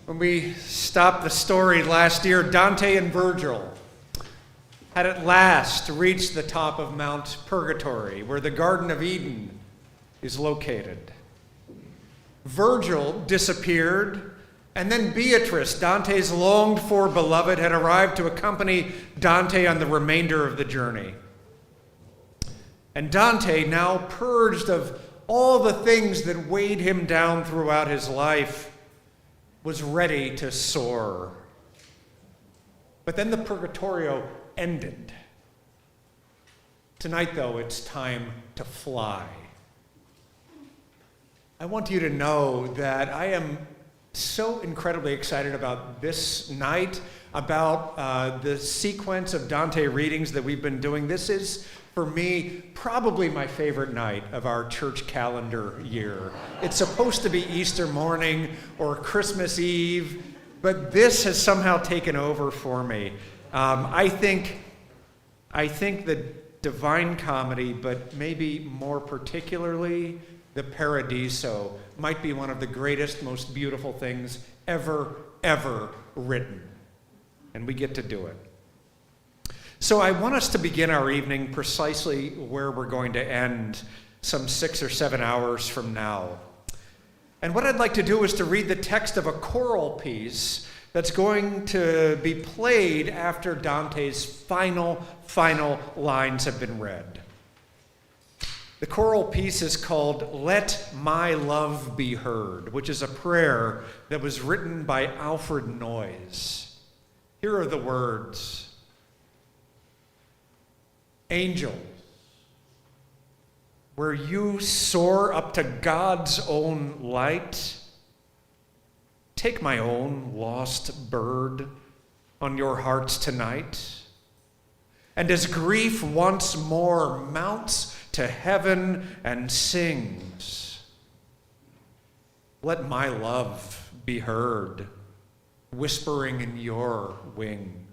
When we stopped the story last year, Dante and Virgil had at last reached the top of Mount Purgatory, where the Garden of Eden is located. Virgil disappeared, and then Beatrice, Dante's longed-for beloved, had arrived to accompany Dante on the remainder of the journey. And Dante, now purged of all the things that weighed him down throughout his life, was ready to soar. But then the Purgatorio ended. Tonight, though, it's time to fly. I want you to know that I am so incredibly excited about this night, about the sequence of Dante readings that we've been doing. This is, for me, probably my favorite night of our church calendar year. It's supposed to be Easter morning or Christmas Eve, but this has somehow taken over for me. I think the Divine Comedy, but maybe more particularly the Paradiso, might be one of the greatest, most beautiful things ever written. And we get to do it. So I want us to begin our evening precisely where we're going to end, some 6 or 7 hours from now. And what I'd like to do is to read the text of a choral piece that's going to be played after Dante's final lines have been read. The choral piece is called "Let My Love Be Heard," which is a prayer that was written by Alfred Noyes. Here are the words. Angels, where you soar up to God's own light, take my own lost bird on your hearts tonight. And as grief once more mounts to heaven and sings, let my love be heard, whispering in your wings.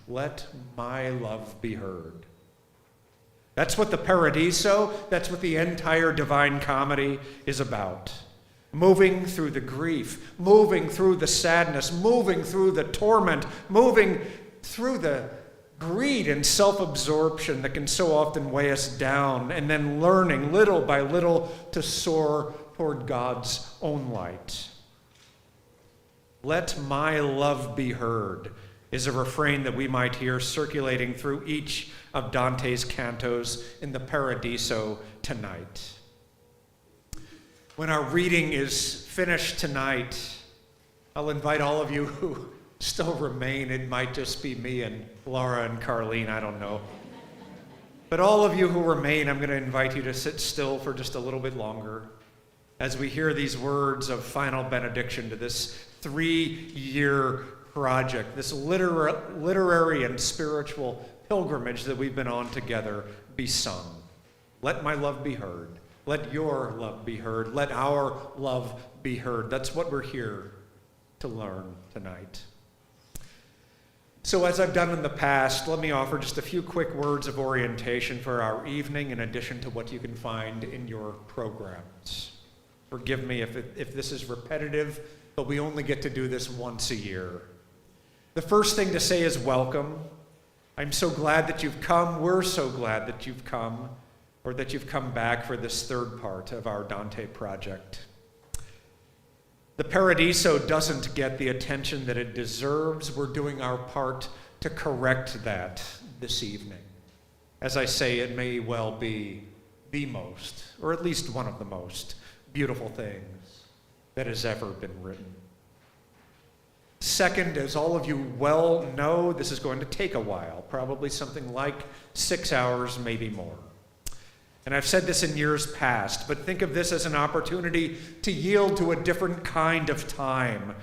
Let my love be heard. That's what the Paradiso, that's what the entire Divine Comedy is about. Moving through the grief, moving through the sadness, moving through the torment, moving through the greed and self-absorption that can so often weigh us down, and then learning little by little to soar toward God's own light. Let my love be heard is a refrain that we might hear circulating through each of Dante's cantos in the Paradiso tonight. When our reading is finished tonight, I'll invite all of you who still remain. It might just be me and Laura and Carlene, I don't know. But all of you who remain, I'm going to invite you to sit still for just a little bit longer as we hear these words of final benediction to this 3-year project, this literary and spiritual pilgrimage that we've been on together be sung. Let my love be heard. Let your love be heard. Let our love be heard. That's what we're here to learn tonight. So as I've done in the past, let me offer just a few quick words of orientation for our evening in addition to what you can find in your programs. Forgive me if this is repetitive, but we only get to do this once a year. The first thing to say is welcome. I'm so glad that you've come. We're so glad that you've come, or that you've come back for this third part of our Dante project. The Paradiso doesn't get the attention that it deserves. We're doing our part to correct that this evening. As I say, it may well be the most, or at least one of the most, beautiful things that has ever been written. Second, as all of you well know, this is going to take a while, probably something like 6 hours, maybe more. And I've said this in years past, but think of this as an opportunity to yield to a different kind of time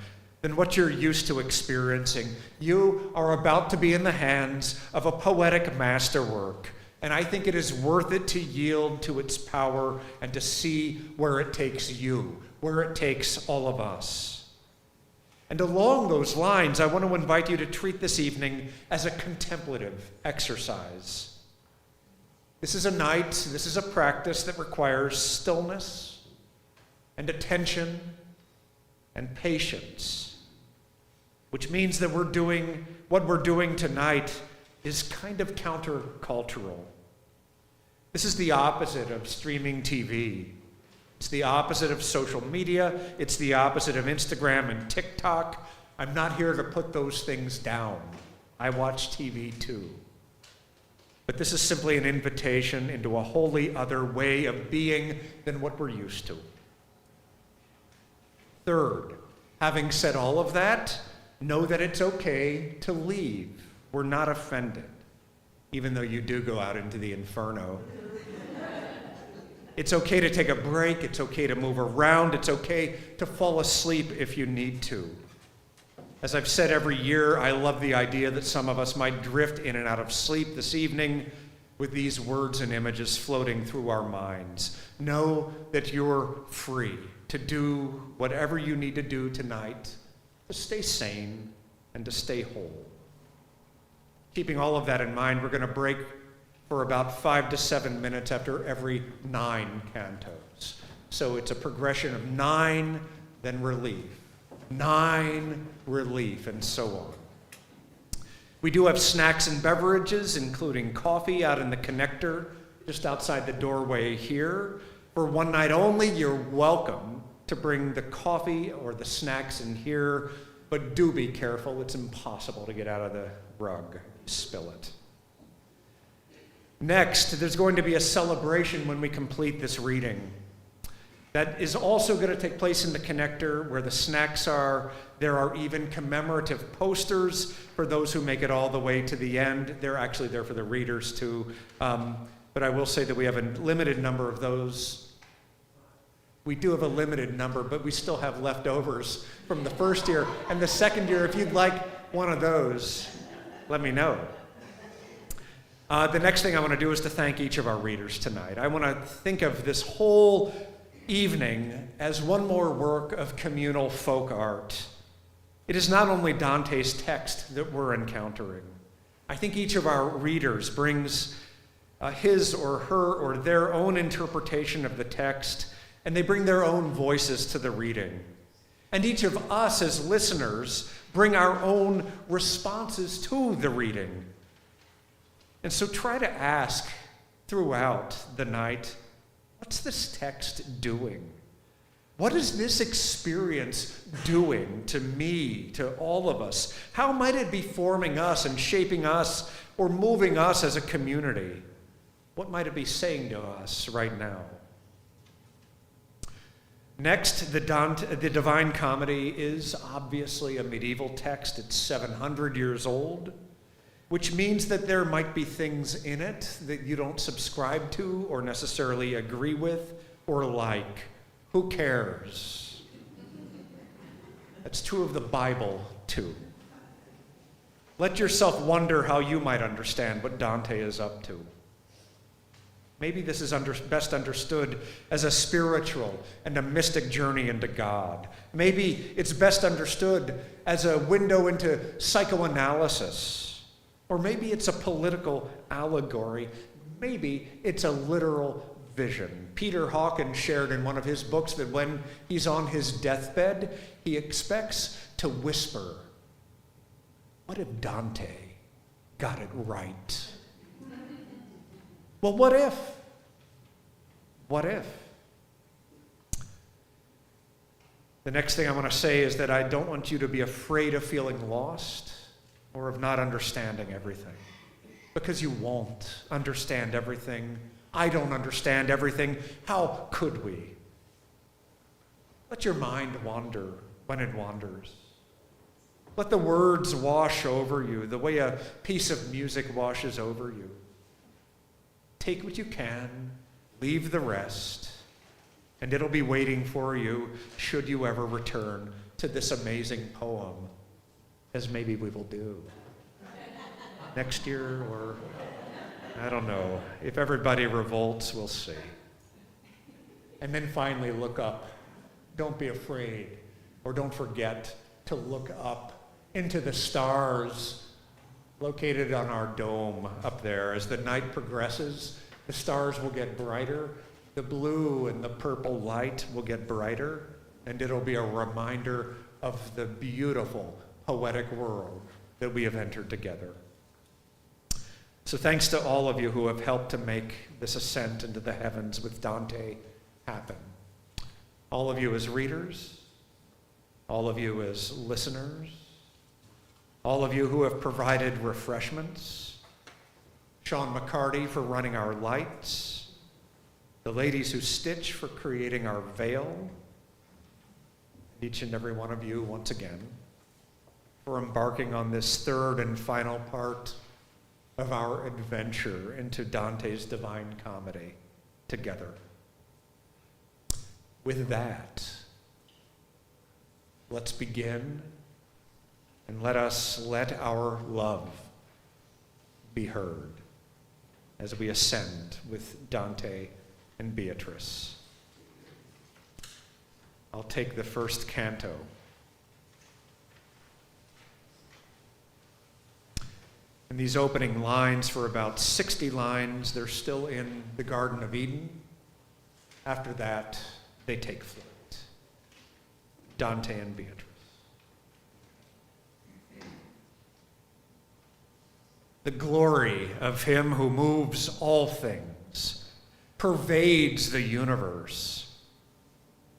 than what you're used to experiencing. You are about to be in the hands of a poetic masterwork, and I think it is worth it to yield to its power and to see where it takes you, where it takes all of us. And along those lines, I want to invite you to treat this evening as a contemplative exercise. This is a night, this is a practice that requires stillness and attention and patience, which means that what we're doing tonight is kind of countercultural. This is the opposite of streaming TV. It's the opposite of social media. It's the opposite of Instagram and TikTok. I'm not here to put those things down. I watch TV too. But this is simply an invitation into a wholly other way of being than what we're used to. Third, having said all of that, know that it's okay to leave. We're not offended, even though you do go out into the inferno. It's okay to take a break. It's okay to move around. It's okay to fall asleep if you need to. As I've said every year, I love the idea that some of us might drift in and out of sleep this evening with these words and images floating through our minds. Know that you're free to do whatever you need to do tonight to stay sane and to stay whole. Keeping all of that in mind, we're going to break for about 5 to 7 minutes after every 9 cantos. So it's a progression of 9, then relief. 9, relief, and so on. We do have snacks and beverages, including coffee out in the connector, just outside the doorway here. For one night only, you're welcome to bring the coffee or the snacks in here, but do be careful. It's impossible to get out of the rug. Spill it. Next, there's going to be a celebration when we complete this reading. That is also going to take place in the connector where the snacks are. There are even commemorative posters for those who make it all the way to the end. They're actually there for the readers too. But I will say that we have a limited number of those. We do have a limited number, but we still have leftovers from the first year. And the second year, if you'd like one of those, let me know. The next thing I want to do is to thank each of our readers tonight. I want to think of this whole evening as one more work of communal folk art. It is not only Dante's text that we're encountering. I think each of our readers brings his or her or their own interpretation of the text, and they bring their own voices to the reading. And each of us as listeners bring our own responses to the reading. And so try to ask throughout the night, what's this text doing? What is this experience doing to me, to all of us? How might it be forming us and shaping us or moving us as a community? What might it be saying to us right now? Next, the Divine Comedy is obviously a medieval text. It's 700 years old, which means that there might be things in it that you don't subscribe to or necessarily agree with or like. Who cares? That's true of the Bible, too. Let yourself wonder how you might understand what Dante is up to. Maybe this is best understood as a spiritual and a mystic journey into God. Maybe it's best understood as a window into psychoanalysis. Or maybe it's a political allegory. Maybe it's a literal vision. Peter Hawkins shared in one of his books that when he's on his deathbed, he expects to whisper, "What if Dante got it right?" Well, what if? What if? The next thing I want to say is that I don't want you to be afraid of feeling lost or of not understanding everything, because you won't understand everything. I don't understand everything. How could we? Let your mind wander when it wanders. Let the words wash over you the way a piece of music washes over you. Take what you can, leave the rest, and it'll be waiting for you should you ever return to this amazing poem, as maybe we will do next year, or I don't know. If everybody revolts, we'll see. And then finally, look up. Don't be afraid, or don't forget to look up into the stars located on our dome up there. As the night progresses, the stars will get brighter. The blue and the purple light will get brighter. and it'll be a reminder of the beautiful, poetic world that we have entered together. So thanks to all of you who have helped to make this ascent into the heavens with Dante happen. All of you as readers, all of you as listeners, all of you who have provided refreshments, Sean McCarty for running our lights, the ladies who stitch for creating our veil, each and every one of you once again for embarking on this third and final part of our adventure into Dante's Divine Comedy together. With that, let's begin, and let our love be heard as we ascend with Dante and Beatrice. I'll take the first canto. And these opening lines, for about 60 lines, they're still in the Garden of Eden. After that, they take flight. Dante and Beatrice. The glory of him who moves all things, pervades the universe,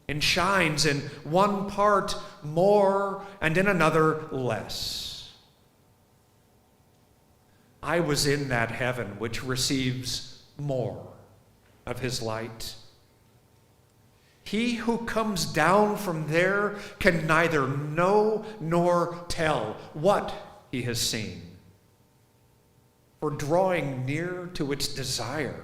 and shines in one part more and in another less. I was in that heaven which receives more of his light. He who comes down from there can neither know nor tell what he has seen. For drawing near to its desire,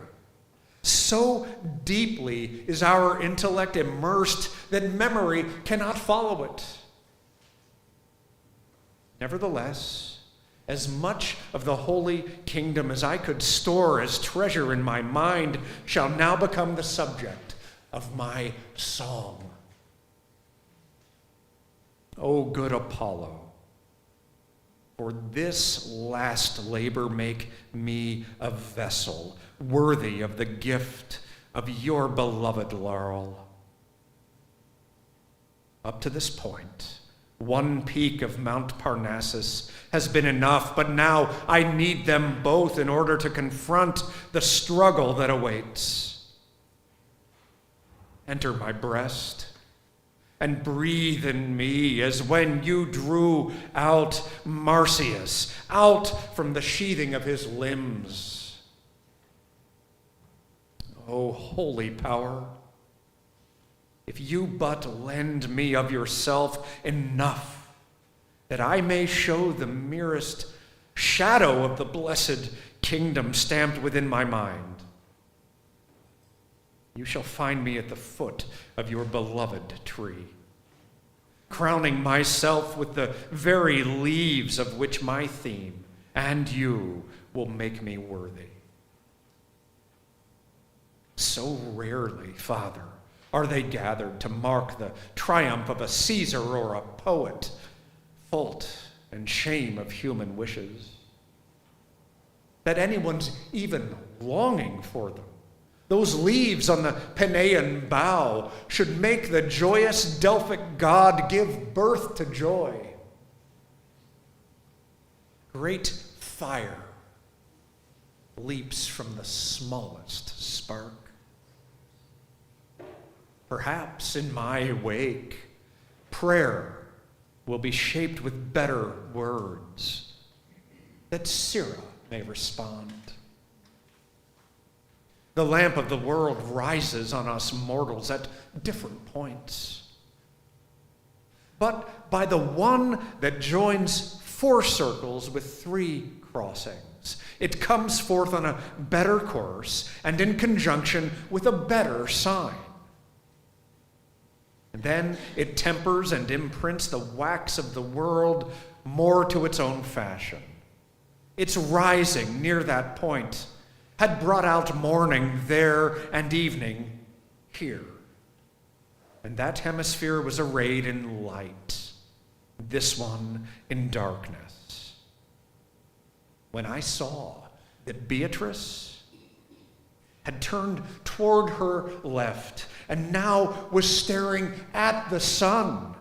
so deeply is our intellect immersed that memory cannot follow it. Nevertheless, as much of the holy kingdom as I could store as treasure in my mind shall now become the subject of my song. O good Apollo, for this last labor make me a vessel worthy of the gift of your beloved laurel. Up to this point, one peak of Mount Parnassus has been enough, but now I need them both in order to confront the struggle that awaits. Enter my breast and breathe in me as when you drew out Marsyas, out from the sheathing of his limbs. O holy power, if you but lend me of yourself enough that I may show the merest shadow of the blessed kingdom stamped within my mind, you shall find me at the foot of your beloved tree, crowning myself with the very leaves of which my theme and you will make me worthy. So rarely, Father, are they gathered to mark the triumph of a Caesar or a poet, fault and shame of human wishes, that anyone's even longing for them. Those leaves on the Penaean bough should make the joyous Delphic god give birth to joy. Great fire leaps from the smallest spark. Perhaps in my wake, prayer will be shaped with better words, that Syrah may respond. The lamp of the world rises on us mortals at different points. But by the one that joins 4 circles with 3 crossings, it comes forth on a better course and in conjunction with a better sign. And then it tempers and imprints the wax of the world more to its own fashion. Its rising near that point had brought out morning there and evening here. And that hemisphere was arrayed in light, this one in darkness. When I saw that Beatrice had turned toward her left and now was staring at the sun.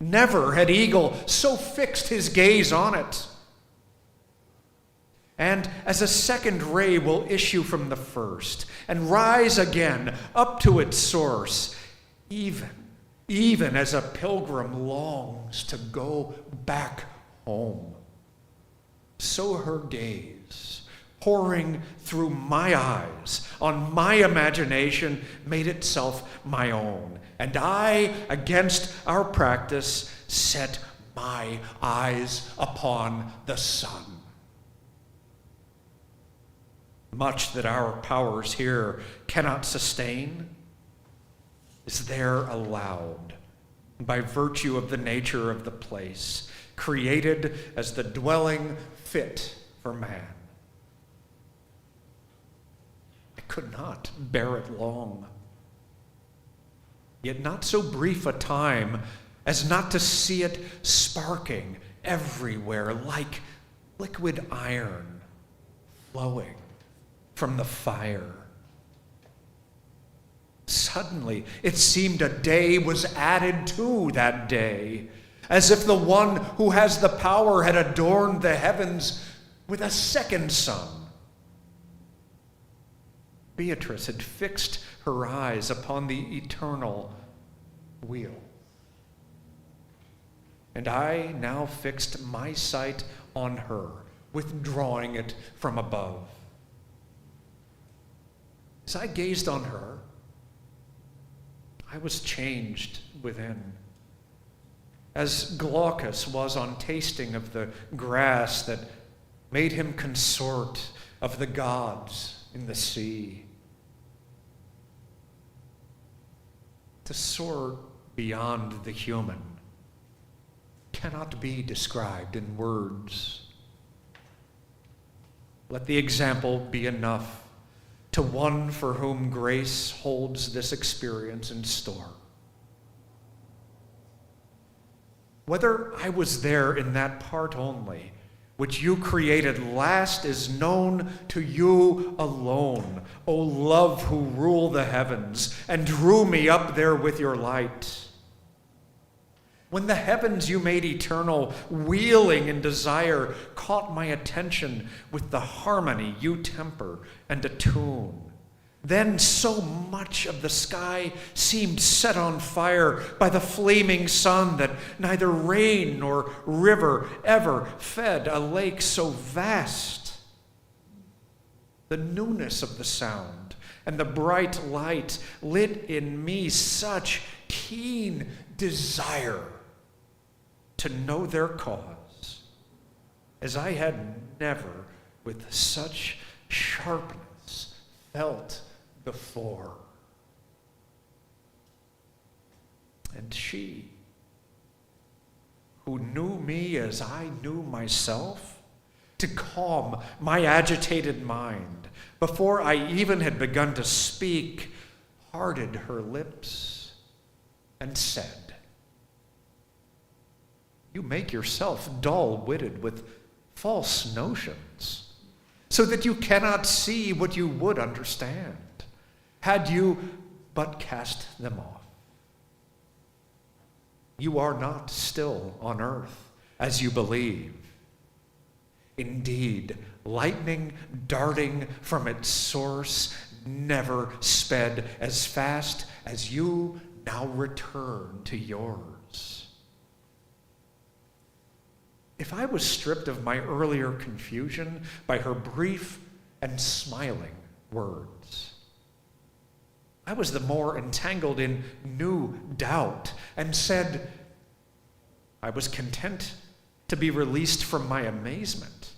Never had eagle so fixed his gaze on it. And as a second ray will issue from the first and rise again up to its source, even as a pilgrim longs to go back home, so her gaze, pouring through my eyes on my imagination, made itself my own. And I, against our practice, set my eyes upon the sun. Much that our powers here cannot sustain is there allowed by virtue of the nature of the place, created as the dwelling fit for man. I could not bear it long, yet not so brief a time as not to see it sparking everywhere like liquid iron flowing from the fire. Suddenly, it seemed a day was added to that day, as if the one who has the power had adorned the heavens with a second sun. Beatrice had fixed her eyes upon the eternal wheel, and I now fixed my sight on her, withdrawing it from above. As I gazed on her, I was changed within, as Glaucus was on tasting of the grass that made him consort of the gods in the sea. To soar beyond the human cannot be described in words. Let the example be enough to one for whom grace holds this experience in store. Whether I was there in that part only, which you created last, is known to you alone, O love who rule the heavens and drew me up there with your light. When the heavens you made eternal, wheeling in desire, caught my attention with the harmony you temper and attune, then so much of the sky seemed set on fire by the flaming sun that neither rain nor river ever fed a lake so vast. The newness of the sound and the bright light lit in me such keen desire to know their cause, as I had never with such sharpness felt before. And she, who knew me as I knew myself, to calm my agitated mind, before I even had begun to speak, parted her lips and said, "You make yourself dull-witted with false notions, so that you cannot see what you would understand, had you but cast them off. You are not still on earth, as you believe. Indeed, lightning darting from its source never sped as fast as you now return to yours." If I was stripped of my earlier confusion by her brief and smiling words, I was the more entangled in new doubt, and said I was content to be released from my amazement.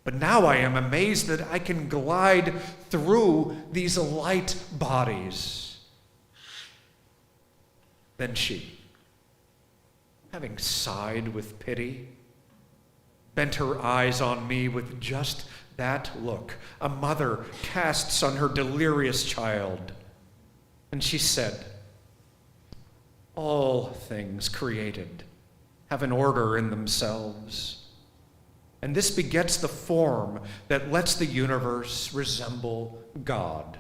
But now I am amazed that I can glide through these light bodies. Then she, having sighed with pity, bent her eyes on me with just that look a mother casts on her delirious child. And she said, "All things created have an order in themselves, and this begets the form that lets the universe resemble God.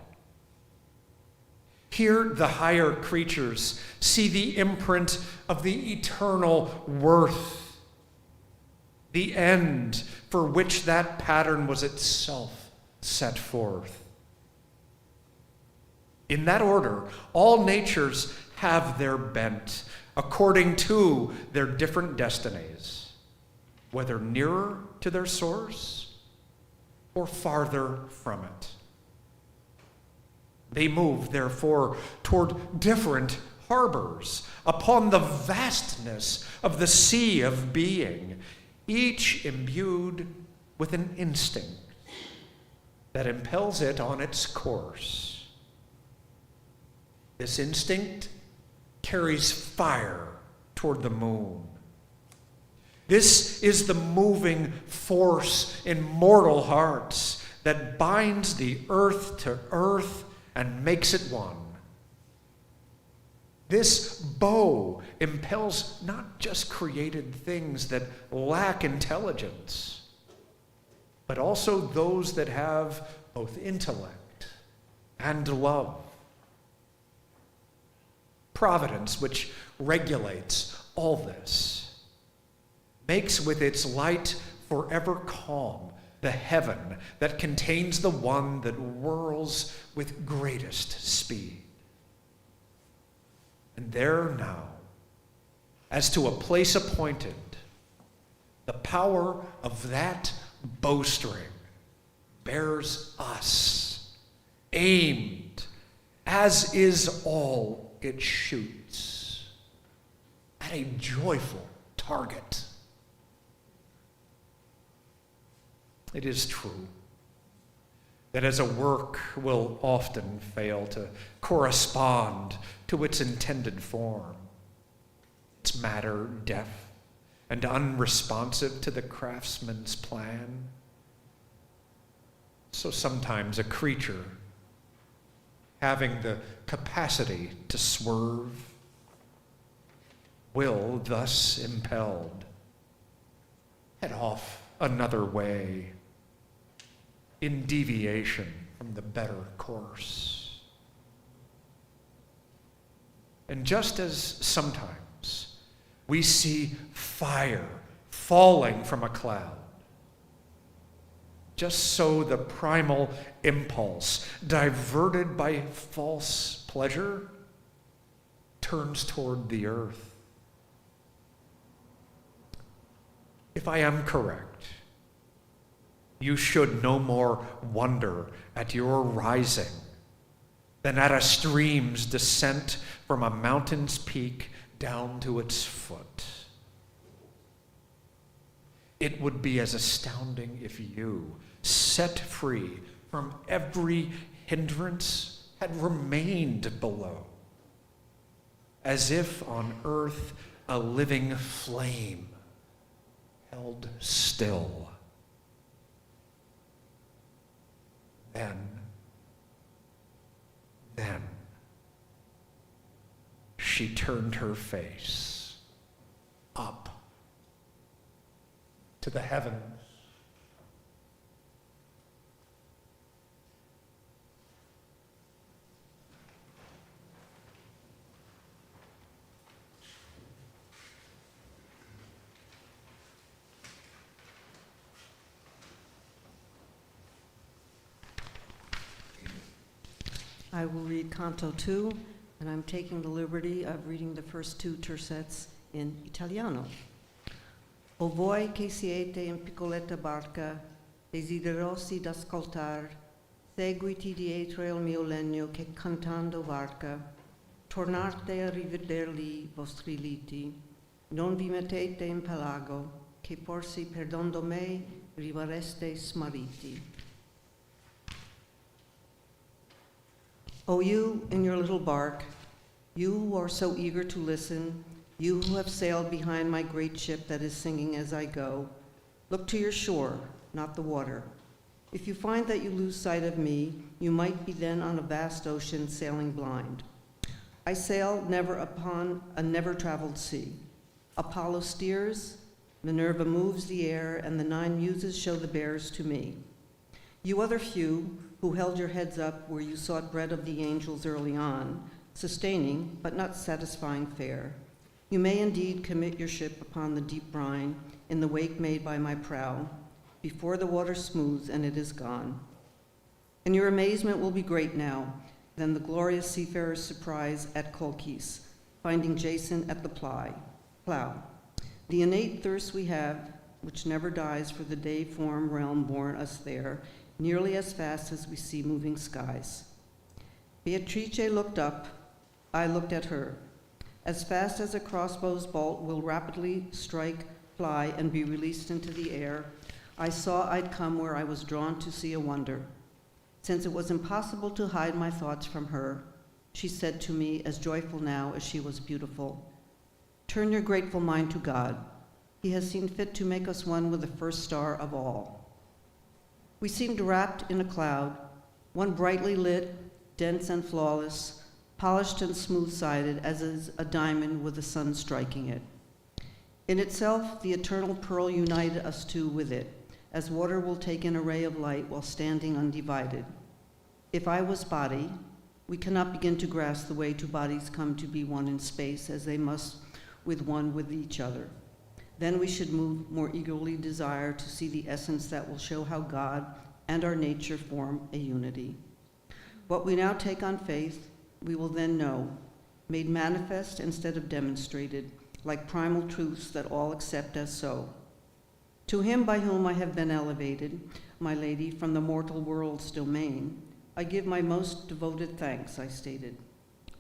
Here, the higher creatures see the imprint of the eternal worth, the end for which that pattern was itself set forth. In that order, all natures have their bent according to their different destinies, whether nearer to their source or farther from it. They move, therefore, toward different harbors upon the vastness of the sea of being, each imbued with an instinct that impels it on its course. This instinct carries fire toward the moon. This is the moving force in mortal hearts that binds the earth to earth and makes it one. This bow impels not just created things that lack intelligence, but also those that have both intellect and love. Providence, which regulates all this, makes with its light forever calm the heaven that contains the one that whirls with greatest speed. And there now, as to a place appointed, the power of that bowstring bears us, aimed, as is all it shoots, at a joyful target. It is true that as a work will often fail to correspond to its intended form, its matter deaf and unresponsive to the craftsman's plan, so sometimes a creature having the capacity to swerve will, thus impelled, head off another way in deviation from the better course. And just as sometimes we see fire falling from a cloud, just so the primal impulse, diverted by false pleasure, turns toward the earth. If I am correct, you should no more wonder at your rising than at a stream's descent from a mountain's peak down to its foot. It would be as astounding if you, set free from every hindrance, had remained below, as if on earth a living flame held still. Then she turned her face up to the heavens. I will read Canto 2, and I'm taking the liberty of reading the first two tercets in Italiano. O voi che siete in piccoletta barca, desiderosi d'ascoltar, seguiti dietro il mio legno che cantando varca, tornate a rivederli vostri liti, non vi mettete in pelago, che forse perdendo me rimarreste smarriti. O you in your little bark, you who are so eager to listen, you who have sailed behind my great ship that is singing as I go, look to your shore, not the water. If you find that you lose sight of me, you might be then on a vast ocean sailing blind. I sail never upon a never-traveled sea. Apollo steers, Minerva moves the air, and the 9 muses show the bears to me. You other few, who held your heads up where you sought bread of the angels early on, sustaining but not satisfying fare. You may indeed commit your ship upon the deep brine in the wake made by my prow, before the water smooths and it is gone. And your amazement will be great now, than the glorious seafarer's surprise at Colchis, finding Jason at the plow. The innate thirst we have, which never dies for the day-form realm born us there, nearly as fast as we see moving skies. Beatrice looked up, I looked at her. As fast as a crossbow's bolt will rapidly strike, fly, and be released into the air, I saw I'd come where I was drawn to see a wonder. Since it was impossible to hide my thoughts from her, she said to me, as joyful now as she was beautiful, "Turn your grateful mind to God. He has seen fit to make us one with the first star of all." We seemed wrapped in a cloud, one brightly lit, dense and flawless, polished and smooth-sided as is a diamond with the sun striking it. In itself, the eternal pearl united us two with it, as water will take in a ray of light while standing undivided. If I was body, we cannot begin to grasp the way two bodies come to be one in space as they must with each other. Then we should more eagerly desire to see the essence that will show how God and our nature form a unity. What we now take on faith, we will then know, made manifest instead of demonstrated, like primal truths that all accept as so. To him by whom I have been elevated, my lady, from the mortal world's domain, I give my most devoted thanks, I stated.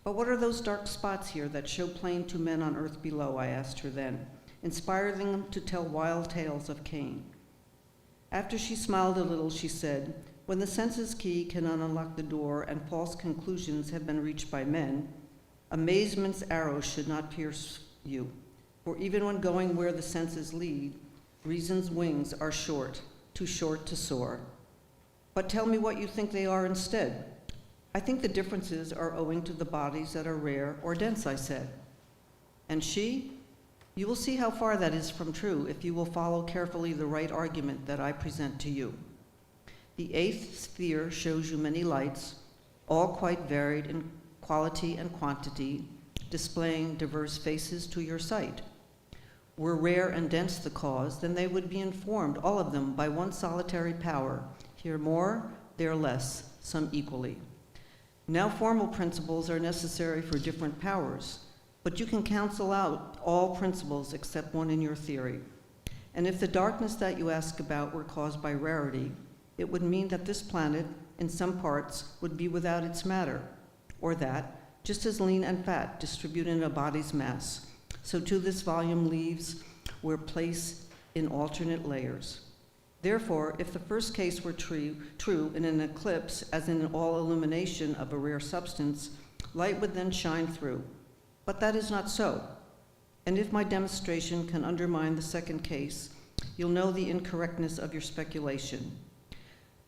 But what are those dark spots here that show plain to men on earth below, I asked her then, inspiring them to tell wild tales of Cain. After she smiled a little, she said, when the senses' key cannot unlock the door and false conclusions have been reached by men, amazement's arrows should not pierce you, for even when going where the senses lead, reason's wings are short, too short to soar. But tell me what you think they are instead. I think the differences are owing to the bodies that are rare or dense, I said. And she? You will see how far that is from true if you will follow carefully the right argument that I present to you. The eighth sphere shows you many lights, all quite varied in quality and quantity, displaying diverse faces to your sight. Were rare and dense the cause, then they would be informed, all of them, by one solitary power, here more, there less, some equally. Now formal principles are necessary for different powers, but you can cancel out all principles except one in your theory. And if the darkness that you ask about were caused by rarity, it would mean that this planet, in some parts, would be without its matter, or that, just as lean and fat distribute in a body's mass, so too this volume leaves were placed in alternate layers. Therefore, if the first case were true in an eclipse, as in all illumination of a rare substance, light would then shine through. But that is not so. And if my demonstration can undermine the second case, you'll know the incorrectness of your speculation.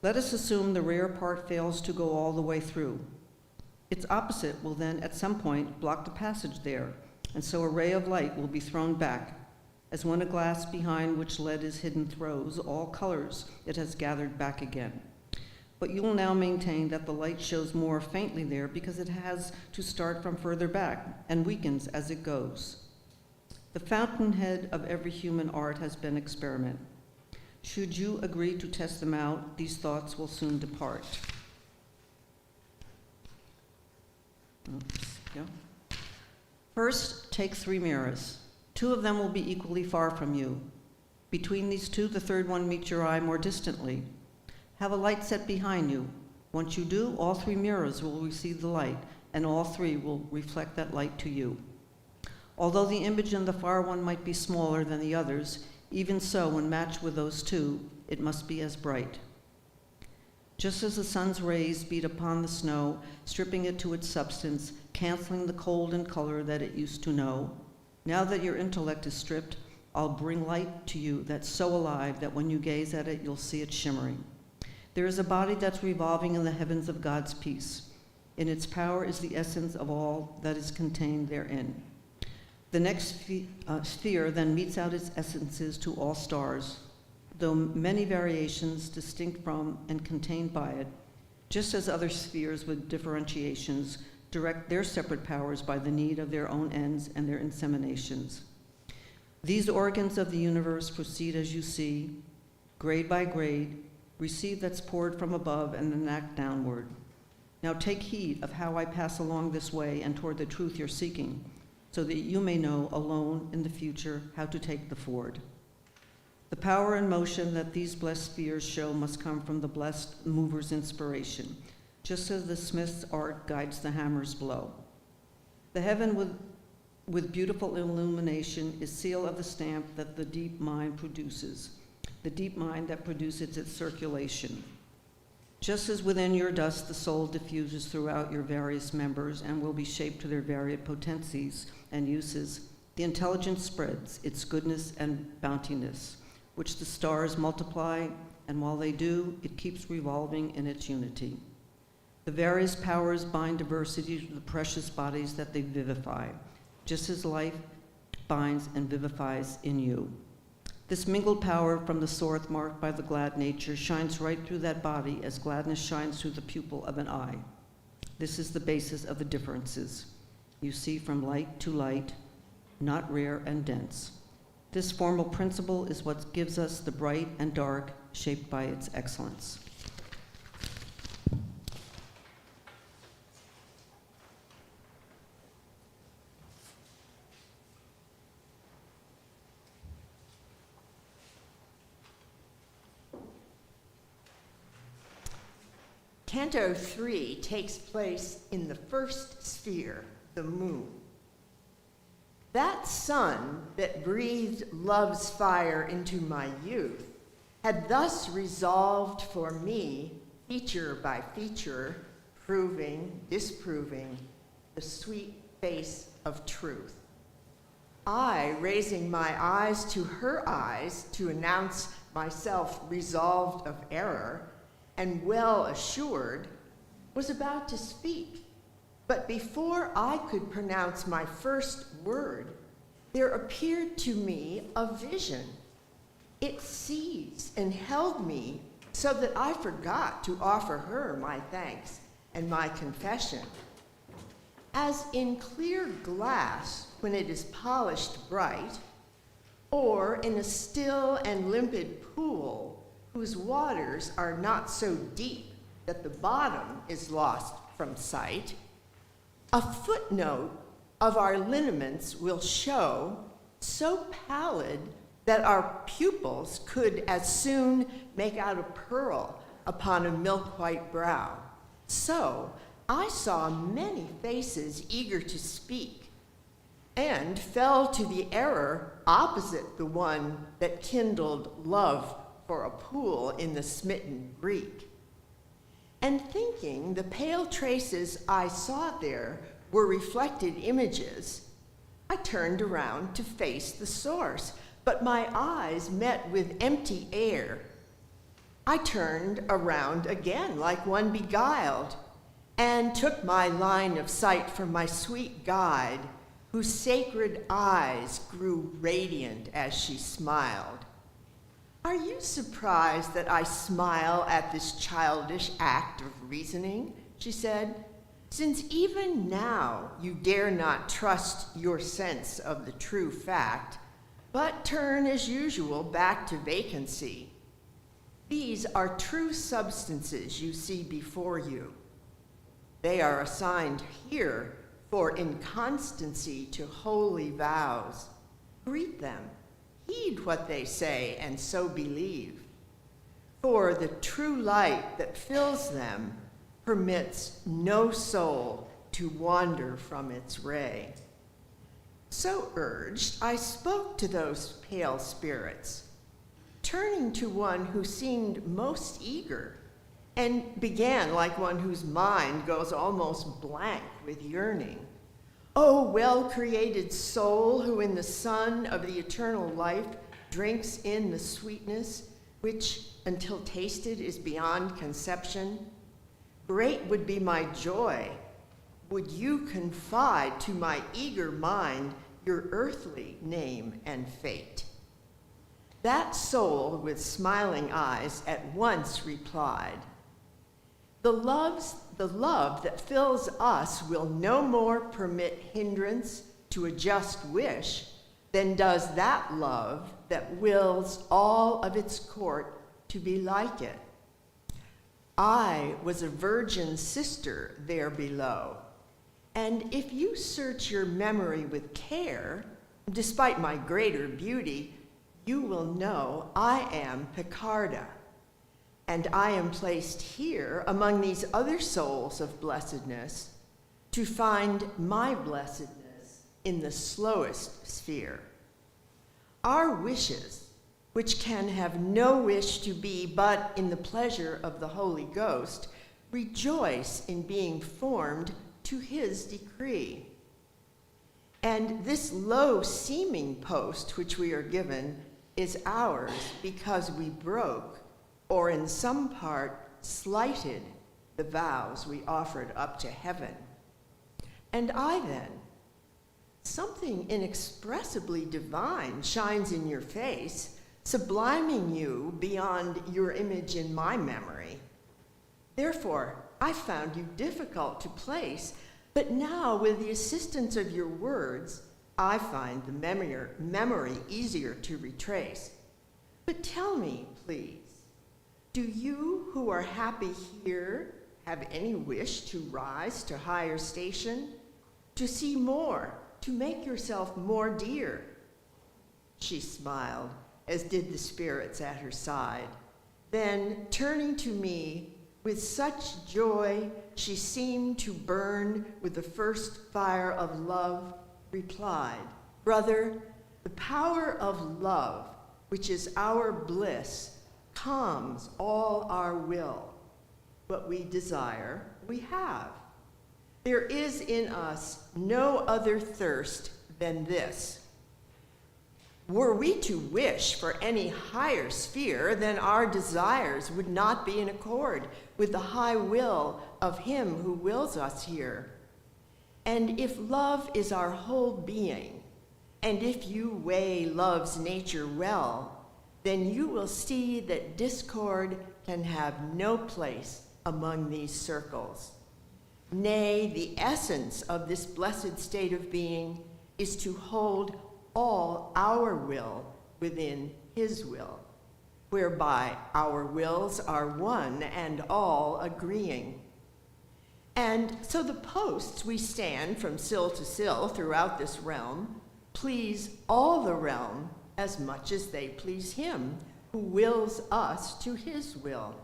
Let us assume the rare part fails to go all the way through. Its opposite will then, at some point, block the passage there, and so a ray of light will be thrown back, as when a glass behind which lead is hidden throws all colors it has gathered back again. But you will now maintain that the light shows more faintly there because it has to start from further back and weakens as it goes. The fountainhead of every human art has been experiment. Should you agree to test them out, these thoughts will soon depart. Oops, yeah. First, take 3 mirrors. 2 of them will be equally far from you. Between these 2, the third one meets your eye more distantly. Have a light set behind you. Once you do, all 3 mirrors will receive the light, and all 3 will reflect that light to you. Although the image in the far one might be smaller than the others, even so, when matched with those 2, it must be as bright. Just as the sun's rays beat upon the snow, stripping it to its substance, canceling the cold and color that it used to know, now that your intellect is stripped, I'll bring light to you that's so alive that when you gaze at it, you'll see it shimmering. There is a body that's revolving in the heavens of God's peace. In its power is the essence of all that is contained therein. The next sphere then meets out its essences to all stars, though many variations distinct from and contained by it, just as other spheres with differentiations direct their separate powers by the need of their own ends and their inseminations. These organs of the universe proceed as you see, grade by grade, receive that's poured from above and then act downward. Now take heed of how I pass along this way and toward the truth you're seeking, so that you may know alone in the future how to take the ford. The power and motion that these blessed spheres show must come from the blessed mover's inspiration, just as the smith's art guides the hammer's blow. The heaven with beautiful illumination is seal of the stamp that the deep mind produces, the deep mind that produces its circulation. Just as within your dust the soul diffuses throughout your various members and will be shaped to their varied potencies and uses, the intelligence spreads its goodness and bountiness, which the stars multiply, and while they do, it keeps revolving in its unity. The various powers bind diversity to the precious bodies that they vivify, just as life binds and vivifies in you. This mingled power from the source marked by the glad nature shines right through that body as gladness shines through the pupil of an eye. This is the basis of the differences. You see from light to light, not rare and dense. This formal principle is what gives us the bright and dark, shaped by its excellence. Canto 3 takes place in the first sphere, the moon. That sun that breathed love's fire into my youth had thus resolved for me, feature by feature, proving, disproving, the sweet face of truth. I, raising my eyes to her eyes to announce myself resolved of error, and well assured, was about to speak. But before I could pronounce my first word, there appeared to me a vision. It seized and held me so that I forgot to offer her my thanks and my confession. As in clear glass when it is polished bright, or in a still and limpid pool whose waters are not so deep that the bottom is lost from sight, a footnote of our lineaments will show, so pallid that our pupils could as soon make out a pearl upon a milk-white brow. So I saw many faces eager to speak, and fell to the error opposite the one that kindled love for a pool in the smitten Greek. And thinking the pale traces I saw there were reflected images, I turned around to face the source, but my eyes met with empty air. I turned around again like one beguiled, and took my line of sight from my sweet guide, whose sacred eyes grew radiant as she smiled. Are you surprised that I smile at this childish act of reasoning? She said, since even now you dare not trust your sense of the true fact, but turn as usual back to vacancy. These are true substances you see before you. They are assigned here for inconstancy to holy vows. Greet them. Heed what they say, and so believe. For the true light that fills them permits no soul to wander from its ray. So urged, I spoke to those pale spirits, turning to one who seemed most eager, and began like one whose mind goes almost blank with yearning. O well-created soul, who in the sun of the eternal life drinks in the sweetness, which, until tasted, is beyond conception, great would be my joy, would you confide to my eager mind your earthly name and fate. That soul with smiling eyes at once replied, The love that fills us will no more permit hindrance to a just wish than does that love that wills all of its court to be like it. I was a virgin sister there below, and if you search your memory with care, despite my greater beauty, you will know I am Picarda, and I am placed here among these other souls of blessedness to find my blessedness in the slowest sphere. Our wishes, which can have no wish to be but in the pleasure of the Holy Ghost, rejoice in being formed to his decree. And this low-seeming post which we are given is ours because we broke, or in some part slighted, the vows we offered up to heaven. And I then, something inexpressibly divine shines in your face, subliming you beyond your image in my memory. Therefore, I found you difficult to place, but now, with the assistance of your words, I find the memory easier to retrace. But tell me, please, do you who are happy here have any wish to rise to higher station, to see more, to make yourself more dear? She smiled, as did the spirits at her side. Then, turning to me, with such joy she seemed to burn with the first fire of love, replied, "Brother, the power of love, which is our bliss, calms all our will. What we desire, we have. There is in us no other thirst than this. Were we to wish for any higher sphere, then our desires would not be in accord with the high will of him who wills us here. And if love is our whole being, and if you weigh love's nature well, then you will see that discord can have no place among these circles. Nay, the essence of this blessed state of being is to hold all our will within his will, whereby our wills are one and all agreeing. And so the posts we stand from sill to sill throughout this realm please all the realm as much as they please him who wills us to his will.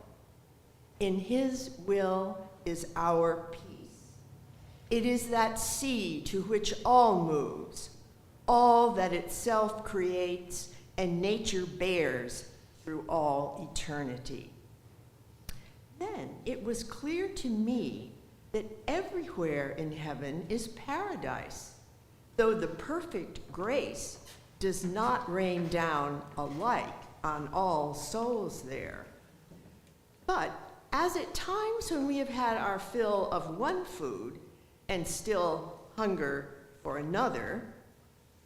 In his will is our peace. It is that sea to which all moves, all that itself creates and nature bears through all eternity. Then it was clear to me that everywhere in heaven is paradise, though the perfect grace does not rain down alike on all souls there. But as at times when we have had our fill of one food and still hunger for another,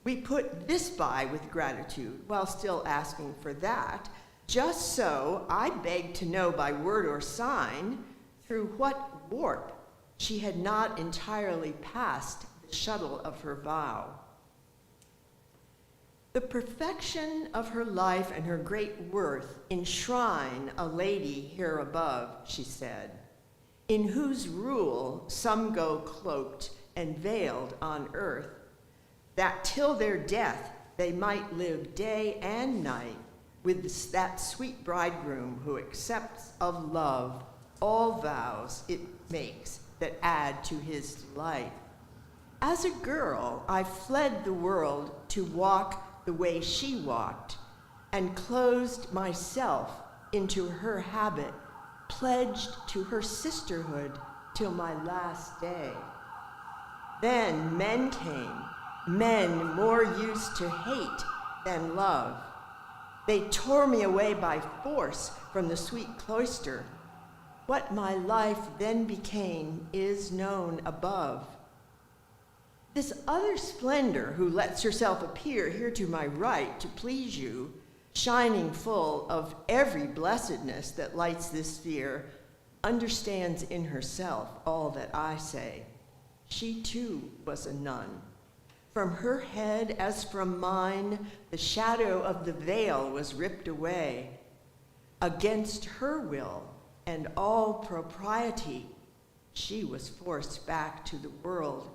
we put this by with gratitude while still asking for that. Just so I begged to know by word or sign through what warp she had not entirely passed the shuttle of her vow. The perfection of her life and her great worth enshrine a lady here above, she said, in whose rule some go cloaked and veiled on earth, that till their death they might live day and night with that sweet bridegroom who accepts of love all vows it makes that add to his delight. As a girl, I fled the world to walk the way she walked, and closed myself into her habit, pledged to her sisterhood till my last day. Then men came, men more used to hate than love. They tore me away by force from the sweet cloister. What my life then became is known above. This other splendor who lets herself appear here to my right to please you, shining full of every blessedness that lights this sphere, understands in herself all that I say. She too was a nun. From her head, as from mine, the shadow of the veil was ripped away. Against her will and all propriety, she was forced back to the world.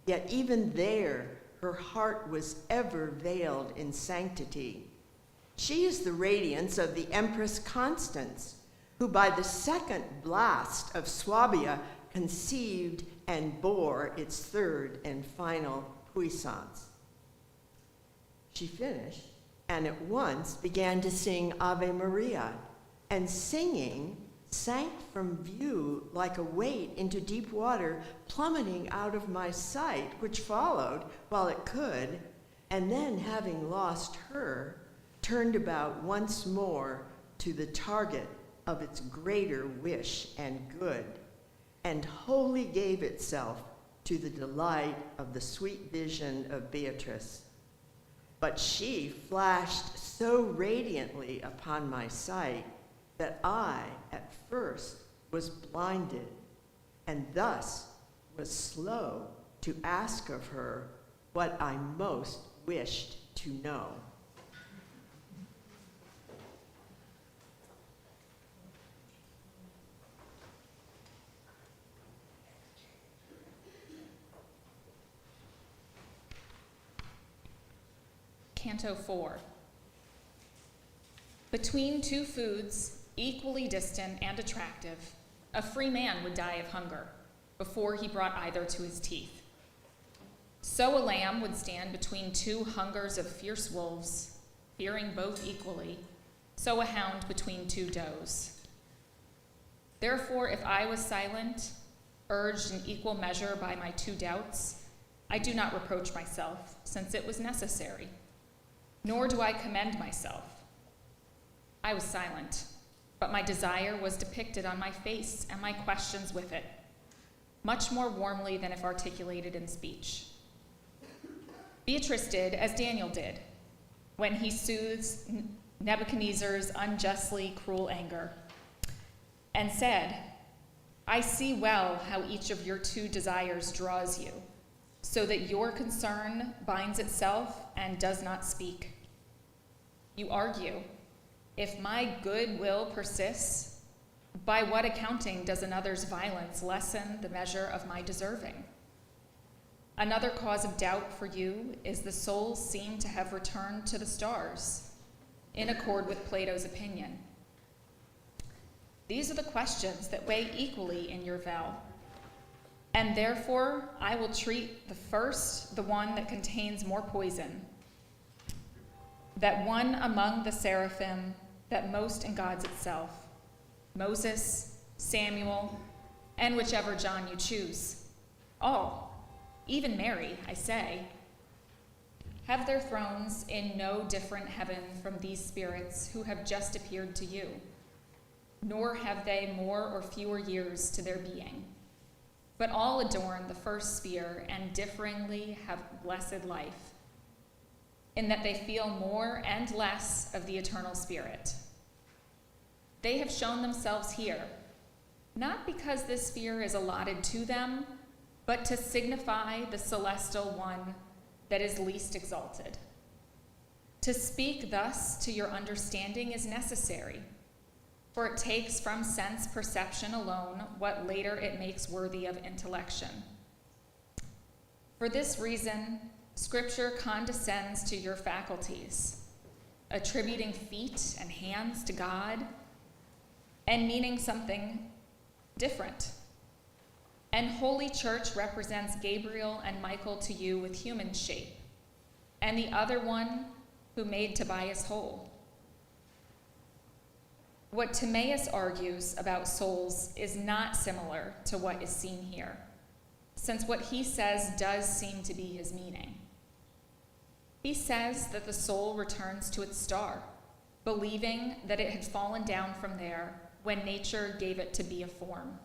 Yet even there, her heart was ever veiled in sanctity. She is the radiance of the Empress Constance, who by the second blast of Swabia conceived and bore its third and final puissance. She finished and at once began to sing Ave Maria, and singing sank from view like a weight into deep water, plummeting out of my sight, which followed while it could, and then, having lost her, turned about once more to the target of its greater wish and good, and wholly gave itself to the delight of the sweet vision of Beatrice. But she flashed so radiantly upon my sight that I, at first, was blinded, and thus was slow to ask of her what I most wished to know. Canto 4. Between two foods, equally distant and attractive, a free man would die of hunger before he brought either to his teeth. So a lamb would stand between two hungers of fierce wolves, fearing both equally, so a hound between two does. Therefore, if I was silent, urged in equal measure by my two doubts, I do not reproach myself, since it was necessary, nor do I commend myself. I was silent, but my desire was depicted on my face and my questions with it, much more warmly than if articulated in speech. Beatrice did as Daniel did when he soothes Nebuchadnezzar's unjustly cruel anger and said, I see well how each of your two desires draws you, so that your concern binds itself and does not speak. You argue, if my good will persists, by what accounting does another's violence lessen the measure of my deserving? Another cause of doubt for you is the souls seem to have returned to the stars, in accord with Plato's opinion. These are the questions that weigh equally in your vow, and therefore I will treat the first, the one that contains more poison, that one among the seraphim that most in God's itself, Moses, Samuel, and whichever John you choose. All, even Mary, I say, have their thrones in no different heaven from these spirits who have just appeared to you, nor have they more or fewer years to their being, but all adorn the first sphere and differingly have blessed life, in that they feel more and less of the eternal spirit. They have shown themselves here, not because this sphere is allotted to them, but to signify the celestial one that is least exalted. To speak thus to your understanding is necessary, for it takes from sense perception alone what later it makes worthy of intellection. For this reason, Scripture condescends to your faculties, attributing feet and hands to God, and meaning something different. And Holy Church represents Gabriel and Michael to you with human shape, and the other one who made Tobias whole. What Timaeus argues about souls is not similar to what is seen here, since what he says does seem to be his meaning. He says that the soul returns to its star, believing that it had fallen down from there when nature gave it to be a form.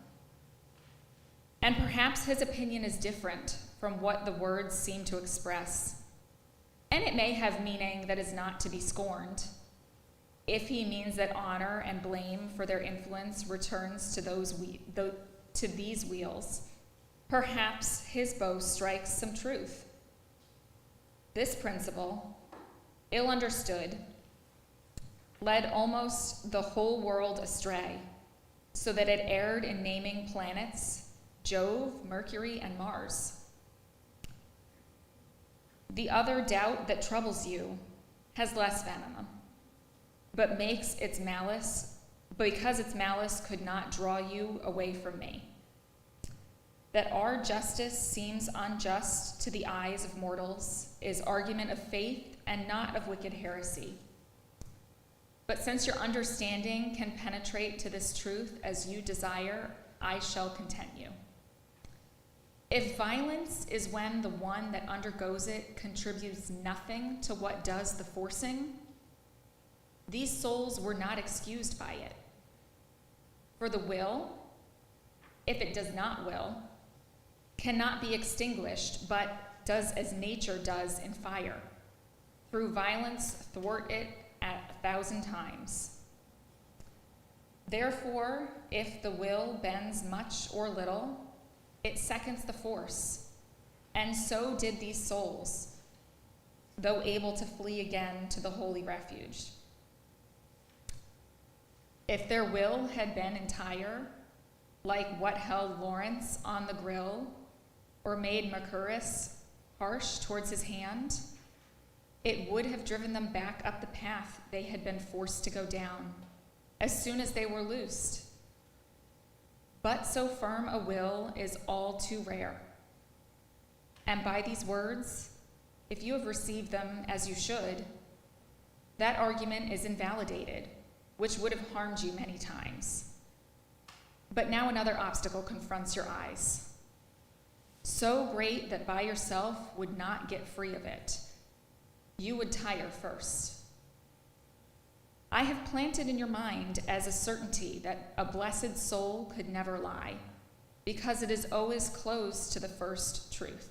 And perhaps his opinion is different from what the words seem to express, and it may have meaning that is not to be scorned. if he means that honor and blame for their influence returns to these wheels, perhaps his bow strikes some truth. This principle, ill understood, led almost the whole world astray, so that it erred in naming planets Jove, Mercury, and Mars. The other doubt that troubles you has less venom, but makes its malice, because its malice could not draw you away from me. That our justice seems unjust to the eyes of mortals is argument of faith and not of wicked heresy. But since your understanding can penetrate to this truth as you desire, I shall content you. If violence is when the one that undergoes it contributes nothing to what does the forcing, these souls were not excused by it. For the will, if it does not will, cannot be extinguished, but does as nature does in fire. Through violence thwart it at 1,000 times. Therefore, if the will bends much or little, it seconds the force, and so did these souls, though able to flee again to the holy refuge. If their will had been entire, like what held Lawrence on the grill, or made Mercurius harsh towards his hand, it would have driven them back up the path they had been forced to go down, as soon as they were loosed. But so firm a will is all too rare. And by these words, if you have received them as you should, that argument is invalidated, which would have harmed you many times. But now another obstacle confronts your eyes, so great that by yourself would not get free of it. You would tire first. I have planted in your mind as a certainty that a blessed soul could never lie, because it is always close to the first truth.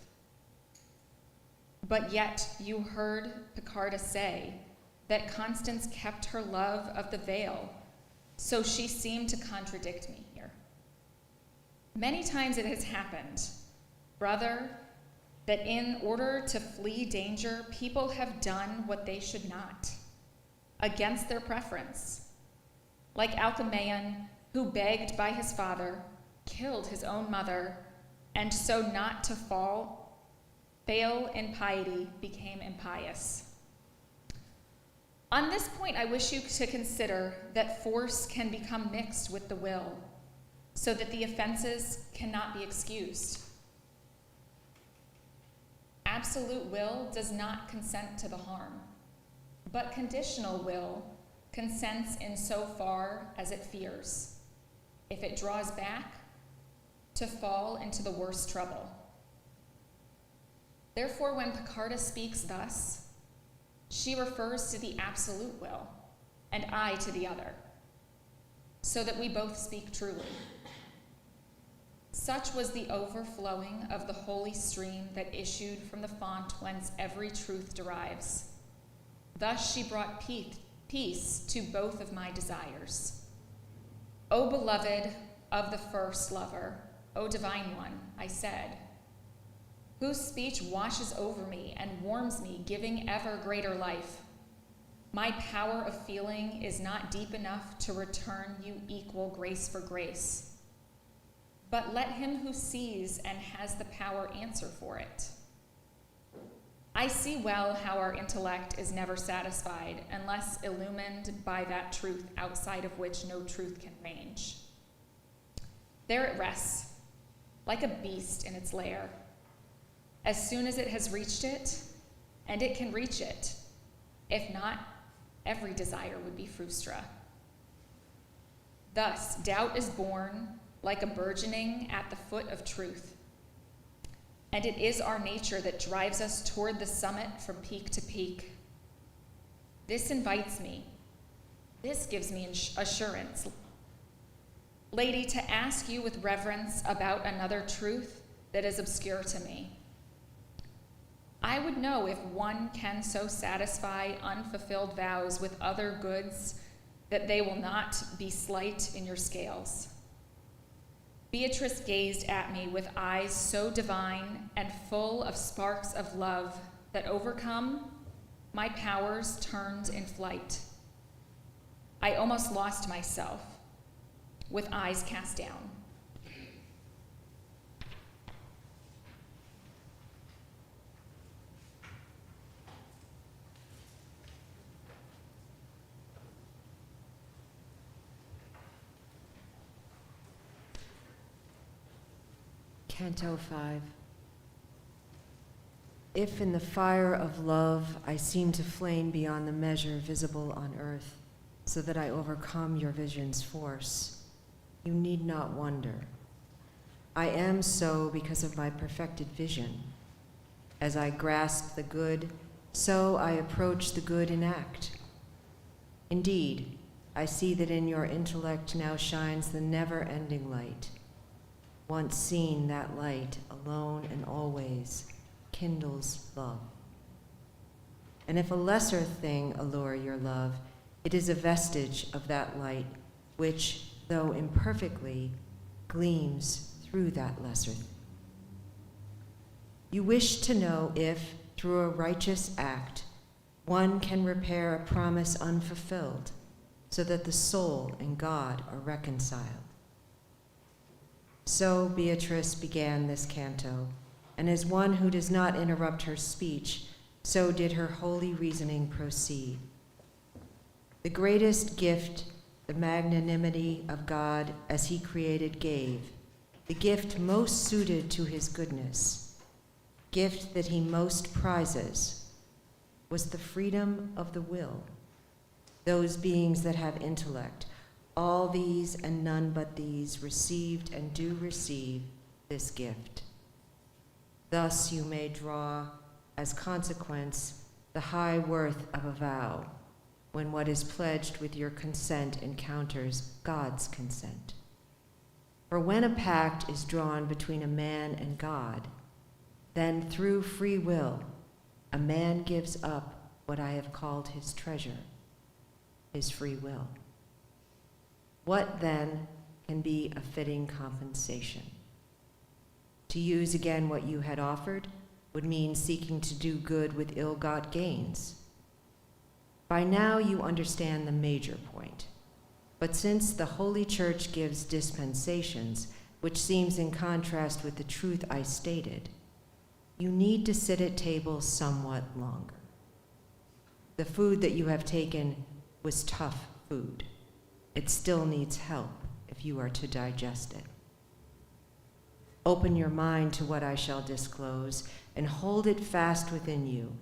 But yet you heard Picarda say that Constance kept her love of the veil, so she seemed to contradict me here. Many times it has happened, brother, that in order to flee danger, people have done what they should not, against their preference. Like Alcmaeon, who begged by his father, killed his own mother, and so not to fail in piety, became impious. On this point, I wish you to consider that force can become mixed with the will, so that the offenses cannot be excused. Absolute will does not consent to the harm, but conditional will consents in so far as it fears, if it draws back, to fall into the worst trouble. Therefore, when Picarda speaks thus, she refers to the absolute will, and I to the other, so that we both speak truly. Such was the overflowing of the holy stream that issued from the font whence every truth derives. Thus she brought peace to both of my desires. O beloved of the first lover, O divine one, I said, whose speech washes over me and warms me, giving ever greater life. My power of feeling is not deep enough to return you equal grace for grace. But let him who sees and has the power answer for it. I see well how our intellect is never satisfied unless illumined by that truth outside of which no truth can range. There it rests, like a beast in its lair. As soon as it has reached it, and it can reach it, if not, every desire would be frustra. Thus, doubt is born like a burgeoning at the foot of truth. And it is our nature that drives us toward the summit from peak to peak. This invites me. This gives me assurance. Lady, to ask you with reverence about another truth that is obscure to me. I would know if one can so satisfy unfulfilled vows with other goods that they will not be slight in your scales. Beatrice gazed at me with eyes so divine and full of sparks of love that overcome, my powers turned in flight. I almost lost myself, with eyes cast down. Canto 5. If in the fire of love I seem to flame beyond the measure visible on earth, so that I overcome your vision's force, you need not wonder. I am so because of my perfected vision. As I grasp the good, so I approach the good in act. Indeed, I see that in your intellect now shines the never-ending light. Once seen, that light, alone and always, kindles love. And if a lesser thing allure your love, it is a vestige of that light which, though imperfectly, gleams through that lesser thing. You wish to know if, through a righteous act, one can repair a promise unfulfilled, so that the soul and God are reconciled. So Beatrice began this canto, and as one who does not interrupt her speech, so did her holy reasoning proceed. The greatest gift the magnanimity of God as he created gave, the gift most suited to his goodness, gift that he most prizes, was the freedom of the will. Those beings that have intellect, all these and none but these received and do receive this gift. Thus you may draw as consequence the high worth of a vow, when what is pledged with your consent encounters God's consent. For when a pact is drawn between a man and God, then through free will, a man gives up what I have called his treasure, his free will. What then can be a fitting compensation? To use again what you had offered would mean seeking to do good with ill-got gains. By now you understand the major point, but since the Holy Church gives dispensations, which seems in contrast with the truth I stated, you need to sit at table somewhat longer. The food that you have taken was tough food. It still needs help if you are to digest it. Open your mind to what I shall disclose and hold it fast within you.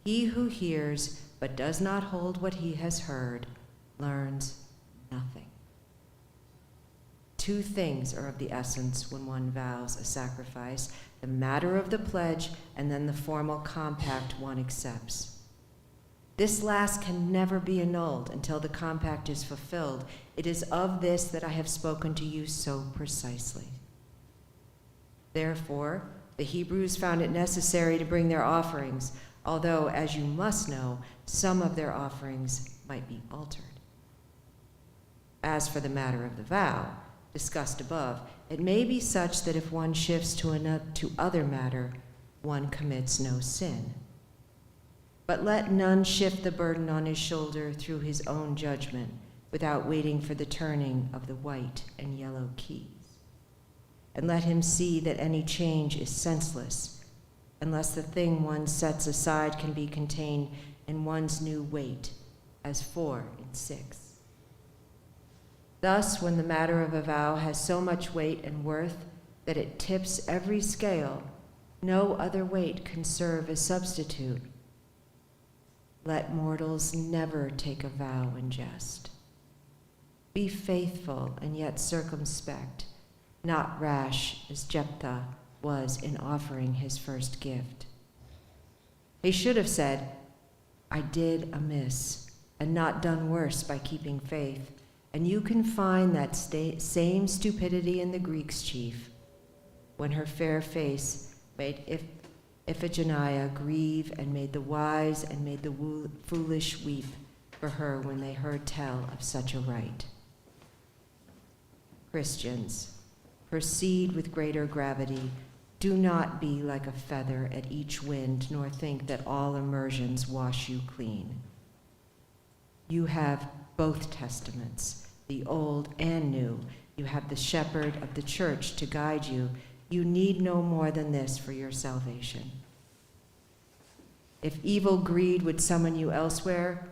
He who hears but does not hold what he has heard learns nothing. Two things are of the essence when one vows a sacrifice: the matter of the pledge and then the formal compact one accepts. This last can never be annulled until the compact is fulfilled. It is of this that I have spoken to you so precisely. Therefore, the Hebrews found it necessary to bring their offerings, although, as you must know, some of their offerings might be altered. As for the matter of the vow, discussed above, it may be such that if one shifts to other matter, one commits no sin. But let none shift the burden on his shoulder through his own judgment without waiting for the turning of the white and yellow keys. And let him see that any change is senseless, unless the thing one sets aside can be contained in one's new weight, as 4 and 6. Thus, when the matter of a vow has so much weight and worth that it tips every scale, no other weight can serve as substitute. Let mortals never take a vow in jest. Be faithful and yet circumspect, not rash as Jephthah was in offering his first gift. He should have said, I did amiss, and not done worse by keeping faith, and you can find that same stupidity in the Greeks, chief, when her fair face made Iphigenia grieve and made the wise and made the foolish weep, for her when they heard tell of such a rite. Christians, proceed with greater gravity. Do not be like a feather at each wind, nor think that all immersions wash you clean. You have both testaments, the Old and New. You have the shepherd of the church to guide you. You need no more than this for your salvation. If evil greed would summon you elsewhere,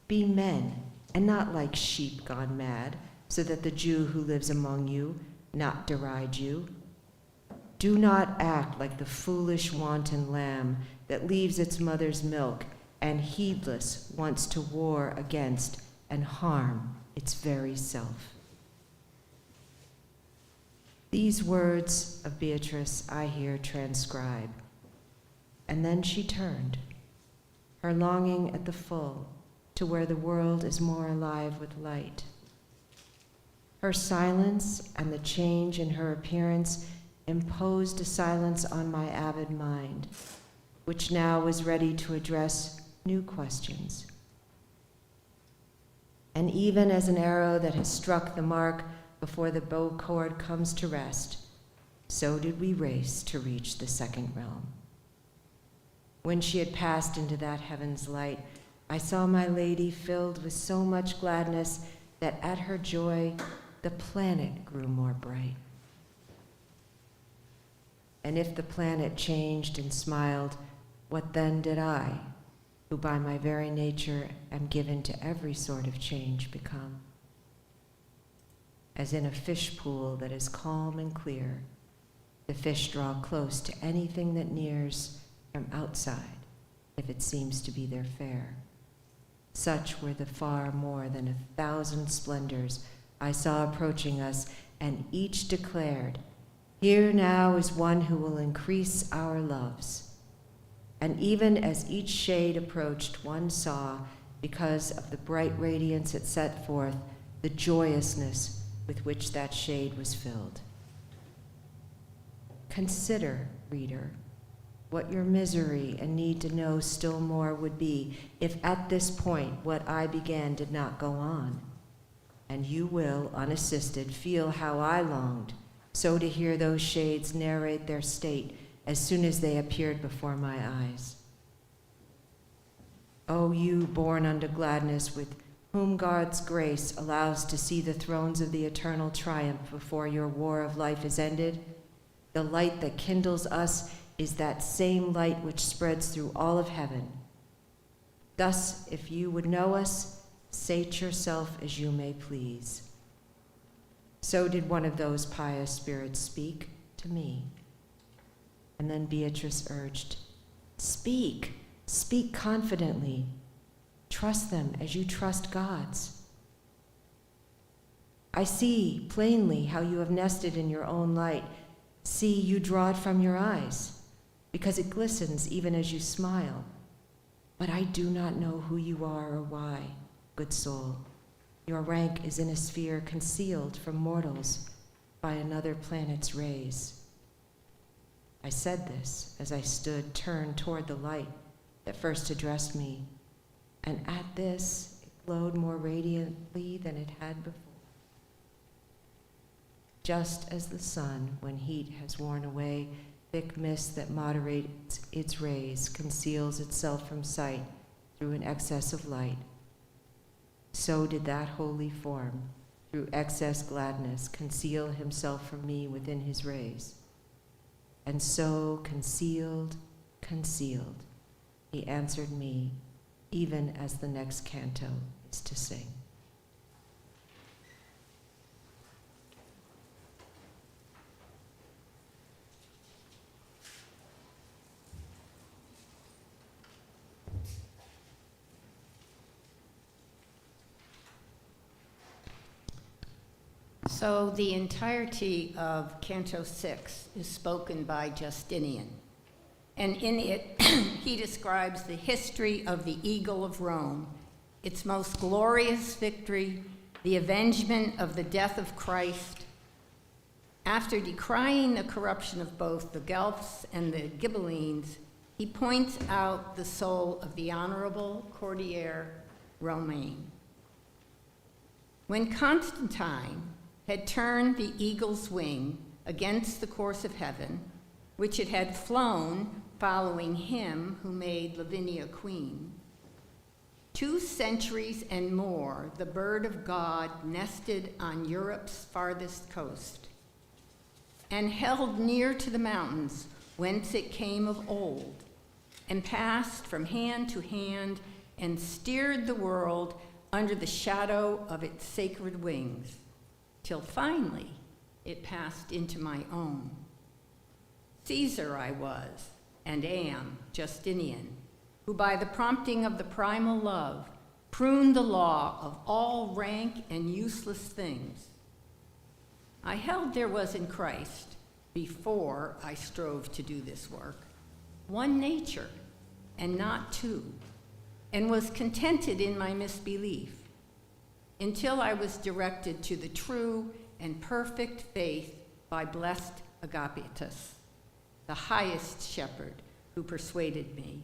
be men, and not like sheep gone mad, so that the Jew who lives among you not deride you. Do not act like the foolish wanton lamb that leaves its mother's milk and heedless wants to war against and harm its very self. These words of Beatrice I hear transcribe. And then she turned, her longing at the full, to where the world is more alive with light. Her silence and the change in her appearance imposed a silence on my avid mind, which now was ready to address new questions. And even as an arrow that has struck the mark before the bow cord comes to rest, so did we race to reach the second realm. When she had passed into that heaven's light, I saw my lady filled with so much gladness that at her joy the planet grew more bright. And if the planet changed and smiled, what then did I, who by my very nature am given to every sort of change, become? As in a fish pool that is calm and clear, the fish draw close to anything that nears from outside, if it seems to be their fare. Such were the far more than 1,000 splendors I saw approaching us, and each declared, "Here now is one who will increase our loves." And even as each shade approached, one saw, because of the bright radiance it set forth, the joyousness with which that shade was filled. Consider, reader, what your misery and need to know still more would be if at this point what I began did not go on. And you will, unassisted, feel how I longed so to hear those shades narrate their state as soon as they appeared before my eyes. O you born unto gladness, with whom God's grace allows to see the thrones of the eternal triumph before your war of life is ended, the light that kindles us is that same light which spreads through all of heaven. Thus, if you would know us, sate yourself as you may please. So did one of those pious spirits speak to me. And then Beatrice urged, "Speak, speak confidently. Trust them as you trust God's. I see plainly how you have nested in your own light. See, you draw it from your eyes, because it glistens even as you smile. But I do not know who you are or why, good soul. Your rank is in a sphere concealed from mortals by another planet's rays." I said this as I stood turned toward the light that first addressed me, and at this it glowed more radiantly than it had before. Just as the sun, when heat has worn away thick mist that moderates its rays, conceals itself from sight through an excess of light, so did that holy form, through excess gladness, conceal himself from me within his rays. And so, concealed, concealed, he answered me, even as the next canto is to sing. So the entirety of Canto 6 is spoken by Justinian. And in it, he describes the history of the Eagle of Rome, its most glorious victory, the avengement of the death of Christ. After decrying the corruption of both the Guelphs and the Ghibellines, he points out the soul of the honorable courtier Romaine. When Constantine had turned the eagle's wing against the course of heaven, which it had flown following him who made Lavinia queen, 2 centuries and more the bird of God nested on Europe's farthest coast, and held near to the mountains whence it came of old, and passed from hand to hand, and steered the world under the shadow of its sacred wings, till finally it passed into my own. Caesar I was, and am Justinian, who by the prompting of the primal love pruned the law of all rank and useless things. I held there was in Christ, before I strove to do this work, one nature, and not 2, and was contented in my misbelief, until I was directed to the true and perfect faith by blessed Agapetus, the highest shepherd who persuaded me.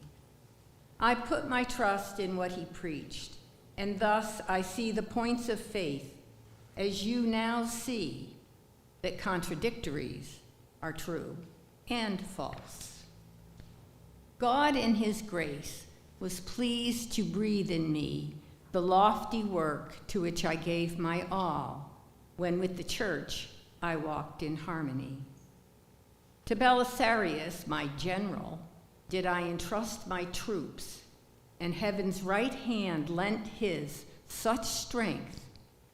I put my trust in what he preached, and thus I see the points of faith, as you now see that contradictories are true and false. God in his grace was pleased to breathe in me the lofty work to which I gave my all, when with the church I walked in harmony. To Belisarius, my general, did I entrust my troops, and heaven's right hand lent his such strength,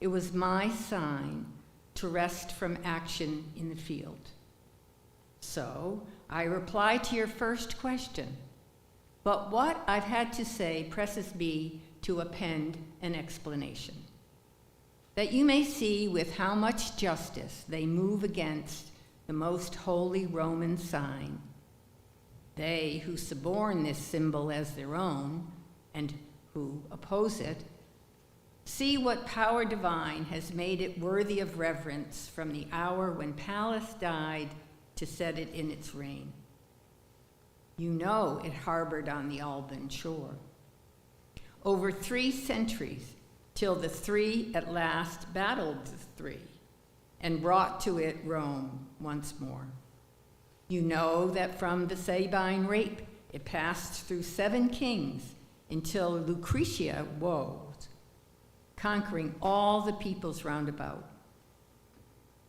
it was my sign to rest from action in the field. So I reply to your first question, but what I've had to say presses me to append an explanation, that you may see with how much justice they move against the most holy Roman sign. They who suborn this symbol as their own, and who oppose it, see what power divine has made it worthy of reverence from the hour when Pallas died to set it in its reign. You know it harbored on the Alban shore. Over 3 centuries, till the 3 at last battled the 3, and brought to it Rome once more. You know that from the Sabine rape it passed through 7 kings until Lucretia woes, conquering all the peoples round about.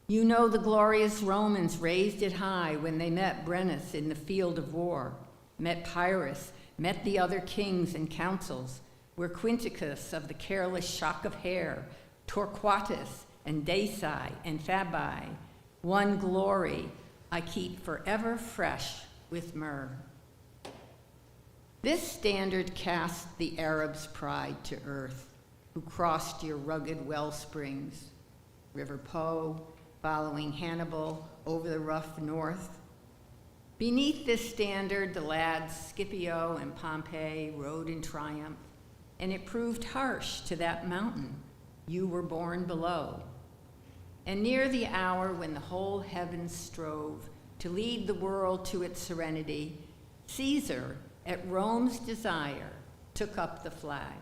You know the glorious Romans raised it high when they met Brennus in the field of war, met Pyrrhus, met the other kings and councils, where Quinticus of the careless shock of hair, Torquatus and Daci and Fabii, one glory I keep forever fresh with myrrh. This standard cast the Arab's pride to earth, who crossed your rugged well springs, River Po, following Hannibal over the rough north. Beneath this standard, the lads Scipio and Pompey rode in triumph, and it proved harsh to that mountain you were born below. And near the hour when the whole heavens strove to lead the world to its serenity, Caesar, at Rome's desire, took up the flag.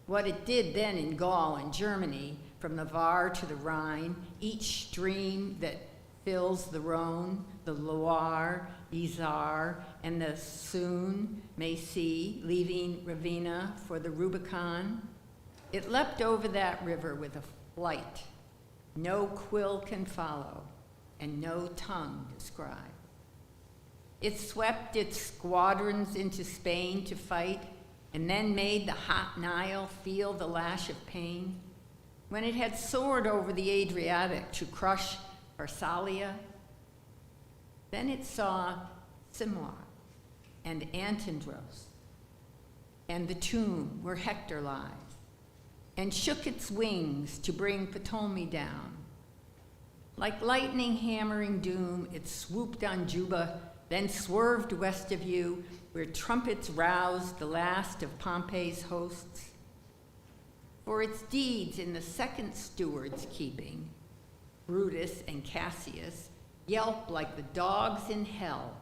What it did then in Gaul and Germany, from the Var to the Rhine, each stream that fills the Rhone, the Loire, Isar, and the Saône, Macy, leaving Ravenna for the Rubicon, it leapt over that river with a flight no quill can follow and no tongue describe. It swept its squadrons into Spain to fight, and then made the hot Nile feel the lash of pain. When it had soared over the Adriatic to crush Pharsalia, then it saw Simla and Antandros and the tomb where Hector lies, and shook its wings to bring Ptolemy down. Like lightning hammering doom, it swooped on Juba, then swerved west of you, where trumpets roused the last of Pompey's hosts. For its deeds in the second steward's keeping, Brutus and Cassius yelped like the dogs in hell,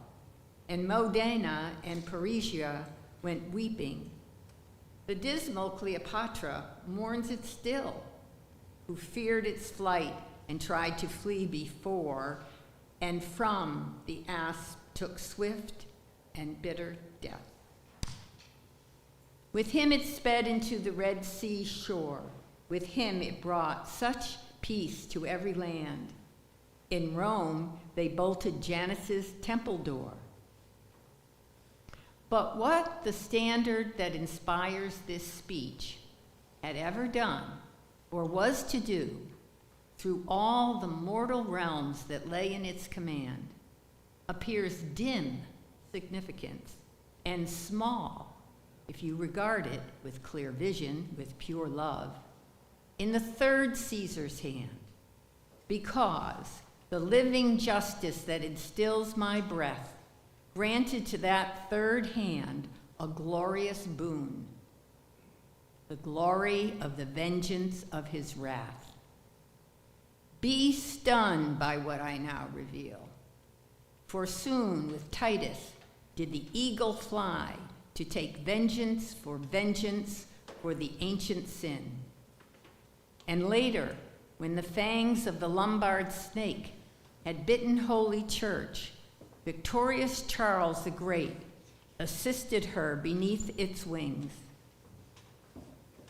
and Modena and Perugia went weeping. The dismal Cleopatra mourns it still, who feared its flight and tried to flee before, and from the asp took swift and bitter death. With him it sped into the Red Sea shore. With him it brought such peace to every land. In Rome, they bolted Janus's temple door. But what the standard that inspires this speech had ever done or was to do through all the mortal realms that lay in its command appears dim significance and small if you regard it with clear vision, with pure love, in the third Caesar's hand, because the living justice that instills my breath granted to that third hand a glorious boon, the glory of the vengeance of his wrath. Be stunned by what I now reveal, for soon with Titus did the eagle fly to take vengeance for the ancient sin. And later, when the fangs of the Lombard snake had bitten Holy Church, victorious Charles the Great assisted her beneath its wings.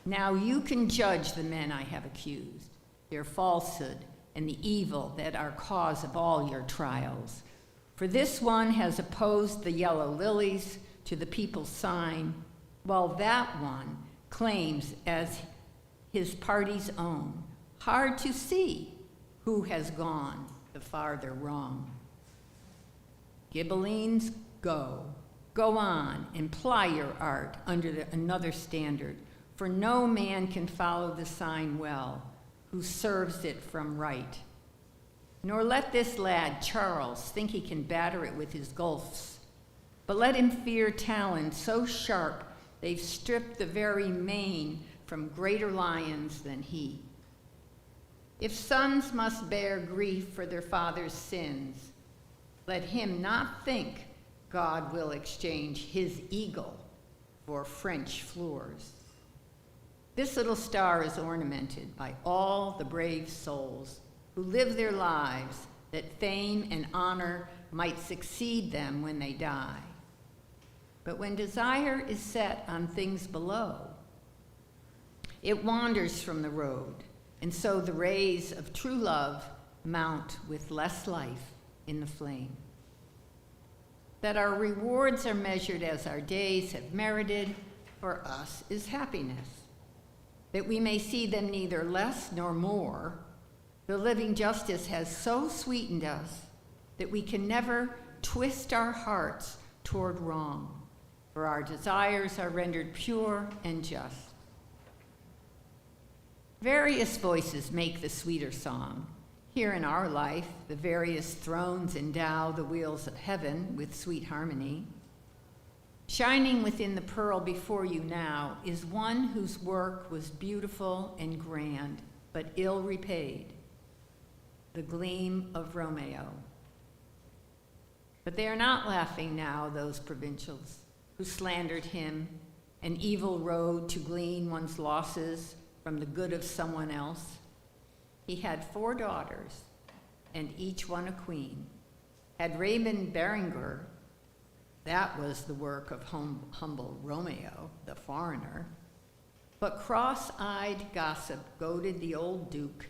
Now you can judge the men I have accused, their falsehood and the evil that are cause of all your trials. For this one has opposed the yellow lilies to the people's sign, while that one claims as his party's own, hard to see who has gone the farther wrong. Ghibellines, go on and ply your art under another standard, for no man can follow the sign well who serves it from right. Nor let this lad Charles think he can batter it with his gulfs, but let him fear talons so sharp they've stripped the very mane from greater lions than he. If sons must bear grief for their father's sins, let him not think God will exchange his eagle for French floors. This little star is ornamented by all the brave souls who live their lives that fame and honor might succeed them when they die. But when desire is set on things below, it wanders from the road, and so the rays of true love mount with less life in the flame. That our rewards are measured as our days have merited for us is happiness. That we may see them neither less nor more, the living justice has so sweetened us that we can never twist our hearts toward wrong, for our desires are rendered pure and just. Various voices make the sweeter song. Here in our life, the various thrones endow the wheels of heaven with sweet harmony. Shining within the pearl before you now is one whose work was beautiful and grand, but ill repaid, the gleam of Romeo. But they are not laughing now, those provincials who slandered him, an evil road to glean one's losses from the good of someone else. He had 4 daughters, and each one a queen. Had Raymond Berengar, that was the work of humble Romeo, the foreigner. But cross-eyed gossip goaded the old duke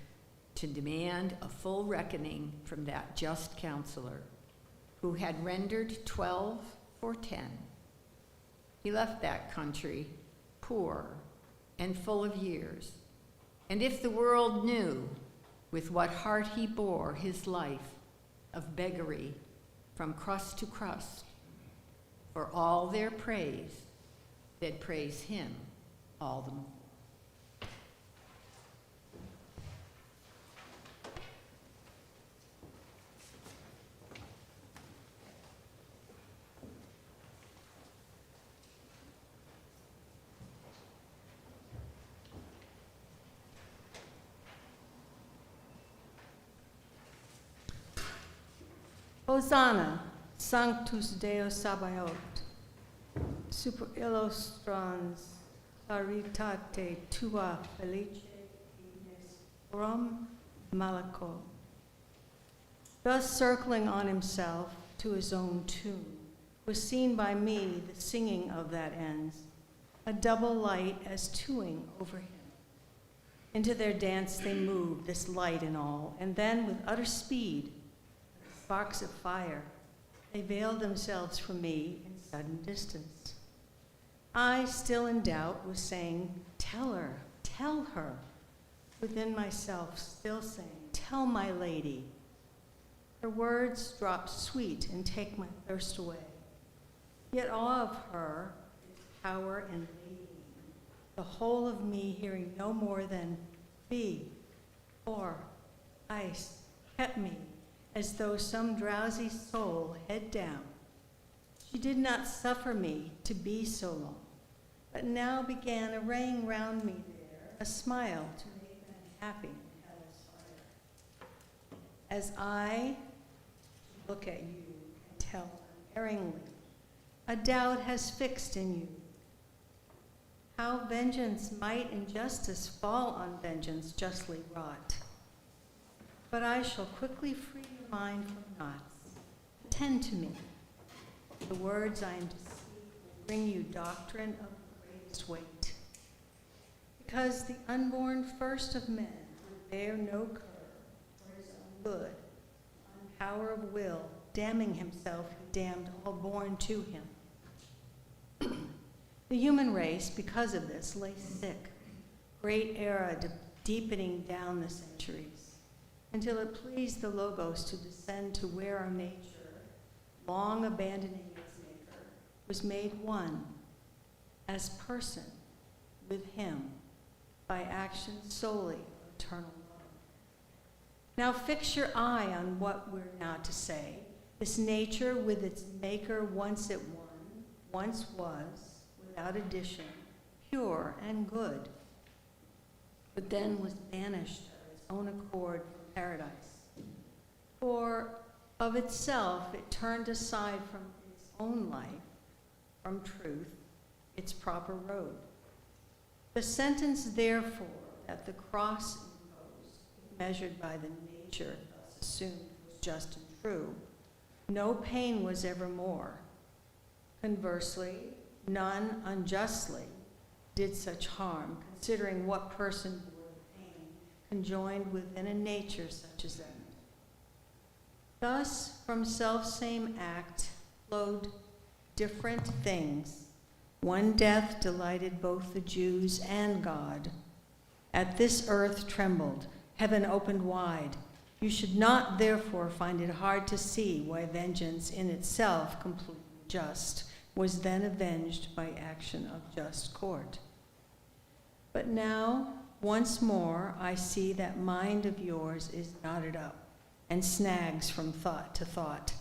to demand a full reckoning from that just counselor, who had rendered 12 for 10. He left that country poor and full of years. And if the world knew with what heart he bore his life of beggary from crust to crust, for all their praise, they'd praise him all the more. Hosanna, Sanctus Deus Sabaoth, super illustrans Caritate tua felice ines rum malaco. Thus circling on himself to his own tune, was seen by me the singing of that ends, a double light as twoing over him. Into their dance they moved, this light and all, and then with utter speed, sparks of fire, they veiled themselves from me in sudden distance. I, still in doubt, was saying, tell her, within myself, still saying, tell my lady. Her words drop sweet and take my thirst away. Yet awe of her, its power and lady, the whole of me hearing no more than be, or ice, kept me, as though some drowsy soul head down. She did not suffer me to be so long, but now began arraying round me there a smile to make them happy in hell's fire. As I look at you and tell unerringly, a doubt has fixed in you. How vengeance might and justice fall on vengeance justly wrought. But I shall quickly free your mind from knots. Attend to me. The words I am to speak will bring you doctrine of the greatest weight. Because the unborn first of men would bear no curb for his own good. On power of will, damning himself, he damned all born to him. The human race, because of this, lay sick, great era deepening down the centuries, until it pleased the Logos to descend to where our nature, long abandoning its maker, was made one, as person, with him, by action solely of eternal love. Now fix your eye on what we're now to say. This nature with its maker once it once was, without addition, pure and good, but then was banished of its own accord from paradise. For of itself it turned aside from its own life, from truth, its proper road. The sentence, therefore, that the cross imposed, measured by the nature thus assumed, was just and true, no pain was ever more. Conversely, none unjustly did such harm, considering what person bore the pain conjoined within a nature such as that. Thus, from self-same act flowed different things. One death delighted both the Jews and God. At this earth trembled, heaven opened wide. You should not, therefore, find it hard to see why vengeance in itself completely just was then avenged by action of just court. But now, once more, I see that mind of yours is knotted up and snags from thought to thought.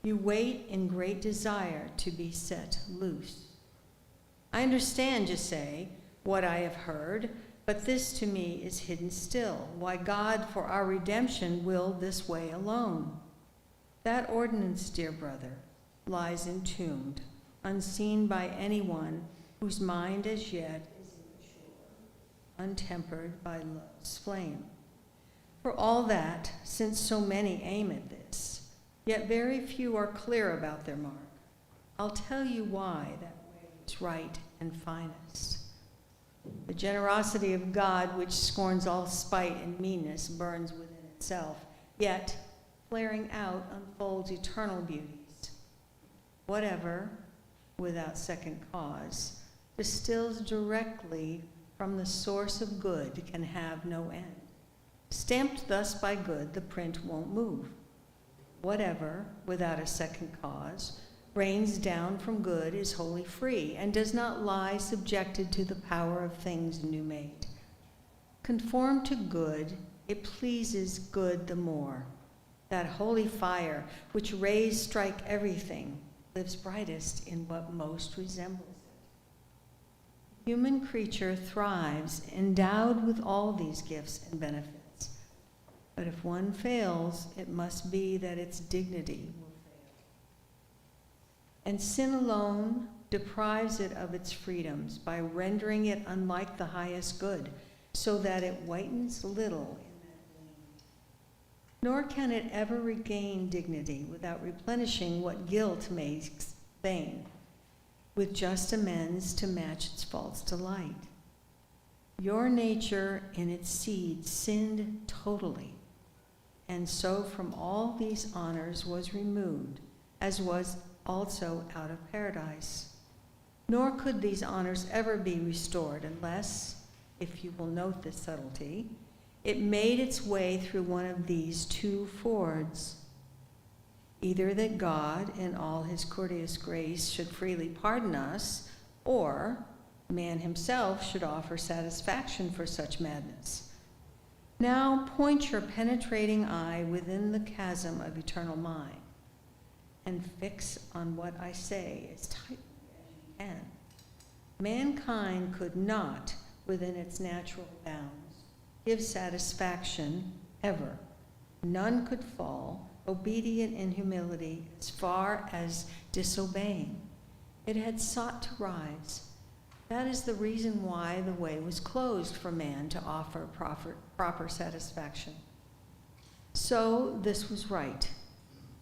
You wait in great desire to be set loose. I understand, you say, what I have heard, but this to me is hidden still, why God for our redemption willed this way alone. That ordinance, dear brother, lies entombed, unseen by anyone whose mind as yet is immature, untempered by love's flame. For all that, since so many aim at this, yet very few are clear about their mark, I'll tell you why that way is right and finest. The generosity of God, which scorns all spite and meanness, burns within itself, yet, flaring out, unfolds eternal beauties. Whatever, without second cause, distills directly from the source of good can have no end. Stamped thus by good, the print won't move. Whatever, without a second cause, rains down from good is wholly free and does not lie subjected to the power of things new made. Conform to good, it pleases good the more. That holy fire, which rays strike everything, lives brightest in what most resembles it. The human creature thrives, endowed with all these gifts and benefits. But if one fails, it must be that its dignity will fail. And sin alone deprives it of its freedoms by rendering it unlike the highest good, so that it whitens little in that gleam. Nor can it ever regain dignity without replenishing what guilt makes vain, with just amends to match its false delight. Your nature in its seed sinned totally, and so from all these honors was removed, as was also out of paradise. Nor could these honors ever be restored unless, if you will note this subtlety, it made its way through one of these two fords. Either that God, in all his courteous grace, should freely pardon us, or man himself should offer satisfaction for such madness. Now point your penetrating eye within the chasm of eternal mind, and fix on what I say as tightly as you can. Mankind could not, within its natural bounds, give satisfaction ever. None could fall, obedient in humility, as far as disobeying. It had sought to rise. That is the reason why the way was closed for man to offer proper satisfaction. So this was right,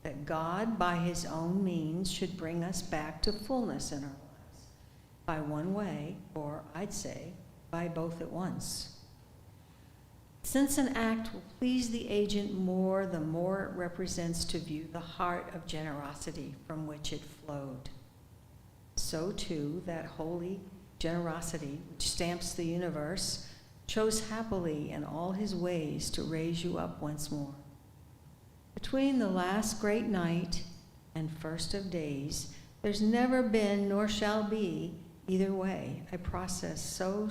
that God, by his own means, should bring us back to fullness in our lives, by one way, or I'd say, by both at once. Since an act will please the agent more, the more it represents to view the heart of generosity from which it flowed. So too, that holy generosity which stamps the universe chose happily in all his ways to raise you up once more. Between the last great night and first of days, there's never been nor shall be, either way, a process so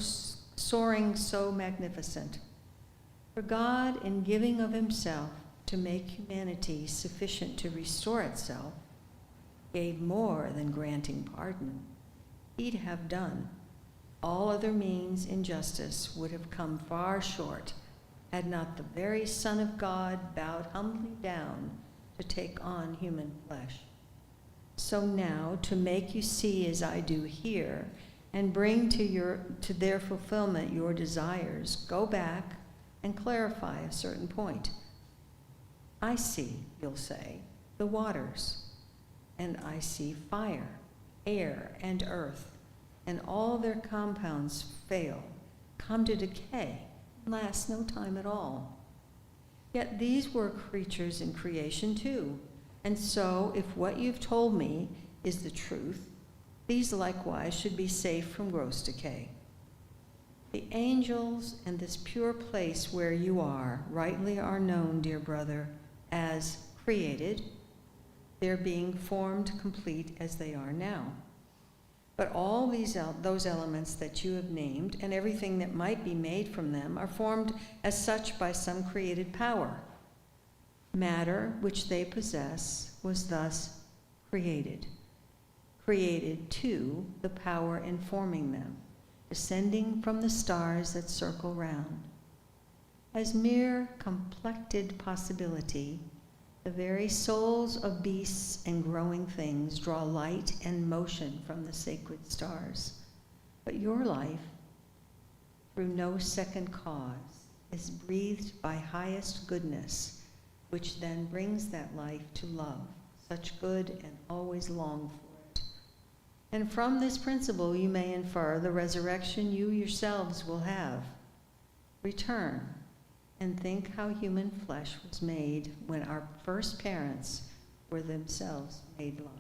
soaring, so magnificent. For God, in giving of himself to make humanity sufficient to restore itself, gave more than granting pardon. He'd have done. All other means in justice would have come far short, had not the very Son of God bowed humbly down to take on human flesh. So now, to make you see as I do here, and bring to their fulfillment your desires, go back and clarify a certain point. I see, you'll say, the waters, and I see fire, air, and earth, and all their compounds fail, come to decay, and last no time at all. Yet these were creatures in creation too, and so if what you've told me is the truth, these likewise should be safe from gross decay. The angels and this pure place where you are rightly are known, dear brother, as created, their being formed complete as they are now. But all those elements that you have named and everything that might be made from them are formed as such by some created power. Matter which they possess was thus created too the power in forming them, descending from the stars that circle round. As mere complected possibility, the very souls of beasts and growing things draw light and motion from the sacred stars. But your life, through no second cause, is breathed by highest goodness, which then brings that life to love, such good and always long for it. And from this principle you may infer the resurrection you yourselves will have. Return and think how human flesh was made when our first parents were themselves made alive.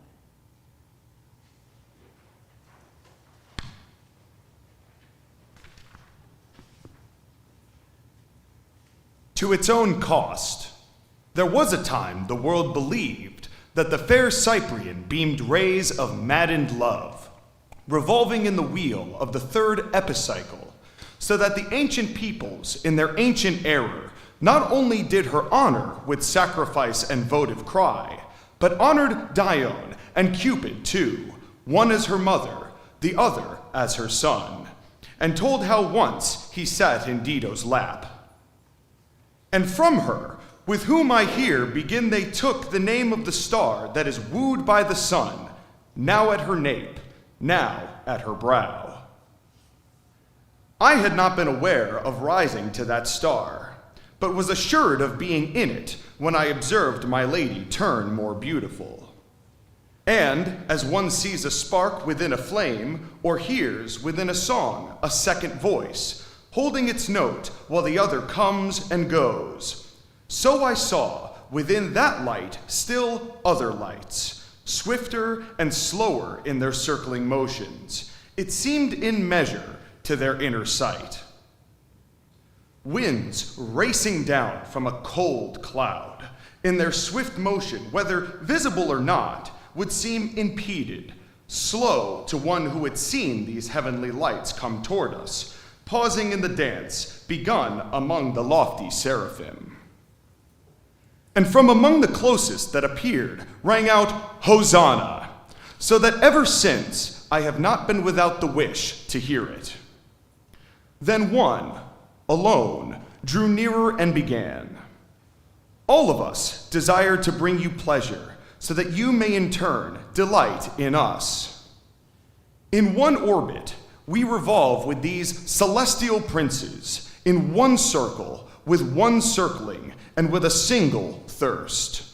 To its own cost. There was a time the world believed that the fair Cyprian beamed rays of maddened love, revolving in the wheel of the third epicycle, so that the ancient peoples, in their ancient error, not only did her honor with sacrifice and votive cry, but honored Dione and Cupid too, one as her mother, the other as her son, and told how once he sat in Dido's lap. And from her, with whom I hear begin, they took the name of the star that is wooed by the sun, now at her nape, now at her brow. I had not been aware of rising to that star, but was assured of being in it when I observed my lady turn more beautiful. And as one sees a spark within a flame, or hears within a song a second voice, holding its note while the other comes and goes, so I saw within that light still other lights, swifter and slower in their circling motions. It seemed in measure to their inner sight. Winds racing down from a cold cloud, in their swift motion, whether visible or not, would seem impeded, slow to one who had seen these heavenly lights come toward us, pausing in the dance begun among the lofty seraphim. And from among the closest that appeared rang out, Hosanna, so that ever since I have not been without the wish to hear it. Then one, alone, drew nearer and began. All of us desire to bring you pleasure, so that you may in turn delight in us. In one orbit, we revolve with these celestial princes, in one circle, with one circling, and with a single thirst,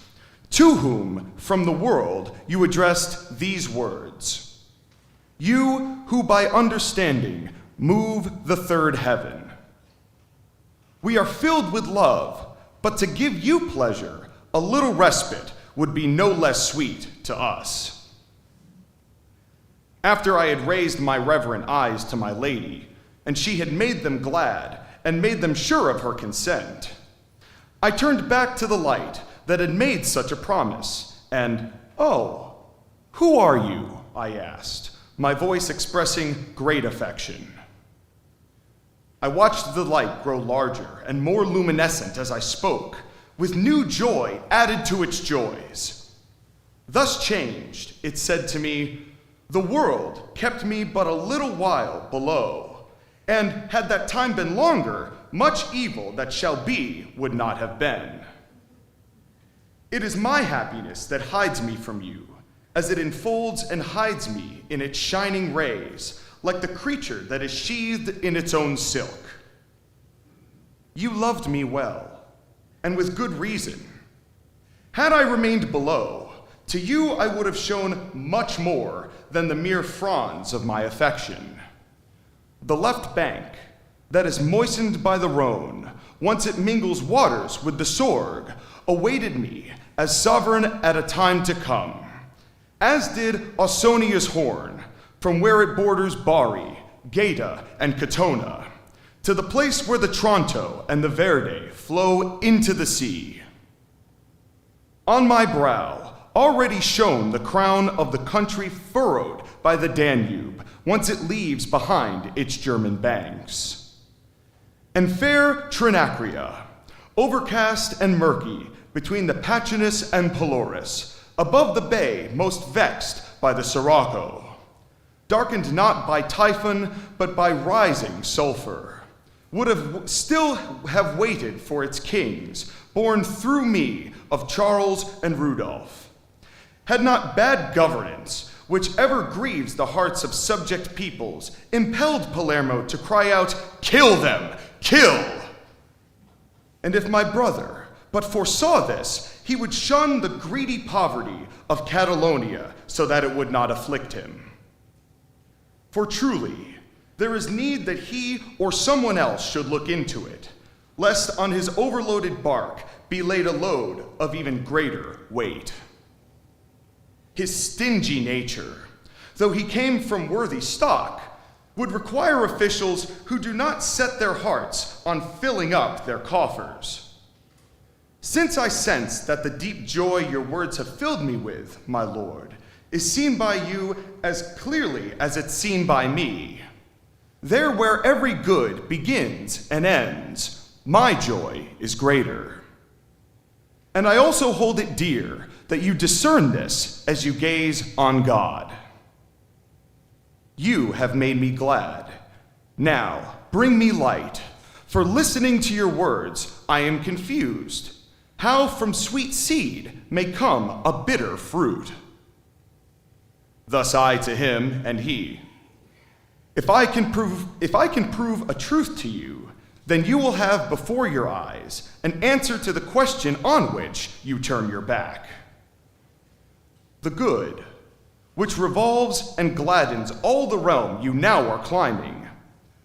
to whom from the world you addressed these words: you who by understanding move the third heaven. We are filled with love, but to give you pleasure, a little respite would be no less sweet to us. After I had raised my reverent eyes to my lady, and she had made them glad, and made them sure of her consent, I turned back to the light that had made such a promise, and, "Oh, who are you?" I asked, my voice expressing great affection. I watched the light grow larger and more luminescent as I spoke, with new joy added to its joys. Thus changed, it said to me, "The world kept me but a little while below, and had that time been longer, much evil that shall be would not have been. It is my happiness that hides me from you, as it enfolds and hides me in its shining rays, like the creature that is sheathed in its own silk. You loved me well, and with good reason. Had I remained below, to you I would have shown much more than the mere fronds of my affection. The left bank, that is moistened by the Rhone, once it mingles waters with the Sorgue, awaited me as sovereign at a time to come, as did Ausonia's horn, from where it borders Bari, Gaeta, and Catona, to the place where the Tronto and the Verde flow into the sea. On my brow already shone the crown of the country furrowed by the Danube, once it leaves behind its German banks. And fair Trinacria, overcast and murky between the Pachinus and Pelorus, above the bay most vexed by the Sirocco, darkened not by Typhon, but by rising sulfur, would have still have waited for its kings, born through me of Charles and Rudolph. Had not bad governance, which ever grieves the hearts of subject peoples, impelled Palermo to cry out, "Kill them! Kill!" And if my brother but foresaw this, he would shun the greedy poverty of Catalonia so that it would not afflict him. For truly, there is need that he or someone else should look into it, lest on his overloaded bark be laid a load of even greater weight. His stingy nature, though he came from worthy stock, would require officials who do not set their hearts on filling up their coffers. Since I sense that the deep joy your words have filled me with, my lord, is seen by you as clearly as it's seen by me, there where every good begins and ends, my joy is greater. And I also hold it dear that you discern this as you gaze on God. You have made me glad. Now, bring me light, for listening to your words, I am confused. How from sweet seed may come a bitter fruit? Thus I to him, and he, If I can prove a truth to you, then you will have before your eyes an answer to the question on which you turn your back. The good, which revolves and gladdens all the realm you now are climbing,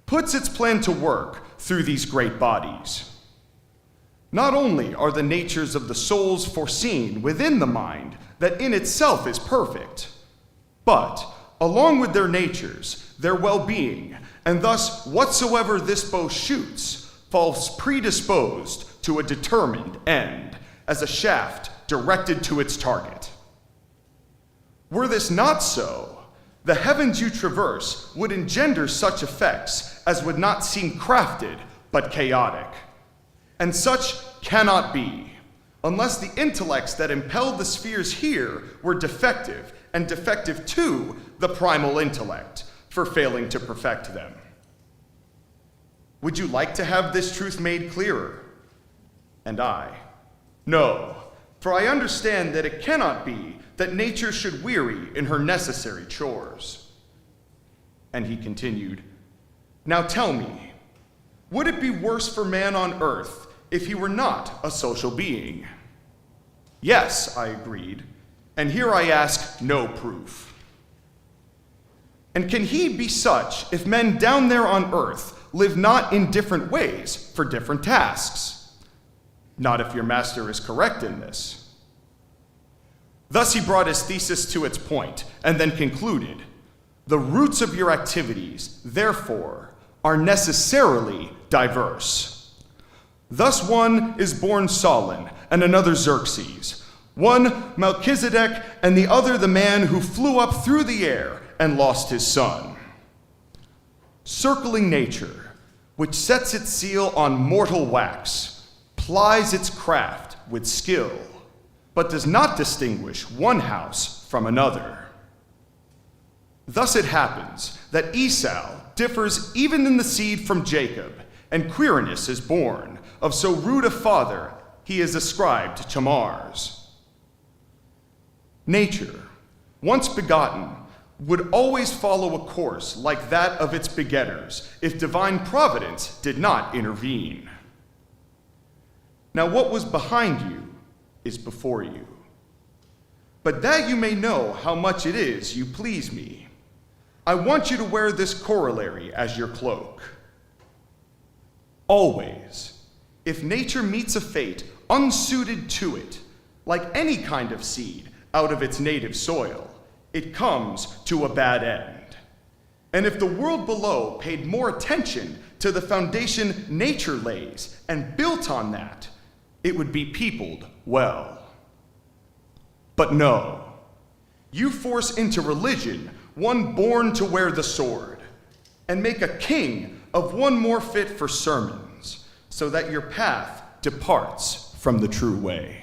puts its plan to work through these great bodies. Not only are the natures of the souls foreseen within the mind that in itself is perfect, but, along with their natures, their well-being, and thus whatsoever this bow shoots falls predisposed to a determined end, as a shaft directed to its target. Were this not so, the heavens you traverse would engender such effects as would not seem crafted but chaotic. And such cannot be, unless the intellects that impelled the spheres here were defective, and defective to the primal intellect, for failing to perfect them. Would you like to have this truth made clearer? And I, no, for I understand that it cannot be that nature should weary in her necessary chores. And he continued, Now tell me, would it be worse for man on earth if he were not a social being? Yes, I agreed, and here I ask no proof. And can he be such if men down there on earth live not in different ways for different tasks? Not if your master is correct in this. Thus he brought his thesis to its point, and then concluded, The roots of your activities, therefore, are necessarily diverse. Thus one is born Solon, and another Xerxes, one Melchizedek, and the other the man who flew up through the air and lost his son. Circling nature, which sets its seal on mortal wax, plies its craft with skill, but does not distinguish one house from another. Thus it happens that Esau differs even in the seed from Jacob, and Quirinus is born of so rude a father he is ascribed to Mars. Nature, once begotten, would always follow a course like that of its begetters if divine providence did not intervene. Now what was behind you is before you. But that you may know how much it is you please me, I want you to wear this corollary as your cloak. Always, if nature meets a fate unsuited to it, like any kind of seed out of its native soil, it comes to a bad end. And if the world below paid more attention to the foundation nature lays and built on that, it would be peopled well. But no, you force into religion one born to wear the sword, and make a king of one more fit for sermons, so that your path departs from the true way.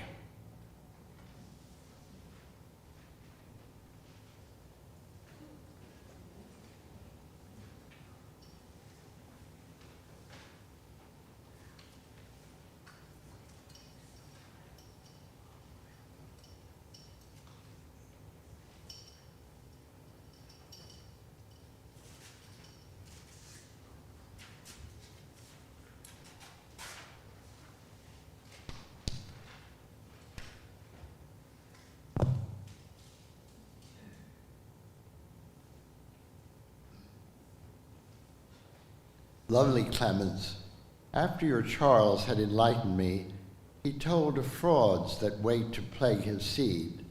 Lovely Clemens, after your Charles had enlightened me, he told of frauds that wait to plague his seed,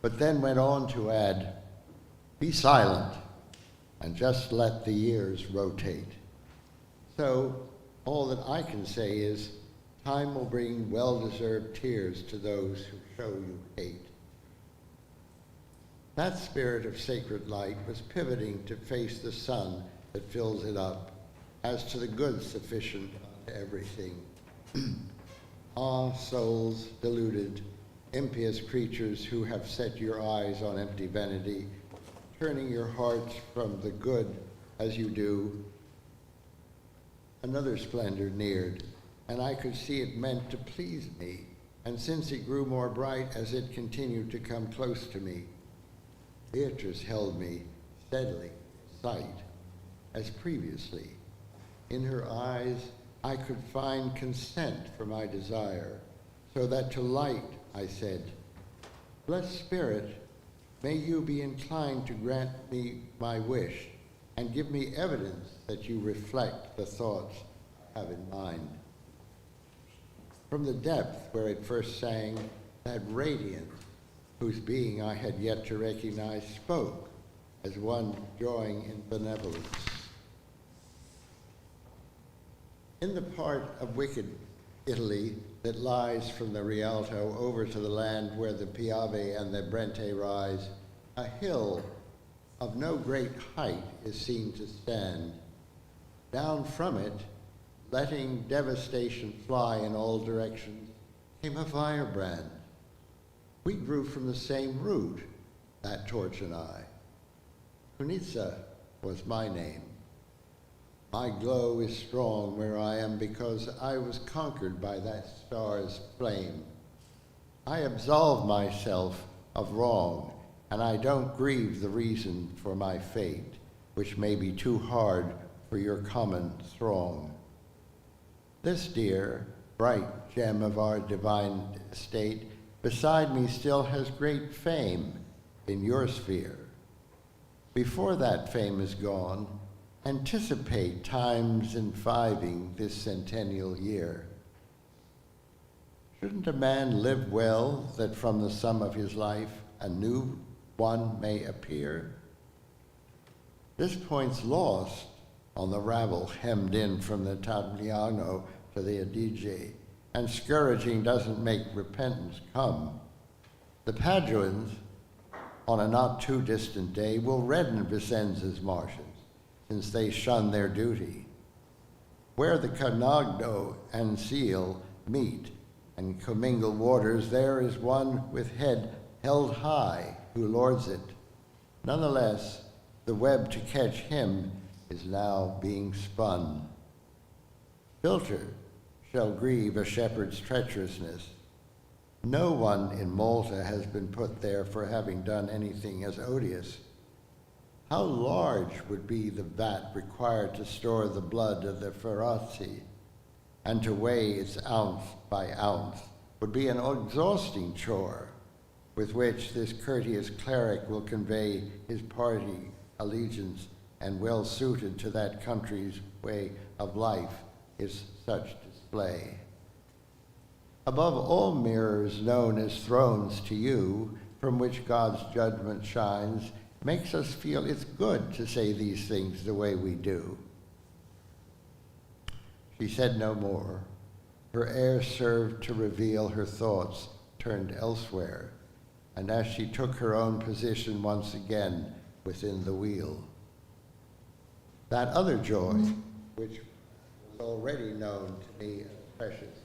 but then went on to add, be silent and just let the years rotate. So all that I can say is, time will bring well-deserved tears to those who show you hate. That spirit of sacred light was pivoting to face the sun that fills it up, as to the good sufficient to everything. Ah, souls deluded, impious creatures who have set your eyes on empty vanity, turning your hearts from the good as you do. Another splendor neared, and I could see it meant to please me, and since it grew more bright as it continued to come close to me. Beatrice held me steadily in sight, as previously. In her eyes I could find consent for my desire, so that to light I said, "Blessed Spirit, may you be inclined to grant me my wish, and give me evidence that you reflect the thoughts I have in mind." From the depth where it first sang, that radiance, whose being I had yet to recognize, spoke as one joying in benevolence. In the part of wicked Italy that lies from the Rialto over to the land where the Piave and the Brente rise, a hill of no great height is seen to stand. Down from it, letting devastation fly in all directions, came a firebrand. We grew from the same root, that torch and I. Kunitsa was my name. My glow is strong where I am because I was conquered by that star's flame. I absolve myself of wrong, and I don't grieve the reason for my fate, which may be too hard for your common throng. This dear, bright gem of our divine state beside me still has great fame in your sphere. Before that fame is gone, anticipate times enfiving this centennial year. Shouldn't a man live well that from the sum of his life a new one may appear? This point's lost on the rabble hemmed in from the Tagliano to the Adige, and scourging doesn't make repentance come. The Paduans, on a not too distant day, will redden Vicenza's marshes, since they shun their duty. Where the Canagno and Seal meet and commingle waters, there is one with head held high who lords it. Nonetheless, the web to catch him is now being spun. Filter shall grieve a shepherd's treacherousness. No one in Malta has been put there for having done anything as odious. How large would be the vat required to store the blood of the Ferrazzi, and to weigh its ounce by ounce would be an exhausting chore, with which this courteous cleric will convey his party allegiance, and well suited to that country's way of life is such display. Above all mirrors known as thrones to you, from which God's judgment shines, makes us feel it's good to say these things the way we do. She said no more. Her air served to reveal her thoughts turned elsewhere, and as she took her own position once again within the wheel. That other joy, which was already known to me as precious,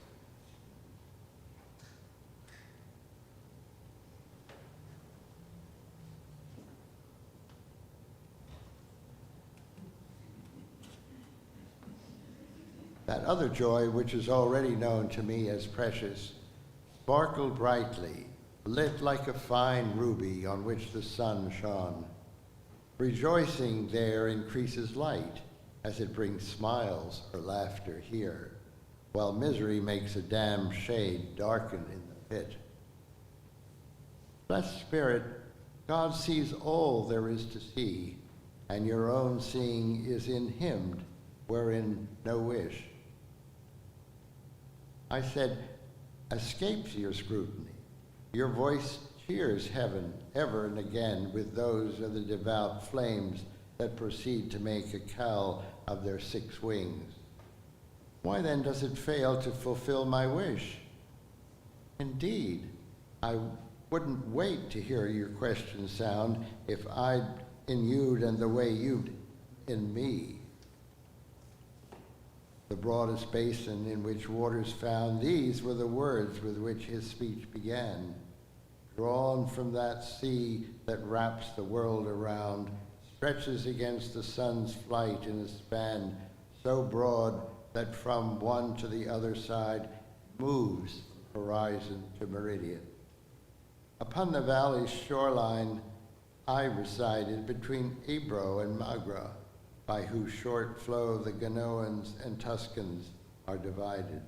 that other joy, which is already known to me as precious, sparkled brightly, lit like a fine ruby on which the sun shone. Rejoicing there increases light, as it brings smiles or laughter here, while misery makes a damned shade darken in the pit. Blessed Spirit, God sees all there is to see, and your own seeing is in him, wherein no wish. I said, escapes your scrutiny. Your voice cheers heaven ever and again with those of the devout flames that proceed to make a cowl of their 6 wings. Why then does it fail to fulfill my wish? Indeed, I wouldn't wait to hear your question sound if I'd in you'd and the way you'd in me. The broadest basin in which waters found, these were the words with which his speech began. Drawn from that sea that wraps the world around, stretches against the sun's flight in a span so broad that from one to the other side moves horizon to meridian. Upon the valley's shoreline, I resided between Ebro and Magra, by whose short flow the Genoans and Tuscans are divided.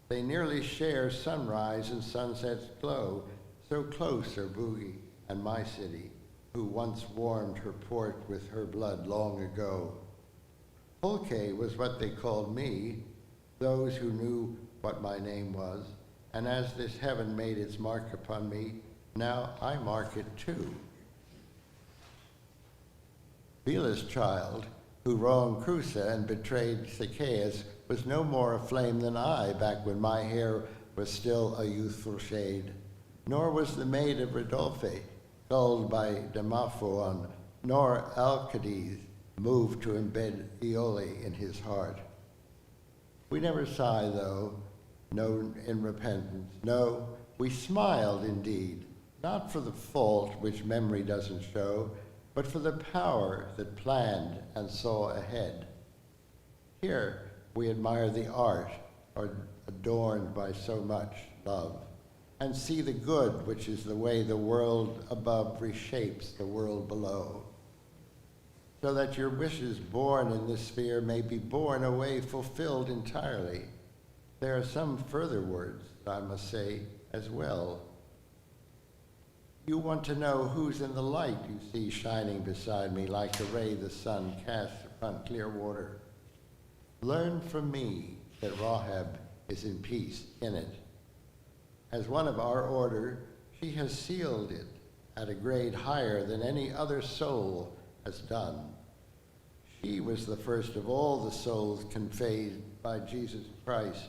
They nearly share sunrise and sunset's glow, so close are Bougie and my city, who once warmed her port with her blood long ago. Pulque was what they called me, those who knew what my name was, and as this heaven made its mark upon me, now I mark it too. Bila's child, who wronged Crusa and betrayed Zacchaeus, was no more aflame than I back when my hair was still a youthful shade. Nor was the maid of Rodolphe, gulled by Demophoon, nor Alcides moved to embed Iole in his heart. We never sighed, though, no in repentance. No, we smiled indeed, not for the fault which memory doesn't show, but for the power that planned and saw ahead. Here we admire the art adorned by so much love, and see the good, which is the way the world above reshapes the world below, so that your wishes born in this sphere may be borne away fulfilled entirely. There are some further words, I must say, as well. You want to know who's in the light you see shining beside me like a ray the sun casts upon clear water. Learn from me that Rahab is in peace in it. As one of our order, she has sealed it at a grade higher than any other soul has done. She was the first of all the souls conveyed by Jesus Christ,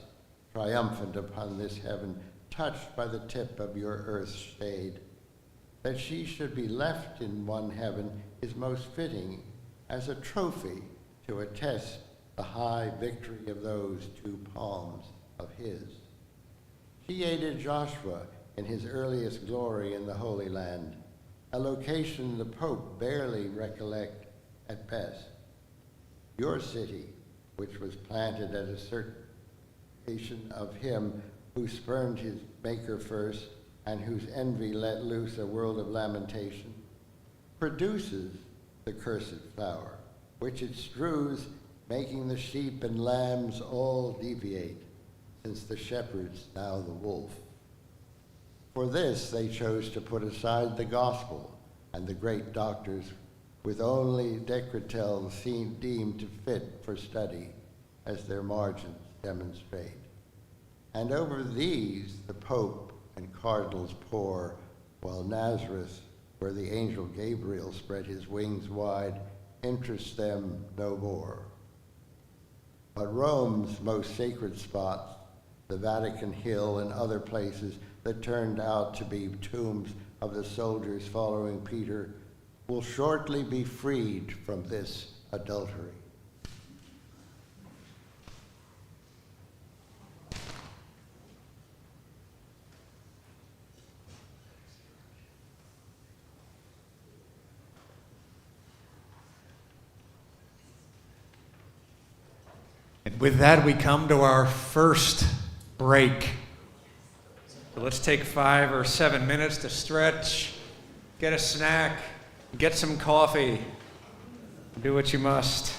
triumphant upon this heaven, touched by the tip of your earth's shade. That she should be left in one heaven is most fitting as a trophy to attest the high victory of those two palms of his. She aided Joshua in his earliest glory in the Holy Land, a location the Pope barely recollect at best. Your city, which was planted at a certification of him who spurned his maker first, and whose envy let loose a world of lamentation, produces the cursed flower, which it strews, making the sheep and lambs all deviate, since the shepherd's now the wolf. For this they chose to put aside the gospel and the great doctors, with only Decretals deemed to fit for study, as their margins demonstrate. And over these the Pope and cardinals pour, while Nazareth, where the angel Gabriel spread his wings wide, interests them no more. But Rome's most sacred spots, the Vatican Hill and other places that turned out to be tombs of the soldiers following Peter, will shortly be freed from this adultery. And with that, we come to our first break. So let's take 5 or 7 minutes to stretch, get a snack, get some coffee, do what you must.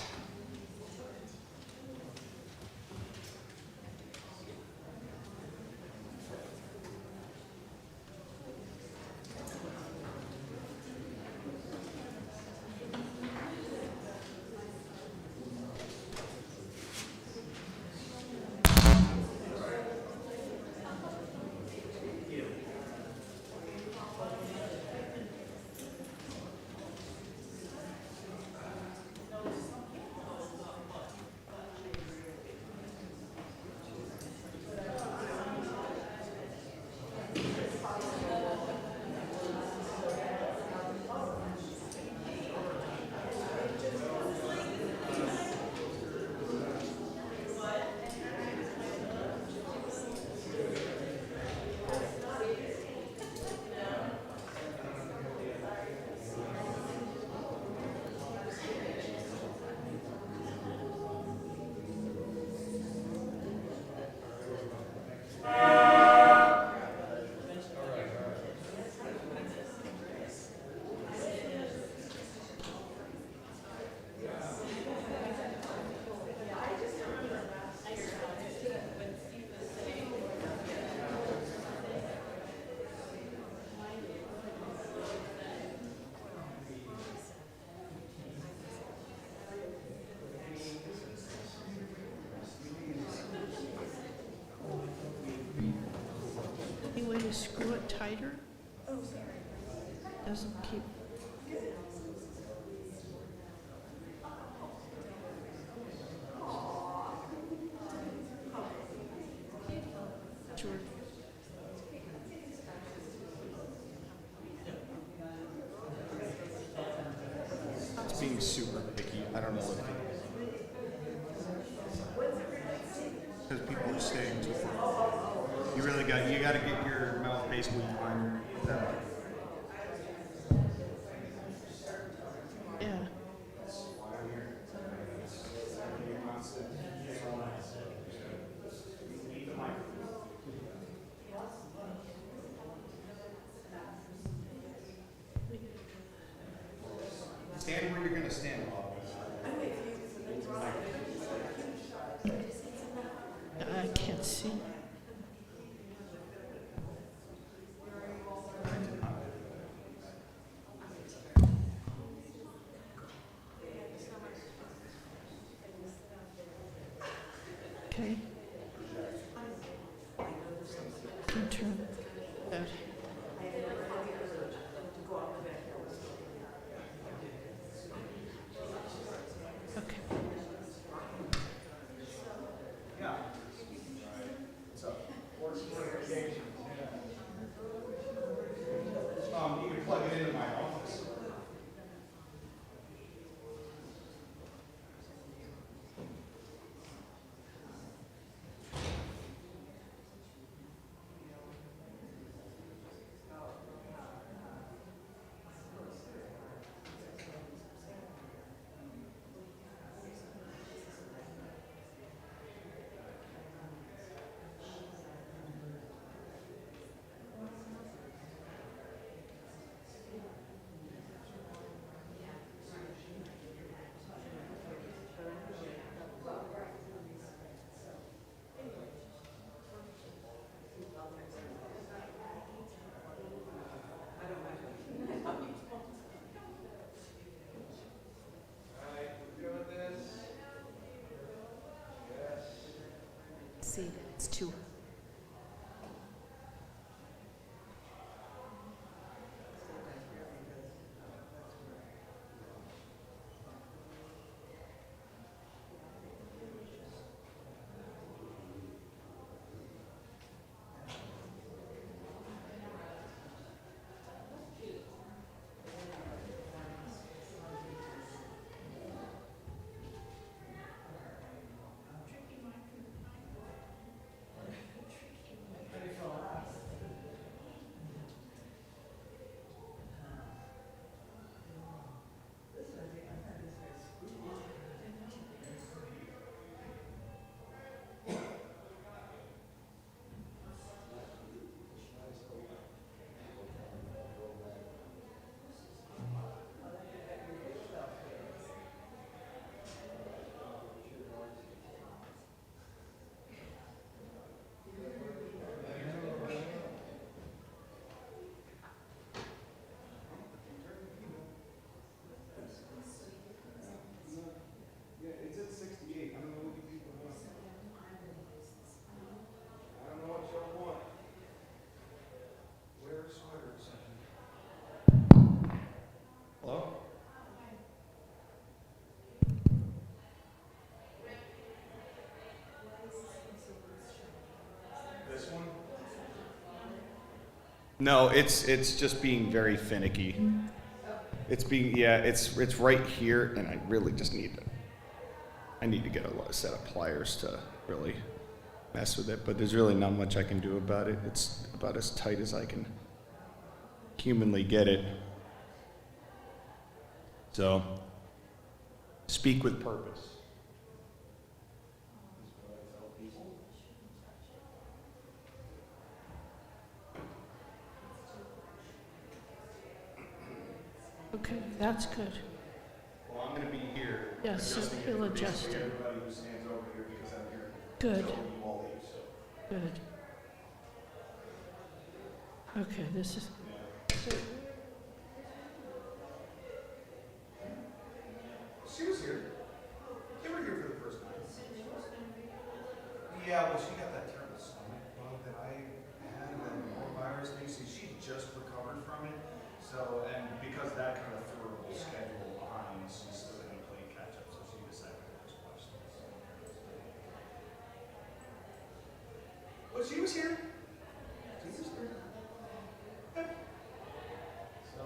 to screw it tighter? Oh, sorry. Doesn't keep. Sure. It's being super picky. I don't know what because people are staying too far. You got to get your mouth basically on that way. Yeah. Stand where you're going to stand. I can't see. Okay. Can turn that. Okay. You can plug it into my office. See, it's two. Hello? This one? No, it's just being very finicky. It's right here, and I really just need to get a set of pliers to really mess with it, but there's really not much I can do about it. It's about as tight as I can humanly get it. So, speak with purpose. Okay, that's good. Well, I'm going to be here. Yes, so he'll adjust it. Everybody who stands over here because I'm here. Good, You all leave, so. good. Okay, this is. She was here. They were here for the first night. Yeah, well, she got that terrible stomach bug that I had, and the coronavirus, Oh, she was here. She was here. Okay. So.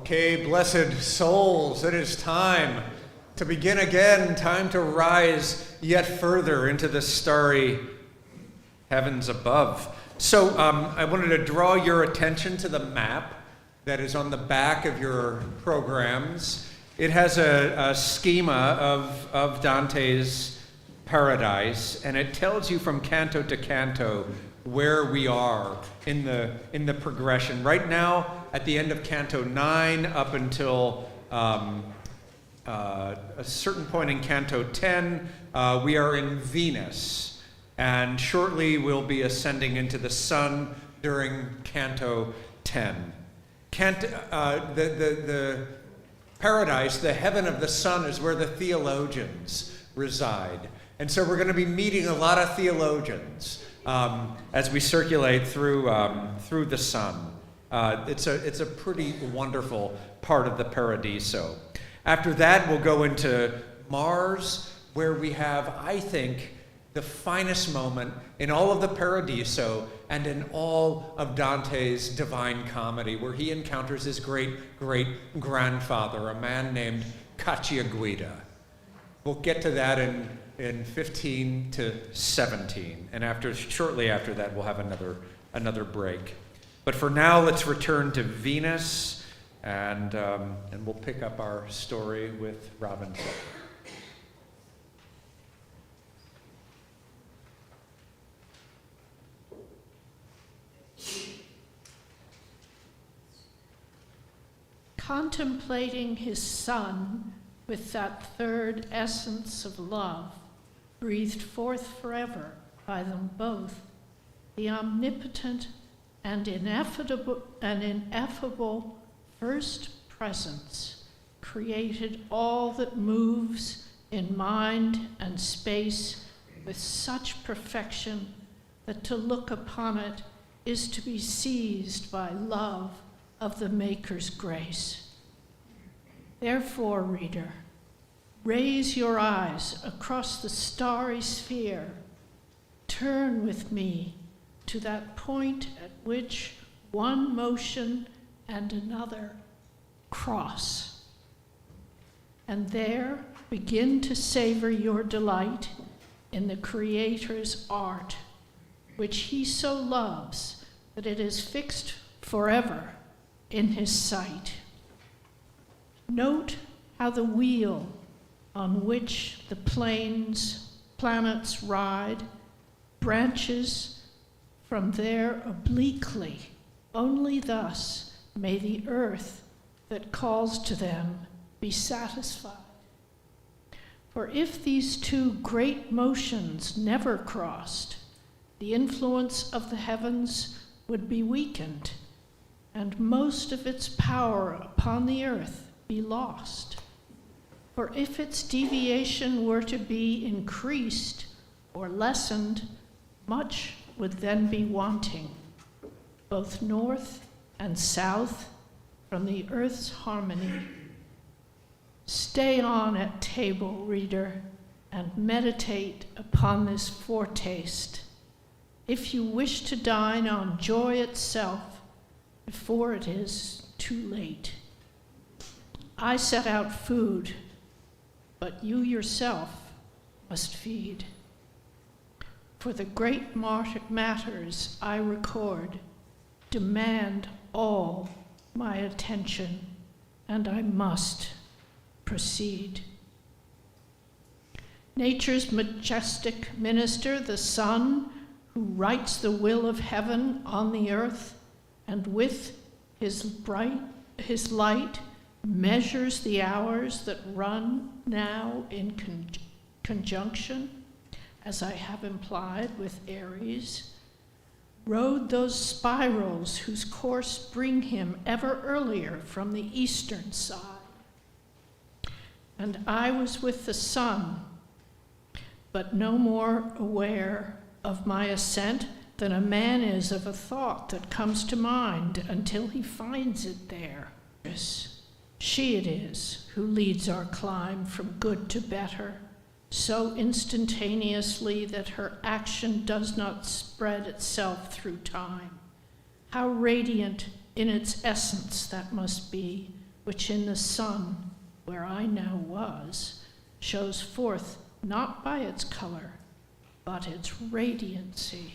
Okay, blessed souls, it is time to begin again, time to rise yet further into the starry heavens above. So I wanted to draw your attention to the map that is on the back of your programs. It has a schema of Dante's Paradise, and it tells you from canto to canto where we are in the progression. Right now, at the end of Canto 9, up until a certain point in Canto 10, we are in Venus, and shortly we'll be ascending into the sun during Canto 10. The Paradise, the heaven of the sun, is where the theologians reside. And so we're going to be meeting a lot of theologians as we circulate through the sun. It's a pretty wonderful part of the Paradiso. After that, we'll go into Mars, where we have, I think, the finest moment in all of the Paradiso and in all of Dante's Divine Comedy, where he encounters his great-great-grandfather, a man named Cacciaguida. We'll get to that in 15 to 17, and shortly after that, we'll have another break. But for now, let's return to Venus, and we'll pick up our story with Robinson. Contemplating his son with that third essence of love, breathed forth forever by them both, the omnipotent and ineffable first presence created all that moves in mind and space with such perfection that to look upon it is to be seized by love of the Maker's grace. Therefore, reader, raise your eyes across the starry sphere, turn with me to that point at which one motion and another cross, and there begin to savor your delight in the Creator's art, which he so loves that it is fixed forever in his sight. Note how the wheel on which the planets ride branches from there obliquely. Only thus may the earth that calls to them be satisfied. For if these two great motions never crossed, the influence of the heavens would be weakened, and most of its power upon the earth be lost. For if its deviation were to be increased or lessened, much would then be wanting, both north and south, from the earth's harmony. Stay on at table, reader, and meditate upon this foretaste, if you wish to dine on joy itself before it is too late. I set out food, but you yourself must feed. For the great matters I record demand all my attention, and I must proceed. Nature's majestic minister, the sun, who writes the will of heaven on the earth, and with his light measures the hours that run now in conjunction, as I have implied, with Aries, rode those spirals whose course bring him ever earlier from the eastern side. And I was with the sun, but no more aware of my ascent than a man is of a thought that comes to mind until he finds it there. She it is who leads our climb from good to better, so instantaneously that her action does not spread itself through time. How radiant in its essence that must be, which in the sun, where I now was, shows forth not by its color, but its radiancy.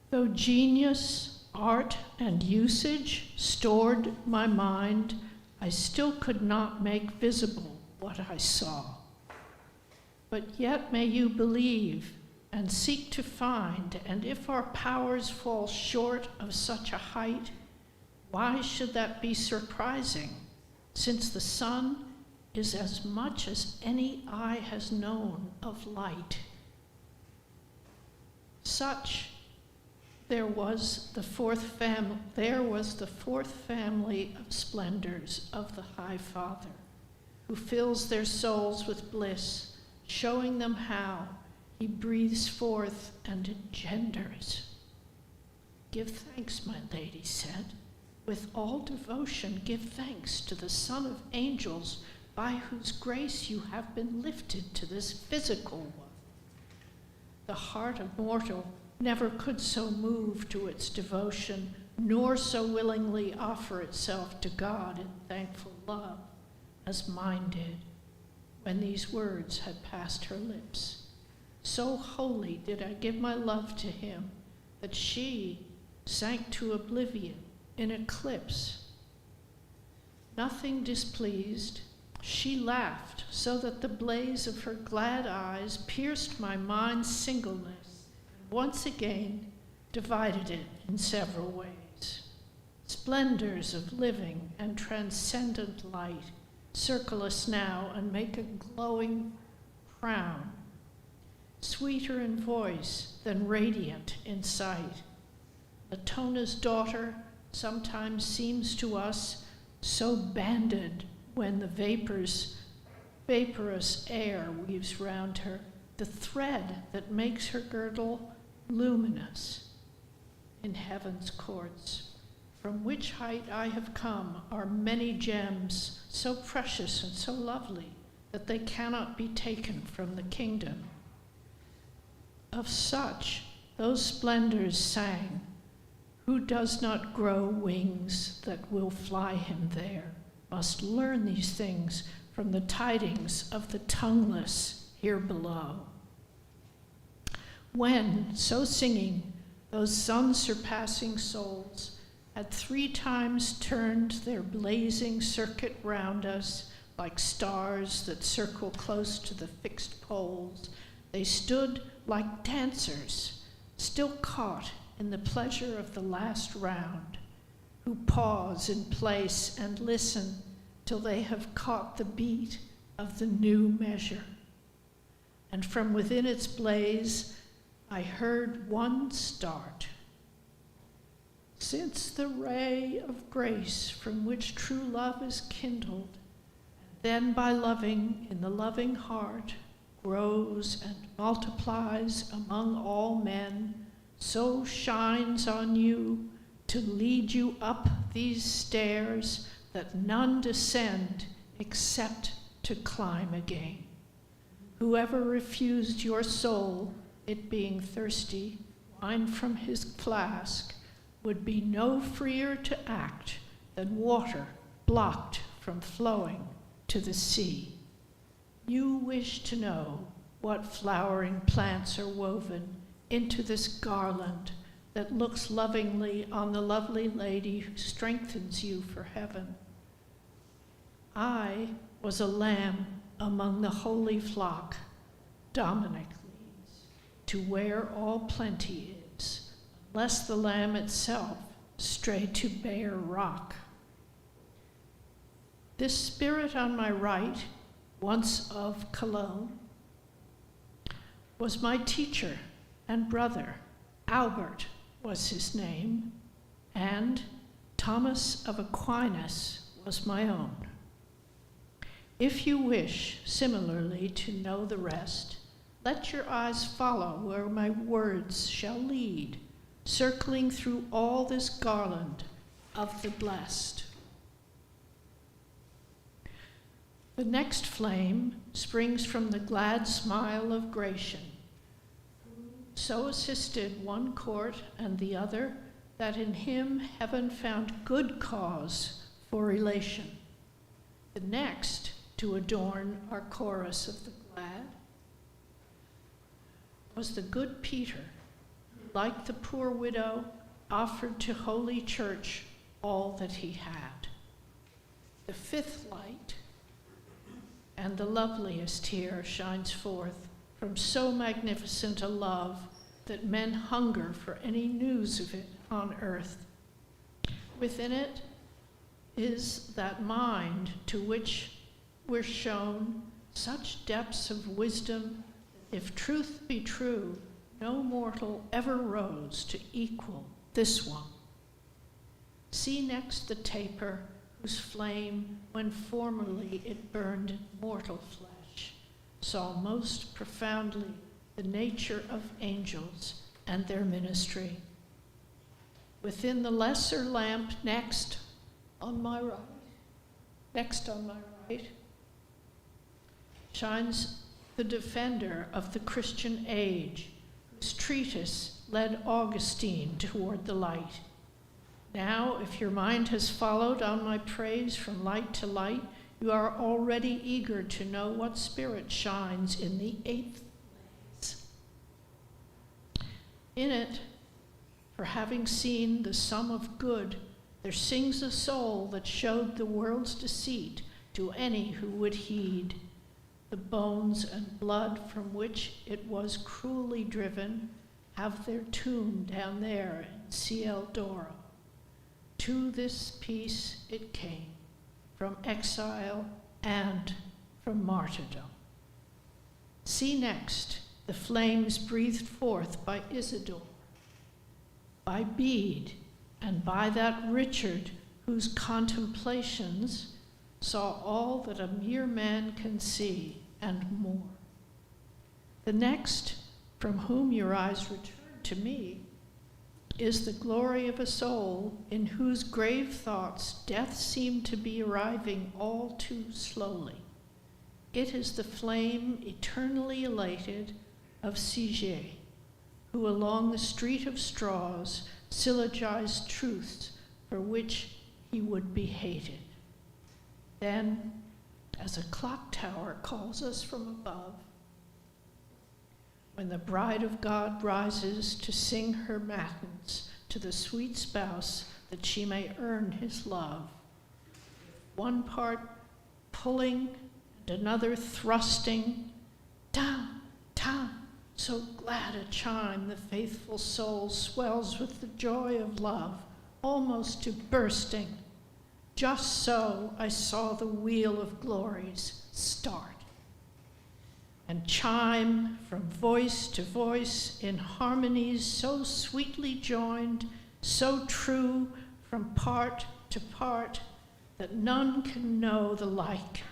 Though genius, art, and usage stored my mind, I still could not make visible what I saw. But yet may you believe and seek to find, and if our powers fall short of such a height, why should that be surprising, since the sun is as much as any eye has known of light? Such there was the fourth family of splendors of the High Father, who fills their souls with bliss, showing them how he breathes forth and engenders. Give thanks, my lady said. With all devotion, give thanks to the Son of Angels, by whose grace you have been lifted to this physical one. The heart of mortal never could so move to its devotion, nor so willingly offer itself to God in thankful love, as mine did, when these words had passed her lips. So wholly did I give my love to him, that she sank to oblivion in eclipse. Nothing displeased, she laughed so that the blaze of her glad eyes pierced my mind's singleness, once again divided it in several ways. Splendors of living and transcendent light circle us now and make a glowing crown, sweeter in voice than radiant in sight. Latona's daughter sometimes seems to us so banded when the vaporous air weaves round her, the thread that makes her girdle luminous. In heaven's courts, from which height I have come, are many gems so precious and so lovely that they cannot be taken from the kingdom. Of such those splendors sang. Who does not grow wings that will fly him there must learn these things from the tidings of the tongueless here below. When, so singing, those sun-surpassing souls had 3 times turned their blazing circuit round us like stars that circle close to the fixed poles, they stood like dancers, still caught in the pleasure of the last round, who pause in place and listen till they have caught the beat of the new measure. And from within its blaze, I heard one start. Since the ray of grace from which true love is kindled, then by loving in the loving heart grows and multiplies among all men, so shines on you to lead you up these stairs that none descend except to climb again. Whoever refused your soul, it being thirsty, wine from his flask, would be no freer to act than water blocked from flowing to the sea. You wish to know what flowering plants are woven into this garland that looks lovingly on the lovely lady who strengthens you for heaven. I was a lamb among the holy flock Dominic leads to where all plenty is, lest the lamb itself stray to bare rock. This spirit on my right, once of Cologne, was my teacher and brother. Albert was his name, and Thomas of Aquinas was my own. If you wish similarly to know the rest, let your eyes follow where my words shall lead, circling through all this garland of the blessed. The next flame springs from the glad smile of Gratian, who so assisted one court and the other that in him heaven found good cause for relation. The next to adorn our chorus of the glad was the good Peter, who, like the poor widow, offered to Holy Church all that he had. The fifth light, and the loveliest here, shines forth from so magnificent a love that men hunger for any news of it on earth. Within it is that mind to which we're shown such depths of wisdom, if truth be true, no mortal ever rose to equal this one. See next the taper whose flame, when formerly it burned in mortal flesh, saw most profoundly the nature of angels and their ministry. Within the lesser lamp next on my right, shines the defender of the Christian age, whose treatise led Augustine toward the light. Now, if your mind has followed on my praise from light to light, you are already eager to know what spirit shines in the eighth blaze. In it, for having seen the sum of good, there sings a soul that showed the world's deceit to any who would heed. The bones and blood from which it was cruelly driven have their tomb down there in Ciel d'Oro. To this peace it came, from exile and from martyrdom. See next the flames breathed forth by Isidore, by Bede, and by that Richard whose contemplations saw all that a mere man can see and more. The next, from whom your eyes return to me, is the glory of a soul in whose grave thoughts death seemed to be arriving all too slowly. It is the flame eternally elated of Sige, who along the street of straws syllogized truths for which he would be hated. Then, as a clock tower calls us from above, when the bride of God rises to sing her matins to the sweet spouse that she may earn his love, one part pulling and another thrusting, down, down, so glad a chime the faithful soul swells with the joy of love, almost to bursting. Just so I saw the wheel of glories start and chime from voice to voice in harmonies so sweetly joined, so true from part to part, that none can know the like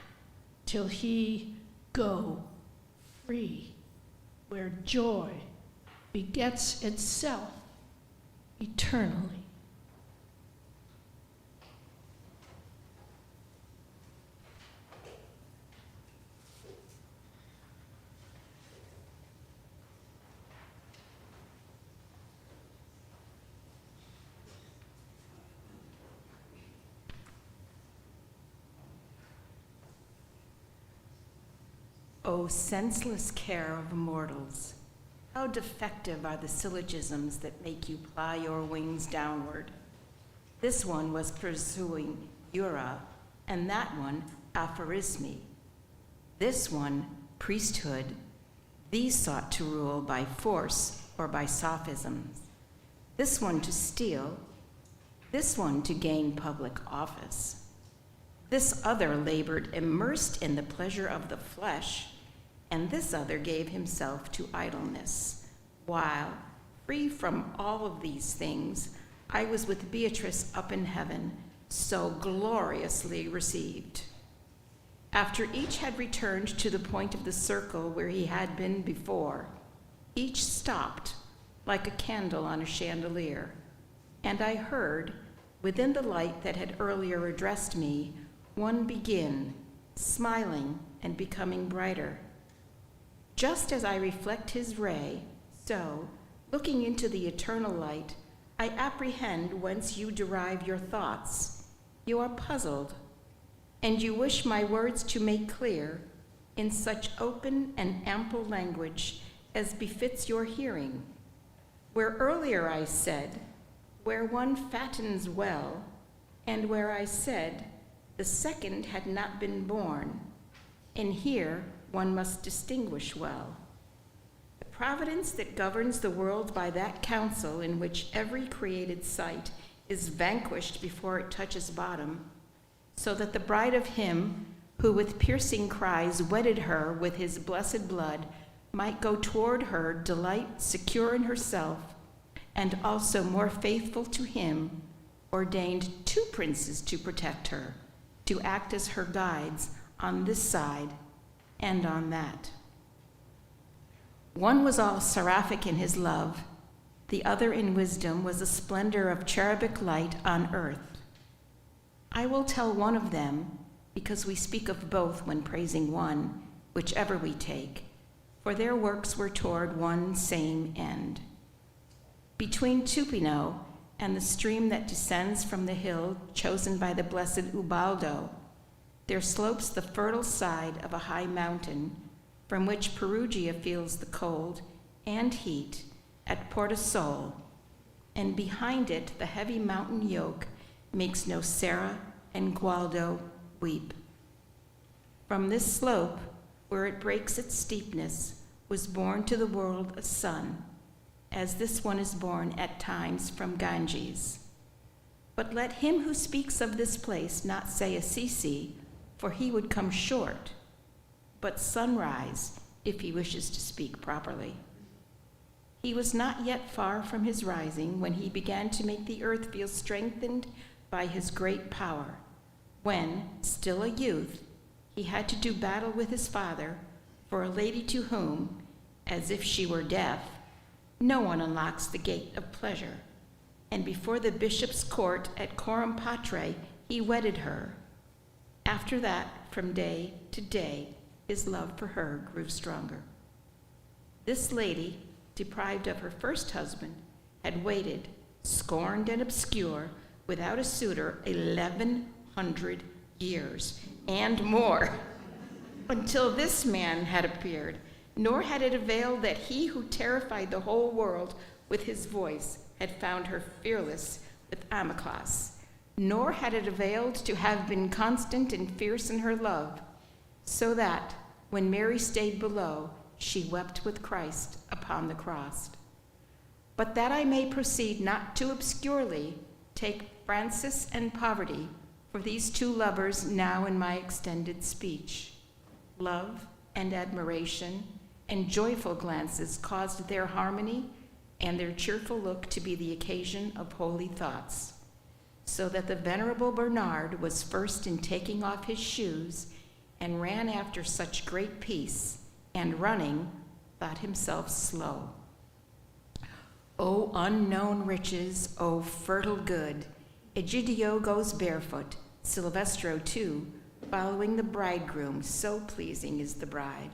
till he go free, where joy begets itself eternally. O senseless care of mortals, how defective are the syllogisms that make you ply your wings downward. This one was pursuing Jura, and that one aphorismi. This one priesthood. These sought to rule by force or by sophisms. This one to steal. This one to gain public office. This other labored immersed in the pleasure of the flesh, and this other gave himself to idleness, while, free from all of these things, I was with Beatrice up in heaven, so gloriously received. After each had returned to the point of the circle where he had been before, each stopped like a candle on a chandelier, and I heard, within the light that had earlier addressed me, one begin, smiling and becoming brighter. Just as I reflect his ray, so, looking into the eternal light, I apprehend whence you derive your thoughts. You are puzzled, and you wish my words to make clear in such open and ample language as befits your hearing. Where earlier I said, where one fattens well, and where I said, the second had not been born, and here one must distinguish well. The providence that governs the world by that counsel in which every created sight is vanquished before it touches bottom, so that the bride of him who with piercing cries wedded her with his blessed blood might go toward her delight secure in herself, and also more faithful to him, ordained two princes to protect her, to act as her guides on this side and on that. One was all seraphic in his love, the other in wisdom was a splendor of cherubic light on earth. I will tell one of them, because we speak of both when praising one, whichever we take, for their works were toward one same end. Between Tupino and the stream that descends from the hill chosen by the blessed Ubaldo, there slopes the fertile side of a high mountain, from which Perugia feels the cold and heat at Portasol, and behind it the heavy mountain yoke makes Nocera and Gualdo weep. From this slope, where it breaks its steepness, was born to the world a son, as this one is born at times from Ganges. But let him who speaks of this place not say Assisi, for he would come short, but sunrise, if he wishes to speak properly. He was not yet far from his rising when he began to make the earth feel strengthened by his great power, when, still a youth, he had to do battle with his father for a lady to whom, as if she were deaf, no one unlocks the gate of pleasure, and before the bishop's court at Coram Patre he wedded her. After that, from day to day, his love for her grew stronger. This lady, deprived of her first husband, had waited, scorned and obscure, without a suitor 1,100 years and more, until this man had appeared, nor had it availed that he who terrified the whole world with his voice had found her fearless with Amyclas, nor had it availed to have been constant and fierce in her love, so that, when Mary stayed below, she wept with Christ upon the cross. But that I may proceed not too obscurely, take Francis and Poverty for these two lovers now in my extended speech. Love and admiration and joyful glances caused their harmony and their cheerful look to be the occasion of holy thoughts, so that the venerable Bernard was first in taking off his shoes and ran after such great peace, and running, thought himself slow. O unknown riches, O fertile good, Egidio goes barefoot, Silvestro too, following the bridegroom, so pleasing is the bride.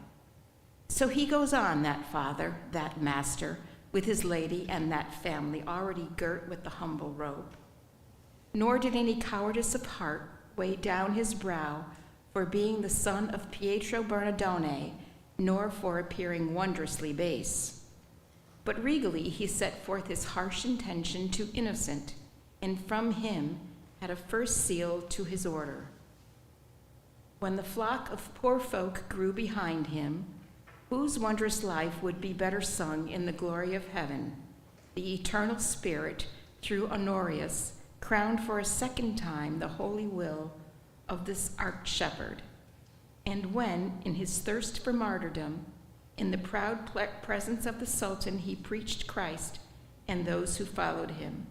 So he goes on, that father, that master, with his lady and that family already girt with the humble robe. Nor did any cowardice of heart weigh down his brow for being the son of Pietro Bernardone, nor for appearing wondrously base. But regally he set forth his harsh intention to Innocent, and from him had a first seal to his order. When the flock of poor folk grew behind him, whose wondrous life would be better sung in the glory of heaven, the eternal Spirit, through Honorius, crowned for a second time the holy will of this arch-shepherd. And when, in his thirst for martyrdom, in the proud presence of the Sultan, he preached Christ and those who followed him.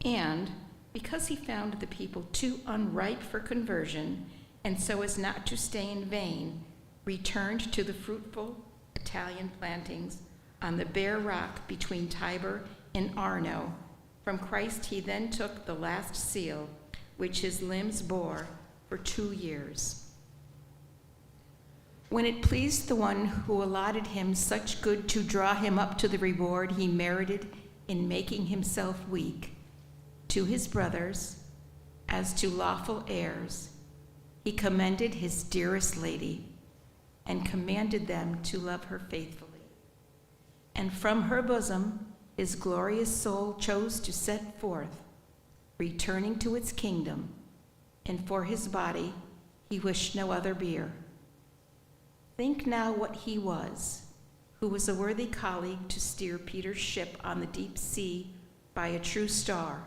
And, because he found the people too unripe for conversion, and so as not to stay in vain, returned to the fruitful Italian plantings on the bare rock between Tiber and Arno. From Christ he then took the last seal, which his limbs bore for 2 years. When it pleased the one who allotted him such good to draw him up to the reward he merited in making himself weak, to his brothers, as to lawful heirs, he commended his dearest lady and commanded them to love her faithfully. And from her bosom his glorious soul chose to set forth, returning to its kingdom, and for his body he wished no other bier. Think now what he was, who was a worthy colleague to steer Peter's ship on the deep sea by a true star.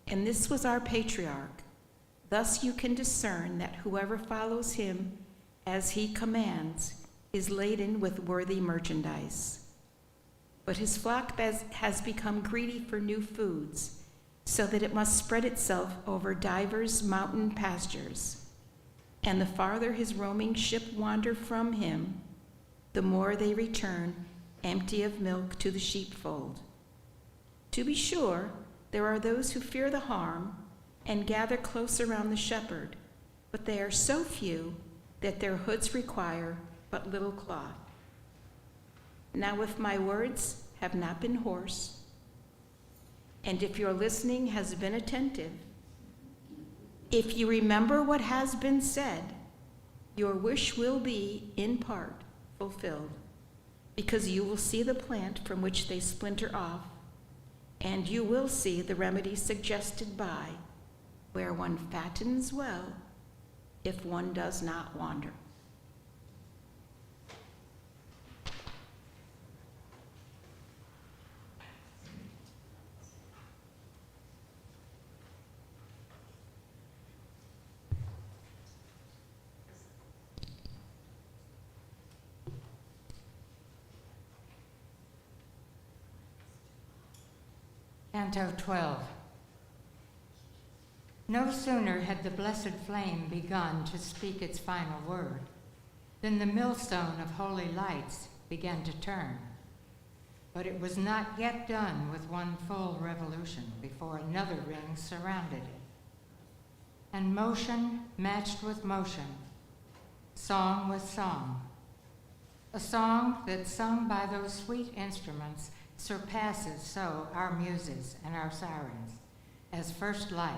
And this was our patriarch. Thus you can discern that whoever follows him as he commands is laden with worthy merchandise. But his flock has become greedy for new foods, so that it must spread itself over divers mountain pastures. And the farther his roaming ship wander from him, the more they return empty of milk to the sheepfold. To be sure, there are those who fear the harm and gather close around the shepherd, but they are so few that their hoods require but little cloth. Now if my words have not been hoarse, and if your listening has been attentive, if you remember what has been said, your wish will be, in part, fulfilled, because you will see the plant from which they splinter off, and you will see the remedy suggested by where one fattens well if one does not wander. Canto 12. No sooner had the blessed flame begun to speak its final word than the millstone of holy lights began to turn. But it was not yet done with one full revolution before another ring surrounded it. And motion matched with motion, song with song. A song that, sung by those sweet instruments, surpasses so our muses and our sirens, as first light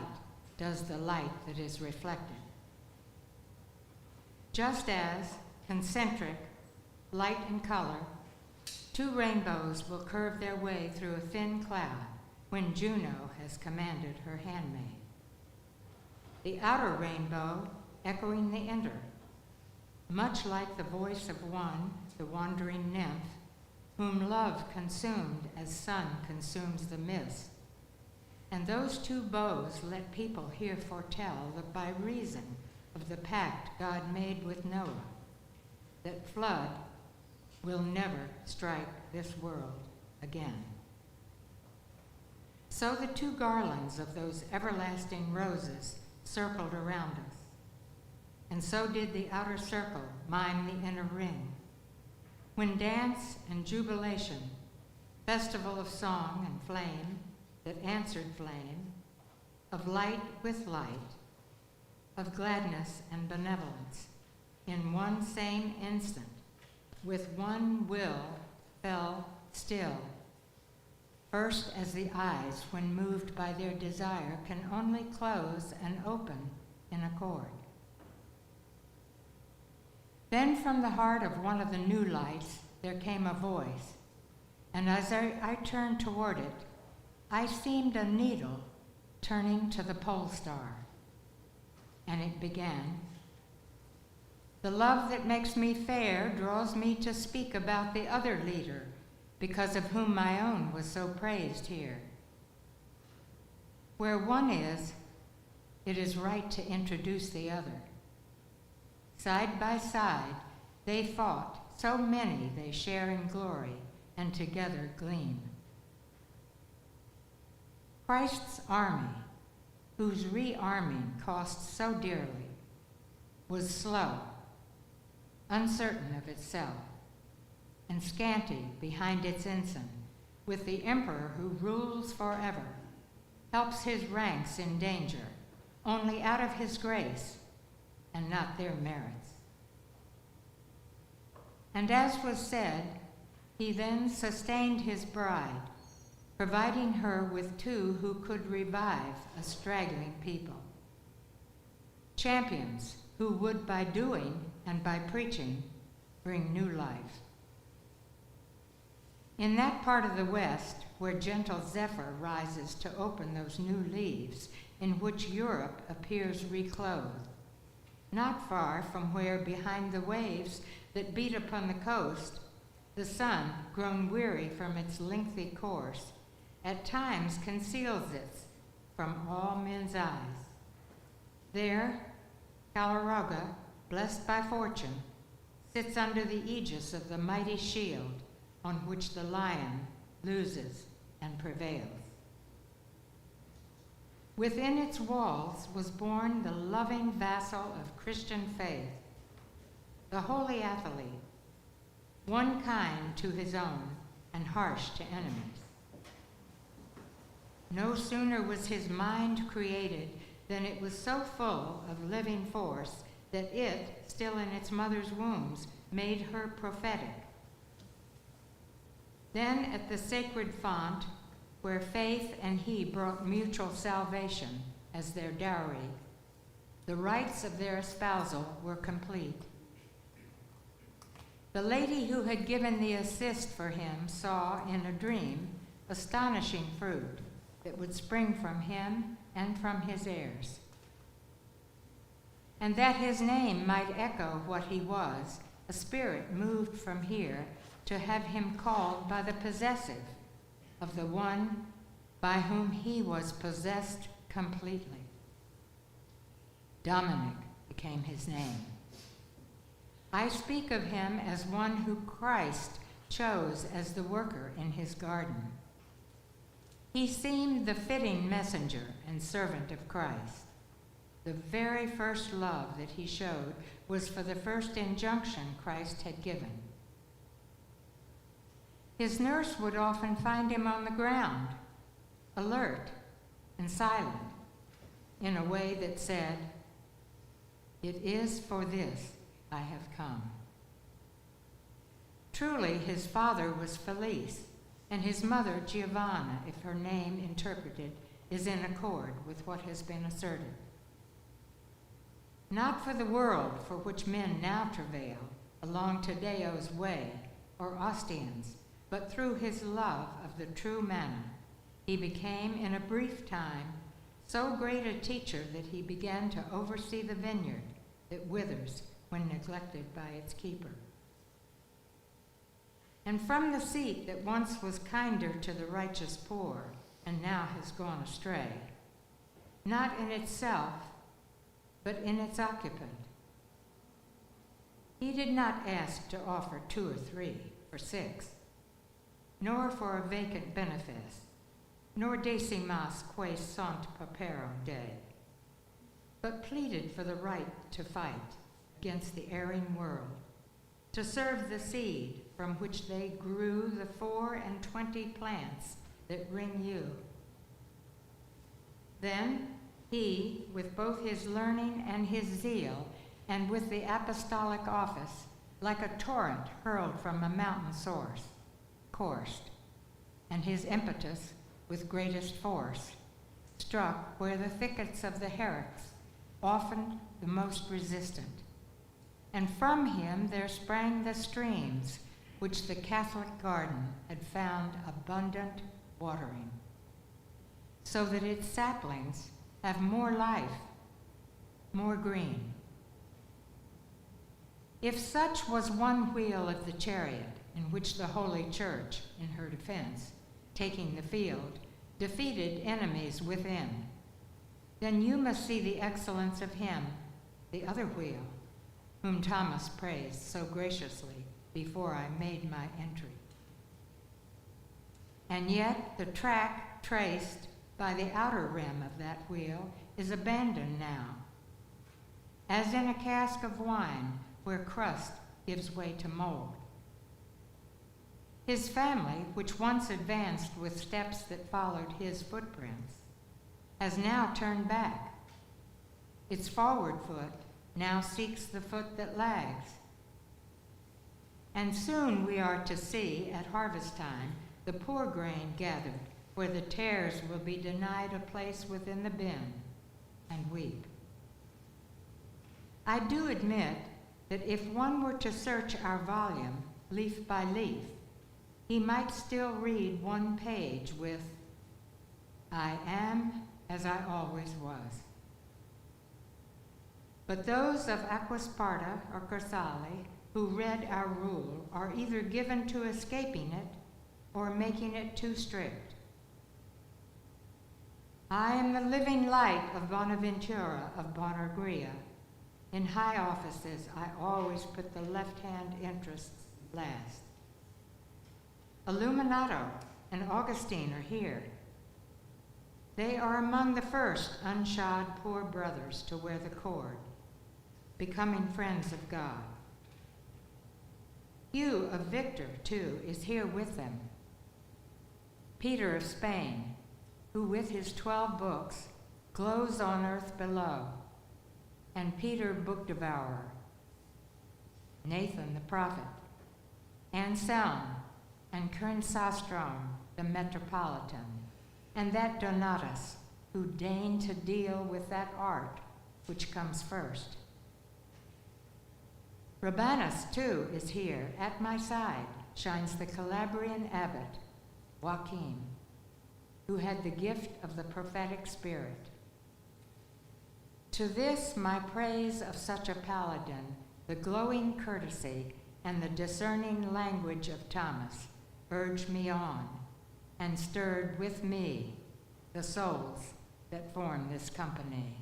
does the light that is reflected. Just as, concentric, light and color, two rainbows will curve their way through a thin cloud when Juno has commanded her handmaid. The outer rainbow echoing the inner, much like the voice of one, the wandering nymph, whom love consumed as sun consumes the mist. And those two bows let people here foretell that by reason of the pact God made with Noah, that flood will never strike this world again. So the two garlands of those everlasting roses circled around us, and so did the outer circle mime the inner ring, when dance and jubilation, festival of song and flame that answered flame, of light with light, of gladness and benevolence, in one same instant, with one will, fell still, first as the eyes, when moved by their desire, can only close and open in accord. Then from the heart of one of the new lights there came a voice, and as I turned toward it, I seemed a needle turning to the pole star. And it began, "The love that makes me fair draws me to speak about the other leader, because of whom my own was so praised here. Where one is, it is right to introduce the other. Side by side, they fought, so many they share in glory, and together gleam. Christ's army, whose re-arming cost so dearly, was slow, uncertain of itself, and scanty behind its ensign, with the emperor who rules forever, helps his ranks in danger, only out of his grace, and not their merits. And as was said, he then sustained his bride, providing her with two who could revive a straggling people. Champions who would, by doing and by preaching, bring new life. In that part of the West where gentle zephyr rises to open those new leaves in which Europe appears reclothed, not far from where, behind the waves that beat upon the coast, the sun, grown weary from its lengthy course, at times conceals it from all men's eyes. There, Calaraga, blessed by fortune, sits under the aegis of the mighty shield on which the lion loses and prevails. Within its walls was born the loving vassal of Christian faith, the holy athlete, one kind to his own and harsh to enemies. No sooner was his mind created than it was so full of living force that it, still in its mother's wombs, made her prophetic. Then at the sacred font, where faith and he brought mutual salvation as their dowry, the rites of their espousal were complete. The lady who had given the assist for him saw in a dream astonishing fruit that would spring from him and from his heirs. And that his name might echo what he was, a spirit moved from here to have him called by the possessive of the one by whom he was possessed completely. Dominic became his name. I speak of him as one who Christ chose as the worker in his garden. He seemed the fitting messenger and servant of Christ. The very first love that he showed was for the first injunction Christ had given. His nurse would often find him on the ground, alert and silent, in a way that said, "It is for this I have come." Truly, his father was Felice, and his mother Giovanna, if her name interpreted is in accord with what has been asserted. Not for the world for which men now travail, along Tadeo's way, or Ostian's, but through his love of the true manna, he became in a brief time so great a teacher that he began to oversee the vineyard that withers when neglected by its keeper. And from the seat that once was kinder to the righteous poor and now has gone astray, not in itself, but in its occupant, he did not ask to offer 2 or 3 or 6, nor for a vacant benefice, nor decimas quae sunt papero Dei, but pleaded for the right to fight against the erring world, to serve the seed from which they grew the 24 plants that ring you. Then he, with both his learning and his zeal, and with the apostolic office, like a torrent hurled from a mountain source, coursed, and his impetus, with greatest force, struck where the thickets of the heretics, often the most resistant. And from him there sprang the streams which the Catholic garden had found abundant watering, so that its saplings have more life, more green. If such was one wheel of the chariot in which the Holy Church, in her defense, taking the field, defeated enemies within, then you must see the excellence of him, the other wheel, whom Thomas praised so graciously before I made my entry. And yet the track traced by the outer rim of that wheel is abandoned now, as in a cask of wine where crust gives way to mold. His family, which once advanced with steps that followed his footprints, has now turned back. Its forward foot now seeks the foot that lags. And soon we are to see, at harvest time, the poor grain gathered where the tares will be denied a place within the bin, and weep. I do admit that if one were to search our volume, leaf by leaf, he might still read one page with, "I am as I always was." But those of Aquasparta or Corsale who read our rule are either given to escaping it or making it too strict. I am the living light of Bonaventura of Bonargria. In high offices, I always put the left-hand interests last. Illuminato and Augustine are here. They are among the first unshod poor brothers to wear the cord, becoming friends of God. Hugh of Victor, too, is here with them. Peter of Spain, who with his 12 books glows on earth below, and Peter Book Devourer, Nathan the prophet, Anselm, and Cernsaström the metropolitan, and that Donatus, who deigned to deal with that art which comes first. Rabanus, too, is here. At my side shines the Calabrian abbot, Joachim, who had the gift of the prophetic spirit. To this, my praise of such a paladin, the glowing courtesy and the discerning language of Thomas urged me on and stirred with me the souls that form this company.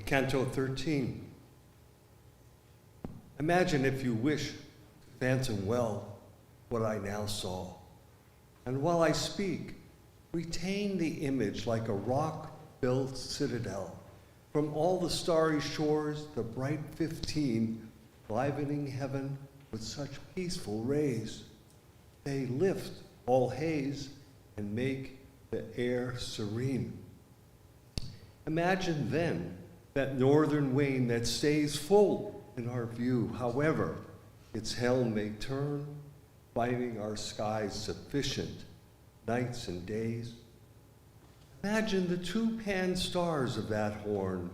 Canto 13. Imagine, if you wish, to phantom well what I now saw. And while I speak, retain the image like a rock-built citadel. From all the starry shores, the bright 15, livening heaven with such peaceful rays. They lift all haze and make the air serene. Imagine then that northern wane that stays full in our view, however its helm may turn, finding our skies sufficient, nights and days. Imagine the two pan stars of that horn,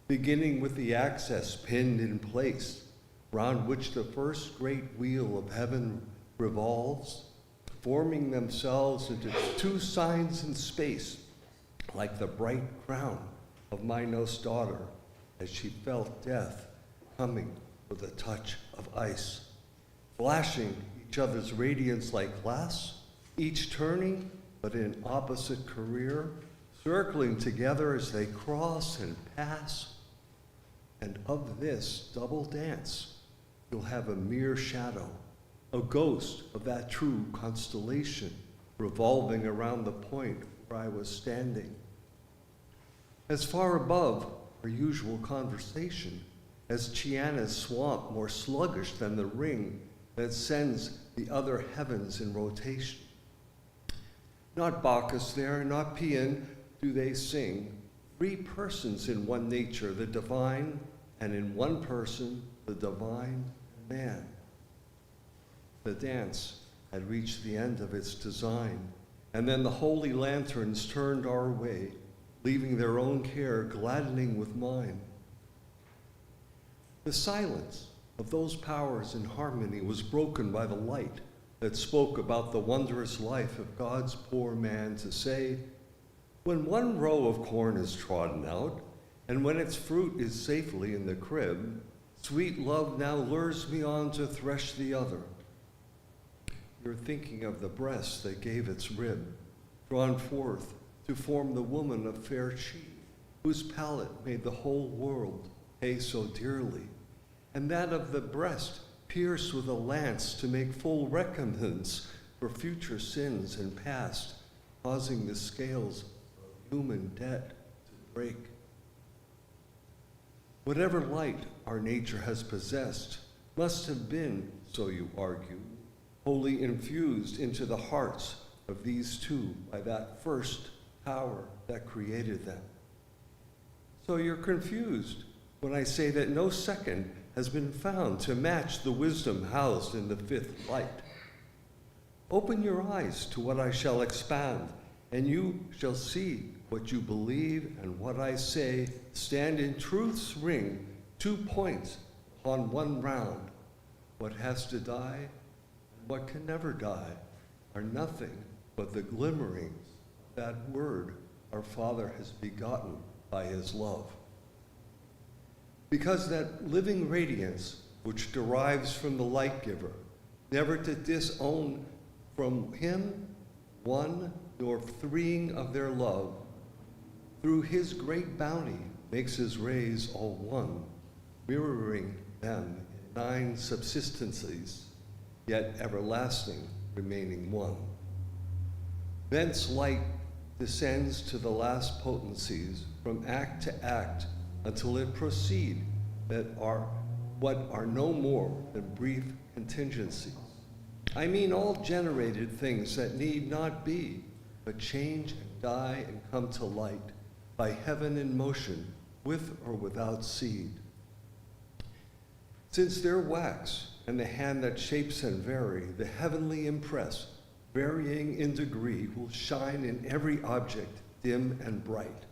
beginning with the axis pinned in place, round which the first great wheel of heaven revolves, forming themselves into two signs in space, like the bright crown of Minos' daughter as she felt death coming with a touch of ice, flashing each other's radiance like glass, each turning but in opposite career, circling together as they cross and pass. And of this double dance, you'll have a mere shadow, a ghost of that true constellation revolving around the point where I was standing. As far above our usual conversation, as Chiana's swamp more sluggish than the ring that sends the other heavens in rotation. Not Bacchus there, not Paean do they sing, 3 persons in one nature, the divine, and in one person, the divine man. The dance had reached the end of its design, and then the holy lanterns turned our way, leaving their own care gladdening with mine. The silence of those powers in harmony was broken by the light that spoke about the wondrous life of God's poor man to say, when one row of corn is trodden out, and when its fruit is safely in the crib, sweet love now lures me on to thresh the other. You're thinking of the breast that gave its rib, drawn forth to form the woman of fair cheek, whose palate made the whole world pay so dearly, and that of the breast pierced with a lance to make full recompense for future sins and past, causing the scales of human debt to break. Whatever light our nature has possessed must have been, so you argue, wholly infused into the hearts of these two by that first power that created them. So you're confused when I say that no second has been found to match the wisdom housed in the fifth light. Open your eyes to what I shall expound, and you shall see what you believe and what I say stand in truth's ring, 2 points upon one round. What has to die and what can never die are nothing but the glimmerings of that word our Father has begotten by his love. Because that living radiance which derives from the light giver, never to disown from him one nor threeing of their love, through his great bounty makes his rays all one, mirroring them in 9 subsistencies, yet everlasting, remaining one. Thence light descends to the last potencies from act to act until it proceed that are what are no more than brief contingencies. I mean all generated things that need not be, but change and die and come to light by heaven in motion, with or without seed. Since their wax and the hand that shapes and vary, the heavenly impress, varying in degree, will shine in every object, dim and bright.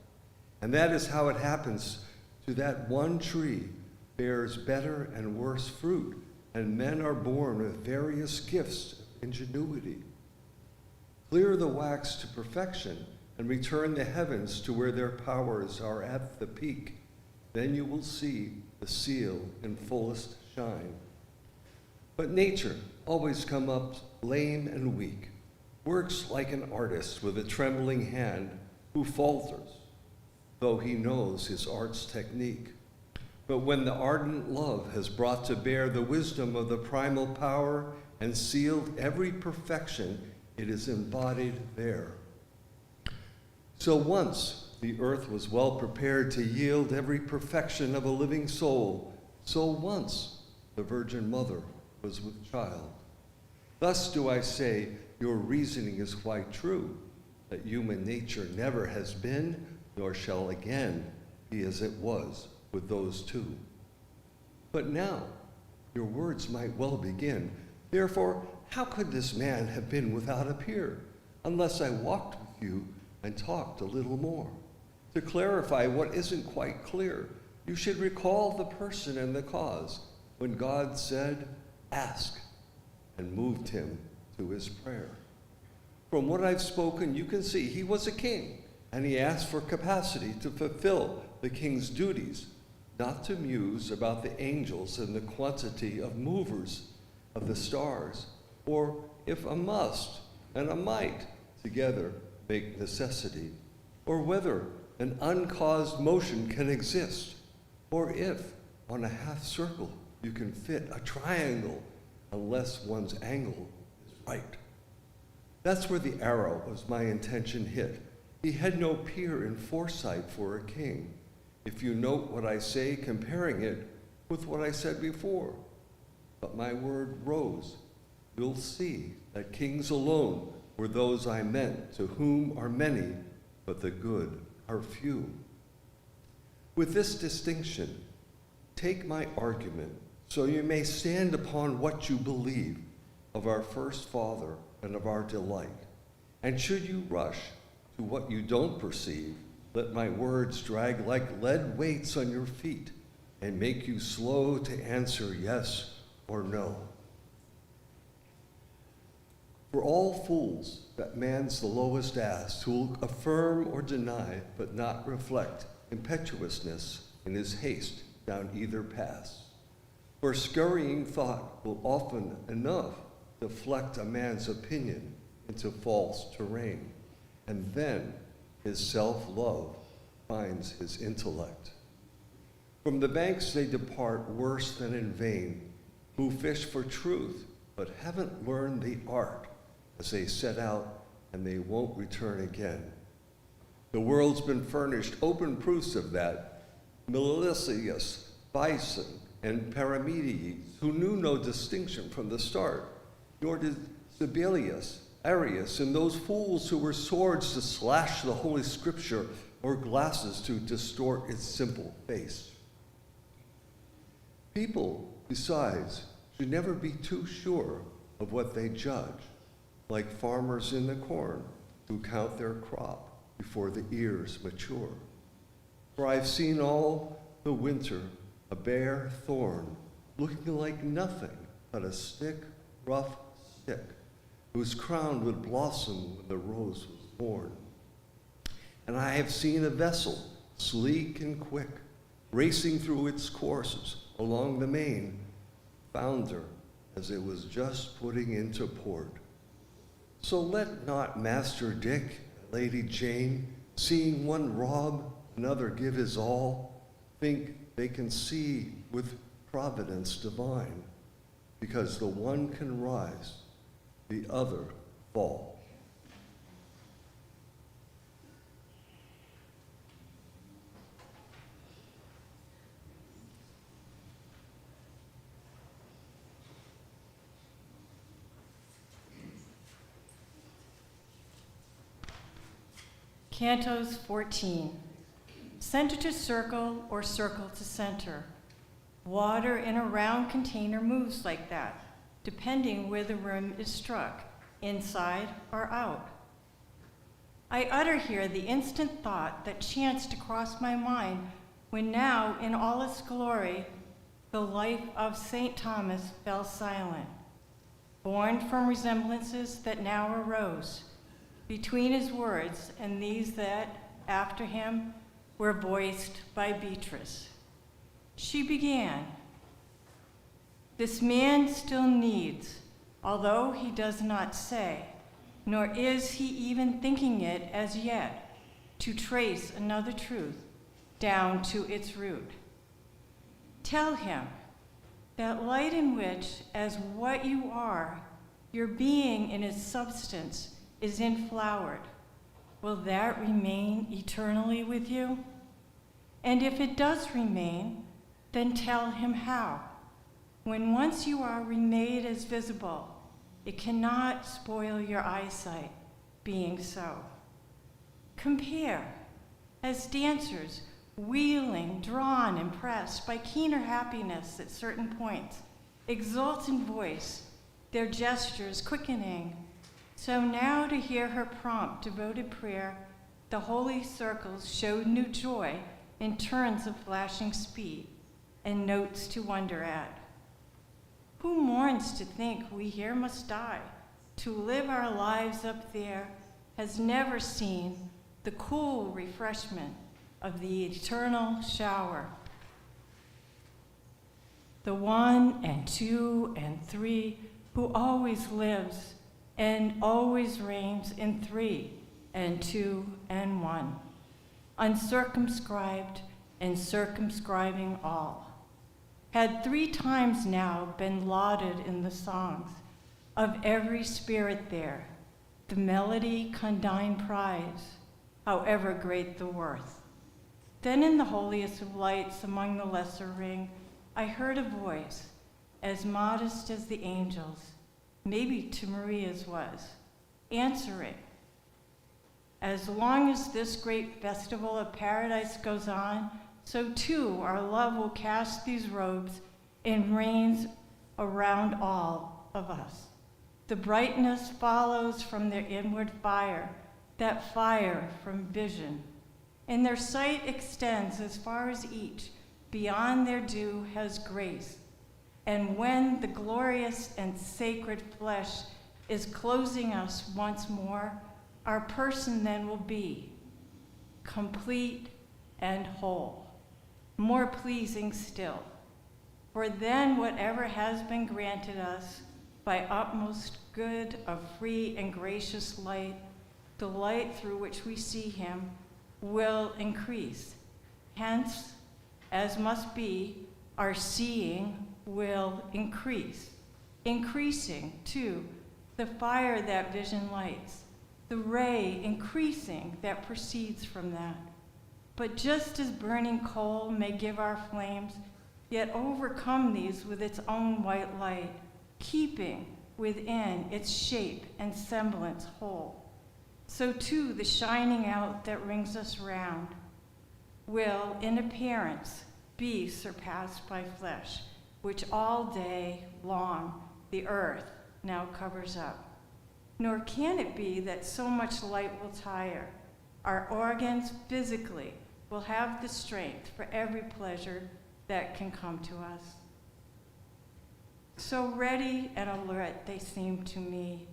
And that is how it happens to that one tree bears better and worse fruit, and men are born with various gifts of ingenuity. Clear the wax to perfection and return the heavens to where their powers are at the peak. Then you will see the seal in fullest shine. But nature, always come up lame and weak, works like an artist with a trembling hand who falters, though he knows his art's technique. But when the ardent love has brought to bear the wisdom of the primal power and sealed every perfection, it is embodied there. So once the earth was well prepared to yield every perfection of a living soul, so once the Virgin Mother was with child. Thus do I say, your reasoning is quite true, that human nature never has been, nor shall again be as it was with those two. But now, your words might well begin. Therefore, how could this man have been without a peer, unless I walked with you and talked a little more? To clarify what isn't quite clear, you should recall the person and the cause when God said, ask, and moved him to his prayer. From what I've spoken, you can see he was a king, and he asked for capacity to fulfill the king's duties, not to muse about the angels and the quantity of movers of the stars, or if a must and a might together make necessity, or whether an uncaused motion can exist, or if on a half circle you can fit a triangle unless one's angle is right. That's where the arrow of my intention hit. He had no peer in foresight for a king, if you note what I say, comparing it with what I said before. But my word rose. You'll see that kings alone were those I meant, to whom are many, but the good are few. With this distinction, take my argument, so you may stand upon what you believe of our first Father and of our delight. And should you rush to what you don't perceive, let my words drag like lead weights on your feet and make you slow to answer yes or no. For all fools that man's the lowest ass, who'll affirm or deny, but not reflect impetuousness in his haste down either pass. For scurrying thought will often enough deflect a man's opinion into false terrain, and then his self-love finds his intellect. From the banks they depart worse than in vain, who fish for truth, but haven't learned the art as they set out, and they won't return again. The world's been furnished open proofs of that. Melesius, Bison, and Parmenides, who knew no distinction from the start, nor did Sibelius, Arius, and those fools who were swords to slash the Holy Scripture or glasses to distort its simple face. People, besides, should never be too sure of what they judge, like farmers in the corn who count their crop before the ears mature. For I've seen all the winter a bare thorn, looking like nothing but a stick, rough stick, whose crown would blossom when the rose was born. And I have seen a vessel, sleek and quick, racing through its courses along the main, founder as it was just putting into port. So let not Master Dick and Lady Jane, seeing one rob, another give his all, think they can see with providence divine, because the one can rise, the other fall. Cantos 14. Center to circle or circle to center. Water in a round container moves like that, depending where the rim is struck, inside or out. I utter here the instant thought that chanced to cross my mind when now, in all its glory, the life of St. Thomas fell silent, born from resemblances that now arose between his words and these that, after him, were voiced by Beatrice. She began, "This man still needs, although he does not say, nor is he even thinking it as yet, to trace another truth down to its root. Tell him that light in which, as what you are, your being in its substance is inflowered, will that remain eternally with you? And if it does remain, then tell him how. When once you are remade as visible, it cannot spoil your eyesight, being so. Compare, as dancers, wheeling, drawn, impressed by keener happiness at certain points, exult in voice, their gestures quickening. So now to hear her prompt, devoted prayer, the holy circles showed new joy in turns of flashing speed and notes to wonder at. Who mourns to think we here must die? To live our lives up there has never seen the cool refreshment of the eternal shower. The one and two and three who always lives and always reigns in 3 and 2 and 1, uncircumscribed and circumscribing all, had 3 times now been lauded in the songs of every spirit there, the melody condign prize, however great the worth. Then in the holiest of lights among the lesser ring, I heard a voice, as modest as the angels, maybe to Maria's was, answering, "As long as this great festival of paradise goes on, so too our love will cast these robes and reigns around all of us. The brightness follows from their inward fire, that fire from vision, and their sight extends as far as each, beyond their due, has grace. And when the glorious and sacred flesh is closing us once more, our person then will be complete and whole, more pleasing still. For then whatever has been granted us by utmost good of free and gracious light, the light through which we see him, will increase. Hence, as must be, our seeing will increase, increasing, too, the fire that vision lights, the ray increasing that proceeds from that. But just as burning coal may give our flames, yet overcome these with its own white light, keeping within its shape and semblance whole, so too the shining out that rings us round will, in appearance, be surpassed by flesh, which all day long the earth now covers up. Nor can it be that so much light will tire. Our organs physically will have the strength for every pleasure that can come to us. So ready and alert they seem to me,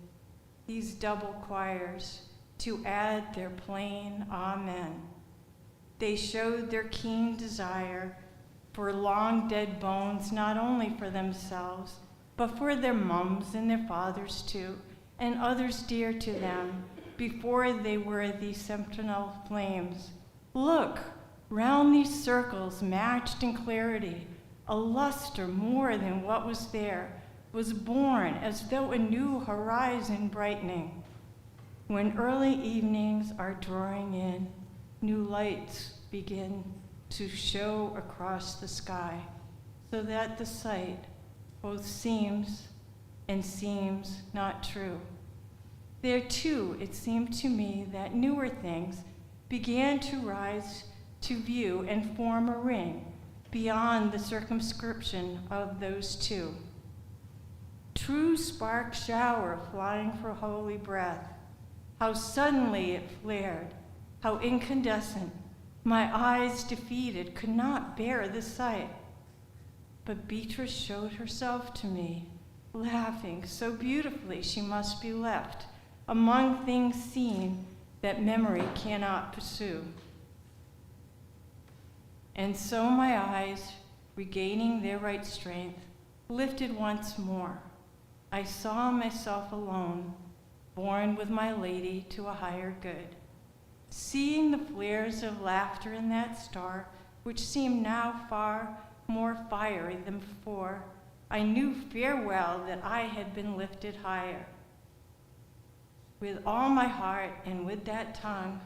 these double choirs, to add their plain amen. They showed their keen desire for long dead bones, not only for themselves, but for their mums and their fathers too, and others dear to them, before they were these sentinel flames. Look, round these circles matched in clarity, a luster more than what was there, was born as though a new horizon brightening. When early evenings are drawing in, new lights begin to show across the sky, so that the sight both seems and seems not true. There too, it seemed to me that newer things began to rise to view and form a ring beyond the circumscription of those two. True spark shower flying for holy breath, how suddenly it flared, how incandescent. My eyes defeated could not bear the sight. But Beatrice showed herself to me, laughing so beautifully she must be left among things seen that memory cannot pursue. And so my eyes, regaining their right strength, lifted once more. I saw myself alone, born with my lady to a higher good. Seeing the flares of laughter in that star, which seemed now far more fiery than before, I knew farewell that I had been lifted higher. With all my heart and with that tongue,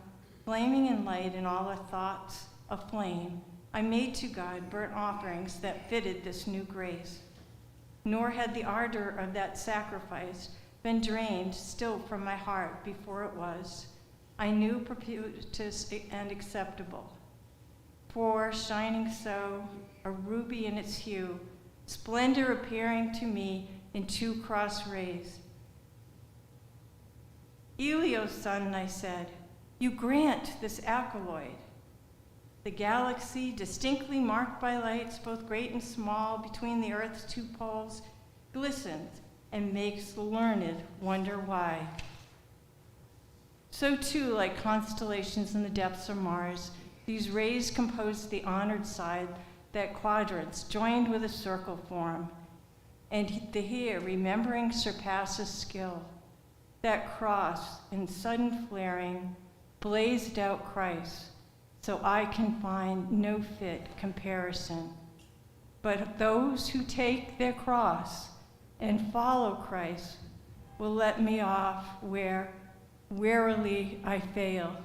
flaming in light and all our thoughts aflame, I made to God burnt offerings that fitted this new grace. Nor had the ardor of that sacrifice been drained still from my heart before it was, I knew, propitious and acceptable. For shining so, a ruby in its hue, splendor appearing to me in two cross rays. Elio's son, I said, you grant this alkaloid. The galaxy, distinctly marked by lights, both great and small, between the earth's two poles, glistens and makes the learned wonder why. So too, like constellations in the depths of Mars, these rays compose the honored side that quadrants joined with a circle form. And the here, remembering surpasses skill. That cross, in sudden flaring, blazed out Christ, so I can find no fit comparison. But those who take their cross and follow Christ will let me off where wearily I fail,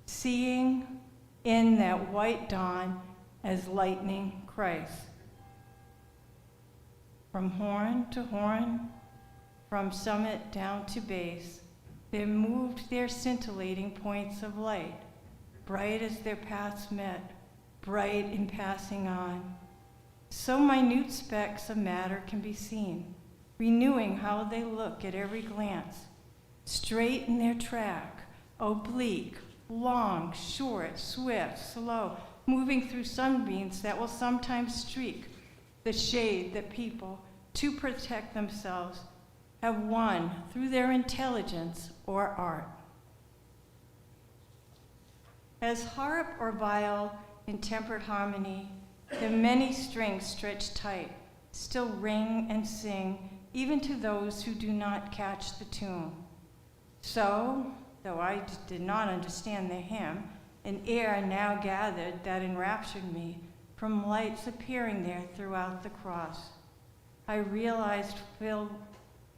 seeing in that white dawn as lightning Christ. From horn to horn, from summit down to base, there moved their scintillating points of light, bright as their paths met, bright in passing on. So minute specks of matter can be seen, renewing how they look at every glance, straight in their track, oblique, long, short, swift, slow, moving through sunbeams that will sometimes streak the shade that people, to protect themselves, have won through their intelligence or art. As harp or viol in tempered harmony, the many strings stretched tight still ring and sing, even to those who do not catch the tune. So, though I did not understand the hymn, an air now gathered that enraptured me from lights appearing there throughout the cross. I realized full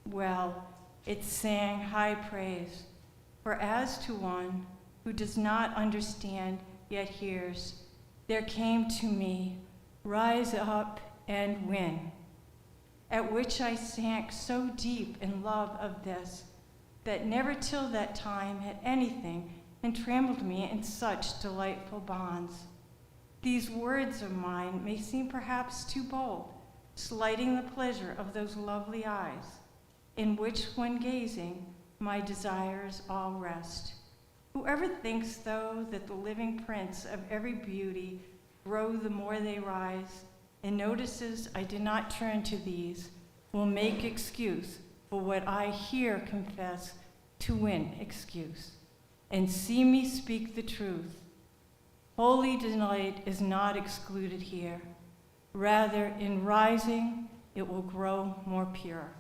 well it sang high praise. For as to one who does not understand yet hears, there came to me, rise up and win. At which I sank so deep in love of this, that never till that time had anything entrammeled me in such delightful bonds. These words of mine may seem perhaps too bold, slighting the pleasure of those lovely eyes, in which when gazing, my desires all rest. Whoever thinks, though, that the living prints of every beauty grow the more they rise, and notices I did not turn to these, will make excuse for what I here confess to win excuse, and see me speak the truth. Holy delight is not excluded here. Rather, in rising, it will grow more pure.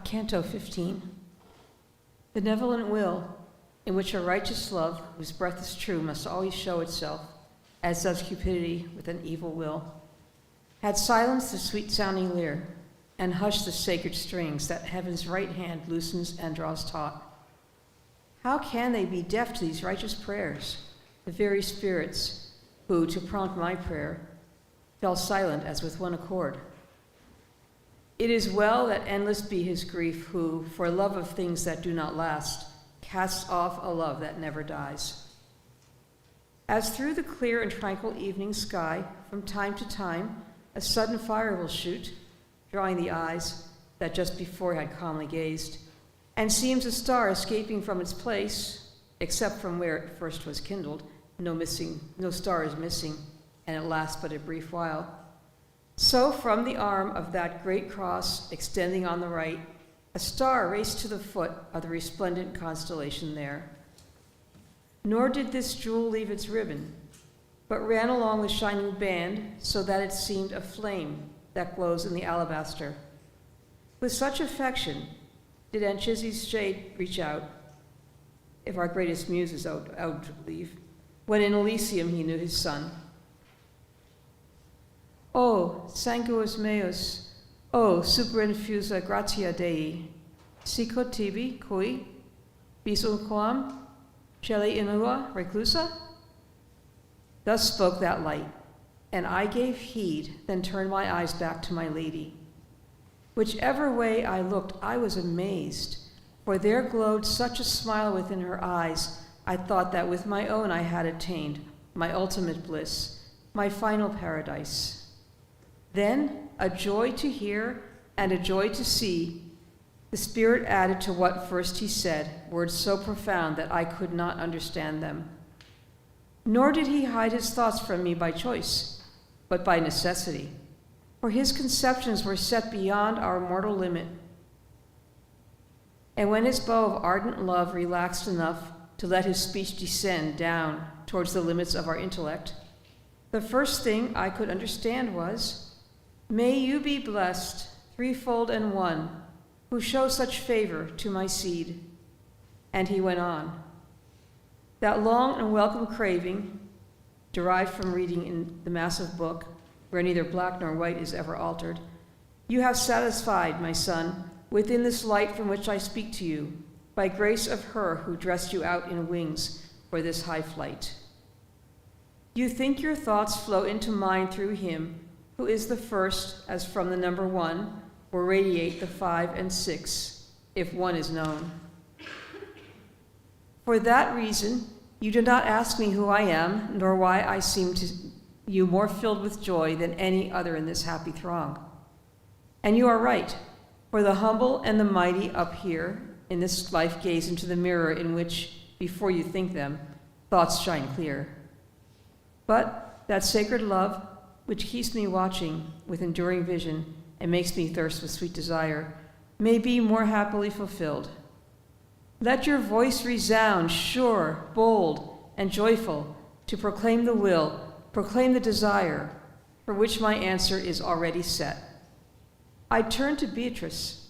Canto 15. Benevolent will, in which a righteous love, whose breath is true, must always show itself, as does cupidity with an evil will, had silenced the sweet-sounding lyre, and hushed the sacred strings that heaven's right hand loosens and draws taut. How can they be deaf to these righteous prayers, the very spirits who, to prompt my prayer, fell silent as with one accord? It is well that endless be his grief who, for love of things that do not last, casts off a love that never dies. As through the clear and tranquil evening sky, from time to time, a sudden fire will shoot, drawing the eyes that just before had calmly gazed, and seems a star escaping from its place, except from where it first was kindled. No star is missing, and it lasts but a brief while. So from the arm of that great cross extending on the right, a star raced to the foot of the resplendent constellation there. Nor did this jewel leave its ribbon, but ran along the shining band so that it seemed a flame that glows in the alabaster. With such affection did Anchises' shade reach out, if our greatest muse is out to believe, when in Elysium he knew his son. O sanguis meus, O superinfusa gratia Dei, sicut tibi cui, bis unquam, celi inua reclusa? Thus spoke that light, and I gave heed, then turned my eyes back to my lady. Whichever way I looked, I was amazed, for there glowed such a smile within her eyes, I thought that with my own I had attained my ultimate bliss, my final paradise. Then, a joy to hear and a joy to see, the Spirit added to what first he said, words so profound that I could not understand them. Nor did he hide his thoughts from me by choice, but by necessity, for his conceptions were set beyond our mortal limit. And when his bow of ardent love relaxed enough to let his speech descend down towards the limits of our intellect, the first thing I could understand was, may you be blessed, threefold and one, who show such favor to my seed. And he went on. That long and welcome craving, derived from reading in the massive book, where neither black nor white is ever altered, you have satisfied, my son, within this light from which I speak to you, by grace of her who dressed you out in wings for this high flight. You think your thoughts flow into mine through him, who is the first, as from the number one, will radiate the 5 and 6, if one is known. For that reason, you do not ask me who I am, nor why I seem to you more filled with joy than any other in this happy throng. And you are right, for the humble and the mighty up here in this life gaze into the mirror in which, before you think them, thoughts shine clear. But that sacred love, which keeps me watching with enduring vision and makes me thirst with sweet desire, may be more happily fulfilled. Let your voice resound, sure, bold, and joyful to proclaim the will, proclaim the desire, for which my answer is already set. I turned to Beatrice,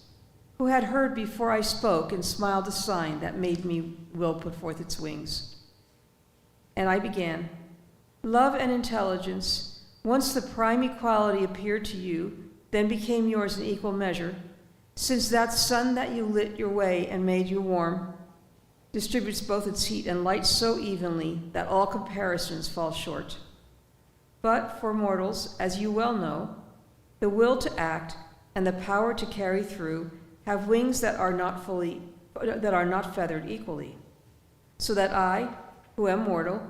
who had heard before I spoke and smiled a sign that made me will put forth its wings. And I began, love and intelligence, once the prime equality appeared to you, then became yours in equal measure, since that sun that you lit your way and made you warm distributes both its heat and light so evenly that all comparisons fall short. But for mortals, as you well know, the will to act and the power to carry through have wings that are not feathered equally, so that I, who am mortal,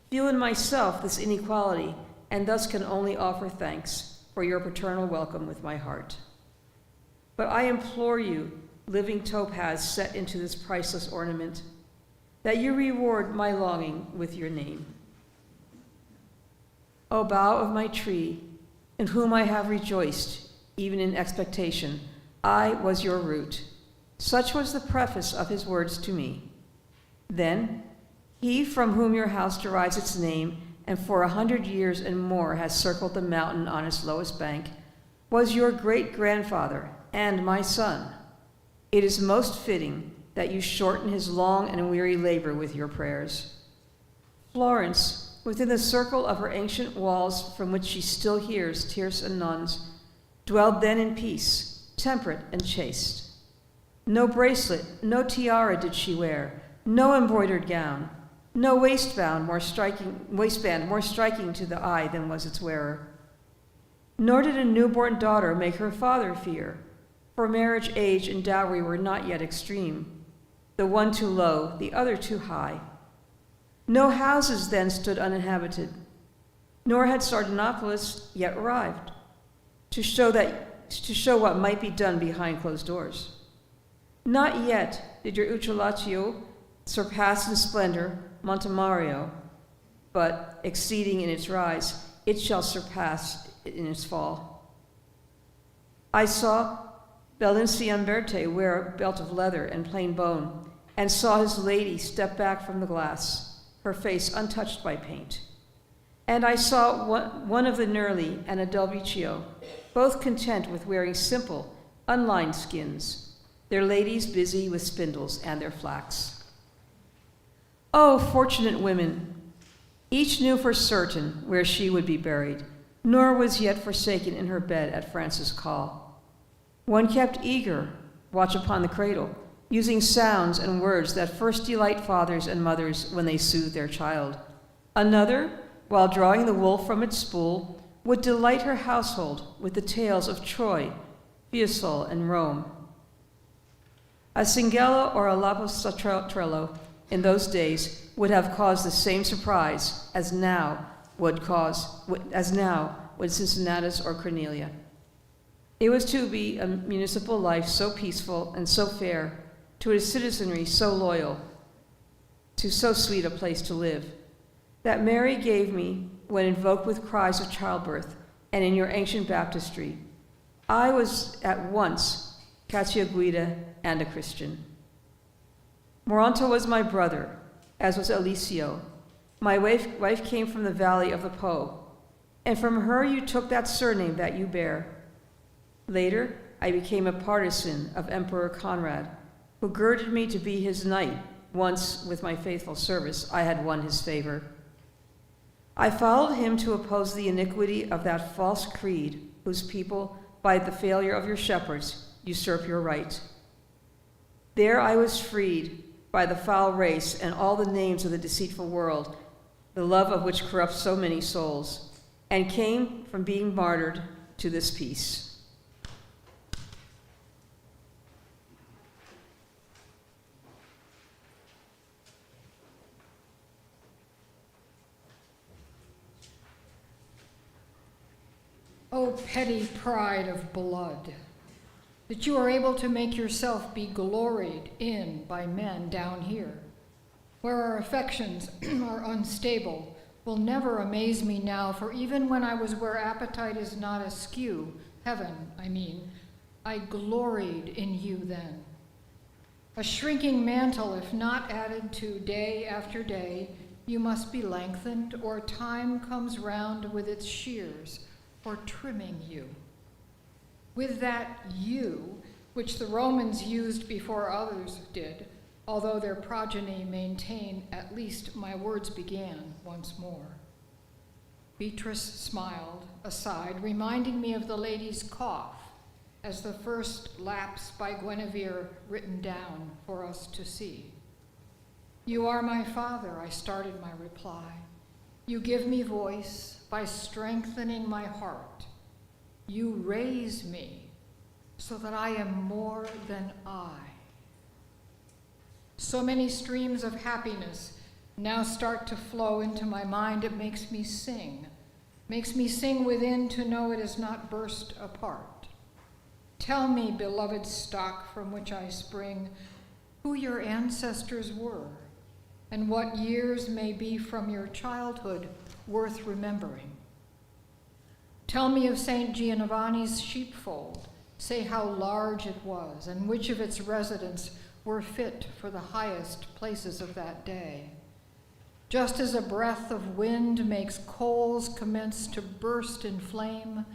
feel in myself this inequality and thus can only offer thanks for your paternal welcome with my heart. But I implore you, living topaz set into this priceless ornament, that you reward my longing with your name. O bough of my tree, in whom I have rejoiced, even in expectation, I was your root. Such was the preface of his words to me. Then, he from whom your house derives its name, and for 100 years and more has circled the mountain on its lowest bank, was your great-grandfather and my son. It is most fitting that you shorten his long and weary labor with your prayers. Florence, within the circle of her ancient walls from which she still hears tierce and nuns, dwelled then in peace, temperate and chaste. No bracelet, no tiara did she wear, no embroidered gown, no waistband more striking to the eye than was its wearer. Nor did a newborn daughter make her father fear, for marriage age and dowry were not yet extreme, the one too low, the other too high. No houses then stood uninhabited, nor had Sardanapalus yet arrived, to show what might be done behind closed doors. Not yet did your Ucciolaccio surpass in splendor Montemario, but exceeding in its rise, it shall surpass in its fall. I saw Bellinciamberte wear a belt of leather and plain bone, and saw his lady step back from the glass, her face untouched by paint. And I saw one of the Nerli and a Del Riccio, both content with wearing simple, unlined skins, their ladies busy with spindles and their flax. Oh, fortunate women! Each knew for certain where she would be buried, nor was yet forsaken in her bed at Francis' call. One kept eager watch upon the cradle, using sounds and words that first delight fathers and mothers when they soothe their child. Another, while drawing the wool from its spool, would delight her household with the tales of Troy, Fiesole, and Rome. A Singella or a Lapostrello in those days would have caused the same surprise as now would Cincinnatus or Cornelia. It was to be a municipal life so peaceful and so fair, to a citizenry so loyal, to so sweet a place to live, that Mary gave me when invoked with cries of childbirth and in your ancient baptistry. I was at once Cacciaguida and a Christian. Moronto was my brother, as was Alicio. My wife came from the valley of the Po, and from her you took that surname that you bear. Later, I became a partisan of Emperor Conrad, who girded me to be his knight once, with my faithful service, I had won his favor. I followed him to oppose the iniquity of that false creed whose people, by the failure of your shepherds, usurp your right. There I was freed by the foul race and all the names of the deceitful world, the love of which corrupts so many souls, and came from being martyred to this peace. O petty pride of blood, that you are able to make yourself be gloried in by men down here, where our affections are unstable, will never amaze me now, for even when I was where appetite is not askew, heaven, I mean, I gloried in you then. A shrinking mantle, if not added to day after day, you must be lengthened, or time comes round with its shears, for trimming you. With that you, which the Romans used before others did, although their progeny maintain at least my words began once more. Beatrice smiled aside, reminding me of the lady's cough as the first lapse by Guinevere written down for us to see. You are my father, I started my reply. You give me voice by strengthening my heart. You raise me so that I am more than I. So many streams of happiness now start to flow into my mind, it makes me sing within to know it is not burst apart. Tell me, beloved stock from which I spring, who your ancestors were, and what years may be from your childhood worth remembering. Tell me of St. Giovanni's sheepfold. Say how large it was, and which of its residents were fit for the highest places of that day. Just as a breath of wind makes coals commence to burst in flame,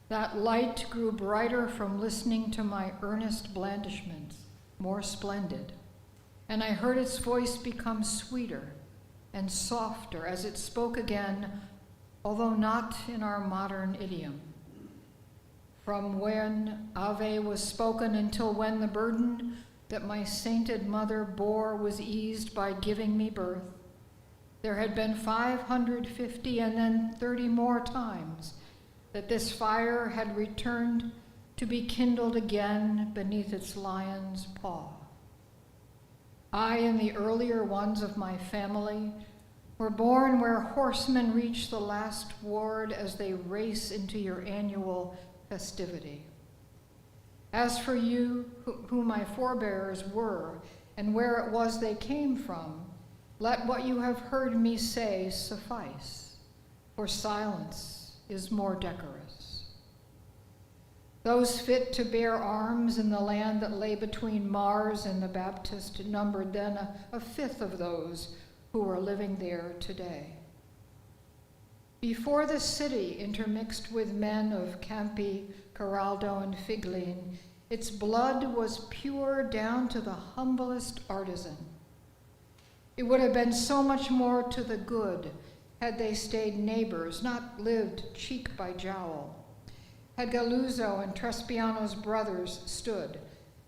that light grew brighter from listening to my earnest blandishments, more splendid, and I heard its voice become sweeter and softer as it spoke again, although not in our modern idiom. From when Ave was spoken until when the burden that my sainted mother bore was eased by giving me birth, there had been 550 and then 30 more times that this fire had returned to be kindled again beneath its lion's paw. I and the earlier ones of my family were born where horsemen reach the last ward as they race into your annual festivity. As for you, who my forebears were, and where it was they came from, let what you have heard me say suffice, for silence is more decorous. Those fit to bear arms in the land that lay between Mars and the Baptist numbered then a fifth of those who are living there today. Before the city intermixed with men of Campi, Caraldo, and Figline, its blood was pure down to the humblest artisan. It would have been so much more to the good had they stayed neighbors, not lived cheek by jowl. Had Galuzzo and Trespiano's brothers stood,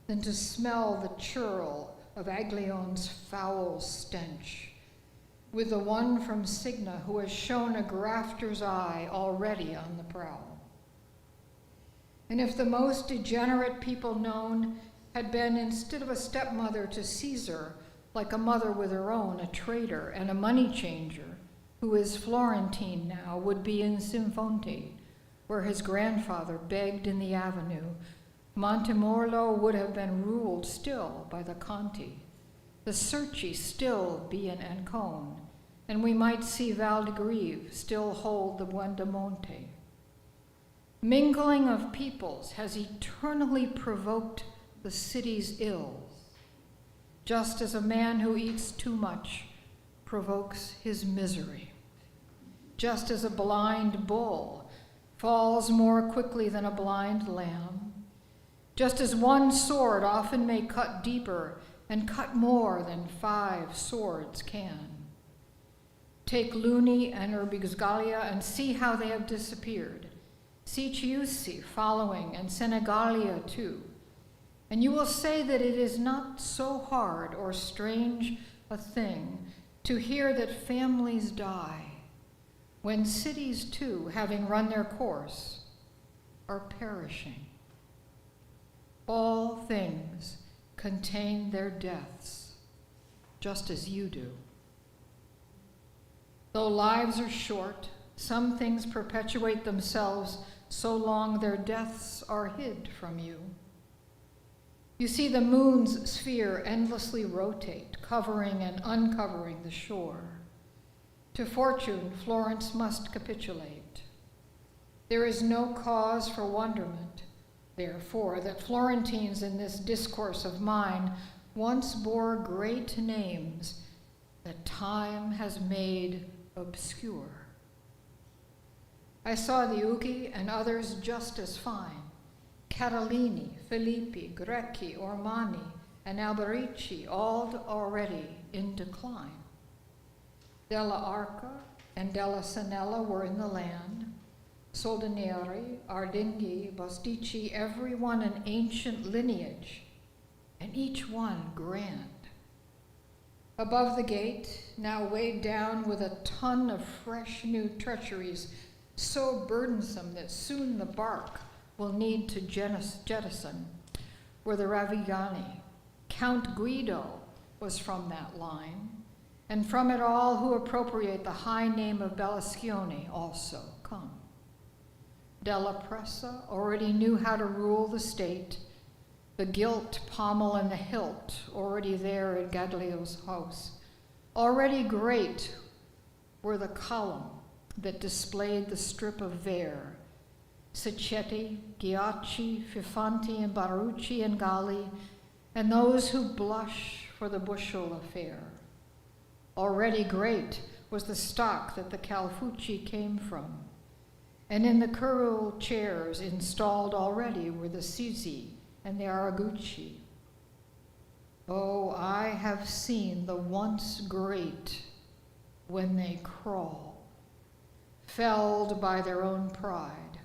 than to smell the churl of Aglion's foul stench, with the one from Signa who has shown a grafter's eye already on the prowl. And if the most degenerate people known had been, instead of a stepmother to Caesar, like a mother with her own, a traitor and a money changer, who is Florentine now, would be in Sinfonti, where his grandfather begged in the avenue, Montemorlo would have been ruled still by the Conti, the Cerci still be in Ancone, and we might see Valdegrive still hold the Buendemonte. Mingling of peoples has eternally provoked the city's ills, just as a man who eats too much provokes his misery, just as a blind bull falls more quickly than a blind lamb, just as one sword often may cut deeper and cut more than 5 swords can. Take Luni and Urbizgalia and see how they have disappeared. See Chiusi following, and Senegalia too. And you will say that it is not so hard or strange a thing to hear that families die, when cities too, having run their course, are perishing. All things contain their deaths, just as you do. Though lives are short, some things perpetuate themselves so long their deaths are hid from you. You see the moon's sphere endlessly rotate, covering and uncovering the shore. To fortune, Florence must capitulate. There is no cause for wonderment, therefore, that Florentines in this discourse of mine once bore great names that time has made obscure. I saw the Ugi and others just as fine, Catalini, Filippi, Grecchi, Ormani, and Alberici, all already in decline. Della Arca and Della Sanella were in the land, Soldinieri, Ardinghi, Bostici, every one an ancient lineage, and each one grand. Above the gate, now weighed down with a ton of fresh new treacheries, so burdensome that soon the bark will need to jettison, were the Ravigliani. Count Guido was from that line, and from it all who appropriate the high name of Bellascioni also come. Della Pressa already knew how to rule the state, the gilt pommel and the hilt already there at Gaglio's house. Already great were the column that displayed the strip of vair, Sacchetti, Ghiacci, Fifanti, and Barucci and Galli, and those who blush for the bushel affair. Already great was the stock that the Calfucci came from, and in the curule chairs installed already were the Sizzi and the Aragucci. Oh, I have seen the once great when they crawl, felled by their own pride,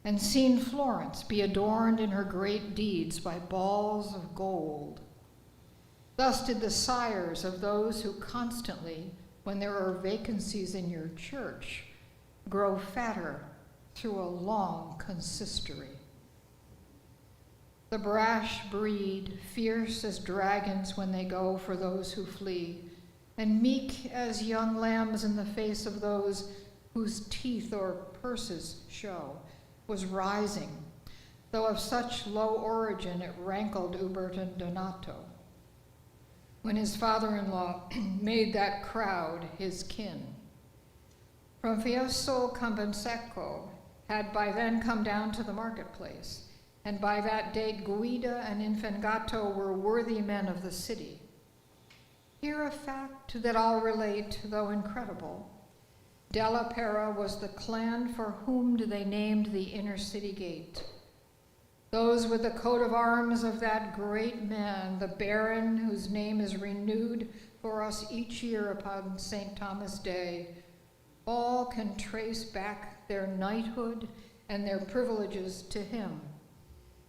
and seen Florence be adorned in her great deeds by balls of gold. Thus did the sires of those who constantly, when there are vacancies in your church, grow fatter through a long consistory. The brash breed, fierce as dragons when they go for those who flee, and meek as young lambs in the face of those whose teeth or purses show, was rising, though of such low origin it rankled Uberto Donato, when his father-in-law made that crowd his kin. From Fieso Campensecco had by then come down to the marketplace, and by that date Guida and Infangato were worthy men of the city. Here a fact that I'll relate, though incredible. Della Pera was the clan for whom they named the inner city gate. Those with the coat of arms of that great man, the Baron, whose name is renewed for us each year upon St. Thomas Day, all can trace back their knighthood and their privileges to him,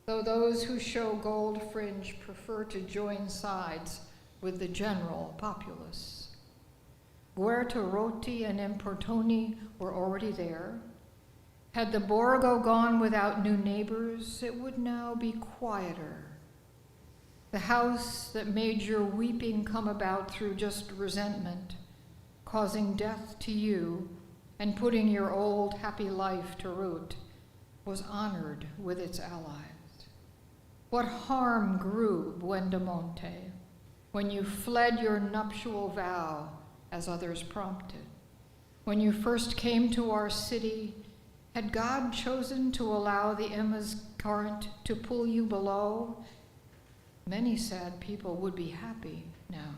though those who show gold fringe prefer to join sides with the general populace. Guertaroti and Importoni were already there. Had the Borgo gone without new neighbors, it would now be quieter. The house that made your weeping come about through just resentment, causing death to you and putting your old happy life to root, was honored with its allies. What harm grew, Buendemonte, when you fled your nuptial vow as others prompted? When you first came to our city, had God chosen to allow the Emma's current to pull you below? Many sad people would be happy now.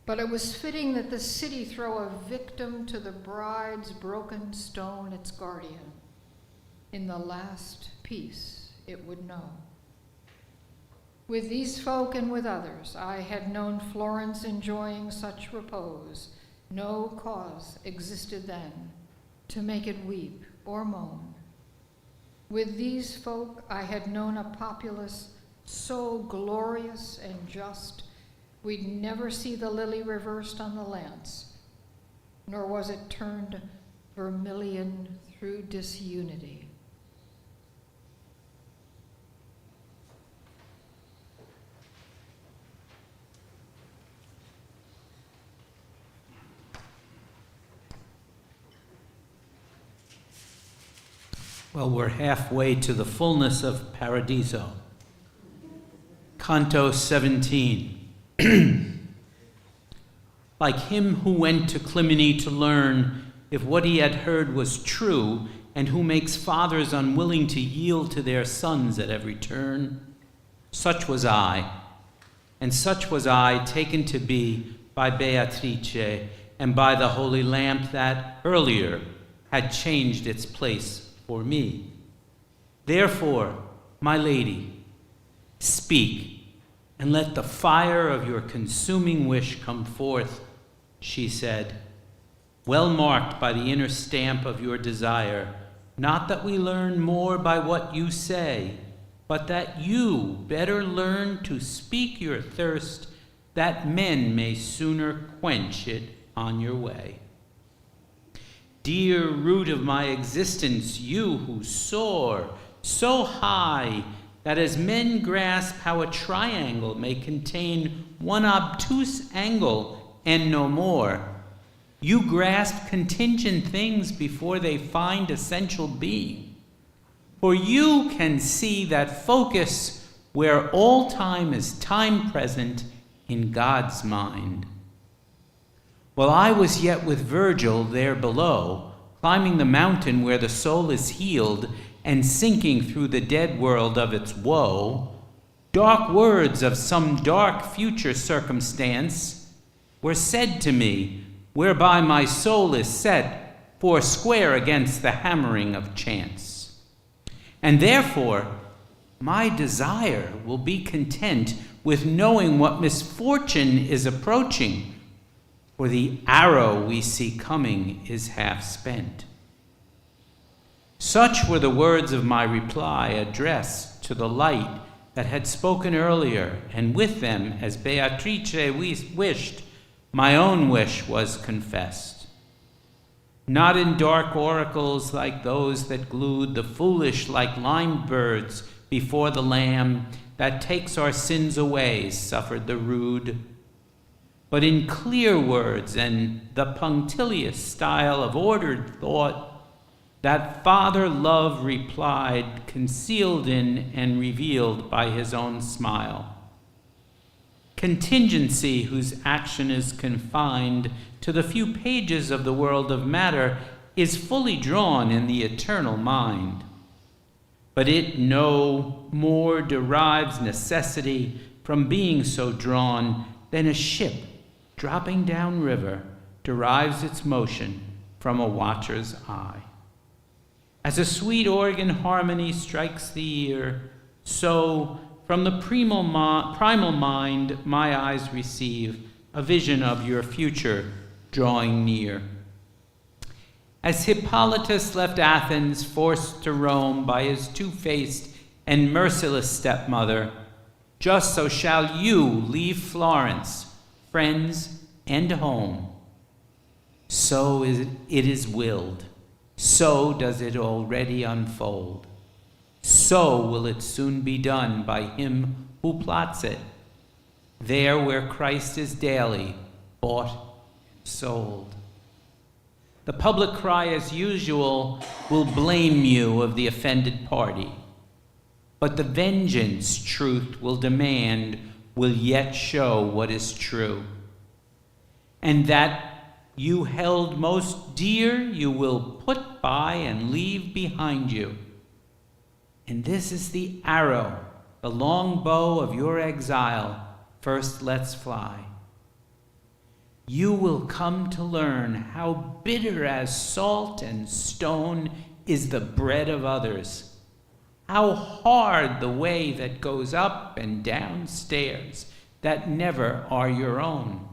But it was fitting that the city throw a victim to the bride's broken stone, its guardian. In the last peace it would know. With these folk and with others, I had known Florence enjoying such repose. No cause existed then to make it weep or moan. With these folk, I had known a populace so glorious and just, we'd never see the lily reversed on the lance, nor was it turned vermilion through disunity. Well, we're halfway to the fullness of Paradiso. Canto 17. Like him who went to Clymene to learn if what he had heard was true, and who makes fathers unwilling to yield to their sons at every turn, such was I, and such was I taken to be by Beatrice and by the holy lamp that earlier had changed its place for me. Therefore, my lady, speak, and let the fire of your consuming wish come forth, she said, well marked by the inner stamp of your desire, not that we learn more by what you say, but that you better learn to speak your thirst, that men may sooner quench it on your way. Dear root of my existence, you who soar so high that as men grasp how a triangle may contain one obtuse angle and no more, you grasp contingent things before they find essential being. For you can see that focus where all time is time present in God's mind. While I was yet with Virgil there below, climbing the mountain where the soul is healed and sinking through the dead world of its woe, dark words of some dark future circumstance were said to me, whereby my soul is set foursquare against the hammering of chance. And therefore, my desire will be content with knowing what misfortune is approaching, for the arrow we see coming is half spent. Such were the words of my reply addressed to the light that had spoken earlier, and with them, as Beatrice wished, my own wish was confessed. Not in dark oracles like those that glued the foolish like limed birds before the Lamb that takes our sins away, suffered the rude, but in clear words and the punctilious style of ordered thought, that Father love replied, concealed in and revealed by his own smile. Contingency, whose action is confined to the few pages of the world of matter, is fully drawn in the eternal mind. But it no more derives necessity from being so drawn than a ship dropping down river derives its motion from a watcher's eye. As a sweet organ harmony strikes the ear, so from the primal mind my eyes receive a vision of your future drawing near. As Hippolytus left Athens, forced to roam by his two-faced and merciless stepmother, just so shall you leave Florence, friends, and home. So it is willed. So does it already unfold. So will it soon be done by him who plots it, there where Christ is daily bought and sold. The public cry, as usual, will blame you of the offended party, but the vengeance truth will demand will yet show what is true. And that you held most dear you will put by and leave behind you. And this is the arrow, the long bow of your exile, first lets fly. You will come to learn how bitter as salt and stone is the bread of others, how hard the way that goes up and down stairs that never are your own.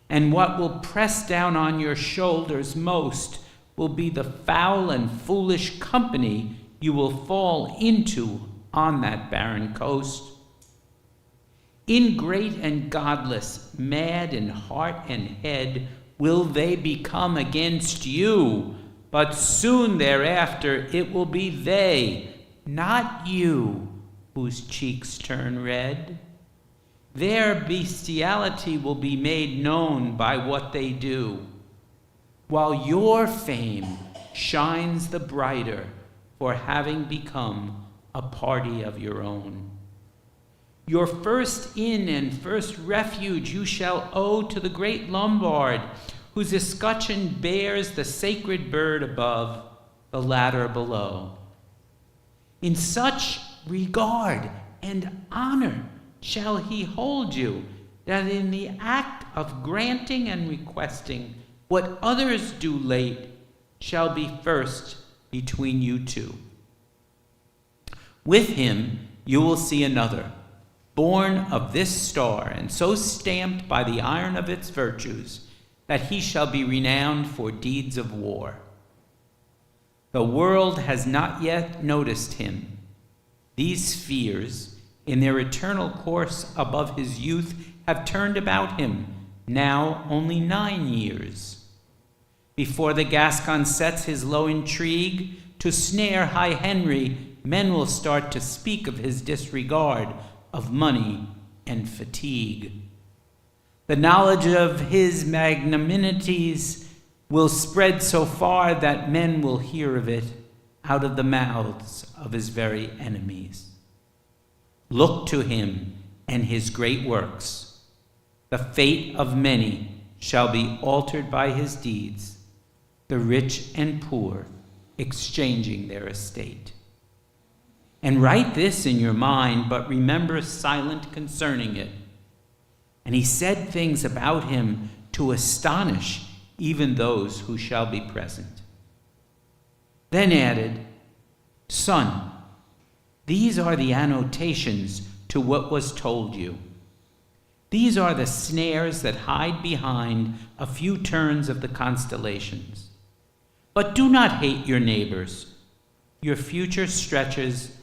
And what will press down on your shoulders most will be the foul and foolish company you will fall into on that barren coast. Ingrate and godless, mad in heart and head, will they become against you, but soon thereafter it will be they, not you, whose cheeks turn red. Their bestiality will be made known by what they do, while your fame shines the brighter for having become a party of your own. Your first inn and first refuge you shall owe to the great Lombard, whose escutcheon bears the sacred bird above, the ladder below. In such regard and honor shall he hold you, that in the act of granting and requesting what others do late shall be first between you two. With him you will see another, born of this star, and so stamped by the iron of its virtues, that he shall be renowned for deeds of war. The world has not yet noticed him. These spheres, in their eternal course above his youth, have turned about him, now only 9 years. Before the Gascon sets his low intrigue to snare high Henry, men will start to speak of his disregard of money and fatigue. The knowledge of his magnanimities will spread so far that men will hear of it out of the mouths of his very enemies. Look to him and his great works. The fate of many shall be altered by his deeds, the rich and poor exchanging their estate. And write this in your mind, but remember silent concerning it. And he said things about him to astonish even those who shall be present. Then added, Son, these are the annotations to what was told you. These are the snares that hide behind a few turns of the constellations. But do not hate your neighbors. Your future stretches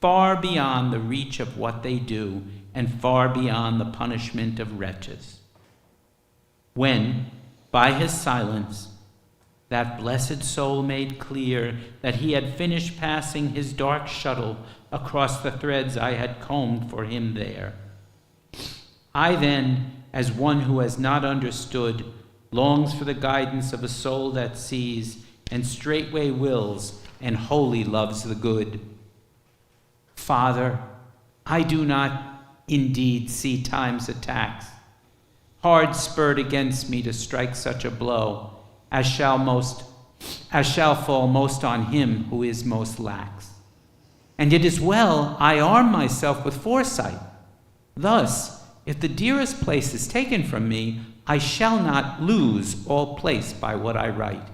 far beyond the reach of what they do, and far beyond the punishment of wretches. When, by his silence, that blessed soul made clear that he had finished passing his dark shuttle across the threads I had combed for him there, I then, as one who has not understood, longs for the guidance of a soul that sees, and straightway wills, and wholly loves the good. Father, I do not indeed see time's attacks, hard spurred against me to strike such a blow as shall fall most on him who is most lax. And it is well I arm myself with foresight. Thus, if the dearest place is taken from me, I shall not lose all place by what I write.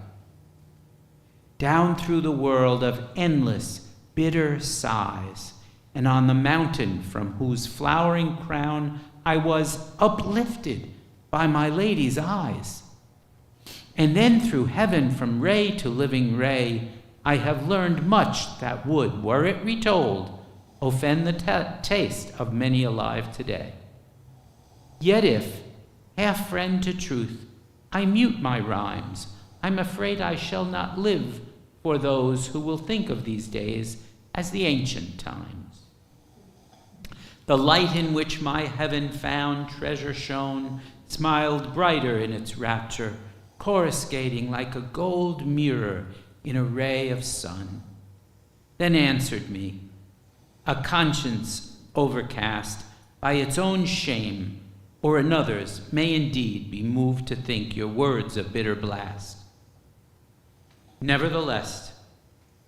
Down through the world of endless, bitter sighs, and on the mountain from whose flowering crown I was uplifted by my lady's eyes. And then through heaven from ray to living ray, I have learned much that would, were it retold, offend the taste of many alive today. Yet if, half friend to truth, I mute my rhymes, I'm afraid I shall not live for those who will think of these days as the ancient times. The light in which my heaven-found treasure shone smiled brighter in its rapture, coruscating like a gold mirror in a ray of sun. Then answered me, a conscience overcast by its own shame, or another's, may indeed be moved to think your words a bitter blast. Nevertheless,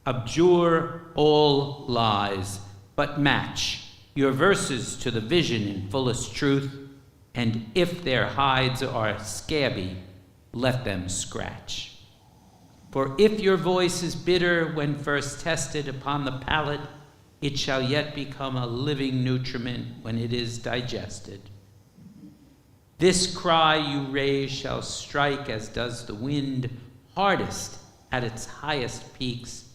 abjure all lies, but match your verses to the vision in fullest truth, and if their hides are scabby, let them scratch. For if your voice is bitter when first tested upon the palate, it shall yet become a living nutriment when it is digested. This cry you raise shall strike, as does the wind, hardest at its highest peaks,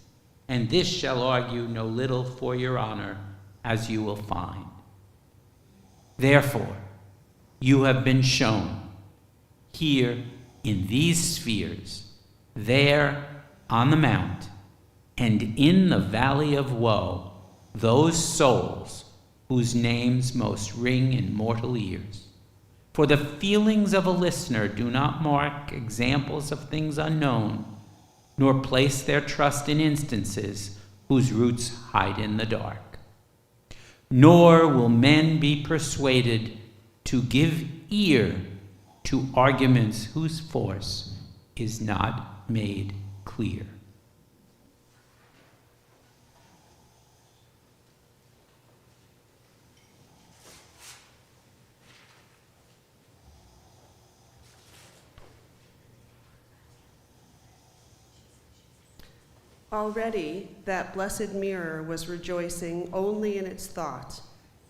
and this shall argue no little for your honor, as you will find. Therefore, you have been shown, here in these spheres, there on the mount, and in the valley of woe, those souls whose names most ring in mortal ears. For the feelings of a listener do not mark examples of things unknown, nor place their trust in instances whose roots hide in the dark. Nor will men be persuaded to give ear to arguments whose force is not made clear. Already that blessed mirror was rejoicing only in its thought,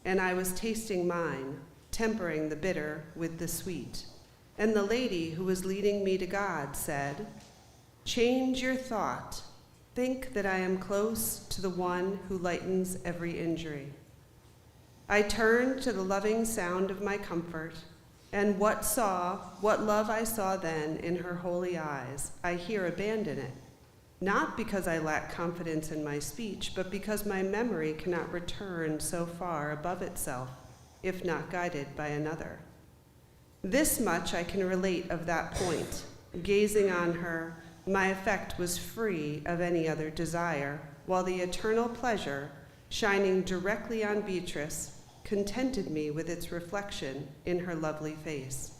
and I was tasting mine, tempering the bitter with the sweet. And the lady who was leading me to God said, "Change your thought. Think that I am close to the one who lightens every injury." I turned to the loving sound of my comfort, and what love I saw then in her holy eyes, I here abandon it, not because I lack confidence in my speech, but because my memory cannot return so far above itself, if not guided by another. This much I can relate of that point. Gazing on her, my affect was free of any other desire, while the eternal pleasure, shining directly on Beatrice, contented me with its reflection in her lovely face.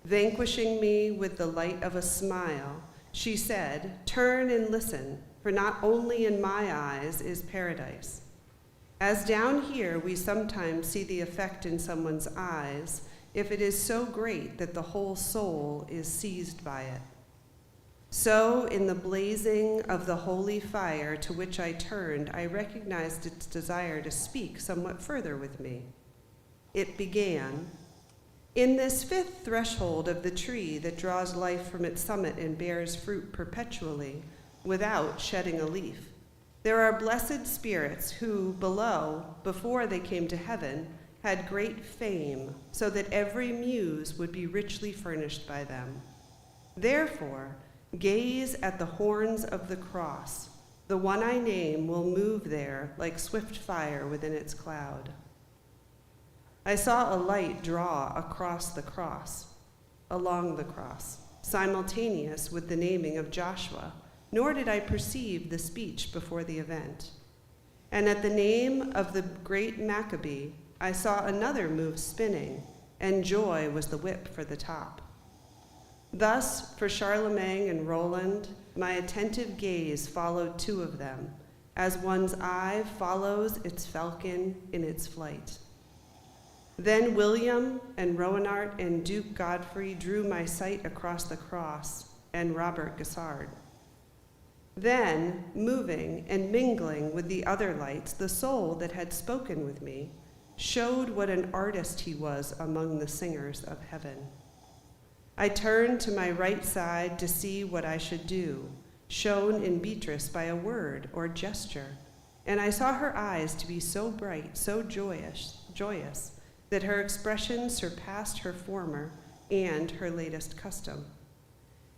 Vanquishing me with the light of a smile, she said, "Turn and listen, for not only in my eyes is paradise. As down here we sometimes see the effect in someone's eyes, if it is so great that the whole soul is seized by it. So in the blazing of the holy fire to which I turned, I recognized its desire to speak somewhat further with me. It began, "In this fifth threshold of the tree that draws life from its summit and bears fruit perpetually, without shedding a leaf, there are blessed spirits who, below, before they came to heaven, had great fame, so that every muse would be richly furnished by them. Therefore, gaze at the horns of the cross. The one I name will move there like swift fire within its cloud." I saw a light draw across the cross, along the cross, simultaneous with the naming of Joshua, nor did I perceive the speech before the event. And at the name of the great Maccabee, I saw another move spinning, and joy was the whip for the top. Thus, for Charlemagne and Roland, my attentive gaze followed two of them, as one's eye follows its falcon in its flight. Then William and Roanart and Duke Godfrey drew my sight across the cross, and Robert Guisard. Then, moving and mingling with the other lights, the soul that had spoken with me showed what an artist he was among the singers of heaven. I turned to my right side to see what I should do, shown in Beatrice by a word or gesture, and I saw her eyes to be so bright, so joyous, that her expression surpassed her former and her latest custom.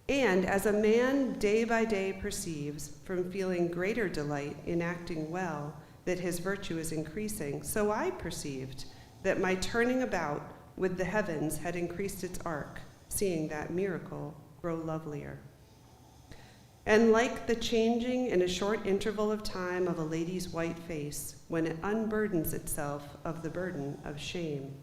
And as a man day by day perceives, from feeling greater delight in acting well, that his virtue is increasing, so I perceived that my turning about with the heavens had increased its arc, seeing that miracle grow lovelier. And like the changing in a short interval of time of a lady's white face when it unburdens itself of the burden of shame,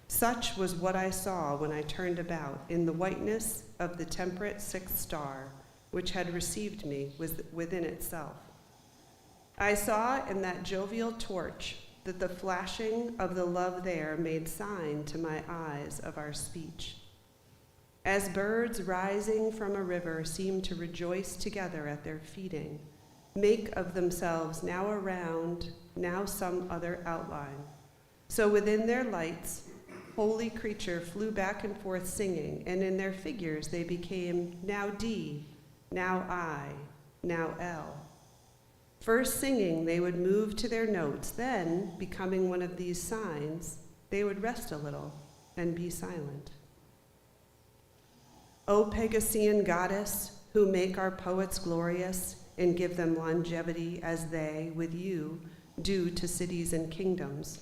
such was what I saw when I turned about in the whiteness of the temperate sixth star, which had received me within itself. I saw in that jovial torch that the flashing of the love there made sign to my eyes of our speech. As birds rising from a river seem to rejoice together at their feeding, make of themselves now a round, now some other outline. So within their lights, holy creature flew back and forth singing, and in their figures they became now D, now I, now L. First singing, they would move to their notes, then, becoming one of these signs, they would rest a little and be silent. O Pegasian goddess, who make our poets glorious and give them longevity as they, with you, do to cities and kingdoms,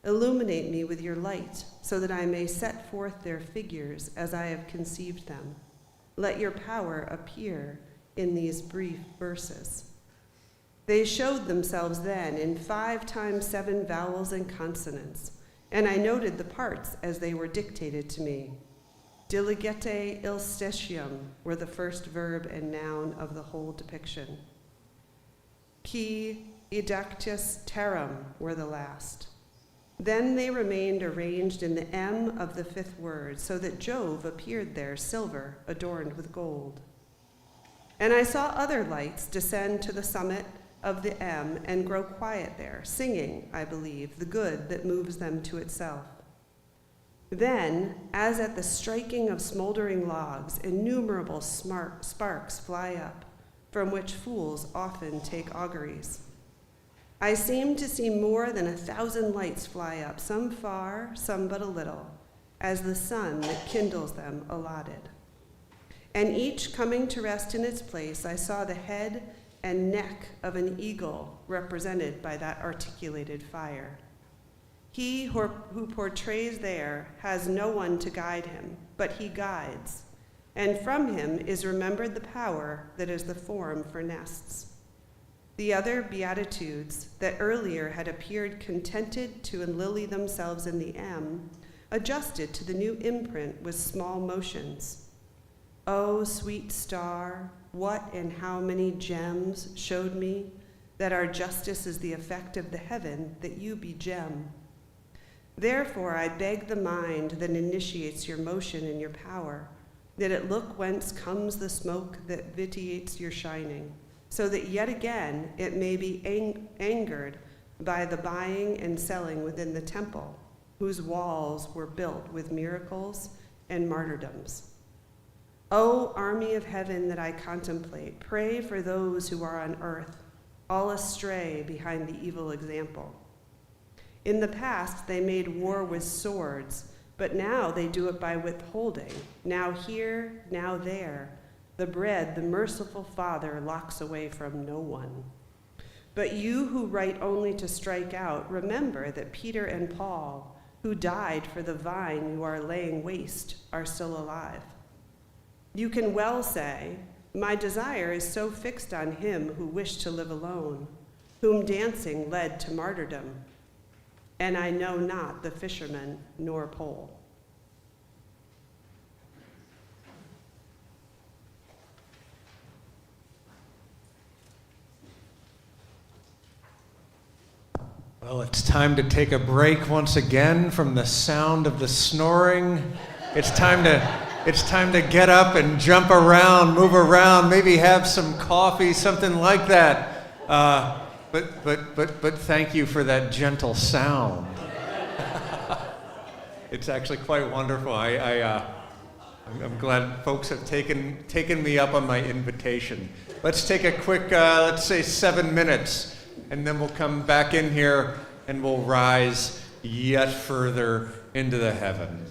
illuminate me with your light so that I may set forth their figures as I have conceived them. Let your power appear in these brief verses. They showed themselves then in 5 times 7 vowels and consonants, and I noted the parts as they were dictated to me. Diligete ilstitium were the first verb and noun of the whole depiction. Qui edactus terram were the last. Then they remained arranged in the M of the 5th word, so that Jove appeared there, silver, adorned with gold. And I saw other lights descend to the summit of the M and grow quiet there, singing, I believe, the good that moves them to itself. Then, as at the striking of smoldering logs, innumerable sparks fly up, from which fools often take auguries. I seemed to see more than 1,000 lights fly up, some far, some but a little, as the sun that kindles them allotted. And each coming to rest in its place, I saw the head and neck of an eagle represented by that articulated fire. He who portrays there has no one to guide him, but he guides, and from him is remembered the power that is the form for nests. The other beatitudes that earlier had appeared contented to enlily themselves in the M, adjusted to the new imprint with small motions. Oh, sweet star, what and how many gems showed me that our justice is the effect of the heaven, that you be gem. Therefore I beg the mind that initiates your motion and your power, that it look whence comes the smoke that vitiates your shining, so that yet again it may be angered by the buying and selling within the temple, whose walls were built with miracles and martyrdoms. O army of heaven that I contemplate, pray for those who are on earth, all astray behind the evil example. In the past they made war with swords, but now they do it by withholding, now here, now there. The bread the merciful Father locks away from no one. But you who write only to strike out, remember that Peter and Paul, who died for the vine you are laying waste, are still alive. You can well say, my desire is so fixed on him who wished to live alone, whom dancing led to martyrdom, and I know not the fisherman nor pole. Well, it's time to take a break once again from the sound of the snoring. It's time to get up and jump around, move around, maybe have some coffee, something like that. But thank you for that gentle sound. It's actually quite wonderful. I'm glad folks have taken me up on my invitation. Let's take a quick, let's say 7 minutes. And then we'll come back in here and we'll rise yet further into the heavens.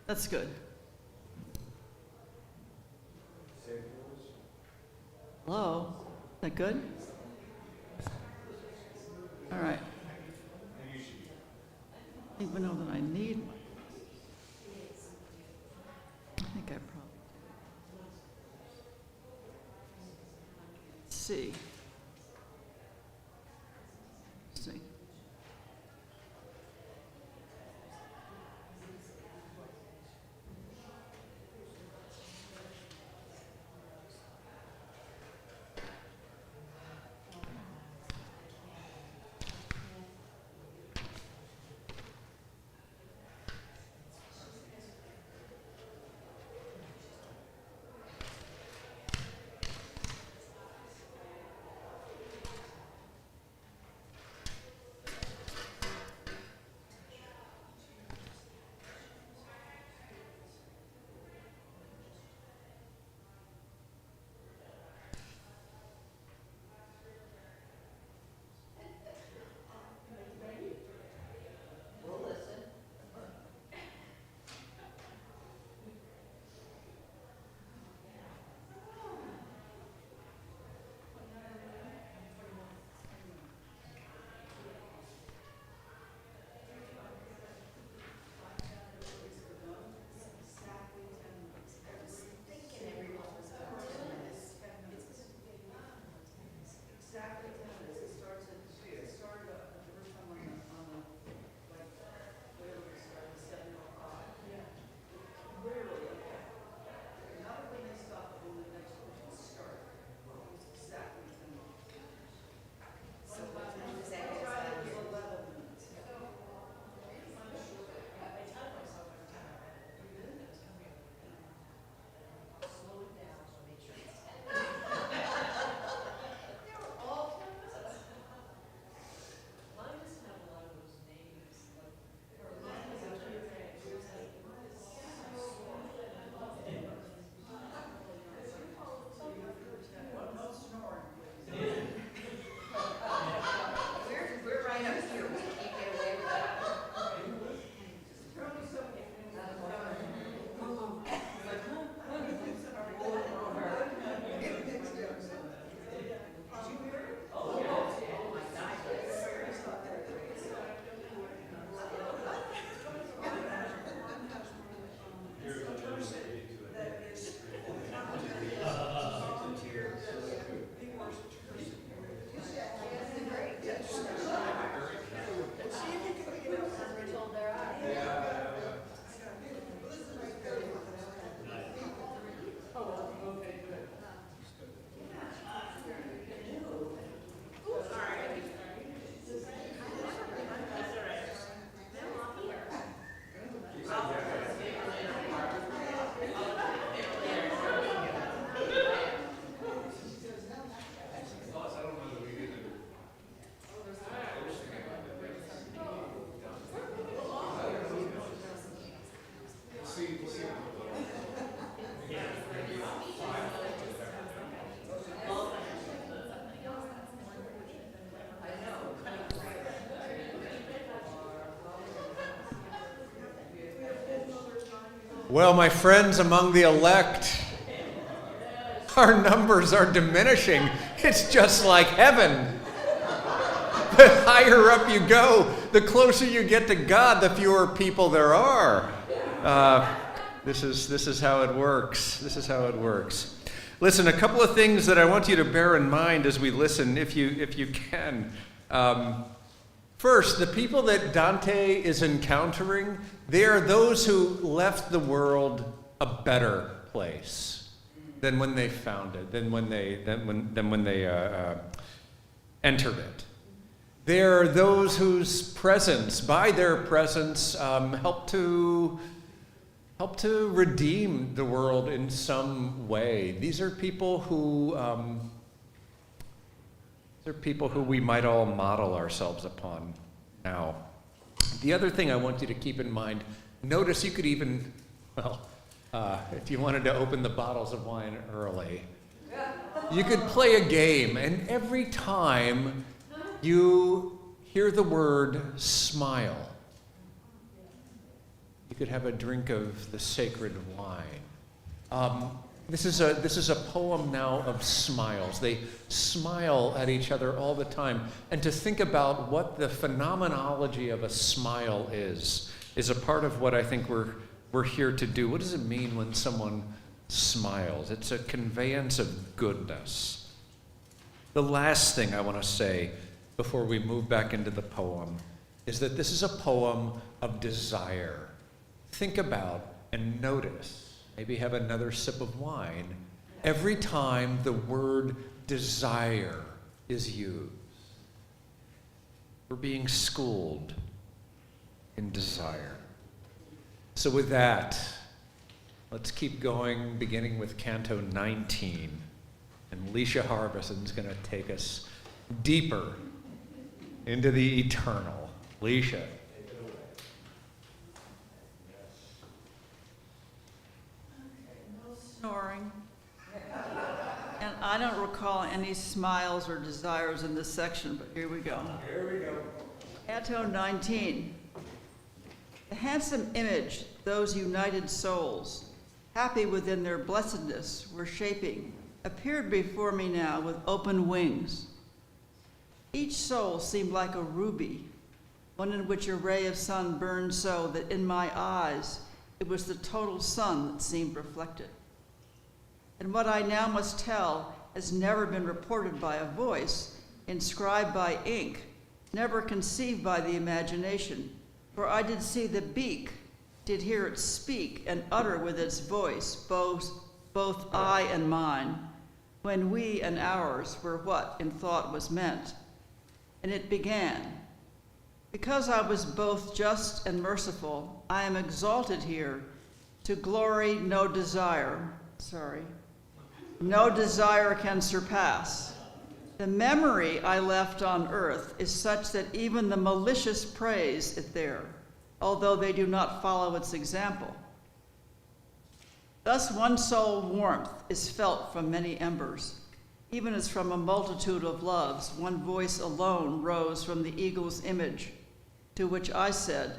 That's good. Hello? Is that good? All right. I don't even know that I need one. I think I probably do. Let's see. Let's see. Well, my friends among the elect, our numbers are diminishing. It's just like heaven. The higher up you go, the closer you get to God, the fewer people there are. This is how it works. This is how it works. Listen, a couple of things that I want you to bear in mind as we listen, if you can. First, the people that Dante is encountering, they are those who left the world a better place than when they found it, than when they entered it. They are those whose presence, by their presence, help to redeem the world in some way. These are people who we might all model ourselves upon now. The other thing I want you to keep in mind, notice you could even, if you wanted to open the bottles of wine early, you could play a game, and every time you hear the word smile, you could have a drink of the sacred wine. This is a poem now of smiles. They smile at each other all the time. And to think about what the phenomenology of a smile is a part of what I think we're here to do. What does it mean when someone smiles? It's a conveyance of goodness. The last thing I want to say before we move back into the poem is that this is a poem of desire. Think about and notice, maybe have another sip of wine, every time the word desire is used. We're being schooled in desire. So with that, let's keep going, beginning with Canto 19. And Leisha Harbison's going to take us deeper into the eternal. Leisha. Snoring. And I don't recall any smiles or desires in this section, but here we go. Here we go. Canto 19. The handsome image those united souls, happy within their blessedness, were shaping, appeared before me now with open wings. Each soul seemed like a ruby, one in which a ray of sun burned so that in my eyes it was the total sun that seemed reflected. And what I now must tell has never been reported by a voice, inscribed by ink, never conceived by the imagination, for I did see the beak, did hear it speak and utter with its voice, both I and mine, when we and ours were what in thought was meant. And it began, because I was both just and merciful, I am exalted here to glory no desire can surpass. The memory I left on earth is such that even the malicious praise it there, although they do not follow its example. Thus one soul warmth is felt from many embers, even as from a multitude of loves, one voice alone rose from the eagle's image, to which I said,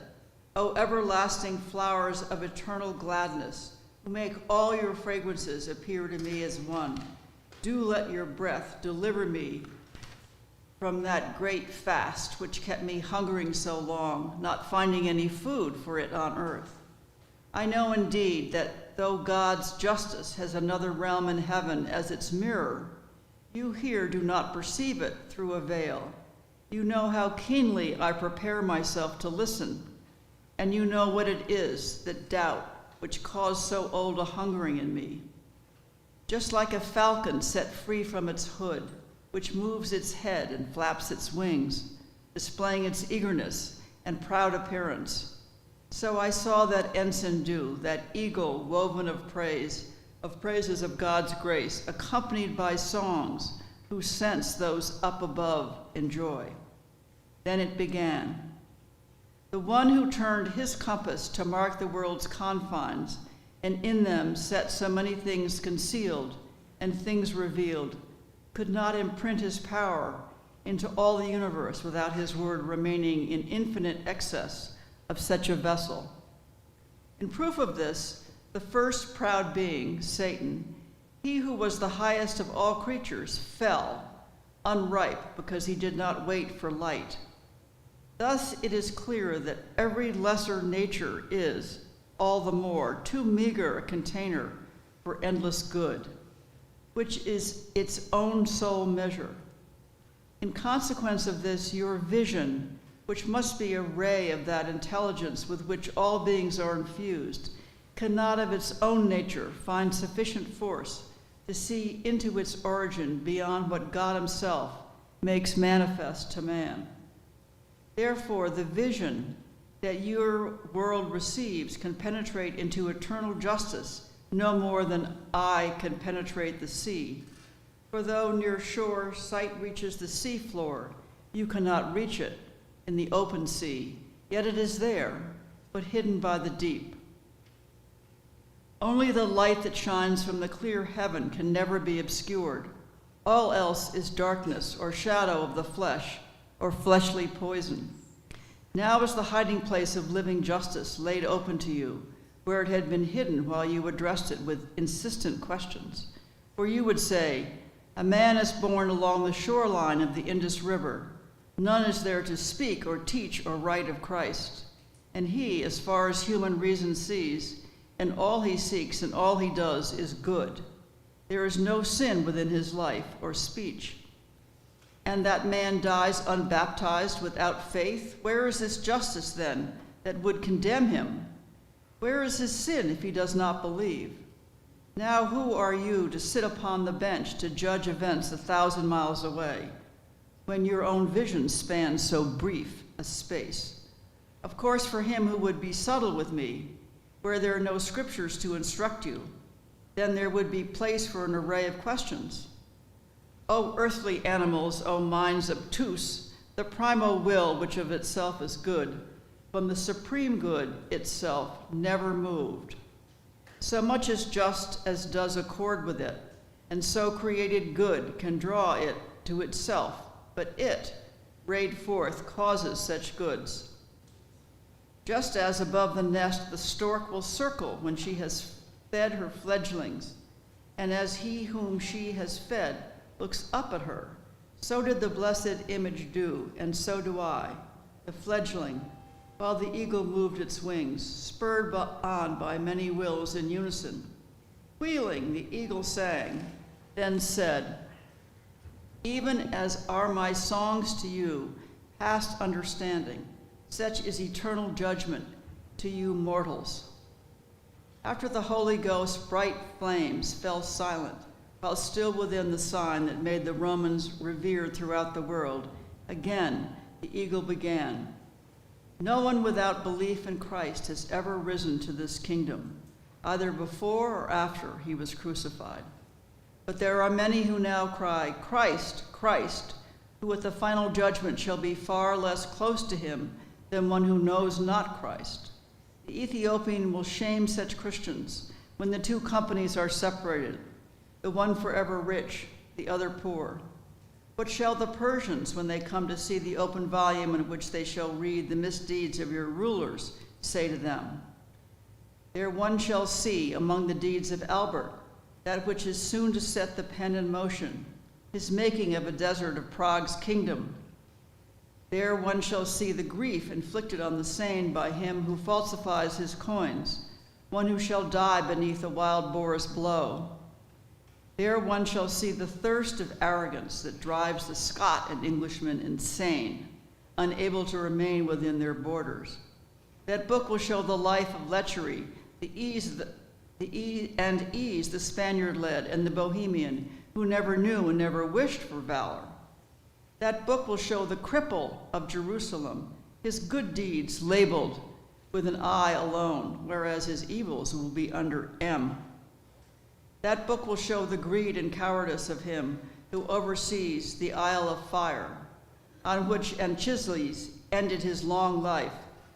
O everlasting flowers of eternal gladness, who make all your fragrances appear to me as one, do let your breath deliver me from that great fast which kept me hungering so long, not finding any food for it on earth. I know indeed that though God's justice has another realm in heaven as its mirror, you here do not perceive it through a veil. You know how keenly I prepare myself to listen, and you know what it is that doubt, which caused so old a hungering in me. Just like a falcon set free from its hood, which moves its head and flaps its wings, displaying its eagerness and proud appearance, so I saw that ensign do, that eagle woven of praises of God's grace, accompanied by songs whose sense those up above enjoy. Then it began. The one who turned his compass to mark the world's confines, and in them set so many things concealed and things revealed, could not imprint his power into all the universe without his word remaining in infinite excess of such a vessel. In proof of this, the first proud being, Satan, he who was the highest of all creatures, fell, unripe because he did not wait for light. Thus it is clear that every lesser nature is, all the more, too meager a container for endless good, which is its own sole measure. In consequence of this, your vision, which must be a ray of that intelligence with which all beings are infused, cannot of its own nature find sufficient force to see into its origin beyond what God himself makes manifest to man. Therefore, the vision that your world receives can penetrate into eternal justice no more than I can penetrate the sea. For though near shore sight reaches the sea floor, you cannot reach it in the open sea, yet it is there, but hidden by the deep. Only the light that shines from the clear heaven can never be obscured. All else is darkness or shadow of the flesh or fleshly poison. Now is the hiding place of living justice laid open to you, where it had been hidden while you addressed it with insistent questions. For you would say, a man is born along the shoreline of the Indus River. None is there to speak or teach or write of Christ. And he, as far as human reason sees, and all he seeks and all he does is good. There is no sin within his life or speech. And that man dies unbaptized without faith? Where is this justice then that would condemn him? Where is his sin if he does not believe? Now who are you to sit upon the bench to judge events 1,000 miles away, when your own vision spans so brief a space? Of course, for him who would be subtle with me, where there are no scriptures to instruct you, then there would be place for an array of questions. O earthly animals, O minds obtuse, the primal will which of itself is good, from the supreme good itself never moved. So much is just as does accord with it, and so created good can draw it to itself, but it, rayed forth, causes such goods. Just as above the nest the stork will circle when she has fed her fledglings, and as he whom she has fed looks up at her, so did the blessed image do, and so do I, the fledgling, while the eagle moved its wings, spurred on by many wills in unison. Wheeling, the eagle sang, then said, even as are my songs to you, past understanding, such is eternal judgment to you mortals. After the Holy Ghost, bright flames fell silent, while still within the sign that made the Romans revered throughout the world, again the eagle began. No one without belief in Christ has ever risen to this kingdom, either before or after he was crucified. But there are many who now cry, Christ, Christ, who at the final judgment shall be far less close to him than one who knows not Christ. The Ethiopian will shame such Christians when the two companies are separated, the one forever rich, the other poor. What shall the Persians, when they come to see the open volume in which they shall read the misdeeds of your rulers, say to them? There one shall see among the deeds of Albert that which is soon to set the pen in motion, his making of a desert of Prague's kingdom. There one shall see the grief inflicted on the Seine by him who falsifies his coins, one who shall die beneath a wild boar's blow. There one shall see the thirst of arrogance that drives the Scot and Englishman insane, unable to remain within their borders. That book will show the life of lechery, the ease the Spaniard led, and the Bohemian who never knew and never wished for valor. That book will show the cripple of Jerusalem, his good deeds labeled with an I alone, whereas his evils will be under M. That book will show the greed and cowardice of him who oversees the Isle of Fire, on which Anchises ended his long life,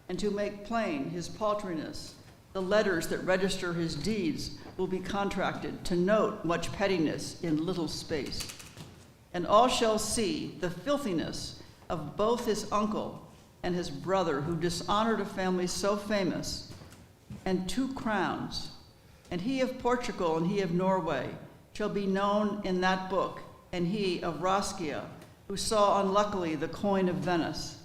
and to make plain his paltriness, the letters that register his deeds will be contracted to note much pettiness in little space. And all shall see the filthiness of both his uncle and his brother who dishonored a family so famous, and 2 crowns, and he of Portugal and he of Norway shall be known in that book, and he of Rascia, who saw unluckily the coin of Venice.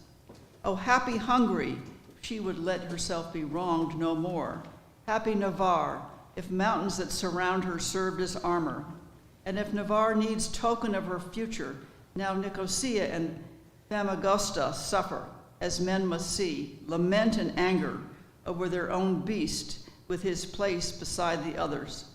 O happy Hungary, if she would let herself be wronged no more. Happy Navarre, if mountains that surround her served as armor. And if Navarre needs token of her future, now Nicosia and Famagosta suffer, as men must see, lament and anger over their own beast with his place beside the others.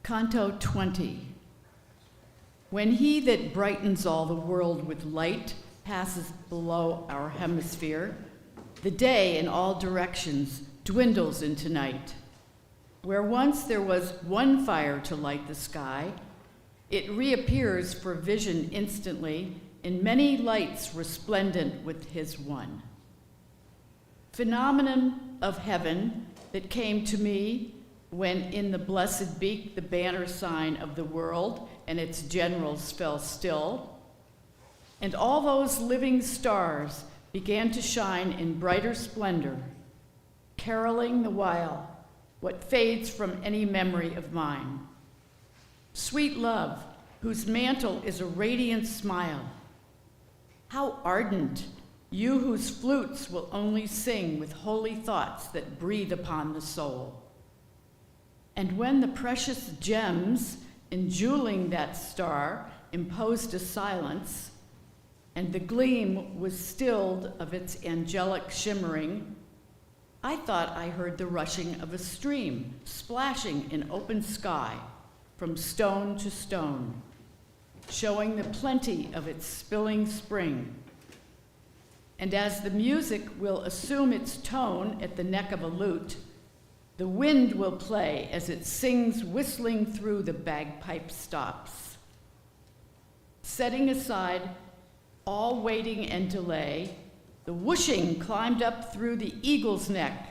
Canto 20. When he that brightens all the world with light passes below our hemisphere, the day in all directions dwindles into night. Where once there was one fire to light the sky, it reappears for vision instantly in many lights resplendent with his one. Phenomenon of heaven that came to me when in the blessed beak the banner sign of the world and its generals fell still, and all those living stars began to shine in brighter splendor, caroling the while what fades from any memory of mine. Sweet love, whose mantle is a radiant smile, how ardent, you whose flutes will only sing with holy thoughts that breathe upon the soul. And when the precious gems enjewelling that star imposed a silence, and the gleam was stilled of its angelic shimmering, I thought I heard the rushing of a stream splashing in open sky from stone to stone, showing the plenty of its spilling spring. And as the music will assume its tone at the neck of a lute, the wind will play as it sings whistling through the bagpipe stops. Setting aside all waiting and delay, the whooshing climbed up through the eagle's neck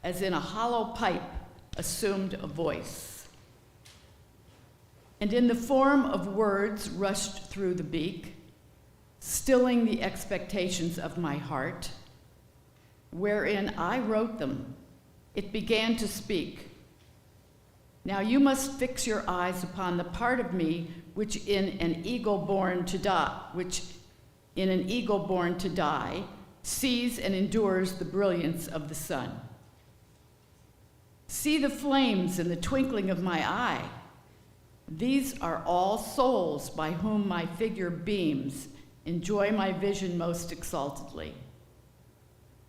as in a hollow pipe assumed a voice. And in the form of words rushed through the beak, stilling the expectations of my heart, wherein I wrote them, it began to speak. Now you must fix your eyes upon the part of me which in an eagle born to die, sees and endures the brilliance of the sun. See the flames in the twinkling of my eye. These are all souls by whom my figure beams, enjoy my vision most exaltedly.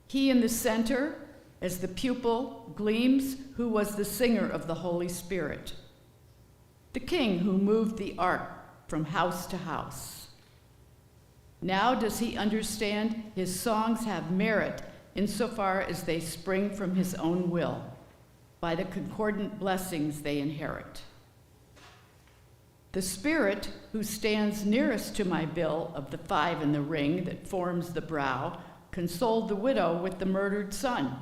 He in the center, as the pupil, gleams who was the singer of the Holy Spirit, the king who moved the ark from house to house. Now does he understand his songs have merit insofar as they spring from his own will, by the concordant blessings they inherit. The spirit who stands nearest to my bill of the 5 in the ring that forms the brow consoled the widow with the murdered son.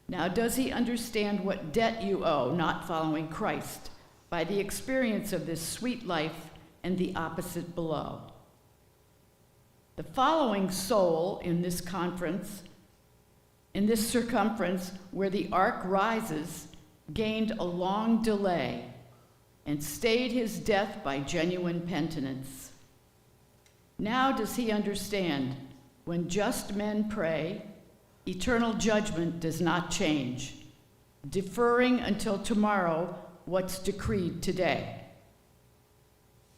Now does he understand what debt you owe not following Christ by the experience of this sweet life and the opposite below? The following soul in this circumference where the ark rises, gained a long delay and stayed his death by genuine penitence. Now does he understand, when just men pray, eternal judgment does not change, deferring until tomorrow what's decreed today.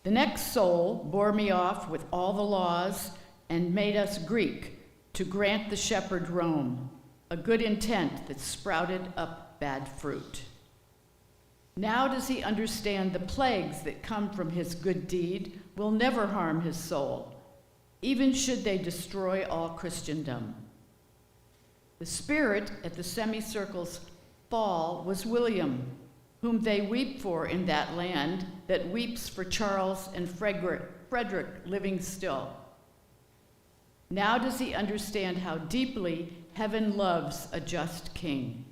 The next soul bore me off with all the laws and made us Greek to grant the shepherd Rome, a good intent that sprouted up bad fruit. Now does he understand the plagues that come from his good deed will never harm his soul, even should they destroy all Christendom. The spirit at the semicircle's fall was William, whom they weep for in that land that weeps for Charles and Frederick living still. Now does he understand how deeply heaven loves a just king.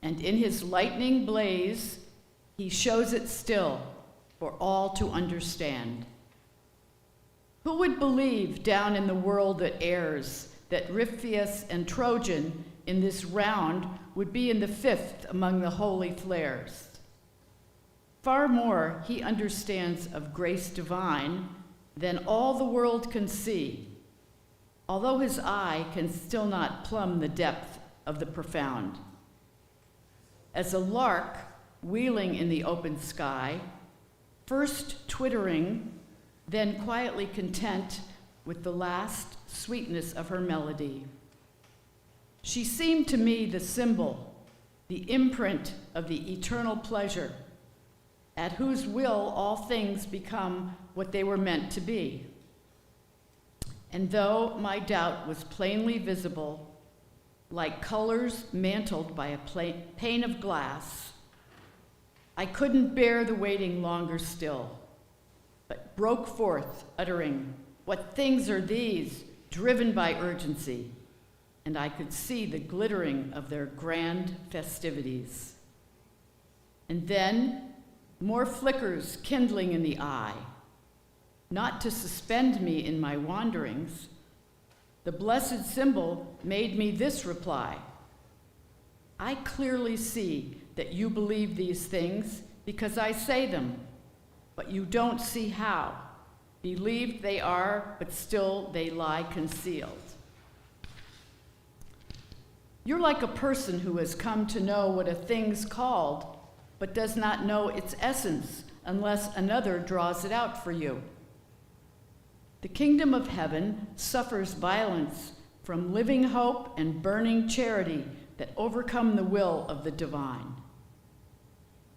And in his lightning blaze, he shows it still for all to understand. Who would believe down in the world that errs that Ripheus and Trojan in this round would be in the 5th among the holy flares? Far more he understands of grace divine than all the world can see, although his eye can still not plumb the depth of the profound. As a lark wheeling in the open sky, first twittering, then quietly content with the last sweetness of her melody. She seemed to me the symbol, the imprint of the eternal pleasure, at whose will all things become what they were meant to be. And though my doubt was plainly visible, like colors mantled by a pane of glass, I couldn't bear the waiting longer still. but broke forth, uttering, "What things are these, driven by urgency?" And I could see the glittering of their grand festivities. And then more flickers kindling in the eye, not to suspend me in my wanderings. The blessed symbol made me this reply: "I clearly see that you believe these things because I say them, but you don't see how. Believed they are, but still they lie concealed." You're like a person who has come to know what a thing's called, but does not know its essence unless another draws it out for you. The kingdom of heaven suffers violence from living hope and burning charity that overcome the will of the divine.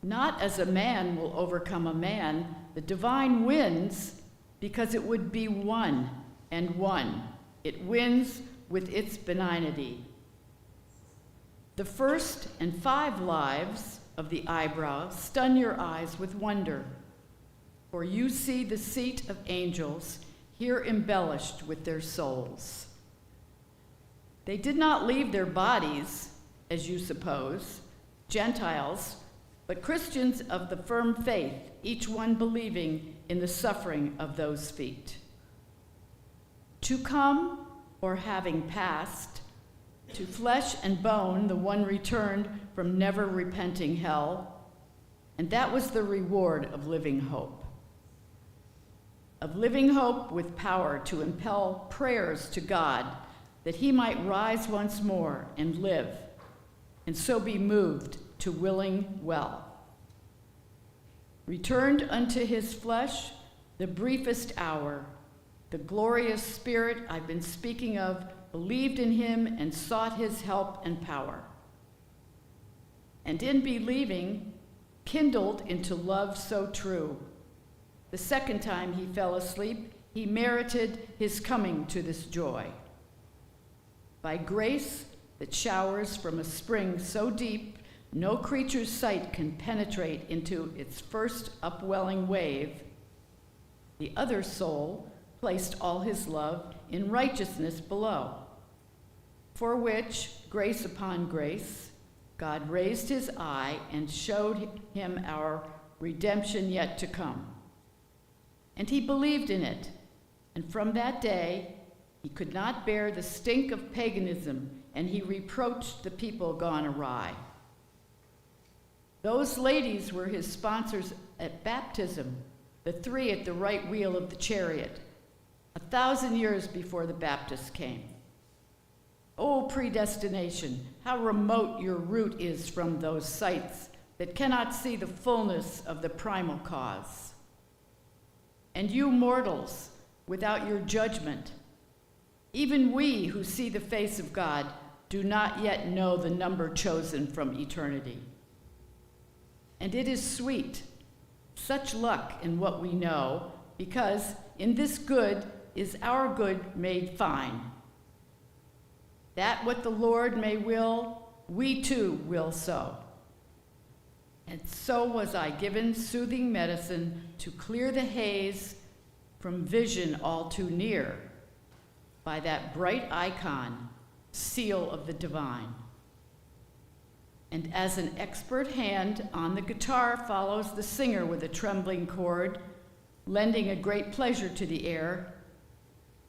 Not as a man will overcome a man, the divine wins because it would be one and one. It wins with its benignity. The first and 5 lives of the eyebrow stun your eyes with wonder, for you see the seat of angels here embellished with their souls. They did not leave their bodies, as you suppose, Gentiles, but Christians of the firm faith, each one believing in the suffering of those feet. To come, or having passed, to flesh and bone, the one returned from never repenting hell, and that was the reward of living hope. Of living hope with power to impel prayers to God that he might rise once more and live, and so be moved to willing well. Returned unto his flesh the briefest hour, the glorious spirit I've been speaking of believed in him and sought his help and power. And in believing, kindled into love so true. The second time he fell asleep, he merited his coming to this joy. By grace that showers from a spring so deep, no creature's sight can penetrate into its first upwelling wave, the other soul placed all his love in righteousness below, for which, grace upon grace, God raised his eye and showed him our redemption yet to come. And he believed in it, and from that day he could not bear the stink of paganism, and he reproached the people gone awry. Those ladies were his sponsors at baptism, the 3 at the right wheel of the chariot, 1,000 years before the Baptists came. O predestination, how remote your root is from those sights that cannot see the fullness of the primal cause. And you mortals, without your judgment, even we who see the face of God do not yet know the number chosen from eternity. And it is sweet, such luck in what we know, because in this good is our good made fine. That what the Lord may will, we too will so. And so was I given soothing medicine to clear the haze from vision all too near by that bright icon, seal of the divine. And as an expert hand on the guitar follows the singer with a trembling chord, lending a great pleasure to the air,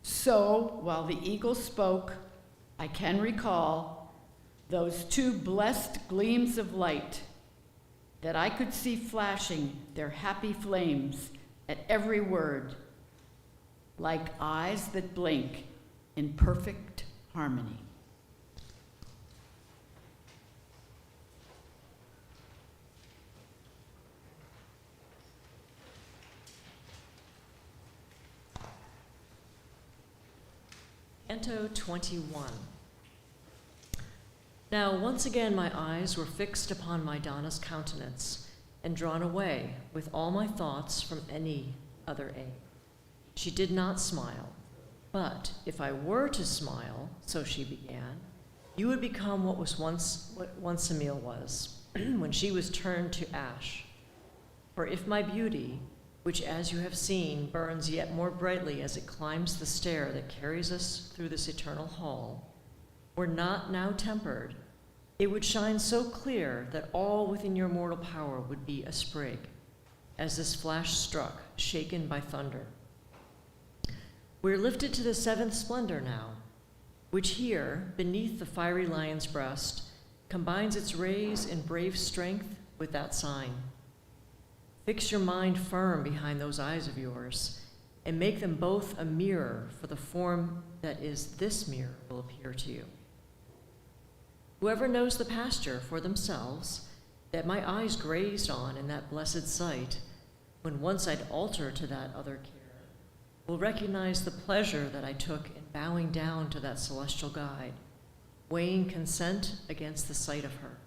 so while the eagle spoke, I can recall those 2 blessed gleams of light that I could see flashing their happy flames at every word, like eyes that blink in perfect harmony. Canto 21. Now once again my eyes were fixed upon my Donna's countenance, and drawn away with all my thoughts from any other aim. She did not smile, but if I were to smile, so she began, you would become what once Emile was, when she was turned to ash. For if my beauty which, as you have seen, burns yet more brightly as it climbs the stair that carries us through this eternal hall, were not now tempered, it would shine so clear that all within your mortal power would be a sprig, as this flash struck, shaken by thunder. We're lifted to the seventh splendor now, which here, beneath the fiery lion's breast, combines its rays in brave strength with that sign. Fix your mind firm behind those eyes of yours, and make them both a mirror for the form that is this mirror will appear to you. Whoever knows the pasture for themselves, that my eyes grazed on in that blessed sight, when once I'd alter to that other care, will recognize the pleasure that I took in bowing down to that celestial guide, weighing consent against the sight of her.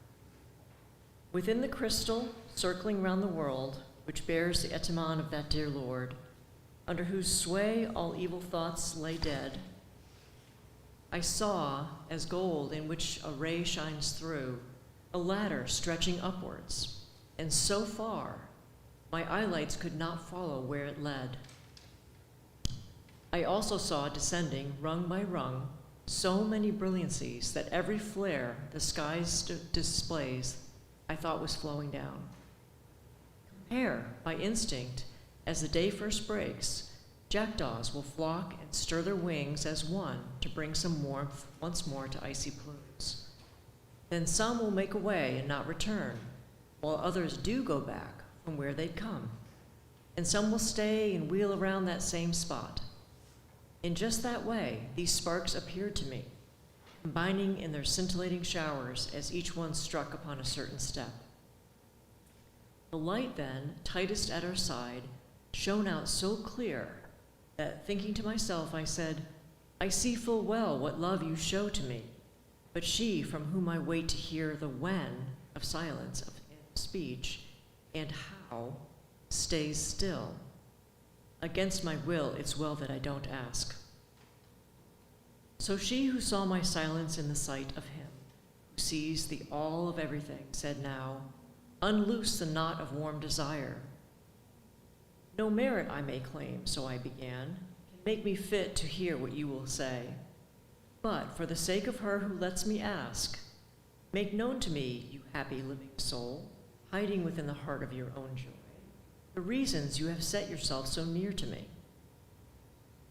Within the crystal, circling round the world, which bears the etymon of that dear Lord, under whose sway all evil thoughts lay dead, I saw, as gold in which a ray shines through, a ladder stretching upwards, and so far, my eyelights could not follow where it led. I also saw descending, rung by rung, so many brilliancies that every flare the skies displays I thought was flowing down. Compare, by instinct, as the day first breaks, jackdaws will flock and stir their wings as one to bring some warmth once more to icy plumes. Then some will make away and not return, while others do go back from where they'd come. And some will stay and wheel around that same spot. In just that way, these sparks appeared to me, combining in their scintillating showers as each one struck upon a certain step. The light then, tightest at our side, shone out so clear that, thinking to myself, I said, I see full well what love you show to me, but she from whom I wait to hear the when of silence, of speech, and how, stays still. Against my will, it's well that I don't ask. So she who saw my silence in the sight of him, who sees the all of everything, said now, unloose the knot of warm desire. No merit I may claim, so I began, can make me fit to hear what you will say. But for the sake of her who lets me ask, make known to me, you happy living soul, hiding within the heart of your own joy, the reasons you have set yourself so near to me.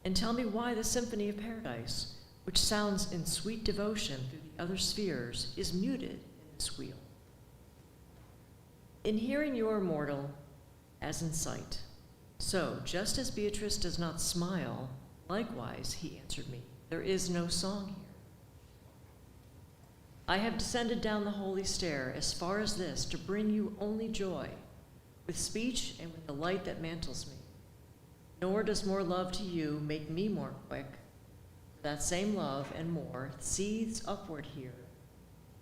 And tell me why the symphony of paradise, which sounds in sweet devotion through the other spheres, is muted in this wheel. In hearing you are mortal, as in sight. So, just as Beatrice does not smile, likewise, he answered me, there is no song here. I have descended down the holy stair as far as this to bring you only joy, with speech and with the light that mantles me. Nor does more love to you make me more quick. That same love and more seethes upward here,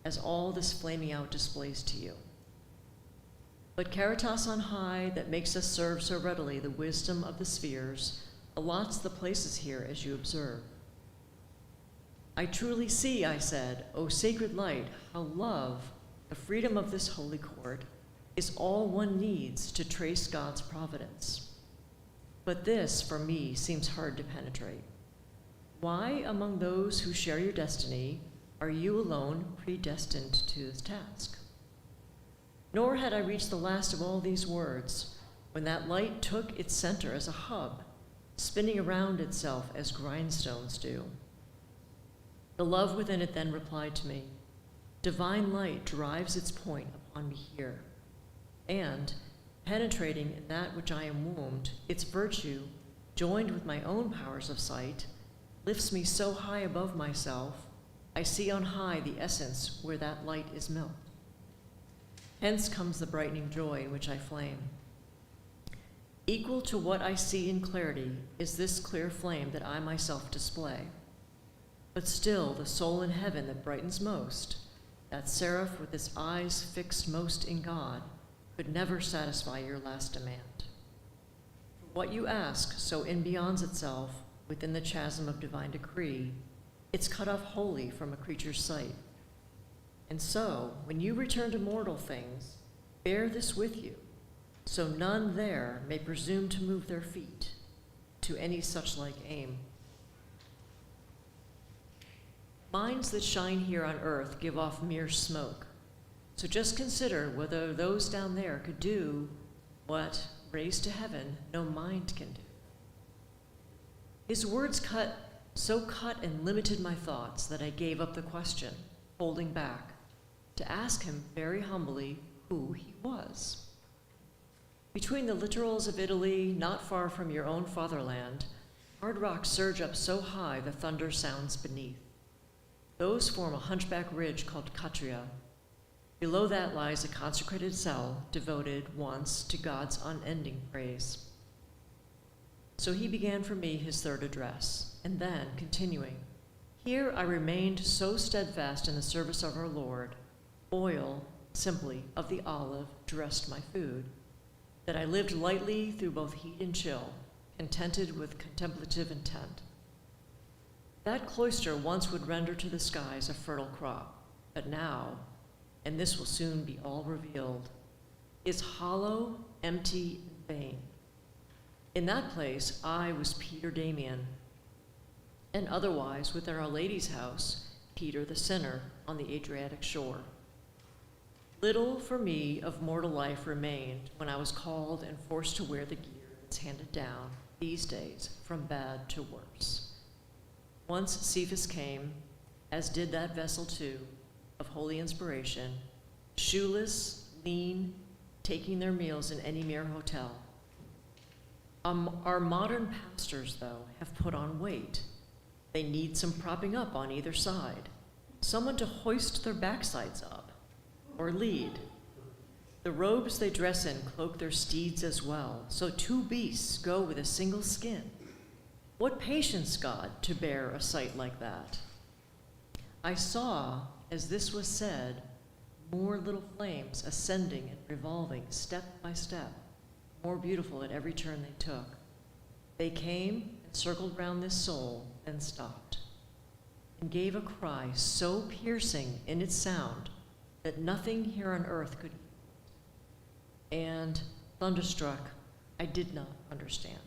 as all this flaming out displays to you. But Caritas on high, that makes us serve so readily the wisdom of the spheres, allots the places here as you observe. I truly see, I said, O sacred light, how love, the freedom of this holy court, is all one needs to trace God's providence. But this, for me, seems hard to penetrate. Why, among those who share your destiny, are you alone predestined to this task? Nor had I reached the last of all these words, when that light took its center as a hub, spinning around itself as grindstones do. The love within it then replied to me, divine light drives its point upon me here, and, penetrating in that which I am wombed, its virtue, joined with my own powers of sight, lifts me so high above myself, I see on high the essence where that light is milked. Hence comes the brightening joy in which I flame. Equal to what I see in clarity is this clear flame that I myself display. But still the soul in heaven that brightens most, that seraph with its eyes fixed most in God, could never satisfy your last demand. For what you ask so in beyonds itself, within the chasm of divine decree, it's cut off wholly from a creature's sight. And so, when you return to mortal things, bear this with you, so none there may presume to move their feet to any such like aim. Minds that shine here on earth give off mere smoke, so just consider whether those down there could do what, raised to heaven, no mind can do. His words cut and limited my thoughts that I gave up the question, holding back, to ask him very humbly who he was. Between the littorals of Italy, not far from your own fatherland, hard rocks surge up so high the thunder sounds beneath. Those form a hunchback ridge called Catria. Below that lies a consecrated cell devoted once to God's unending praise. So he began for me his third address, and then, continuing, here I remained so steadfast in the service of our Lord, oil, simply, of the olive dressed my food, that I lived lightly through both heat and chill, contented with contemplative intent. That cloister once would render to the skies a fertile crop, but now, and this will soon be all revealed, is hollow, empty, and vain. In that place I was Peter Damian, and otherwise within Our Lady's house, Peter the sinner on the Adriatic shore. Little for me of mortal life remained when I was called and forced to wear the gear that's handed down these days from bad to worse. Once Cephas came, as did that vessel too, of holy inspiration, shoeless, lean, taking their meals in any mere hotel. Our modern pastors, though, have put on weight. They need some propping up on either side, someone to hoist their backsides up, or lead. The robes they dress in cloak their steeds as well, so two beasts go with a single skin. What patience, God, to bear a sight like that? I saw, as this was said, more little flames ascending and revolving step by step, more beautiful at every turn they took. They came and circled round this soul, then stopped, and gave a cry so piercing in its sound that nothing here on earth could. And, thunderstruck, I did not understand.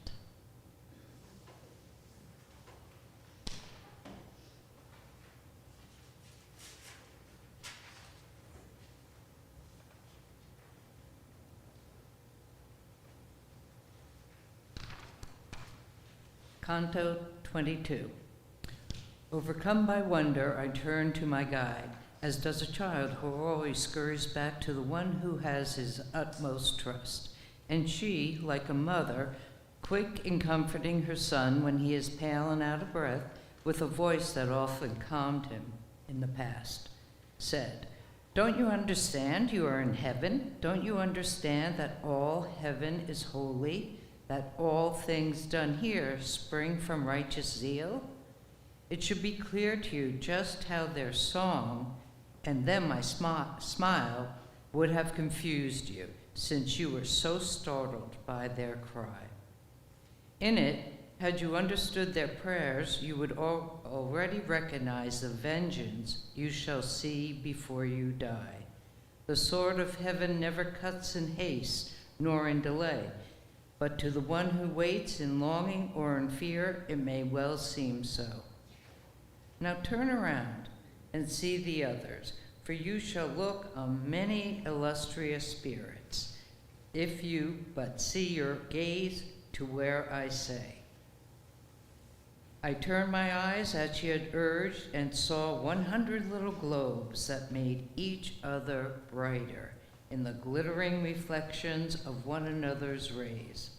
Canto 22. Overcome by wonder, I turn to my guide, as does a child who always scurries back to the one who has his utmost trust. And she, like a mother, quick in comforting her son when he is pale and out of breath, with a voice that often calmed him in the past, said, "Don't you understand you are in heaven? Don't you understand that all heaven is holy? That all things done here spring from righteous zeal? It should be clear to you just how their song and then my smile would have confused you, since you were so startled by their cry. In it, had you understood their prayers, you would already recognize the vengeance you shall see before you die. The sword of heaven never cuts in haste nor in delay, but to the one who waits in longing or in fear, it may well seem so. Now turn around and see the others, for you shall look on many illustrious spirits, if you but see your gaze to where I say." I turned my eyes as she had urged and saw 100 little globes that made each other brighter in the glittering reflections of one another's rays.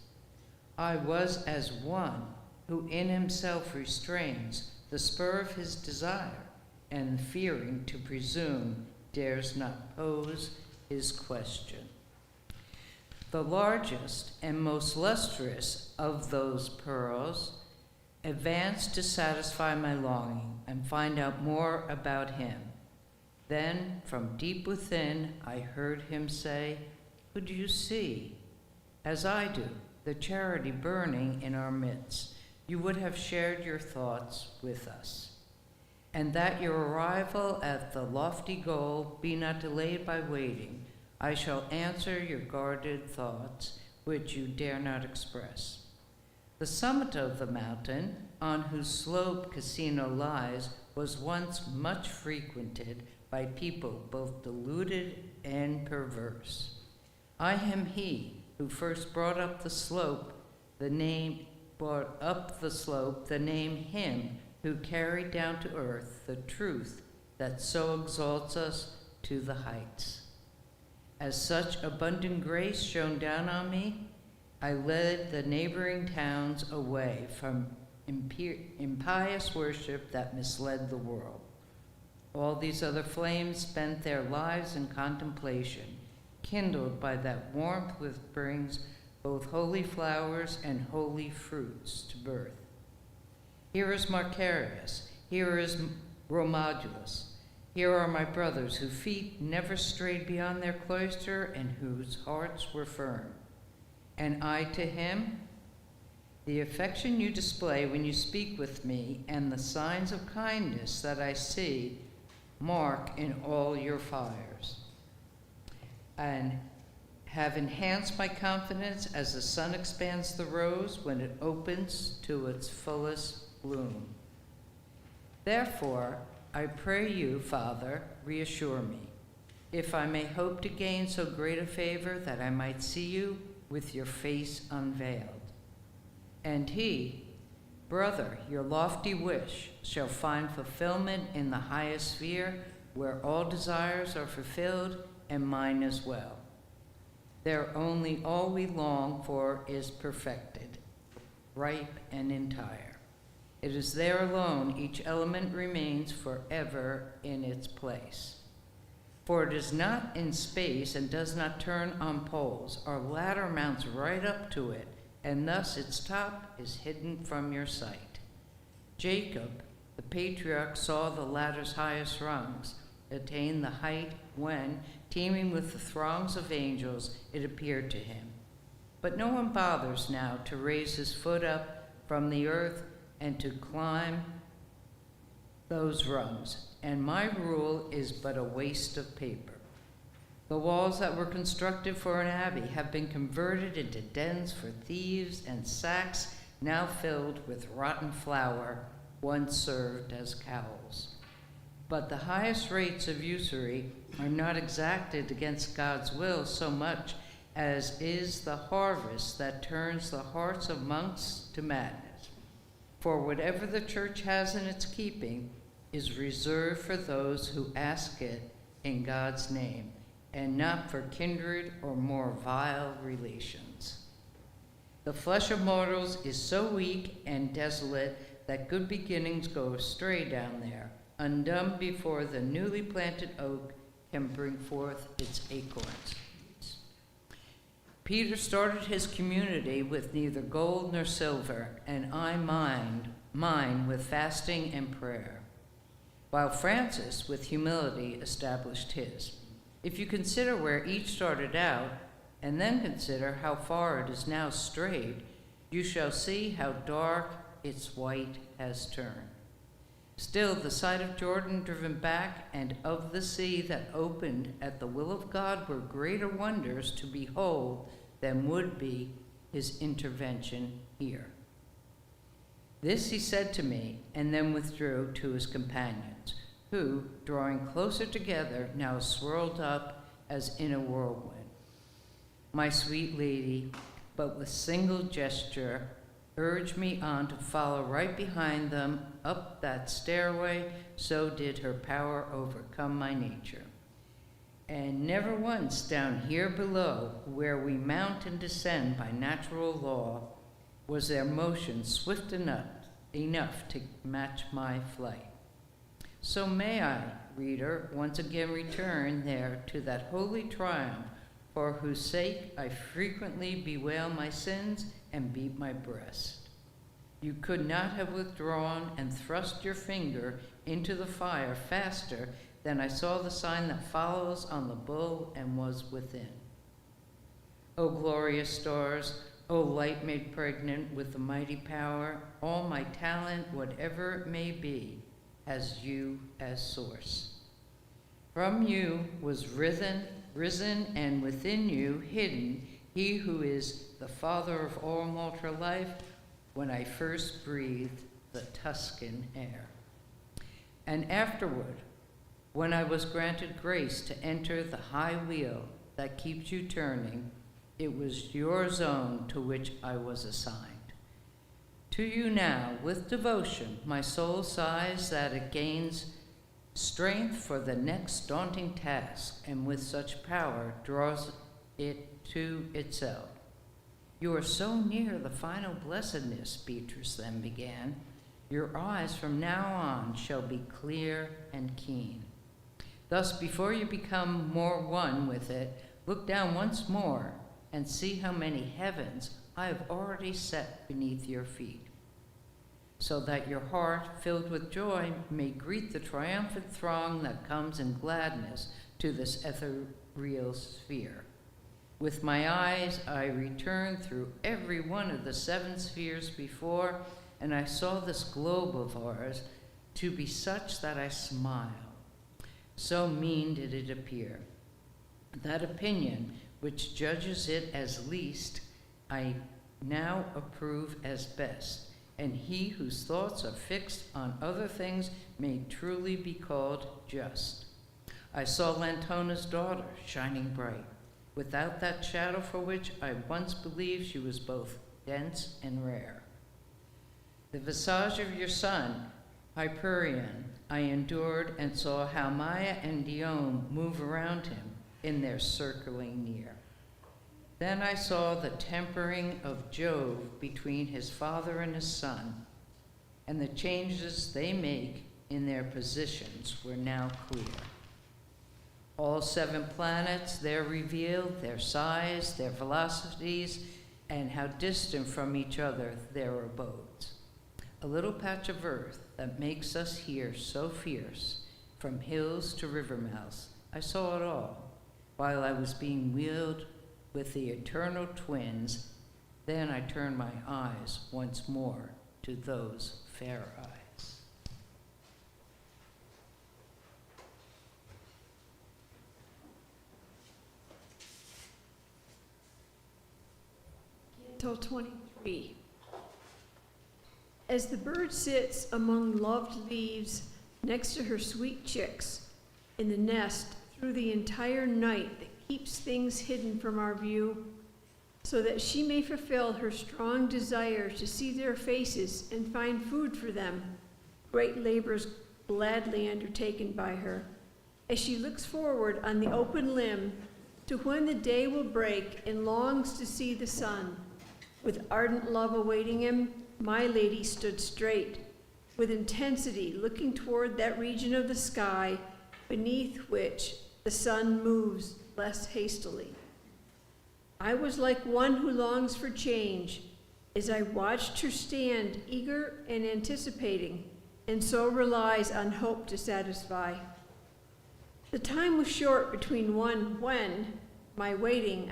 I was as one who in himself restrains the spur of his desire, and fearing to presume, dares not pose his question. The largest and most lustrous of those pearls advanced to satisfy my longing and find out more about him. Then, from deep within, I heard him say, "Who do you see?" As I do, the charity burning in our midst, you would have shared your thoughts with us. And that your arrival at the lofty goal be not delayed by waiting, I shall answer your guarded thoughts, which you dare not express. The summit of the mountain, on whose slope Casino lies, was once much frequented by people both deluded and perverse. I am he who first brought up the slope, the name him who carried down to earth the truth that so exalts us to the heights. As such abundant grace shone down on me, I led the neighboring towns away from impious worship that misled the world. All these other flames spent their lives in contemplation, kindled by that warmth which brings both holy flowers and holy fruits to birth. Here is Macarius, here is Romulus, here are my brothers whose feet never strayed beyond their cloister and whose hearts were firm. And I to him, the affection you display when you speak with me and the signs of kindness that I see mark in all your fires, and have enhanced my confidence as the sun expands the rose when it opens to its fullest bloom. Therefore, I pray you, Father, reassure me, if I may hope to gain so great a favor that I might see you with your face unveiled. And he, brother, your lofty wish shall find fulfillment in the highest sphere, where all desires are fulfilled, and mine as well. There only all we long for is perfected, ripe and entire. It is there alone each element remains forever in its place. For it is not in space and does not turn on poles. Our ladder mounts right up to it, and thus its top is hidden from your sight. Jacob, the patriarch, saw the ladder's highest rungs attain the height when, teeming with the throngs of angels, it appeared to him. But no one bothers now to raise his foot up from the earth and to climb those rungs, and my rule is but a waste of paper. The walls that were constructed for an abbey have been converted into dens for thieves and sacks now filled with rotten flour, once served as cowls. But the highest rates of usury are not exacted against God's will so much as is the harvest that turns the hearts of monks to madness. For whatever the church has in its keeping is reserved for those who ask it in God's name, and not for kindred or more vile relations. The flesh of mortals is so weak and desolate that good beginnings go astray down there, undone before the newly planted oak can bring forth its acorns. Peter started his community with neither gold nor silver, and I mine with fasting and prayer, while Francis, with humility, established his. If you consider where each started out, and then consider how far it is now strayed, you shall see how dark its white has turned. Still, the sight of Jordan driven back and of the sea that opened at the will of God were greater wonders to behold than would be his intervention here. This he said to me, and then withdrew to his companions, who, drawing closer together, now swirled up as in a whirlwind. My sweet lady, but with single gesture, urged me on to follow right behind them up that stairway, so did her power overcome my nature. And never once down here below, where we mount and descend by natural law, was there motion swift enough to match my flight. So may I, reader, once again return there to that holy triumph, for whose sake I frequently bewail my sins and beat my breast. You could not have withdrawn and thrust your finger into the fire faster than I saw the sign that follows on the bull and was within. O glorious stars, O light made pregnant with the mighty power, all my talent, whatever it may be, has you as source. From you was risen, and within you hidden he who is the Father of all mortal life, when I first breathed the Tuscan air. And afterward, when I was granted grace to enter the high wheel that keeps you turning, it was your zone to which I was assigned. To you now, with devotion, my soul sighs that it gains strength for the next daunting task, and with such power draws it to itself. You are so near the final blessedness, Beatrice then began. Your eyes from now on shall be clear and keen. Thus, before you become more one with it, look down once more and see how many heavens I have already set beneath your feet, so that your heart, filled with joy, may greet the triumphant throng that comes in gladness to this ethereal sphere. With my eyes I returned through every one of the 7 spheres before, and I saw this globe of ours to be such that I smiled. So mean did it appear. That opinion which judges it as least, I now approve as best, and he whose thoughts are fixed on other things may truly be called just. I saw Lantona's daughter shining bright, without that shadow for which I once believed she was both dense and rare. The visage of your son, Hyperion, I endured and saw how Maya and Dione move around him in their circling near. Then I saw the tempering of Jove between his father and his son, and the changes they make in their positions were now clear. All 7 planets there revealed their size, their velocities, and how distant from each other their abodes. A little patch of earth that makes us here so fierce, from hills to river mouths, I saw it all, while I was being wheeled with the eternal twins. Then I turned my eyes once more to those fair eyes. Canto 23. As the bird sits among loved leaves next to her sweet chicks in the nest through the entire night that keeps things hidden from our view, so that she may fulfill her strong desire to see their faces and find food for them, great labors gladly undertaken by her, as she looks forward on the open limb to when the day will break and longs to see the sun. With ardent love awaiting him, my lady stood straight, with intensity looking toward that region of the sky beneath which the sun moves less hastily. I was like one who longs for change as I watched her stand eager and anticipating, and so relies on hope to satisfy. The time was short between one when, my waiting,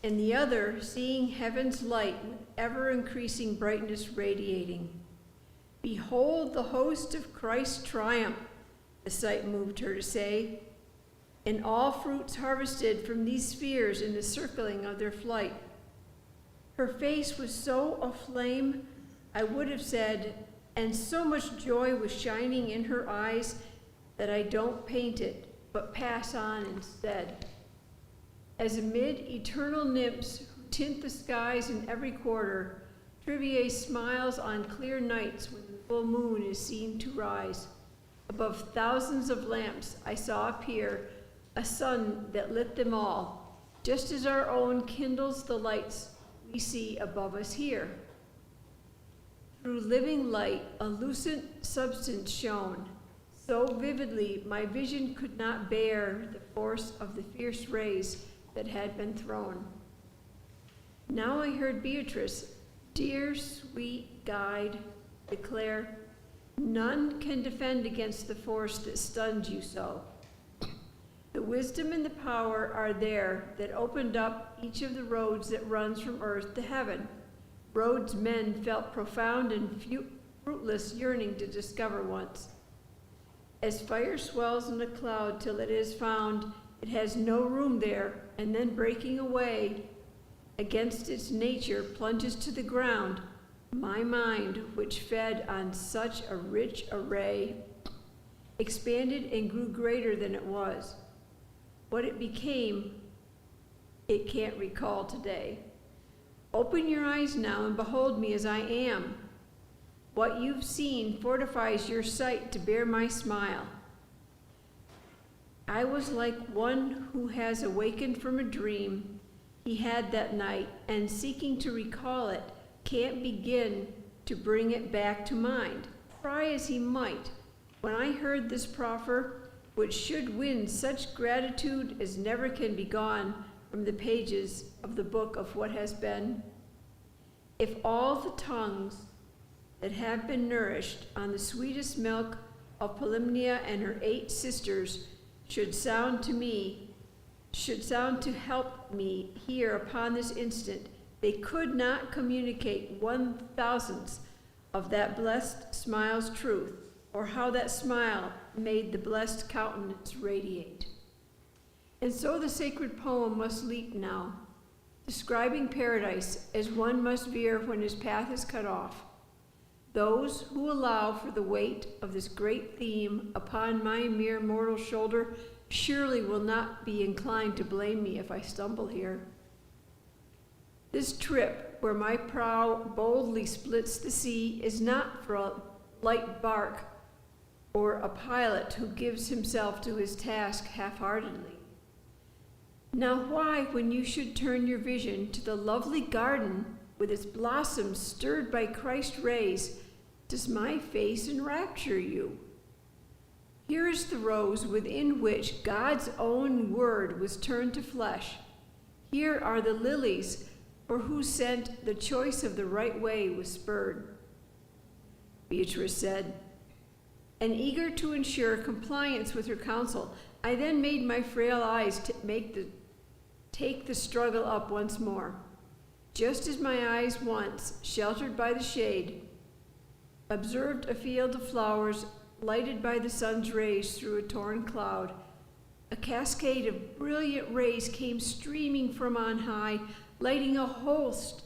and the other seeing heaven's light with ever-increasing brightness radiating. Behold the host of Christ's triumph, the sight moved her to say, and all fruits harvested from these spheres in the circling of their flight. Her face was so aflame, I would have said, and so much joy was shining in her eyes that I don't paint it, but pass on instead. As amid eternal nymphs who tint the skies in every quarter, Trivier smiles on clear nights when the full moon is seen to rise. Above thousands of lamps I saw appear a sun that lit them all, just as our own kindles the lights we see above us here. Through living light, a lucent substance shone, so vividly my vision could not bear the force of the fierce rays that had been thrown. Now I heard Beatrice, dear sweet guide, declare, none can defend against the force that stuns you so. The wisdom and the power are there that opened up each of the roads that runs from earth to heaven, roads men felt profound and fruitless yearning to discover once. as fire swells in a cloud till it is found it has no room there, and then breaking away against its nature plunges to the ground, my mind, which fed on such a rich array, expanded and grew greater than it was. What it became, it can't recall today. Open your eyes now and behold me as I am. What you've seen fortifies your sight to bear my smile. I was like one who has awakened from a dream he had that night, and seeking to recall it, can't begin to bring it back to mind. Try as he might, when I heard this proffer, which should win such gratitude as never can be gone from the pages of the book of what has been, if all the tongues that have been nourished on the sweetest milk of Polymnia and her 8 sisters should sound to help me here upon this instant, they could not communicate 1,000th of that blessed smile's truth, or how that smile made the blessed countenance radiate. And so the sacred poem must leap now, describing paradise as one must veer when his path is cut off. Those who allow for the weight of this great theme upon my mere mortal shoulder surely will not be inclined to blame me if I stumble here. This trip, where my prow boldly splits the sea, is not for a light bark or a pilot who gives himself to his task half-heartedly. Now why, when you should turn your vision to the lovely garden with its blossoms stirred by Christ's rays, does my face enrapture you? Here is the rose within which God's own word was turned to flesh. Here are the lilies for whose scent the choice of the right way was spurred. Beatrice said, and eager to ensure compliance with her counsel, I then made my frail eyes take the struggle up once more. Just as my eyes once, sheltered by the shade, observed a field of flowers lighted by the sun's rays through a torn cloud, a cascade of brilliant rays came streaming from on high, lighting a host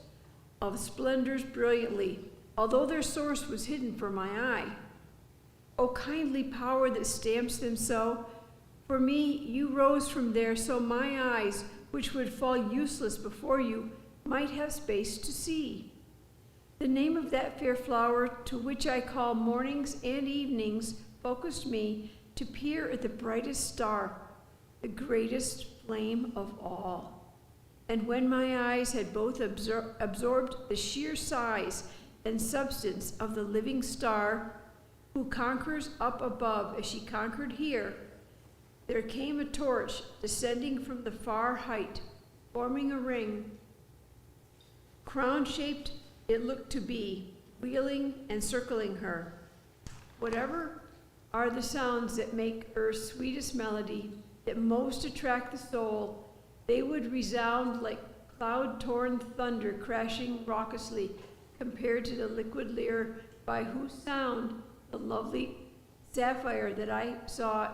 of splendors brilliantly, although their source was hidden from my eye. O kindly power that stamps them so, for me you rose from there, so my eyes, which would fall useless before you, might have space to see. The name of that fair flower, to which I call mornings and evenings, focused me to peer at the brightest star, the greatest flame of all. And when my eyes had both absorbed the sheer size and substance of the living star, who conquers up above as she conquered here, there came a torch descending from the far height, forming a ring. Crown-shaped it looked to be, wheeling and circling her. Whatever are the sounds that make earth's sweetest melody, that most attract the soul, they would resound like cloud-torn thunder crashing raucously compared to the liquid lyre by whose sound the lovely sapphire that I saw,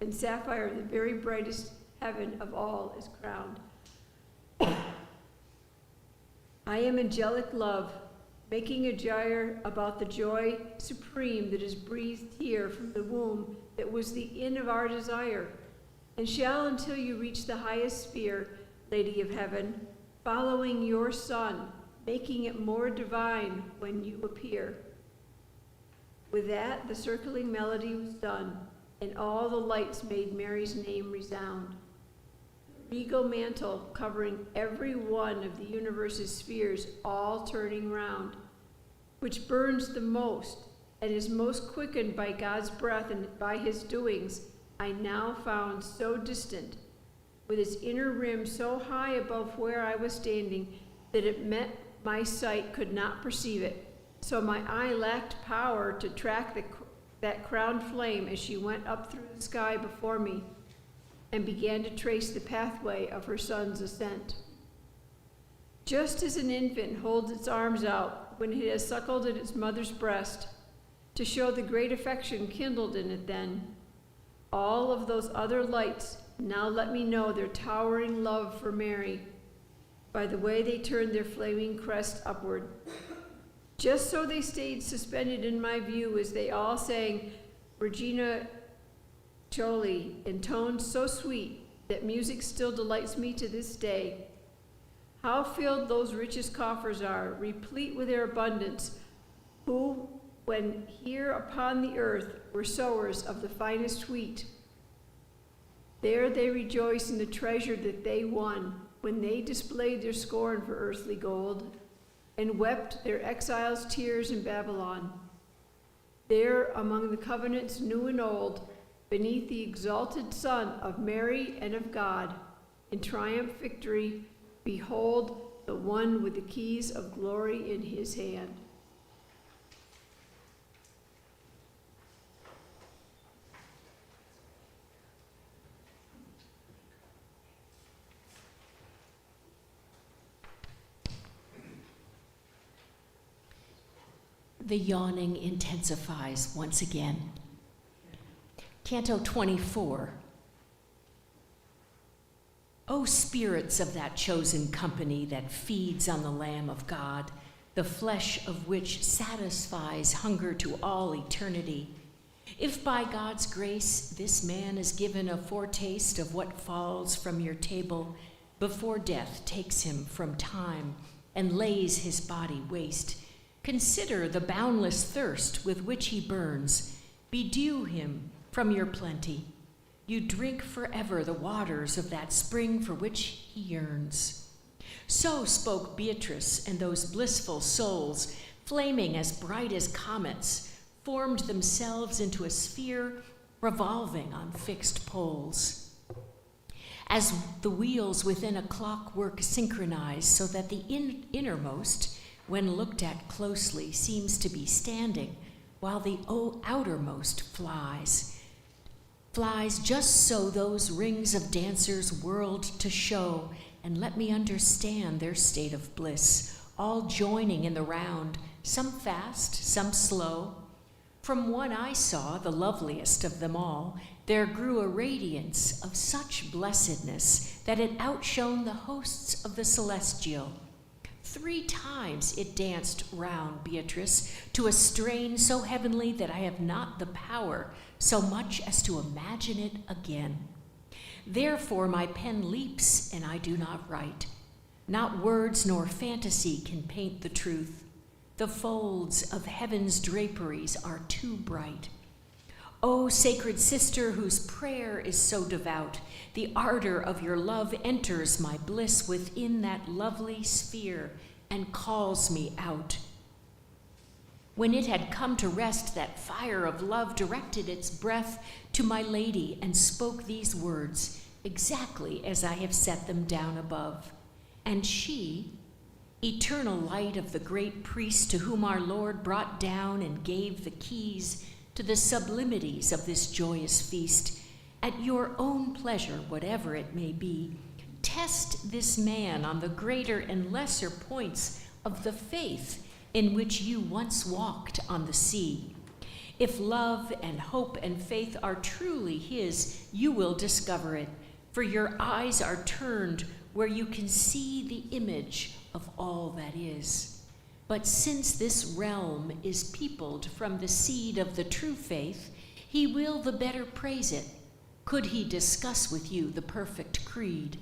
and sapphire, the very brightest heaven of all, is crowned. I am angelic love, making a gyre about the joy supreme that is breathed here from the womb that was the inn of our desire, and shall until you reach the highest sphere, Lady of Heaven, following your sun, making it more divine when you appear. With that, the circling melody was done, and all the lights made Mary's name resound. Regal mantle covering every one of the universe's spheres, all turning round, which burns the most and is most quickened by God's breath and by his doings, I now found so distant, with its inner rim so high above where I was standing, that it met my sight could not perceive it. So my eye lacked power to track that crowned flame as she went up through the sky before me, and began to trace the pathway of her son's ascent. Just as an infant holds its arms out when it has suckled at its mother's breast, to show the great affection kindled in it then, all of those other lights now let me know their towering love for Mary by the way they turned their flaming crest upward. Just so they stayed suspended in my view as they all sang Regina Coeli in tones so sweet that music still delights me to this day. How filled those richest coffers are, replete with their abundance, who, when here upon the earth, were sowers of the finest wheat. There they rejoice in the treasure that they won, when they displayed their scorn for earthly gold, and wept their exiles' tears in Babylon. There, among the covenants new and old, beneath the exalted Son of Mary and of God, in triumph victory, behold the one with the keys of glory in his hand. The yawning intensifies once again. Canto 24. O spirits of that chosen company that feeds on the Lamb of God, the flesh of which satisfies hunger to all eternity, if by God's grace this man is given a foretaste of what falls from your table before death takes him from time and lays his body waste, consider the boundless thirst with which he burns. Bedew him from your plenty. You drink forever the waters of that spring for which he yearns. So spoke Beatrice, and those blissful souls, flaming as bright as comets, formed themselves into a sphere revolving on fixed poles. As the wheels within a clockwork synchronize so that the innermost, when looked at closely, seems to be standing, while the outermost flies just so those rings of dancers whirled to show, and let me understand their state of bliss, all joining in the round, some fast, some slow. From one I saw, the loveliest of them all, there grew a radiance of such blessedness that it outshone the hosts of the celestial. 3 times it danced round Beatrice to a strain so heavenly that I have not the power so much as to imagine it again. Therefore my pen leaps and I do not write. Not words nor fantasy can paint the truth. The folds of heaven's draperies are too bright. O sacred sister, whose prayer is so devout, the ardor of your love enters my bliss within that lovely sphere and calls me out. When it had come to rest, that fire of love directed its breath to my lady and spoke these words, exactly as I have set them down above. And she, eternal light of the great priest to whom our Lord brought down and gave the keys to the sublimities of this joyous feast, at your own pleasure, whatever it may be, test this man on the greater and lesser points of the faith in which you once walked on the sea. If love and hope and faith are truly his, you will discover it, for your eyes are turned where you can see the image of all that is. But since this realm is peopled from the seed of the true faith, he will the better praise it, could he discuss with you the perfect creed.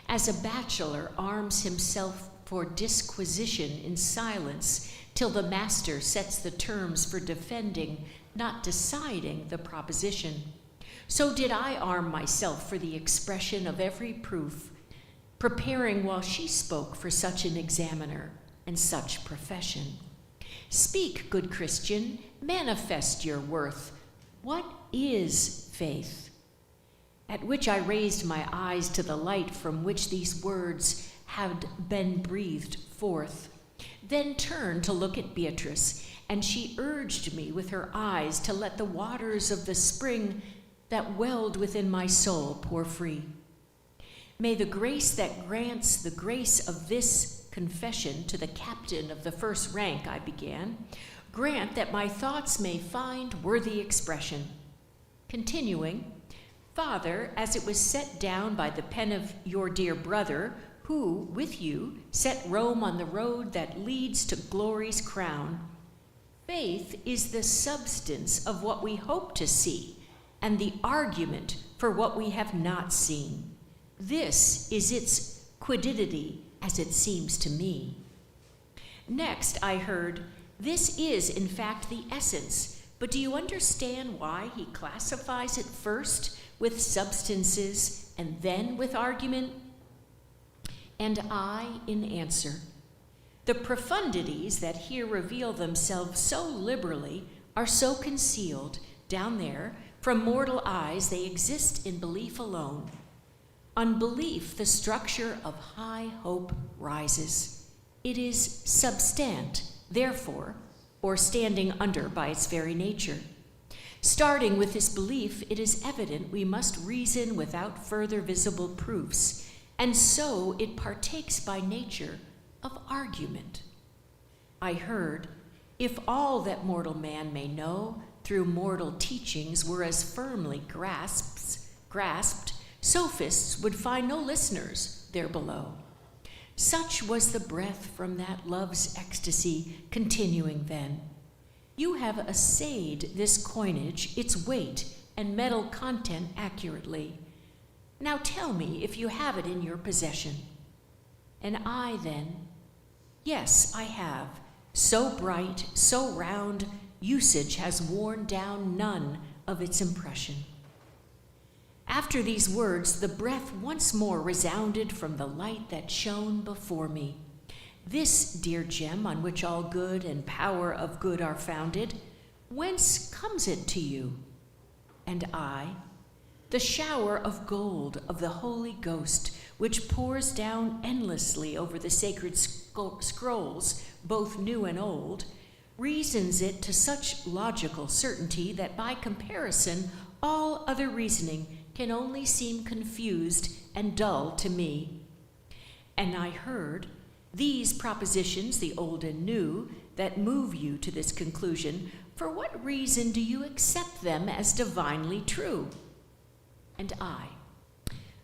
As a bachelor arms himself for disquisition in silence till the master sets the terms for defending, not deciding, the proposition, so did I arm myself for the expression of every proof, preparing while she spoke for such an examiner and such profession. Speak, good Christian, manifest your worth. What is faith? At which I raised my eyes to the light from which these words had been breathed forth, then turned to look at Beatrice, and she urged me with her eyes to let the waters of the spring that welled within my soul pour free. May the grace that grants the grace of this confession to the captain of the first rank, I began, grant that my thoughts may find worthy expression. Continuing, Father, as it was set down by the pen of your dear brother, who, with you, set Rome on the road that leads to glory's crown, faith is the substance of what we hope to see, and the argument for what we have not seen. This is its quiddity, as it seems to me. Next, I heard, this is, in fact, the essence, but do you understand why he classifies it first with substances and then with argument? And I, in answer, the profundities that here reveal themselves so liberally are so concealed down there from mortal eyes they exist in belief alone. Unbelief, the structure of high hope, rises. It is substant, therefore, or standing under by its very nature. Starting with this belief, it is evident we must reason without further visible proofs, and so it partakes by nature of argument. I heard, if all that mortal man may know through mortal teachings were as firmly grasped, sophists would find no listeners there below. Such was the breath from that love's ecstasy, continuing then. You have assayed this coinage, its weight and metal content accurately. Now tell me if you have it in your possession. And I then, yes, I have. So bright, so round, usage has worn down none of its impression. After these words, the breath once more resounded from the light that shone before me. This, dear gem, on which all good and power of good are founded, whence comes it to you? And I, the shower of gold of the Holy Ghost, which pours down endlessly over the sacred scrolls, both new and old, reasons it to such logical certainty that by comparison all other reasoning can only seem confused and dull to me. And I heard, these propositions, the old and new, that move you to this conclusion, for what reason do you accept them as divinely true? And I,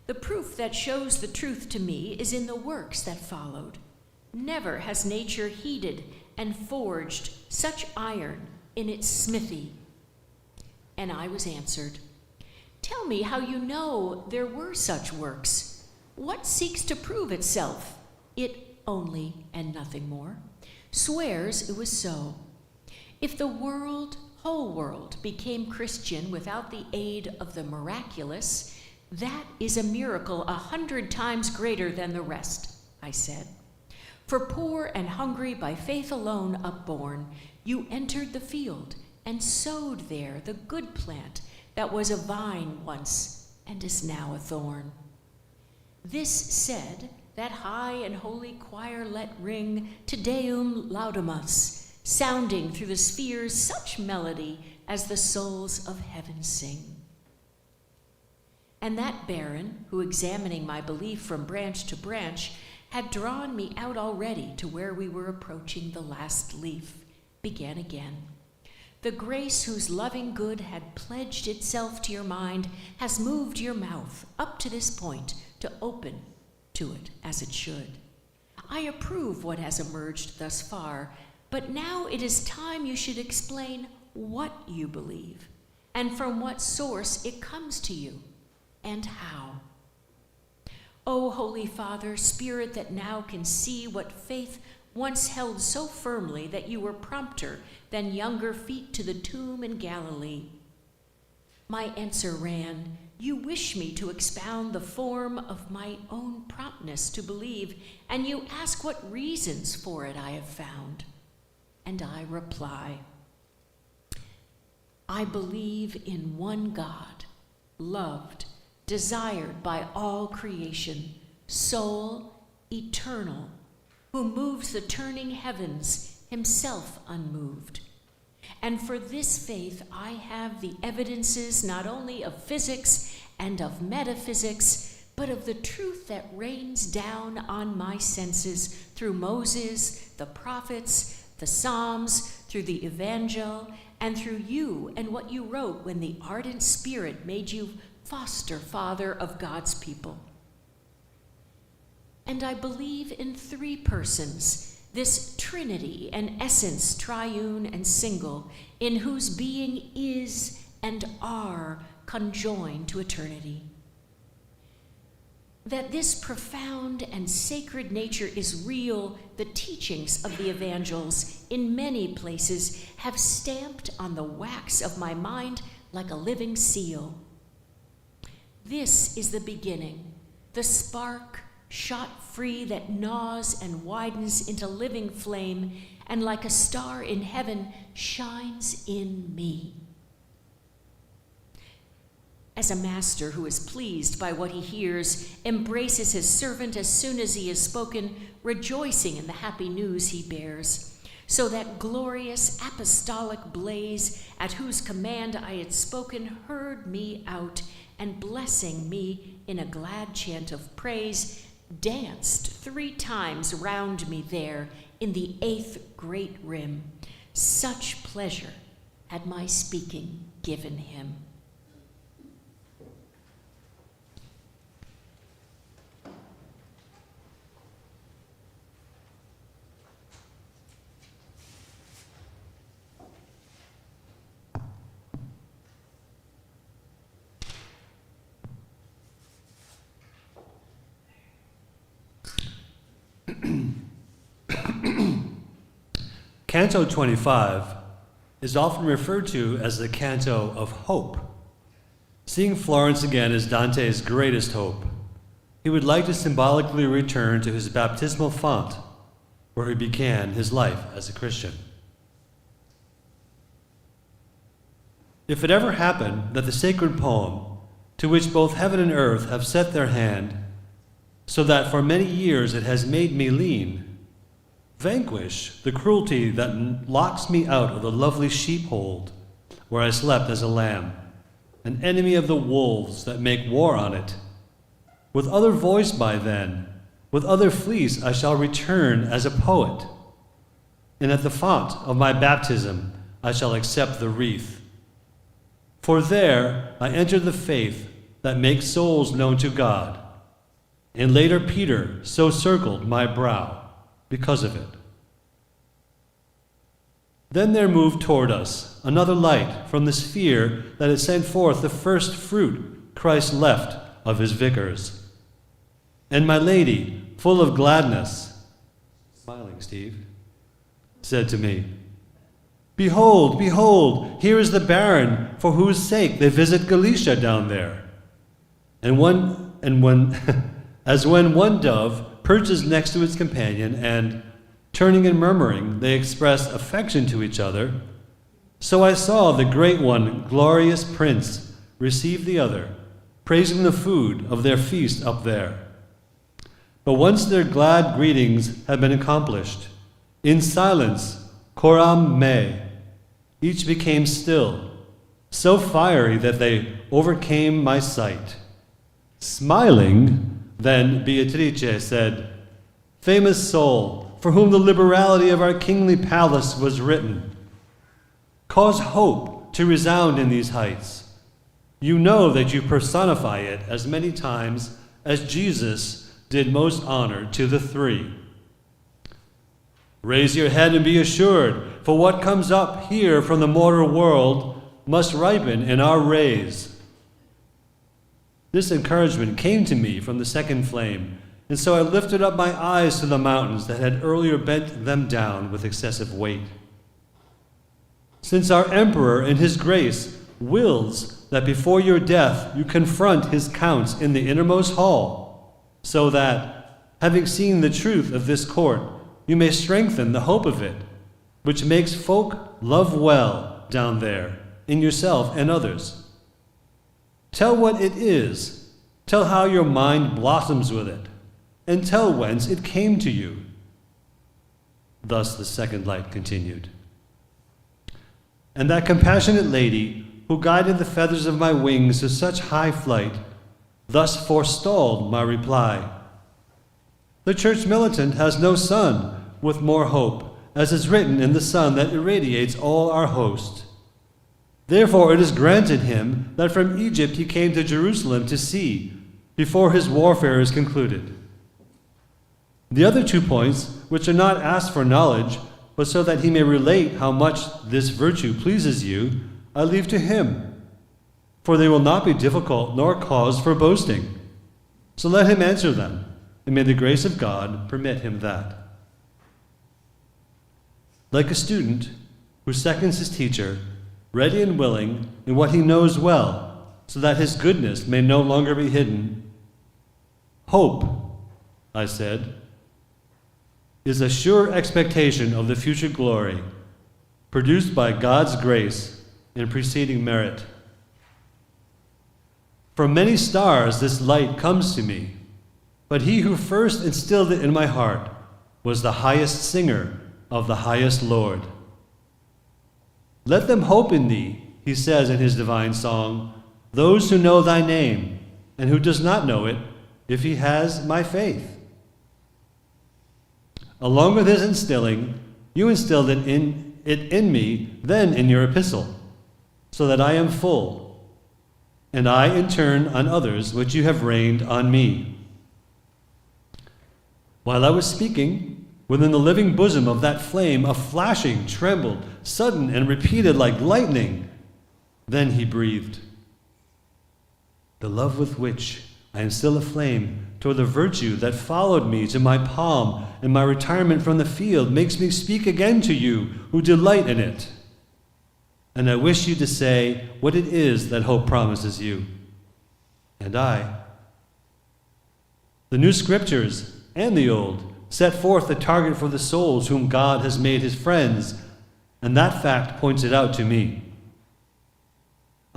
the proof that shows the truth to me is in the works that followed. Never has nature heated and forged such iron in its smithy. And I was answered, tell me how you know there were such works. What seeks to prove itself? It only and nothing more swears it was so. If the whole world became Christian without the aid of the miraculous, that is a miracle 100 times greater than the rest, I said. For poor and hungry by faith alone upborn, you entered the field and sowed there the good plant that was a vine once and is now a thorn. This said, that high and holy choir let ring Te Deum Laudamus, sounding through the spheres such melody as the souls of heaven sing. And that baron, who examining my belief from branch to branch, had drawn me out already to where we were approaching the last leaf, began again. The grace whose loving good had pledged itself to your mind has moved your mouth up to this point to open to it as it should. I approve what has emerged thus far, but now it is time you should explain what you believe and from what source it comes to you and how. O Holy Father, Spirit that now can see what faith once held so firmly that you were prompter than younger feet to the tomb in Galilee. My answer ran, you wish me to expound the form of my own promptness to believe, and you ask what reasons for it I have found. And I reply, I believe in one God, loved, desired by all creation, sole, eternal, who moves the turning heavens, himself unmoved. And for this faith I have the evidences not only of physics and of metaphysics, but of the truth that rains down on my senses through Moses, the prophets, the Psalms, through the Evangel, and through you and what you wrote when the ardent Spirit made you foster father of God's people. And I believe in 3 persons, this Trinity, an essence triune and single, in whose being is and are conjoined to eternity. That this profound and sacred nature is real, the teachings of the evangels in many places have stamped on the wax of my mind like a living seal. This is the beginning, the spark shot free that gnaws and widens into living flame, and like a star in heaven shines in me. As a master who is pleased by what he hears, embraces his servant as soon as he has spoken, rejoicing in the happy news he bears, so that glorious apostolic blaze, at whose command I had spoken, heard me out, and blessing me in a glad chant of praise, danced 3 times round me there in the 8th great rim. Such pleasure had my speaking given him. Canto 25 is often referred to as the Canto of Hope. Seeing Florence again is Dante's greatest hope. He would like to symbolically return to his baptismal font, where he began his life as a Christian. If it ever happened that the sacred poem, to which both heaven and earth have set their hand, so that for many years it has made me lean, vanquish the cruelty that locks me out of the lovely sheepfold where I slept as a lamb, an enemy of the wolves that make war on it. With other voice by then, with other fleece I shall return as a poet, and at the font of my baptism I shall accept the wreath. For there I entered the faith that makes souls known to God, and later Peter so circled my brow because of it. Then there moved toward us another light from the sphere that had sent forth the first fruit Christ left of his vicars. And my lady, full of gladness, smiling, Steve, said to me, "Behold, behold, here is the Baron for whose sake they visit Galicia down there." As when one dove perches next to its companion and, turning and murmuring, they express affection to each other, so I saw the great one, glorious Prince, receive the other, praising the food of their feast up there. But once their glad greetings had been accomplished, in silence, coram me, each became still, so fiery that they overcame my sight. Smiling, then Beatrice said, "Famous soul, for whom the liberality of our kingly palace was written, cause hope to resound in these heights. You know that you personify it as many times as Jesus did most honor to the 3. Raise your head and be assured, for what comes up here from the mortal world must ripen in our rays." This encouragement came to me from the second flame, and so I lifted up my eyes to the mountains that had earlier bent them down with excessive weight. Since our Emperor in his grace wills that before your death you confront his counts in the innermost hall, so that, having seen the truth of this court, you may strengthen the hope of it, which makes folk love well down there, in yourself and others. Tell what it is, tell how your mind blossoms with it, and tell whence it came to you. Thus the second light continued. And that compassionate lady, who guided the feathers of my wings to such high flight, thus forestalled my reply. The church militant has no sun with more hope, as is written in the sun that irradiates all our host. Therefore it is granted him that from Egypt he came to Jerusalem to see, before his warfare is concluded. The other 2 points, which are not asked for knowledge, but so that he may relate how much this virtue pleases you, I leave to him, for they will not be difficult nor cause for boasting. So let him answer them, and may the grace of God permit him that. Like a student who seconds his teacher, ready and willing in what he knows well, so that his goodness may no longer be hidden. Hope, I said, is a sure expectation of the future glory, produced by God's grace and preceding merit. From many stars this light comes to me, but he who first instilled it in my heart was the highest singer of the highest Lord. Let them hope in thee, he says in his divine song, those who know thy name, and who does not know it, if he has my faith. Along with his instilling, you instilled it in me then in your epistle, so that I am full, and I in turn on others which you have rained on me. While I was speaking, within the living bosom of that flame, a flashing trembled, sudden and repeated like lightning. Then he breathed, the love with which I am still aflame toward the virtue that followed me to my palm and my retirement from the field makes me speak again to you who delight in it. And I wish you to say what it is that hope promises you. And I. The new scriptures and the old set forth the target for the souls whom God has made his friends, and that fact points it out to me.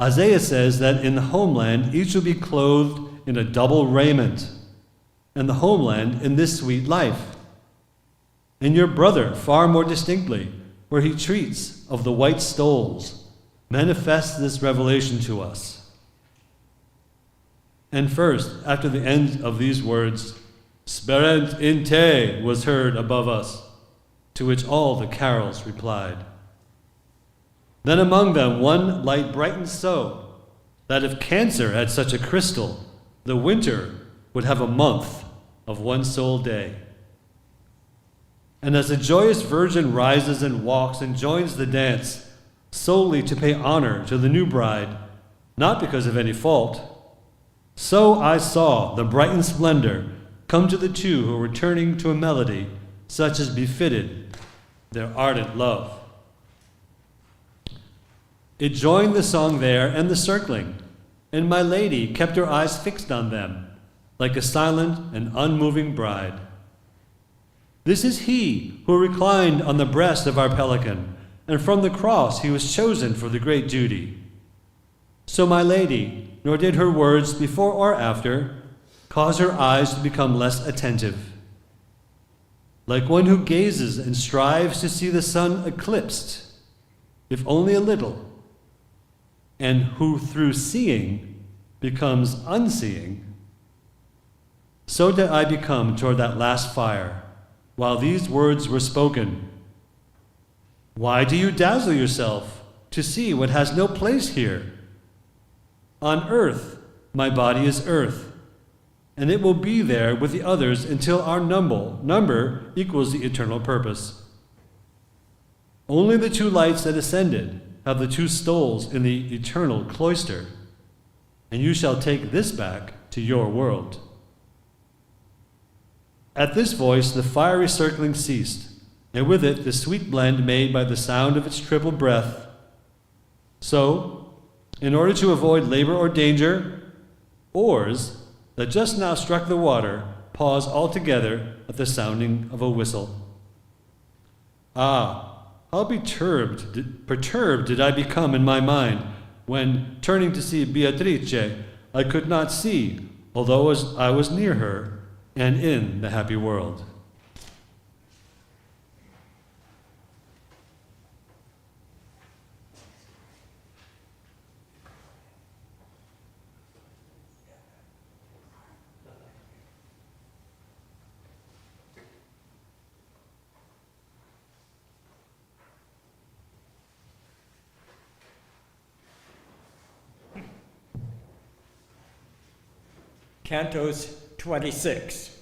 Isaiah says that in the homeland each will be clothed in a double raiment, and the homeland in this sweet life. And your brother, far more distinctly, where he treats of the white stoles, manifests this revelation to us. And first, after the end of these words, Sperent in te was heard above us, to which all the carols replied. Then among them one light brightened so, that if cancer had such a crystal, the winter would have a month of one sole day. And as a joyous virgin rises and walks and joins the dance, solely to pay honor to the new bride, not because of any fault, so I saw the brightened splendor come to the two who were returning to a melody such as befitted their ardent love. It joined the song there and the circling, and my lady kept her eyes fixed on them, like a silent and unmoving bride. This is he who reclined on the breast of our pelican, and from the cross he was chosen for the great duty. So my lady, nor did her words before or after, cause her eyes to become less attentive. Like one who gazes and strives to see the sun eclipsed, if only a little, and who through seeing becomes unseeing, so did I become toward that last fire, while these words were spoken. Why do you dazzle yourself to see what has no place here? On earth, my body is earth, and it will be there with the others until our number equals the eternal purpose. Only the two lights that ascended have the two stoles in the eternal cloister, and you shall take this back to your world. At this voice the fiery circling ceased, and with it the sweet blend made by the sound of its triple breath. So, in order to avoid labor or danger, oars that just now struck the water pause altogether at the sounding of a whistle. Ah, how perturbed did I become in my mind when, turning to see Beatrice, I could not see, although I was near her and in the happy world. Cantos 26.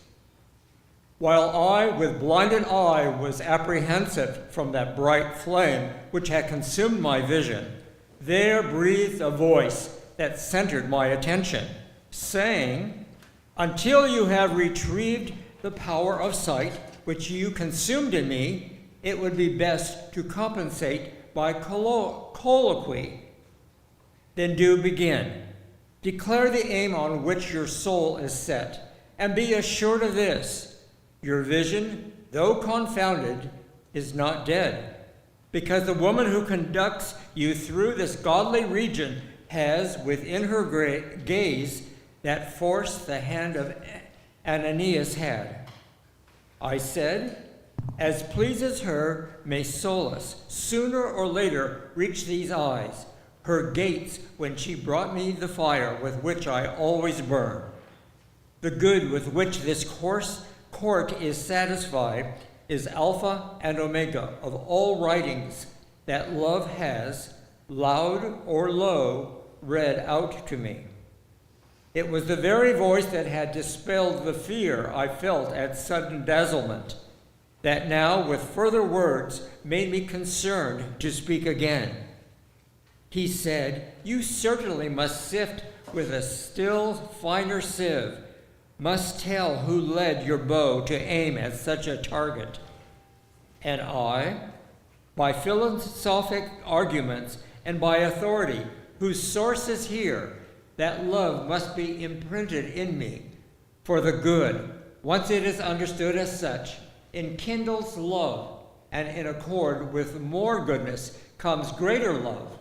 While I, with blinded eye, was apprehensive from that bright flame which had consumed my vision, there breathed a voice that centered my attention, saying, "Until you have retrieved the power of sight which you consumed in me, it would be best to compensate by colloquy. Then do begin. Declare the aim on which your soul is set, and be assured of this: your vision, though confounded, is not dead, because the woman who conducts you through this godly region has within her gaze that force the hand of Ananias had. I said, as pleases her may solace sooner or later reach these eyes, her gates when she brought me the fire with which I always burn. The good with which this court is satisfied is Alpha and Omega of all writings that love has, loud or low, read out to me. It was the very voice that had dispelled the fear I felt at sudden dazzlement, that now with further words made me concerned to speak again. He said, "You certainly must sift with a still finer sieve, must tell who led your bow to aim at such a target." And I, by philosophic arguments and by authority, whose source is here, that love must be imprinted in me, for the good, once it is understood as such, enkindles love, and in accord with more goodness comes greater love.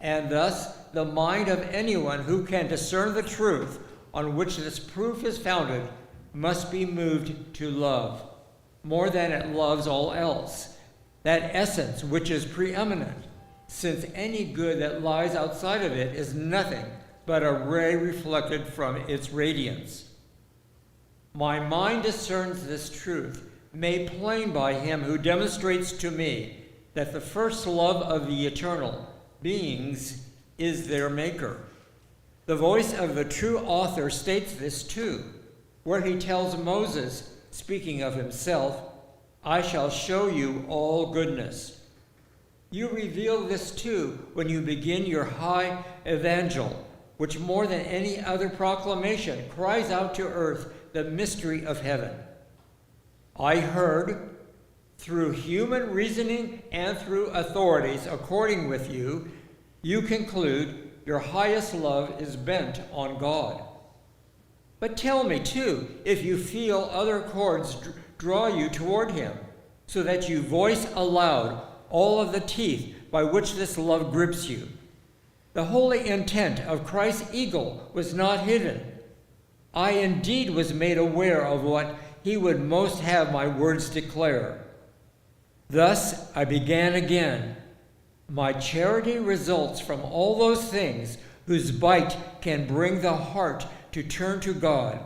And thus the mind of anyone who can discern the truth on which this proof is founded must be moved to love, more than it loves all else, that essence which is preeminent, since any good that lies outside of it is nothing but a ray reflected from its radiance. My mind discerns this truth, made plain by him who demonstrates to me that the first love of the eternal beings is their maker. The voice of the true author states this too, where he tells Moses, speaking of himself, "I shall show you all goodness." You reveal this too when you begin your high evangel, which more than any other proclamation cries out to earth the mystery of heaven. I heard, through human reasoning and through authorities according with you, you conclude your highest love is bent on God. But tell me, too, if you feel other chords draw you toward him, so that you voice aloud all of the teeth by which this love grips you. The holy intent of Christ's eagle was not hidden. I indeed was made aware of what he would most have my words declare. Thus I began again. My charity results from all those things whose bite can bring the heart to turn to God.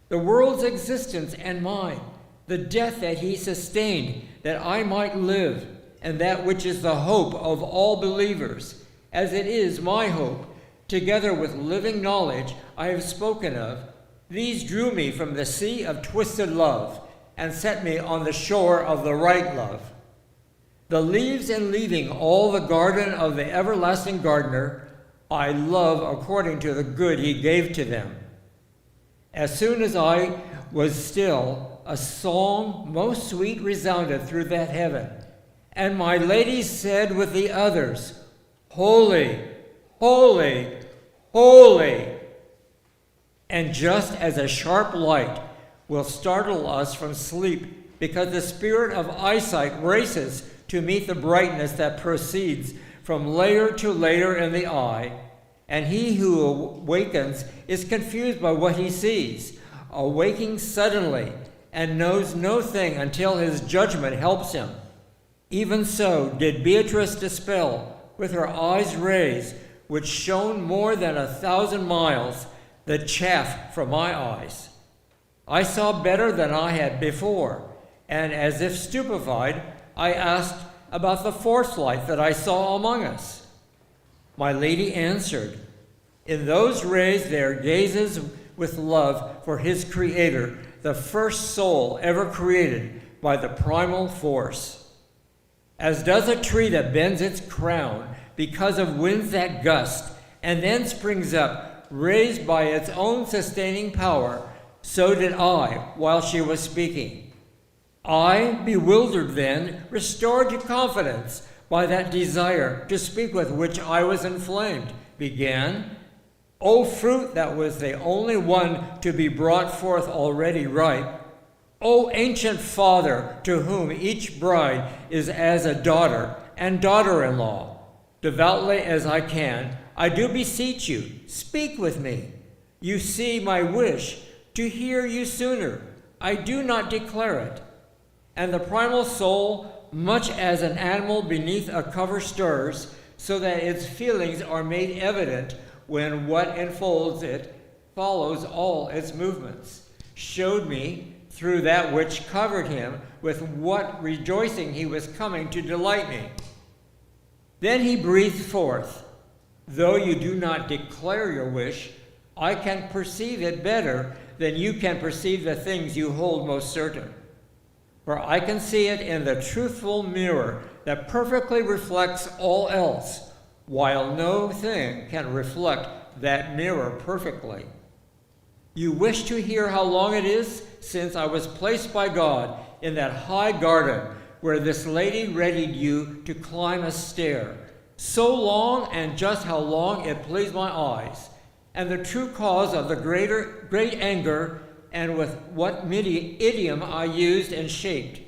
The world's existence and mine, the death that he sustained that I might live, and that which is the hope of all believers, as it is my hope, together with living knowledge I have spoken of, these drew me from the sea of twisted love and set me on the shore of the right love. The leaves and leaving all the garden of the everlasting gardener, I love according to the good he gave to them. As soon as I was still, a song most sweet resounded through that heaven, and my lady said with the others, "Holy, holy, holy." And just as a sharp light will startle us from sleep, because the spirit of eyesight races to meet the brightness that proceeds from layer to layer in the eye, and he who awakens is confused by what he sees, awaking suddenly, and knows no thing until his judgment helps him. Even so did Beatrice dispel, with her eyes raised, which shone more than 1,000 miles, the chaff from my eyes. I saw better than I had before, and as if stupefied, I asked about the fourth light that I saw among us. My lady answered, "In those rays there gazes with love for his creator, the first soul ever created by the primal force. As does a tree that bends its crown because of winds that gust and then springs up, raised by its own sustaining power, so did I while she was speaking. I, bewildered then, restored to confidence by that desire to speak with which I was inflamed, began, O fruit that was the only one to be brought forth already ripe, O ancient father, to whom each bride is as a daughter and daughter-in-law, devoutly as I can, I do beseech you, speak with me. You see my wish to hear you sooner. I do not declare it. And the primal soul, much as an animal beneath a cover stirs, so that its feelings are made evident when what enfolds it follows all its movements, showed me through that which covered him with what rejoicing he was coming to delight me. Then he breathed forth, though you do not declare your wish, I can perceive it better than you can perceive the things you hold most certain. For I can see it in the truthful mirror that perfectly reflects all else, while no thing can reflect that mirror perfectly. You wish to hear how long it is since I was placed by God in that high garden where this lady readied you to climb a stair. So long, and just how long it pleased my eyes, and the true cause of the great anger, and with what idiom I used and shaped.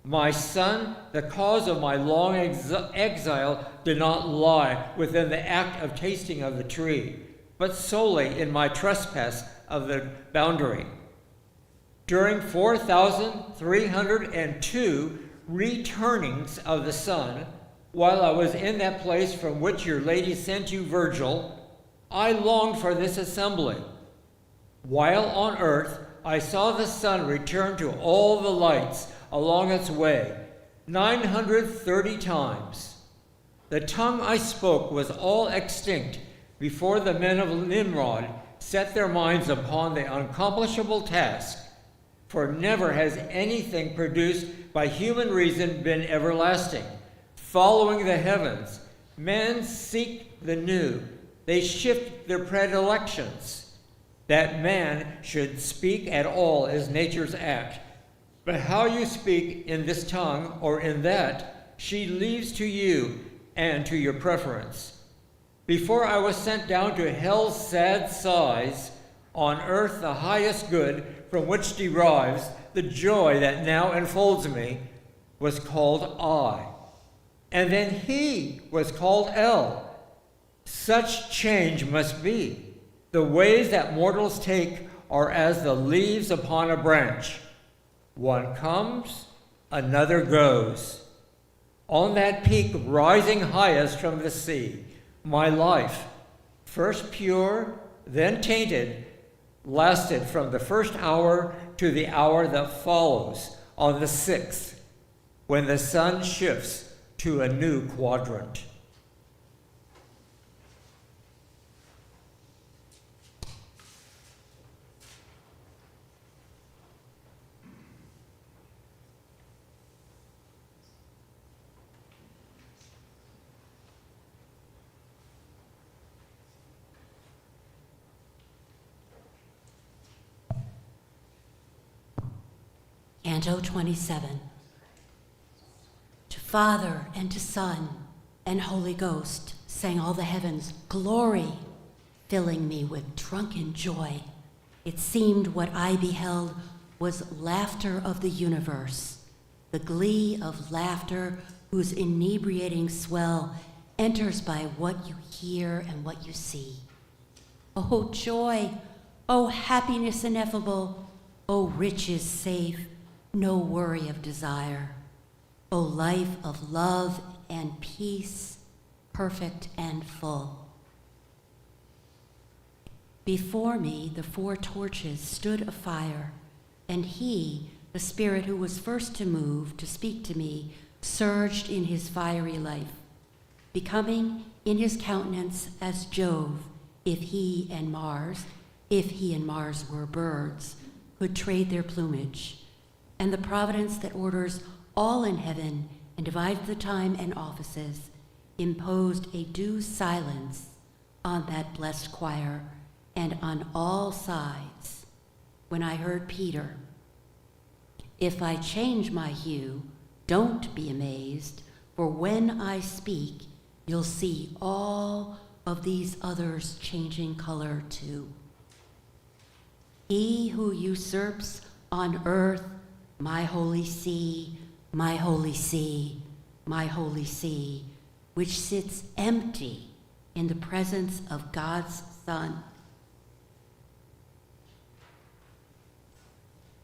My son, the cause of my long exile did not lie within the act of tasting of the tree, but solely in my trespass of the boundary. During 4,302 returnings of the sun, while I was in that place from which your lady sent you Virgil, I longed for this assembly. While on earth, I saw the sun return to all the lights along its way, 930 times. The tongue I spoke was all extinct before the men of Nimrod set their minds upon the unaccomplishable task, for never has anything produced by human reason been everlasting. Following the heavens, men seek the new. They shift their predilections. That man should speak at all is nature's act. But how you speak in this tongue or in that, she leaves to you and to your preference. Before I was sent down to hell's sad sighs, on earth the highest good from which derives the joy that now enfolds me was called I. And then he was called El. Such change must be. The ways that mortals take are as the leaves upon a branch. One comes, another goes. On that peak rising highest from the sea, my life, first pure, then tainted, lasted from the first hour to the hour that follows on the 6th, when the sun shifts to a new quadrant. Canto 27. To Father and to Son and Holy Ghost sang all the heavens, glory, filling me with drunken joy. It seemed what I beheld was laughter of the universe, the glee of laughter whose inebriating swell enters by what you hear and what you see. Oh joy, oh happiness ineffable, oh riches safe, no worry of desire. O life of love and peace, perfect and full. Before me the 4 torches stood afire, and he, the spirit who was first to move, to speak to me, surged in his fiery life, becoming in his countenance as Jove, if he and Mars, if he and Mars were birds, could trade their plumage, and the providence that orders all in heaven and divides the time and offices imposed a due silence on that blessed choir and on all sides when I heard Peter, "If I change my hue, don't be amazed, for when I speak, you'll see all of these others changing color too. He who usurps on earth my holy see, my holy see, my holy see, which sits empty in the presence of God's Son.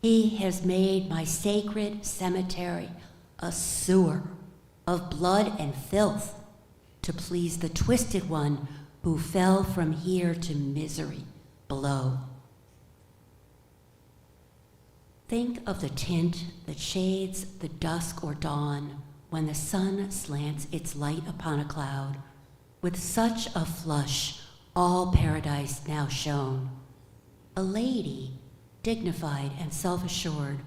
He has made my sacred cemetery a sewer of blood and filth to please the twisted one who fell from here to misery below. Think of the tint that shades the dusk or dawn when the sun slants its light upon a cloud. With such a flush, all paradise now shone. A lady, dignified and self-assured,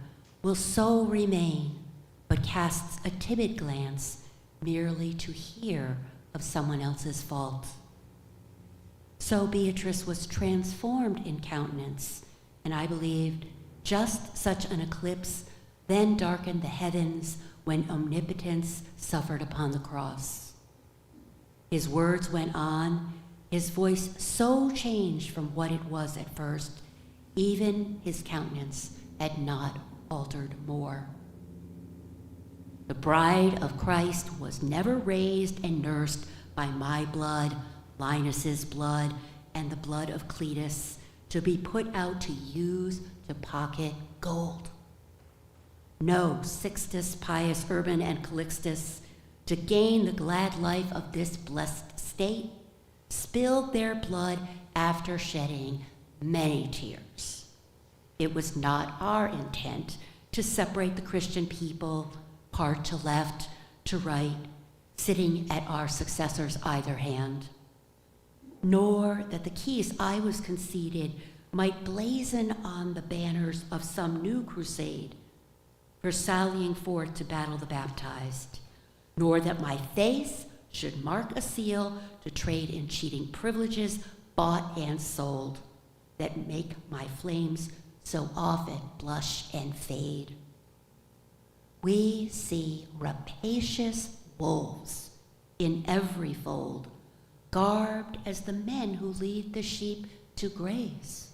will so remain, but casts a timid glance merely to hear of someone else's fault. So Beatrice was transformed in countenance, and I believed just such an eclipse then darkened the heavens when omnipotence suffered upon the cross. His words went on, his voice so changed from what it was at first, even his countenance had not altered more. The bride of Christ was never raised and nursed by my blood, Linus's blood, and the blood of Cletus, to be put out to use to pocket gold. No, Sixtus, Pius, Urban, and Calixtus, to gain the glad life of this blessed state, spilled their blood after shedding many tears. It was not our intent to separate the Christian people, part to left, to right, sitting at our successors' either hand, nor that the keys I was conceded might blazon on the banners of some new crusade for sallying forth to battle the baptized, nor that my face should mark a seal to trade in cheating privileges bought and sold that make my flames so often blush and fade. We see rapacious wolves in every fold, garbed as the men who lead the sheep to graze.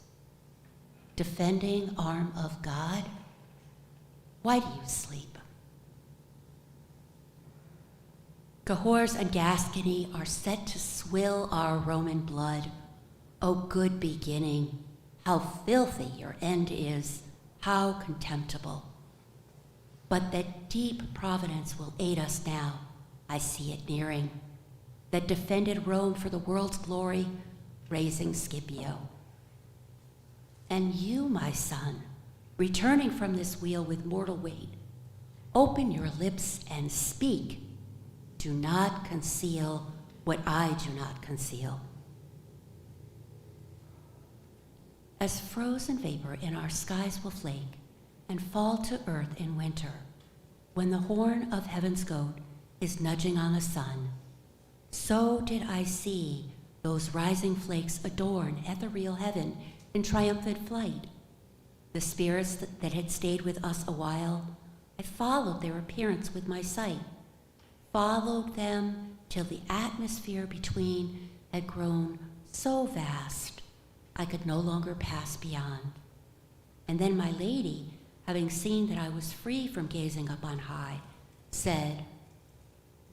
Defending arm of God, why do you sleep? Cahors and Gascony are set to swill our Roman blood. O good beginning, how filthy your end is, how contemptible. But that deep providence will aid us now, I see it nearing, that defended Rome for the world's glory, raising Scipio. And you, my son, returning from this wheel with mortal weight, open your lips and speak. Do not conceal what I do not conceal. As frozen vapor in our skies will flake and fall to earth in winter, when the horn of heaven's goat is nudging on the sun, so did I see those rising flakes adorn ethereal heaven in triumphant flight. The spirits that had stayed with us a while, I followed their appearance with my sight, followed them till the atmosphere between had grown so vast I could no longer pass beyond. And then my lady, having seen that I was free from gazing up on high, said,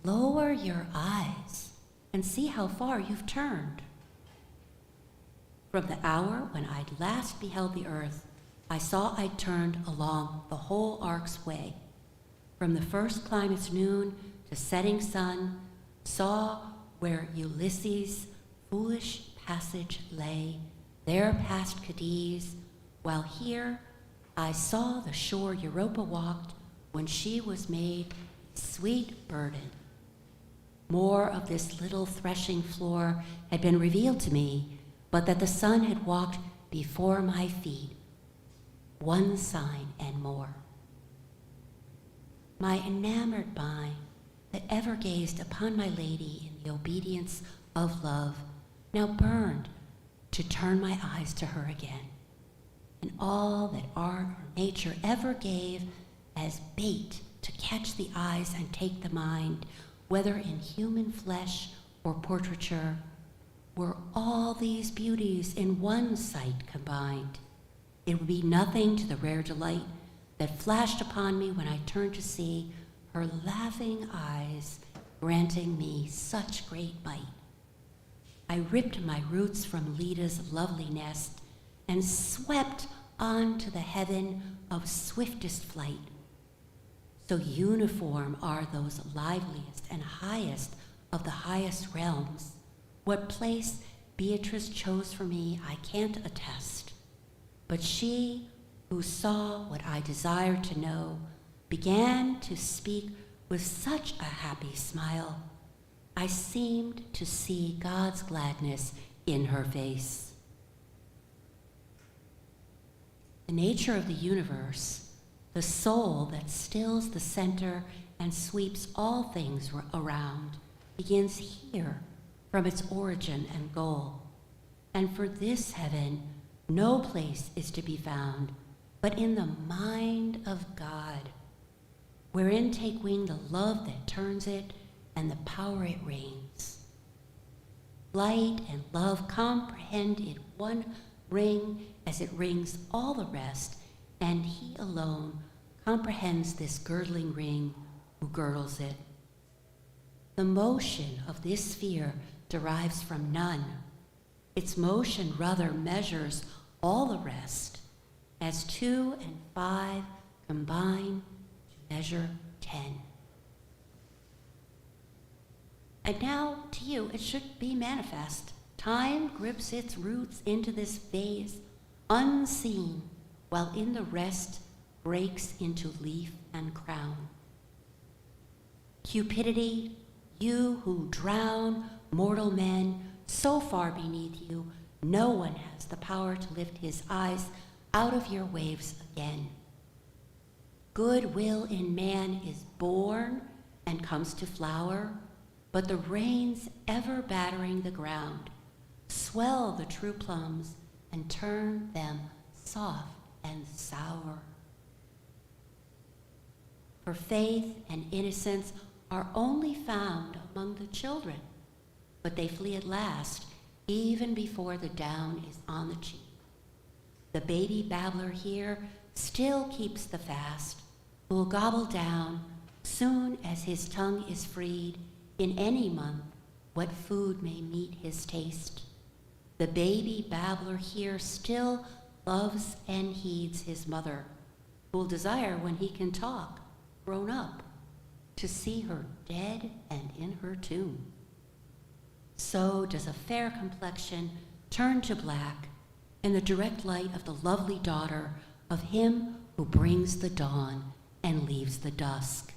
"Lower your eyes and see how far you've turned." From the hour when I'd last beheld the earth, I saw I'd turned along the whole ark's way. From the first climate's noon to setting sun, saw where Ulysses' foolish passage lay, there past Cadiz, while here I saw the shore Europa walked when she was made sweet burden. More of this little threshing floor had been revealed to me, but that the sun had walked before my feet, one sign and more. My enamored mind that ever gazed upon my lady in the obedience of love now burned to turn my eyes to her again. And all that art or nature ever gave as bait to catch the eyes and take the mind, whether in human flesh or portraiture, were all these beauties in one sight combined. It would be nothing to the rare delight that flashed upon me when I turned to see her laughing eyes granting me such great might. I ripped my roots from Leda's lovely nest and swept on to the heaven of swiftest flight. So uniform are those liveliest and highest of the highest realms. What place Beatrice chose for me I can't attest, but she who saw what I desired to know began to speak with such a happy smile, I seemed to see God's gladness in her face. The nature of the universe, the soul that stills the center and sweeps all things around, begins here from its origin and goal. And for this heaven, no place is to be found but in the mind of God, wherein take wing the love that turns it and the power it reigns. Light and love comprehend it one ring as it rings all the rest, and he alone comprehends this girdling ring who girdles it. The motion of this sphere derives from none. Its motion rather measures all the rest, as 2 and 5 combine to measure 10. And now, to you, it should be manifest. Time grips its roots into this vase, unseen, while in the rest breaks into leaf and crown. Cupidity, you who drown mortal men so far beneath you, no one has the power to lift his eyes out of your waves again. Goodwill in man is born and comes to flower, but the rains ever battering the ground swell the true plums and turn them soft and sour. For faith and innocence are only found among the children, but they flee at last, even before the down is on the cheek. The baby babbler here still keeps the fast, who will gobble down, soon as his tongue is freed, in any month, what food may meet his taste. The baby babbler here still loves and heeds his mother, who will desire when he can talk, grown up, to see her dead and in her tomb. So does a fair complexion turn to black in the direct light of the lovely daughter of him who brings the dawn and leaves the dusk.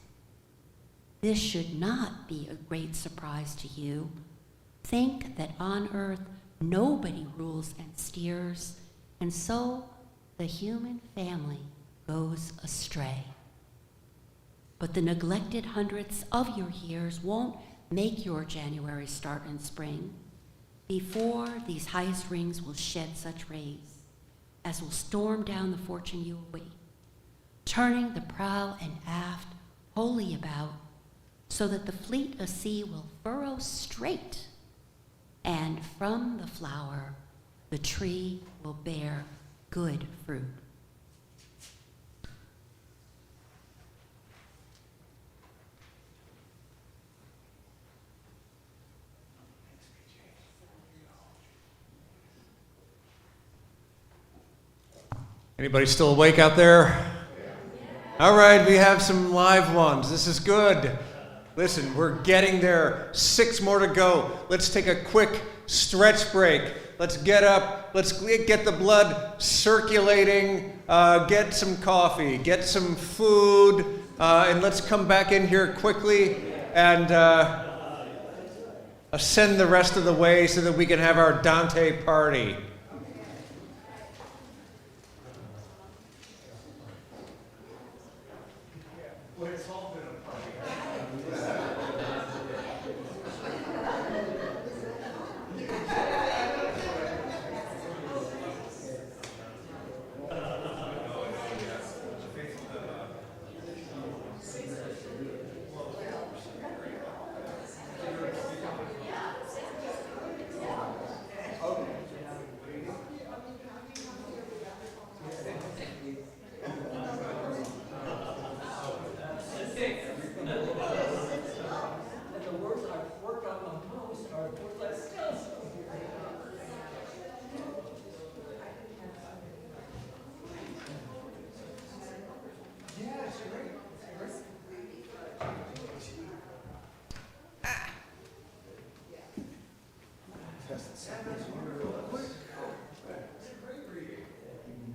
This should not be a great surprise to you. Think that on earth nobody rules and steers, and so the human family goes astray. But the neglected hundredths of your years won't make your January start in spring. Before these highest rings will shed such rays as will storm down the fortune you await, turning the prow and aft wholly about, so that the fleet of sea will furrow straight, and from the flower the tree will bear good fruit. Anybody still awake out there? All right, we have some live ones. This is good. Listen, we're getting there. 6 more to go. Let's take a quick stretch break. Let's get up. Let's get the blood circulating. Get some coffee. Get some food. And let's come back in here quickly and ascend the rest of the way so that we can have our Dante party.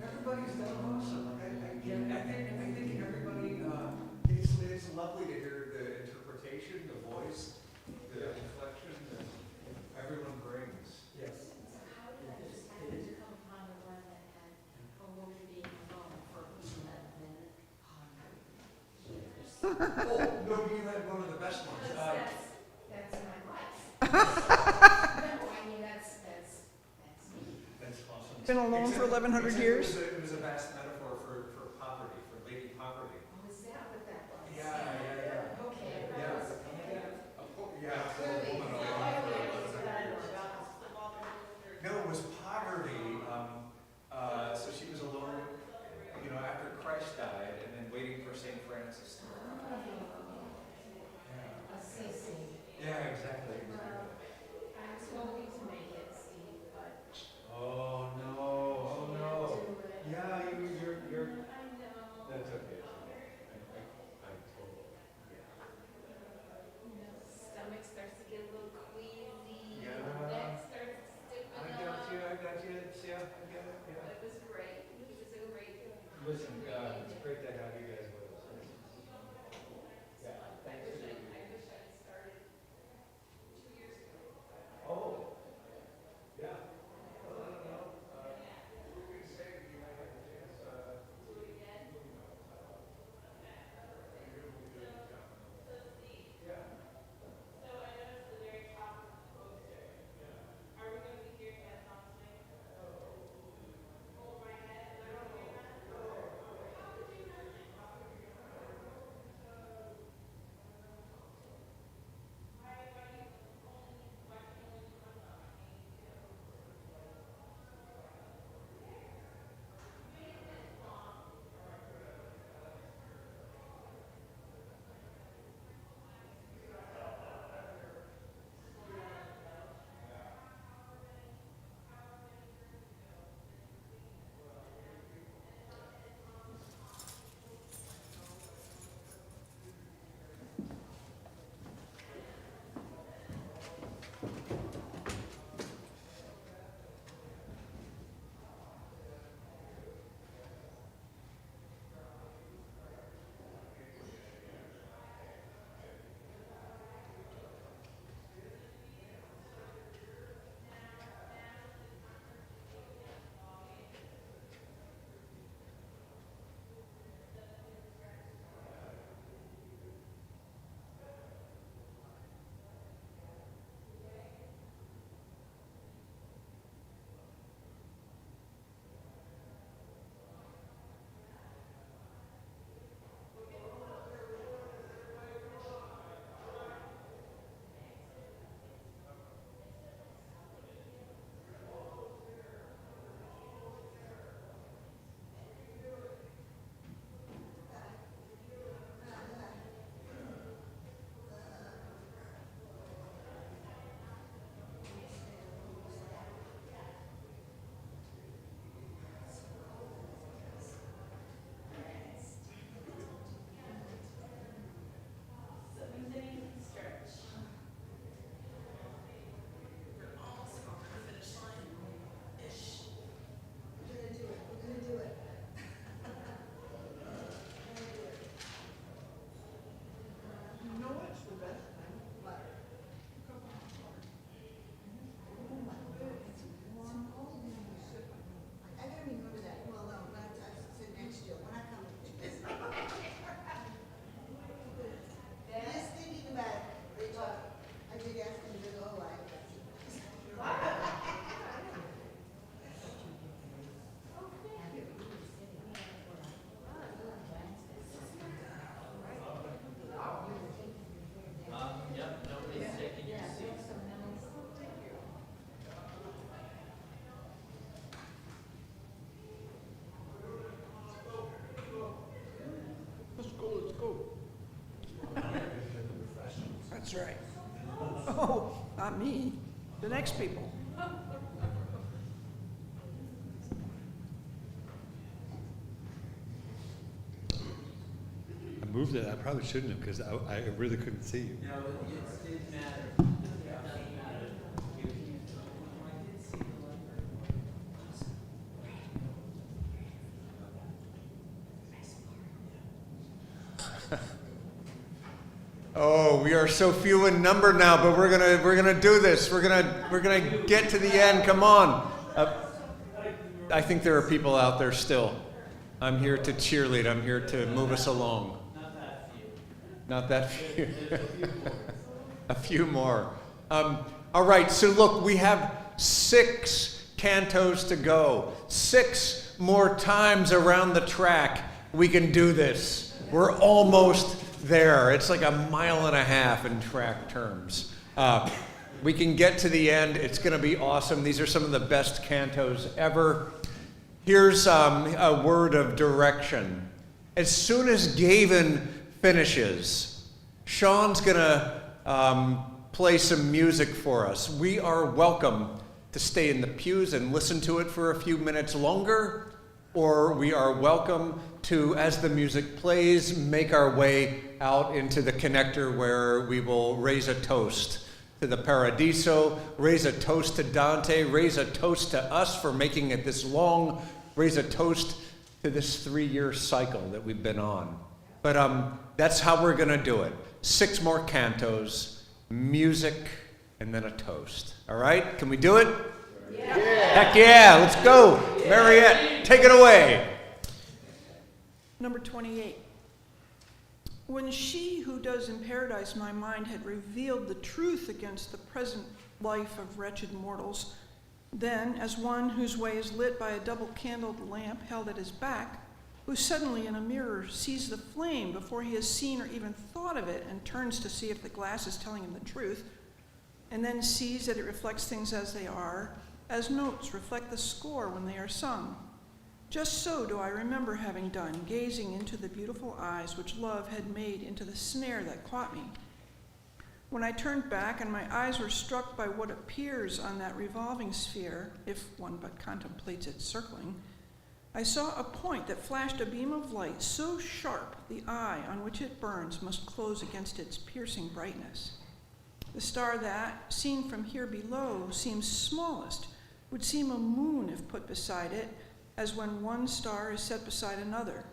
Everybody's done awesome. I think everybody, it's lovely to hear the interpretation, the voice, the inflection that everyone brings. Yes. How did that just happen to come upon the one that had a woman being alone for 11 years? Oh, no, you had one of the best ones. That's my wife. No, I mean, that's me. That's awesome. Been alone for 1,100 years? It was a vast metaphor for poverty, for lady poverty. Oh, is that what that was? Yeah. Okay. Yeah, a poor woman alone. No, it was poverty. So she was alone, after Christ died, and then waiting for St. Francis to arrive. Yeah, exactly. I was hoping to make it, Steve, but. Oh no. Yeah, you're. That's okay. I totally. Stomach starts to get a little queasy. Yeah. Neck starts to stiffen I up. got you. Yeah, I get it. Yeah. It was great. It was a great. Listen, it's great to have you guys with us. Yeah, thanks for being here. I wish I'd started 2 years ago. Oh, yeah. No. We can say that you might have a chance. Do it again. Yeah. So I noticed the very top of the poster. Are we going to be hearing that song tonight? Hold my head. Am I going to hear that? How could you not? That's right. Oh, not me, the next people. I moved it. I probably shouldn't have because I really couldn't see you. No, it didn't matter. It doesn't matter. Oh, we are so few in number now, but we're gonna do this. We're gonna get to the end. Come on. I think there are people out there still. I'm here to cheerlead. I'm here to move us along. Not that few. A few more. All right. So look, we have 6 cantos to go. 6 more times around the track. We can do this. We're almost there. It's like 1.5 miles in track terms. We can get to the end. It's going to be awesome. These are some of the best cantos ever. Here's a word of direction. As soon as Gavin finishes, Sean's going to play some music for us. We are welcome to stay in the pews and listen to it for a few minutes longer, or we are welcome to, as the music plays, make our way out into the connector where we will raise a toast to the Paradiso, raise a toast to Dante, raise a toast to us for making it this long, raise a toast to this 3-year cycle that we've been on. But that's how we're going to do it. 6 more cantos, music, and then a toast. All right? Can we do it? Yeah. Heck yeah, let's go. Mariette, take it away. Number 28. When she who does in paradise my mind had revealed the truth against the present life of wretched mortals, then, as one whose way is lit by a double-candled lamp held at his back, who suddenly in a mirror sees the flame before he has seen or even thought of it and turns to see if the glass is telling him the truth, and then sees that it reflects things as they are, as notes reflect the score when they are sung. Just so do I remember having done, gazing into the beautiful eyes which love had made into the snare that caught me. When I turned back and my eyes were struck by what appears on that revolving sphere, if one but contemplates its circling, I saw a point that flashed a beam of light so sharp the eye on which it burns must close against its piercing brightness. The star that, seen from here below, seems smallest, would seem a moon if put beside it, as when one star is set beside another.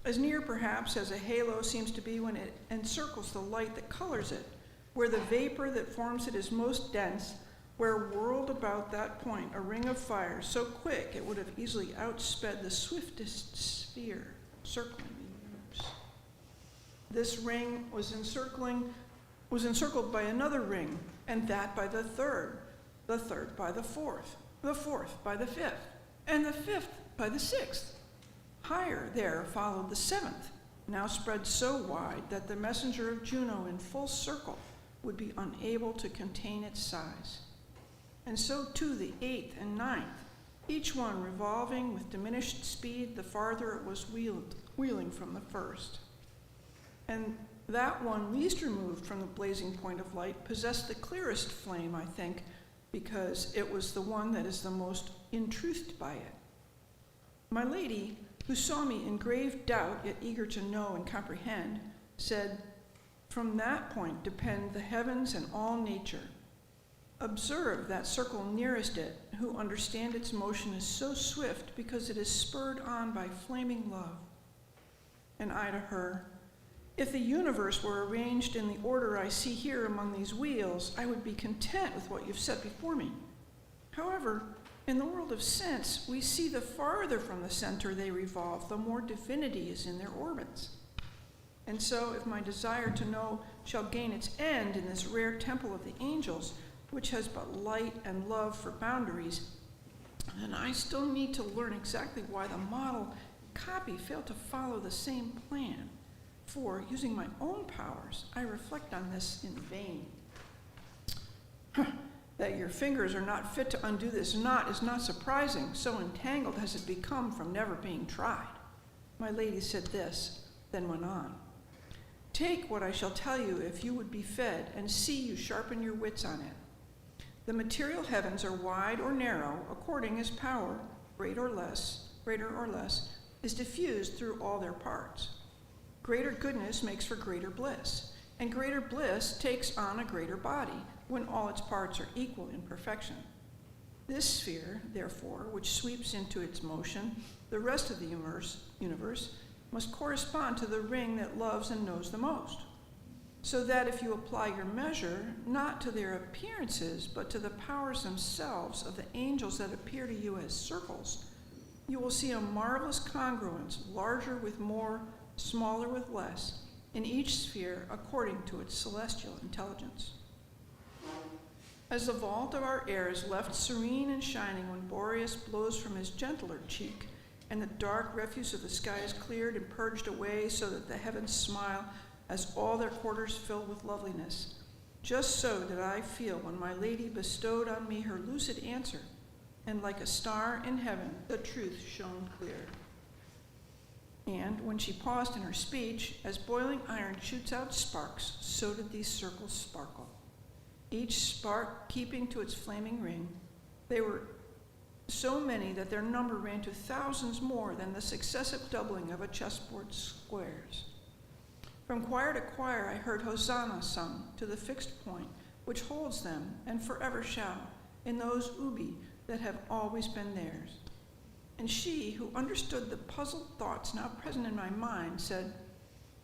As near, perhaps, as a halo seems to be when it encircles the light that colors it, where the vapor that forms it is most dense, where whirled about that point a ring of fire so quick it would have easily outsped the swiftest sphere circling the universe. This ring was encircled by another ring, and that by the third by the fourth by the fifth, and the 5th by the 6th. Higher there followed the 7th, now spread so wide that the messenger of Juno in full circle would be unable to contain its size. And so too the 8th and 9th, each one revolving with diminished speed the farther it was wheeling from the first. And that one least removed from the blazing point of light possessed the clearest flame, I think, because it was the one that is the most intruthed by it. My lady, who saw me in grave doubt, yet eager to know and comprehend, said, "From that point depend the heavens and all nature. Observe that circle nearest it, who understand its motion is so swift because it is spurred on by flaming love." And I to her, "If the universe were arranged in the order I see here among these wheels, I would be content with what you've set before me. However, in the world of sense, we see the farther from the center they revolve, the more divinity is in their orbits. And so, if my desire to know shall gain its end in this rare temple of the angels, which has but light and love for boundaries, then I still need to learn exactly why the model and copy failed to follow the same plan. For, using my own powers, I reflect on this in vain. That your fingers are not fit to undo this knot is not surprising, so entangled has it become from never being tried." My lady said this, then went on. "Take what I shall tell you if you would be fed, and see you sharpen your wits on it. The material heavens are wide or narrow, according as power, greater or less, is diffused through all their parts. Greater goodness makes for greater bliss, and greater bliss takes on a greater body when all its parts are equal in perfection. This sphere, therefore, which sweeps into its motion the rest of the universe, must correspond to the ring that loves and knows the most. So that if you apply your measure, not to their appearances, but to the powers themselves of the angels that appear to you as circles, you will see a marvelous congruence, larger with more, smaller with less, in each sphere according to its celestial intelligence. As the vault of our air is left serene and shining when Boreas blows from his gentler cheek, and the dark refuse of the sky is cleared and purged away so that the heavens smile as all their quarters fill with loveliness, just so did I feel when my lady bestowed on me her lucid answer, and like a star in heaven, the truth shone clear. And when she paused in her speech, as boiling iron shoots out sparks, so did these circles sparkle. Each spark keeping to its flaming ring. They were so many that their number ran to thousands more than the successive doubling of a chessboard's squares. From choir to choir I heard Hosanna sung to the fixed point, which holds them and forever shall, in those ubi that have always been theirs. And she, who understood the puzzled thoughts now present in my mind, said,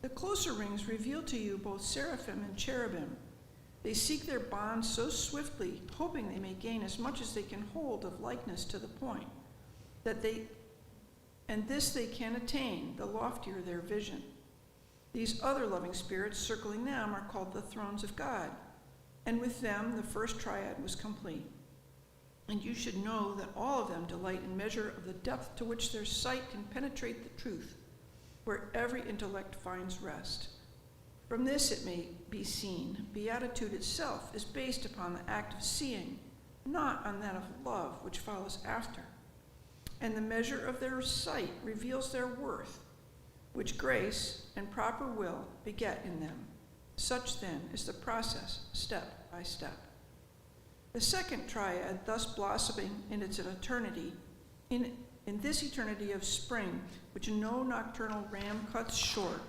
"The closer rings reveal to you both seraphim and cherubim. They seek their bonds so swiftly, hoping they may gain as much as they can hold of likeness to the point, and this they can attain, the loftier their vision. These other loving spirits circling them are called the thrones of God, and with them the first triad was complete. And you should know that all of them delight in measure of the depth to which their sight can penetrate the truth, where every intellect finds rest. From this it may be seen, beatitude itself is based upon the act of seeing, not on that of love which follows after. And the measure of their sight reveals their worth, which grace and proper will beget in them. Such then is the process, step by step. The second triad, thus blossoming in its eternity, in this eternity of spring, which no nocturnal ram cuts short,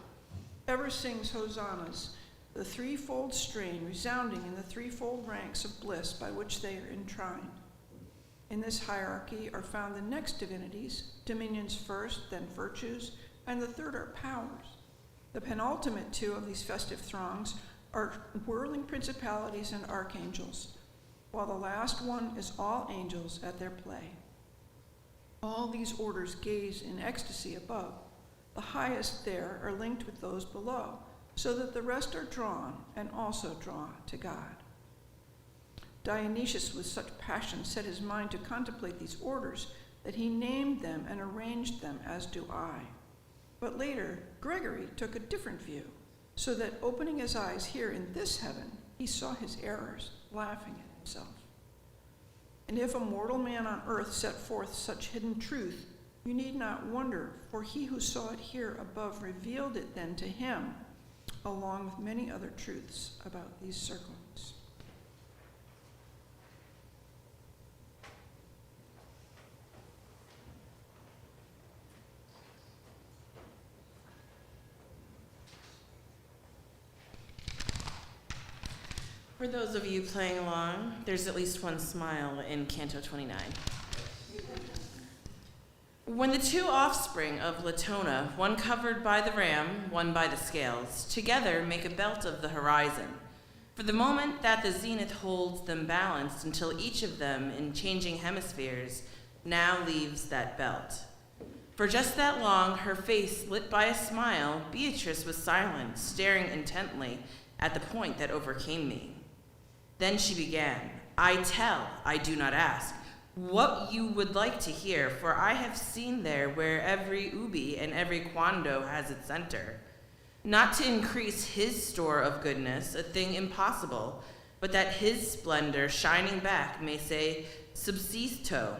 ever sings hosannas, the threefold strain resounding in the threefold ranks of bliss by which they are enshrined. In this hierarchy are found the next divinities, dominions first, then virtues, and the third are powers. The penultimate two of these festive throngs are whirling principalities and archangels, while the last one is all angels at their play. All these orders gaze in ecstasy above. The highest there are linked with those below, so that the rest are drawn and also draw to God. Dionysius with such passion set his mind to contemplate these orders that he named them and arranged them, as do I. But later, Gregory took a different view, so that opening his eyes here in this heaven, he saw his errors, laughing at himself. And if a mortal man on earth set forth such hidden truth, you need not wonder, for he who saw it here above revealed it then to him, along with many other truths about these circles. For those of you playing along, there's at least one smile in Canto 29. When the two offspring of Latona, one covered by the ram, one by the scales, together make a belt of the horizon, for the moment that the zenith holds them balanced until each of them in changing hemispheres now leaves that belt. For just that long, her face lit by a smile, Beatrice was silent, staring intently at the point that overcame me. Then she began, I tell, I do not ask, what you would like to hear, for I have seen there where every ubi and every quando has its center. Not to increase his store of goodness, a thing impossible, but that his splendor shining back may say, subsisto,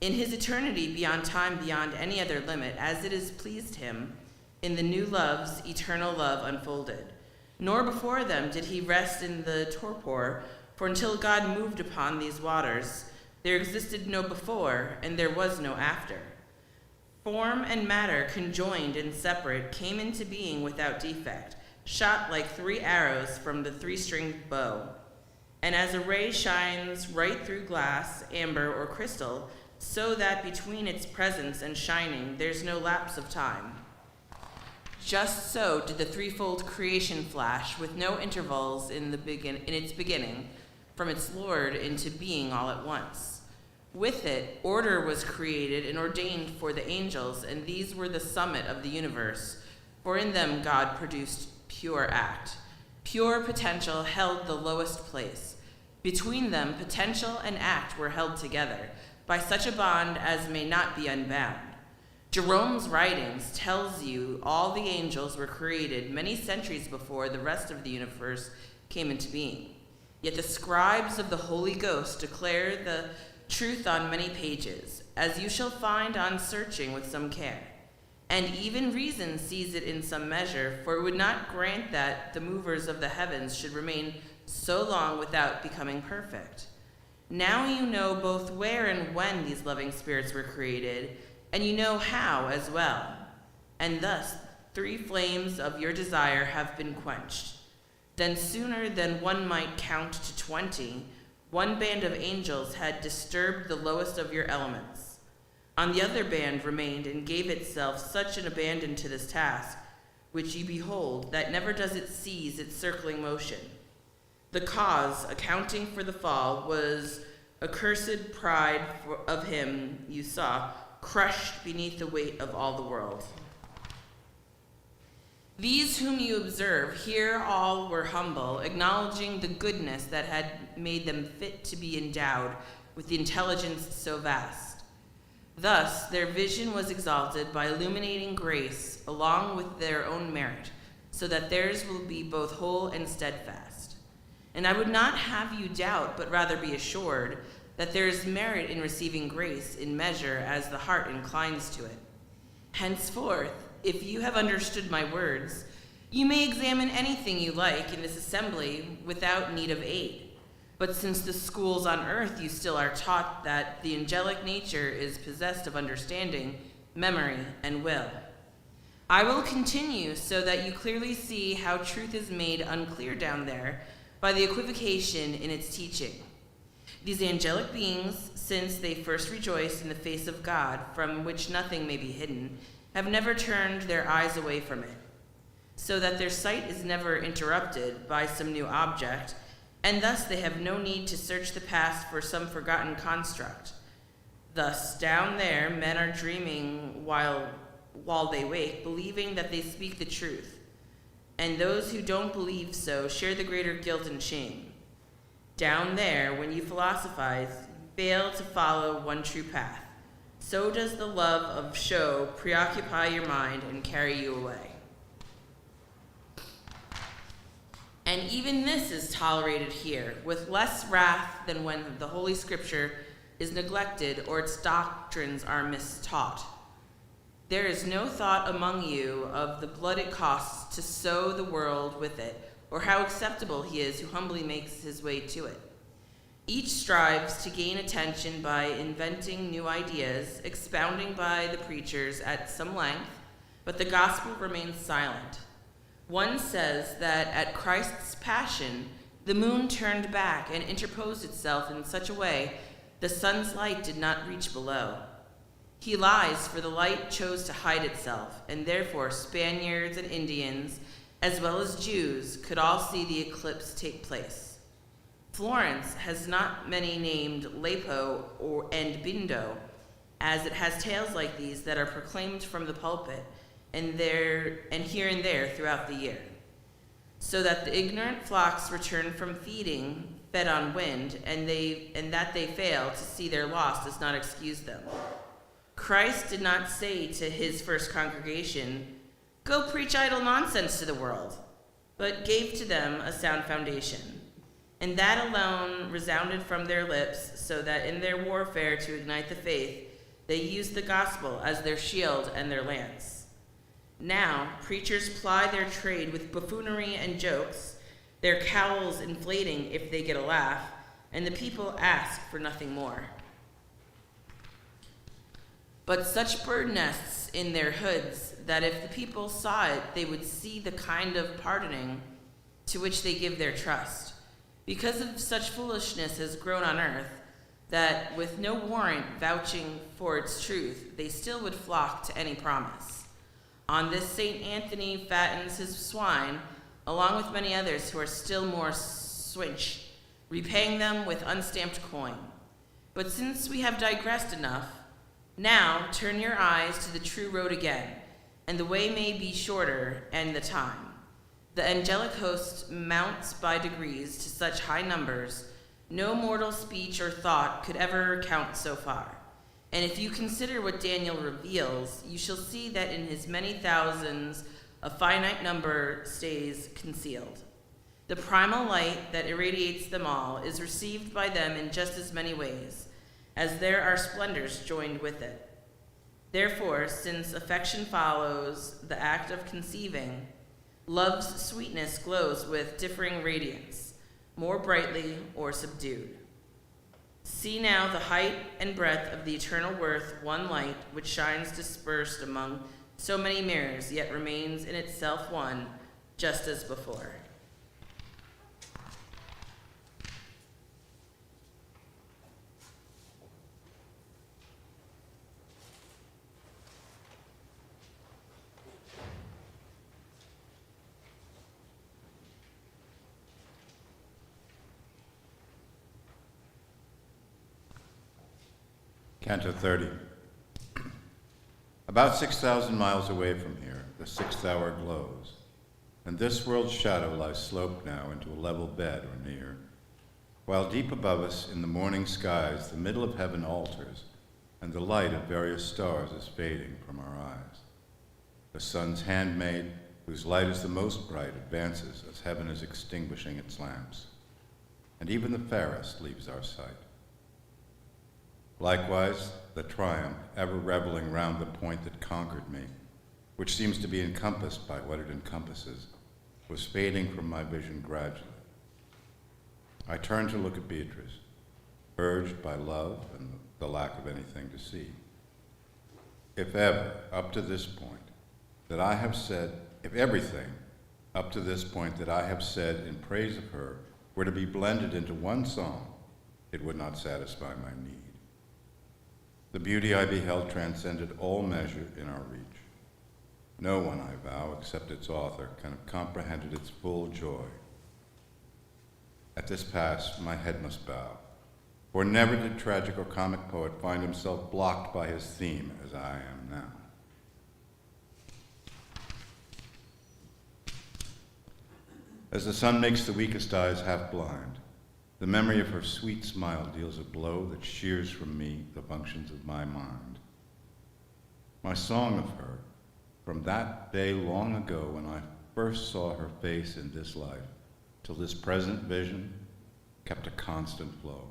in his eternity beyond time, beyond any other limit, as it has pleased him, in the new love's eternal love unfolded. Nor before them did he rest in the torpor, for until God moved upon these waters, there existed no before, and there was no after. Form and matter, conjoined and separate, came into being without defect, shot like three arrows from the three-stringed bow. And as a ray shines right through glass, amber, or crystal, so that between its presence and shining there's no lapse of time. Just so did the threefold creation flash with no intervals in its beginning, from its Lord into being all at once. With it, order was created and ordained for the angels, and these were the summit of the universe, for in them God produced pure act. Pure potential held the lowest place. Between them, potential and act were held together by such a bond as may not be unbound. Jerome's writings tells you all the angels were created many centuries before the rest of the universe came into being. Yet the scribes of the Holy Ghost declare the truth on many pages, as you shall find on searching with some care. And even reason sees it in some measure, for it would not grant that the movers of the heavens should remain so long without becoming perfect. Now you know both where and when these loving spirits were created, and you know how as well. And thus 3 flames of your desire have been quenched. Then sooner than one might count to 20, one band of angels had disturbed the lowest of your elements. On the other band remained and gave itself such an abandon to this task, which ye behold, that never does it cease its circling motion. The cause, accounting for the fall, was accursed pride of him you saw, crushed beneath the weight of all the world. These whom you observe, here all were humble, acknowledging the goodness that had made them fit to be endowed with the intelligence so vast. Thus, their vision was exalted by illuminating grace along with their own merit, so that theirs will be both whole and steadfast. And I would not have you doubt, but rather be assured, that there is merit in receiving grace in measure as the heart inclines to it. Henceforth, if you have understood my words, you may examine anything you like in this assembly without need of aid. But since the schools on earth you still are taught that the angelic nature is possessed of understanding, memory, and will, I will continue so that you clearly see how truth is made unclear down there by the equivocation in its teaching. These angelic beings, since they first rejoiced in the face of God, from which nothing may be hidden, have never turned their eyes away from it, so that their sight is never interrupted by some new object, and thus they have no need to search the past for some forgotten construct. Thus, down there, men are dreaming while they wake, believing that they speak the truth, and those who don't believe so share the greater guilt and shame. Down there, when you philosophize, fail to follow one true path. So does the love of show preoccupy your mind and carry you away. And even this is tolerated here, with less wrath than when the Holy Scripture is neglected or its doctrines are mistaught. There is no thought among you of the blood it costs to sow the world with it, or how acceptable he is who humbly makes his way to it. Each strives to gain attention by inventing new ideas, expounding by the preachers at some length, but the gospel remains silent. One says that at Christ's passion, the moon turned back and interposed itself in such a way the sun's light did not reach below. He lies, for the light chose to hide itself, and therefore Spaniards and Indians, as well as Jews, could all see the eclipse take place. Florence has not many named Lepo and Bindo, as it has tales like these that are proclaimed from the pulpit and here and there throughout the year, so that the ignorant flocks return from feeding, fed on wind, and that they fail to see their loss does not excuse them. Christ did not say to his first congregation, "Go preach idle nonsense to the world," but gave to them a sound foundation. And that alone resounded from their lips, so that in their warfare to ignite the faith, they used the gospel as their shield and their lance. Now, preachers ply their trade with buffoonery and jokes, their cowls inflating if they get a laugh, and the people ask for nothing more. But such bird nests in their hoods that if the people saw it, they would see the kind of pardoning to which they give their trust. Because of such foolishness has grown on earth, that with no warrant vouching for its truth, they still would flock to any promise. On this St. Anthony fattens his swine, along with many others who are still more swinch, repaying them with unstamped coin. But since we have digressed enough, now turn your eyes to the true road again, and the way may be shorter and the time. The angelic host mounts by degrees to such high numbers, no mortal speech or thought could ever count so far. And if you consider what Daniel reveals, you shall see that in his many thousands, a finite number stays concealed. The primal light that irradiates them all is received by them in just as many ways, as there are splendors joined with it. Therefore, since affection follows the act of conceiving, love's sweetness glows with differing radiance, more brightly or subdued. See now the height and breadth of the eternal worth, one light, which shines dispersed among so many mirrors, yet remains in itself one, just as before. Canto 30. About 6,000 miles away from here, the sixth hour glows, and this world's shadow lies sloped now into a level bed or near, while deep above us in the morning skies the middle of heaven alters, and the light of various stars is fading from our eyes. The sun's handmaid, whose light is the most bright, advances as heaven is extinguishing its lamps, and even the fairest leaves our sight. Likewise, the triumph, ever reveling round the point that conquered me, which seems to be encompassed by what it encompasses, was fading from my vision gradually. I turned to look at Beatrice, urged by love and the lack of anything to see. If ever, up to this point, that I have said, if everything, up to this point that I have said in praise of her were to be blended into one song, it would not satisfy my need. The beauty I beheld transcended all measure in our reach. No one, I vow, except its author, can have comprehended its full joy. At this pass, my head must bow, for never did tragic or comic poet find himself blocked by his theme as I am now. As the sun makes the weakest eyes half blind, the memory of her sweet smile deals a blow that shears from me the functions of my mind. My song of her, from that day long ago when I first saw her face in this life, till this present vision, kept a constant flow.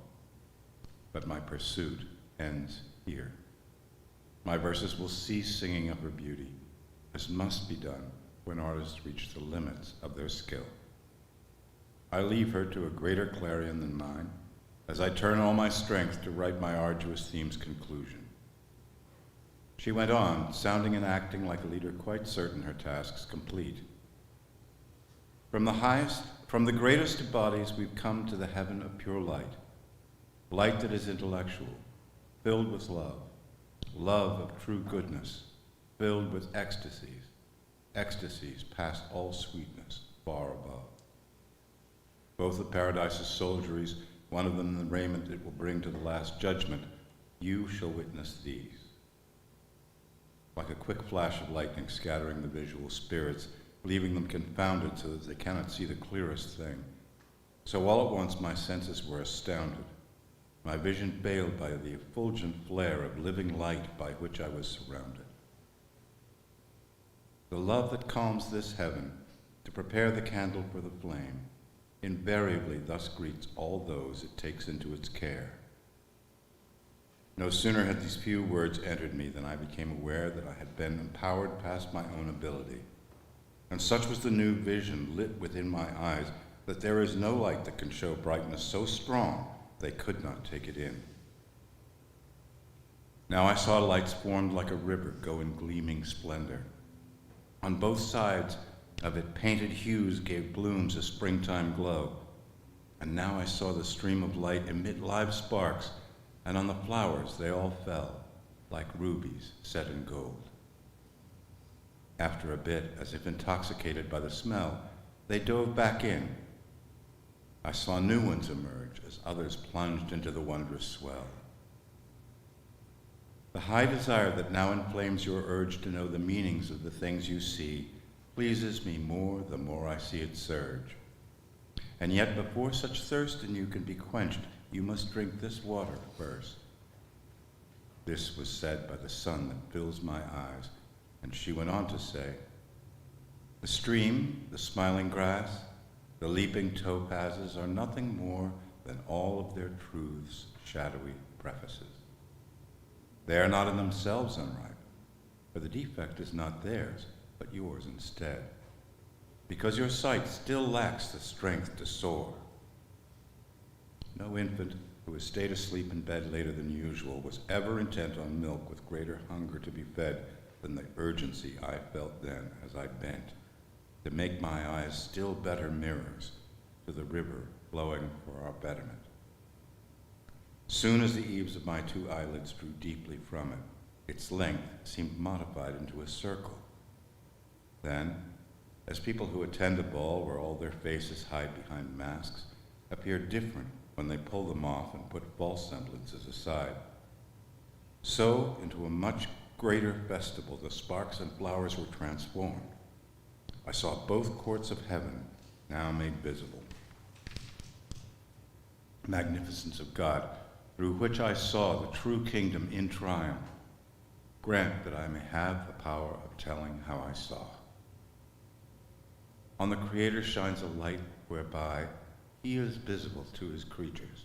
But my pursuit ends here. My verses will cease singing of her beauty, as must be done when artists reach the limits of their skill. I leave her to a greater clarion than mine, as I turn all my strength to write my arduous theme's conclusion. She went on, sounding and acting like a leader quite certain her task's complete. From the greatest of bodies, we've come to the heaven of pure light, light that is intellectual, filled with love, love of true goodness, filled with ecstasies, ecstasies past all sweetness, far above. Both of Paradise's soldieries, one of them the raiment it will bring to the last judgment, you shall witness these. Like a quick flash of lightning scattering the visual spirits, leaving them confounded so that they cannot see the clearest thing. So all at once my senses were astounded, my vision veiled by the effulgent flare of living light by which I was surrounded. The love that calms this heaven, to prepare the candle for the flame, invariably thus greets all those it takes into its care. No sooner had these few words entered me than I became aware that I had been empowered past my own ability. And such was the new vision lit within my eyes that there is no light that can show brightness so strong they could not take it in. Now I saw lights formed like a river go in gleaming splendor. On both sides of it, painted hues gave blooms a springtime glow. And now I saw the stream of light emit live sparks, and on the flowers they all fell, like rubies set in gold. After a bit, as if intoxicated by the smell, they dove back in. I saw new ones emerge as others plunged into the wondrous swell. The high desire that now inflames your urge to know the meanings of the things you see pleases me more the more I see it surge. And yet before such thirst in you can be quenched, you must drink this water first. This was said by the sun that fills my eyes, and she went on to say, the stream, the smiling grass, the leaping topazes are nothing more than all of their truths' shadowy prefaces. They are not in themselves unripe, for the defect is not theirs, but yours instead, because your sight still lacks the strength to soar. No infant who has stayed asleep in bed later than usual was ever intent on milk with greater hunger to be fed than the urgency I felt then as I bent to make my eyes still better mirrors to the river flowing for our betterment. Soon as the eaves of my two eyelids drew deeply from it, its length seemed modified into a circle. Then, as people who attend a ball where all their faces hide behind masks appear different when they pull them off and put false semblances aside, so into a much greater festival the sparks and flowers were transformed. I saw both courts of heaven now made visible. Magnificence of God, through which I saw the true kingdom in triumph, grant that I may have the power of telling how I saw. On the Creator shines a light whereby he is visible to his creatures,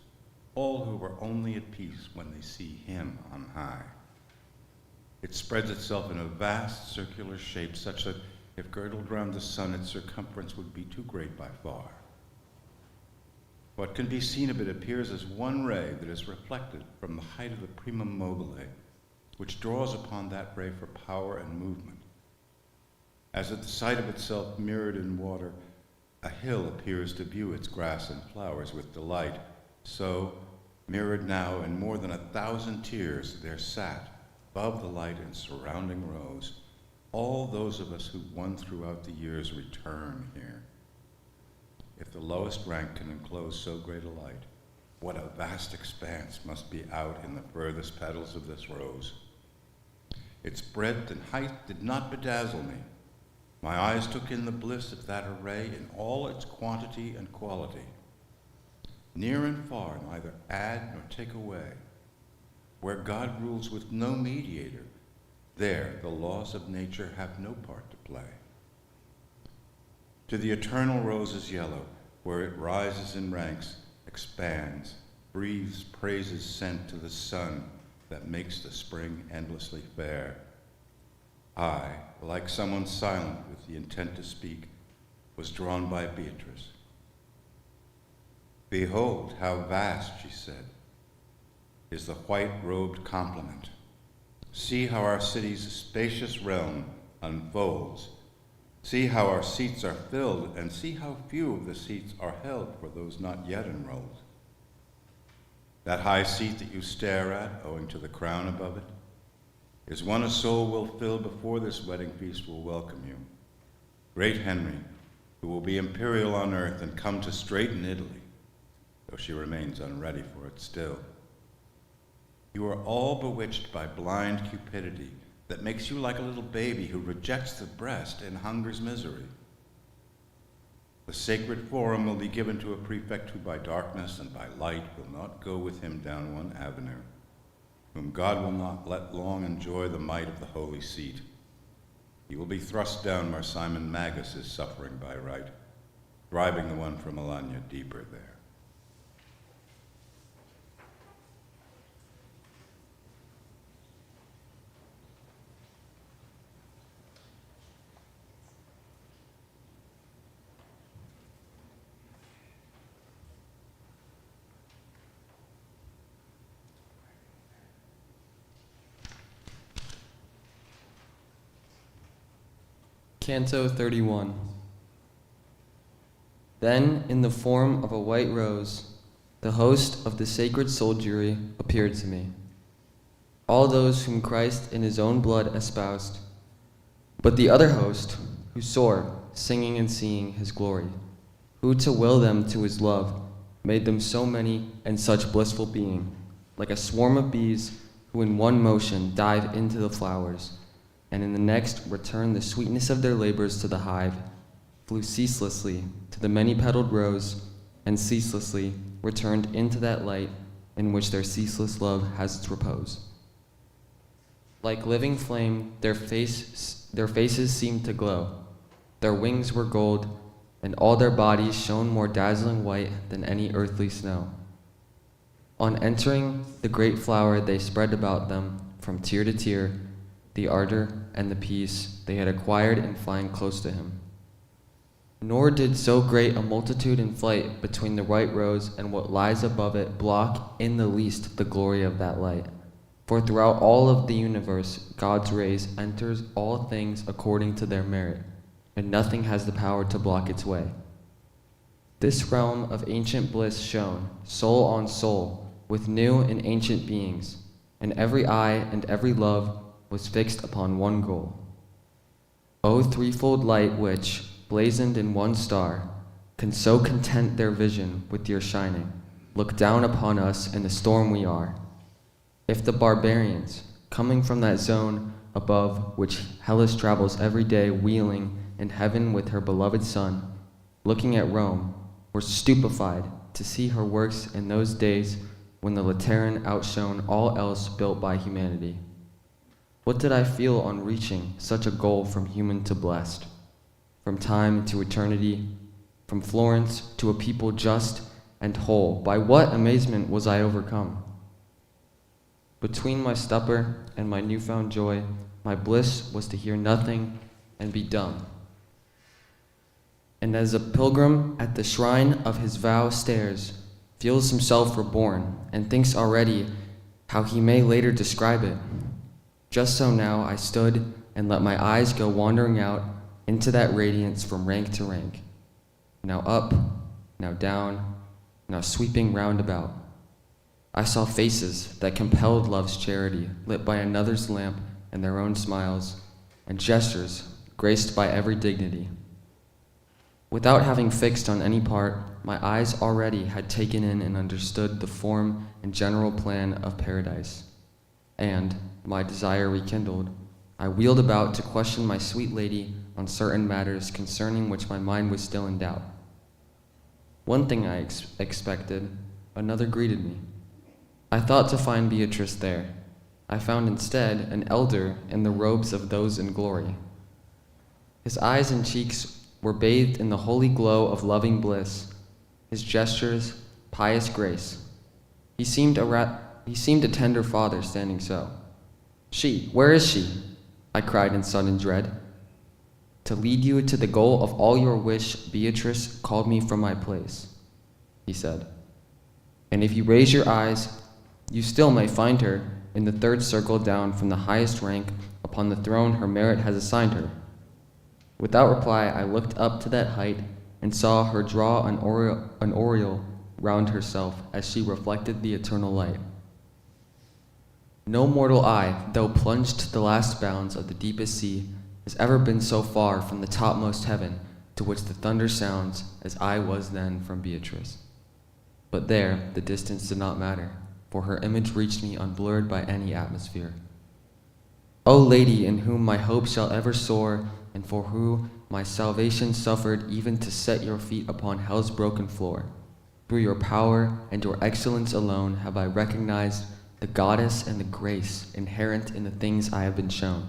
all who were only at peace when they see him on high. It spreads itself in a vast circular shape such that if girdled round the sun, its circumference would be too great by far. What can be seen of it appears as one ray that is reflected from the height of the primum mobile, which draws upon that ray for power and movement. As at the sight of itself mirrored in water, a hill appears to view its grass and flowers with delight, so, mirrored now in more than 1,000 tears, there sat, above the light and surrounding rows, all those of us who won throughout the years return here. If the lowest rank can enclose so great a light, what a vast expanse must be out in the furthest petals of this rose. Its breadth and height did not bedazzle me. My eyes took in the bliss of that array in all its quantity and quality. Near and far, neither add nor take away. Where God rules with no mediator, there the laws of nature have no part to play. To the eternal rose is yellow, where it rises in ranks, expands, breathes praises sent to the sun that makes the spring endlessly fair. I, like someone silent with the intent to speak, was drawn by Beatrice. Behold how vast, she said, is the white-robed complement. See how our city's spacious realm unfolds. See how our seats are filled, and see how few of the seats are held for those not yet enrolled. That high seat that you stare at, owing to the crown above it, is one a soul will fill before this wedding feast will welcome you. Great Henry, who will be imperial on earth and come to straiten Italy, though she remains unready for it still. You are all bewitched by blind cupidity that makes you like a little baby who rejects the breast in hunger's misery. The sacred forum will be given to a prefect who by darkness and by light will not go with him down one avenue, whom God will not let long enjoy the might of the holy seat. He will be thrust down where Simon Magus is suffering by right, driving the one from Alanya deeper there. Canto 31. Then, in the form of a white rose, the host of the sacred soldiery appeared to me. All those whom Christ in his own blood espoused, But the other host, who soar, singing and seeing his glory, who to will them to his love, made them so many and such blissful being, like a swarm of bees who in one motion dive into the flowers, and in the next return the sweetness of their labors to the hive, flew ceaselessly to the many-petaled rose, and ceaselessly returned into that light in which their ceaseless love has its repose. Like living flame, their faces seemed to glow. Their wings were gold, and all their bodies shone more dazzling white than any earthly snow. On entering the great flower, they spread about them, from tier to tier, the ardor and the peace they had acquired in flying close to him. Nor did so great a multitude in flight between the white rose and what lies above it block in the least the glory of that light. For throughout all of the universe, God's rays enters all things according to their merit, and nothing has the power to block its way. This realm of ancient bliss shone, soul on soul, with new and ancient beings, and every eye and every love was fixed upon one goal. O threefold light which, blazoned in one star, can so content their vision with your shining, look down upon us in the storm we are. If the barbarians, coming from that zone above which Hellas travels every day wheeling in heaven with her beloved son, looking at Rome, were stupefied to see her works in those days when the Lateran outshone all else built by humanity. What did I feel on reaching such a goal from human to blessed, from time to eternity, from Florence to a people just and whole? By what amazement was I overcome? Between my stupor and my newfound joy, my bliss was to hear nothing and be dumb. And as a pilgrim at the shrine of his vow stares, feels himself reborn, and thinks already how he may later describe it, just so now I stood and let my eyes go wandering out into that radiance from rank to rank, now up, now down, now sweeping round about. I saw faces that compelled love's charity, lit by another's lamp and their own smiles, and gestures graced by every dignity. Without having fixed on any part, my eyes already had taken in and understood the form and general plan of paradise. And, my desire rekindled, I wheeled about to question my sweet lady on certain matters concerning which my mind was still in doubt. One thing I expected, another greeted me. I thought to find Beatrice there. I found instead an elder in the robes of those in glory. His eyes and cheeks were bathed in the holy glow of loving bliss, his gestures, pious grace. He seemed a tender father standing so. She, where is she? I cried in sudden dread. To lead you to the goal of all your wish, Beatrice called me from my place, he said. And if you raise your eyes, you still may find her in the third circle down from the highest rank upon the throne her merit has assigned her. Without reply, I looked up to that height and saw her draw an aureole round herself as she reflected the eternal light. No mortal eye, though plunged to the last bounds of the deepest sea, has ever been so far from the topmost heaven to which the thunder sounds as I was then from Beatrice. But there, the distance did not matter, for her image reached me unblurred by any atmosphere. O Lady, in whom my hope shall ever soar, and for whom my salvation suffered even to set your feet upon hell's broken floor, through your power and your excellence alone have I recognized the goddess and the grace inherent in the things I have been shown.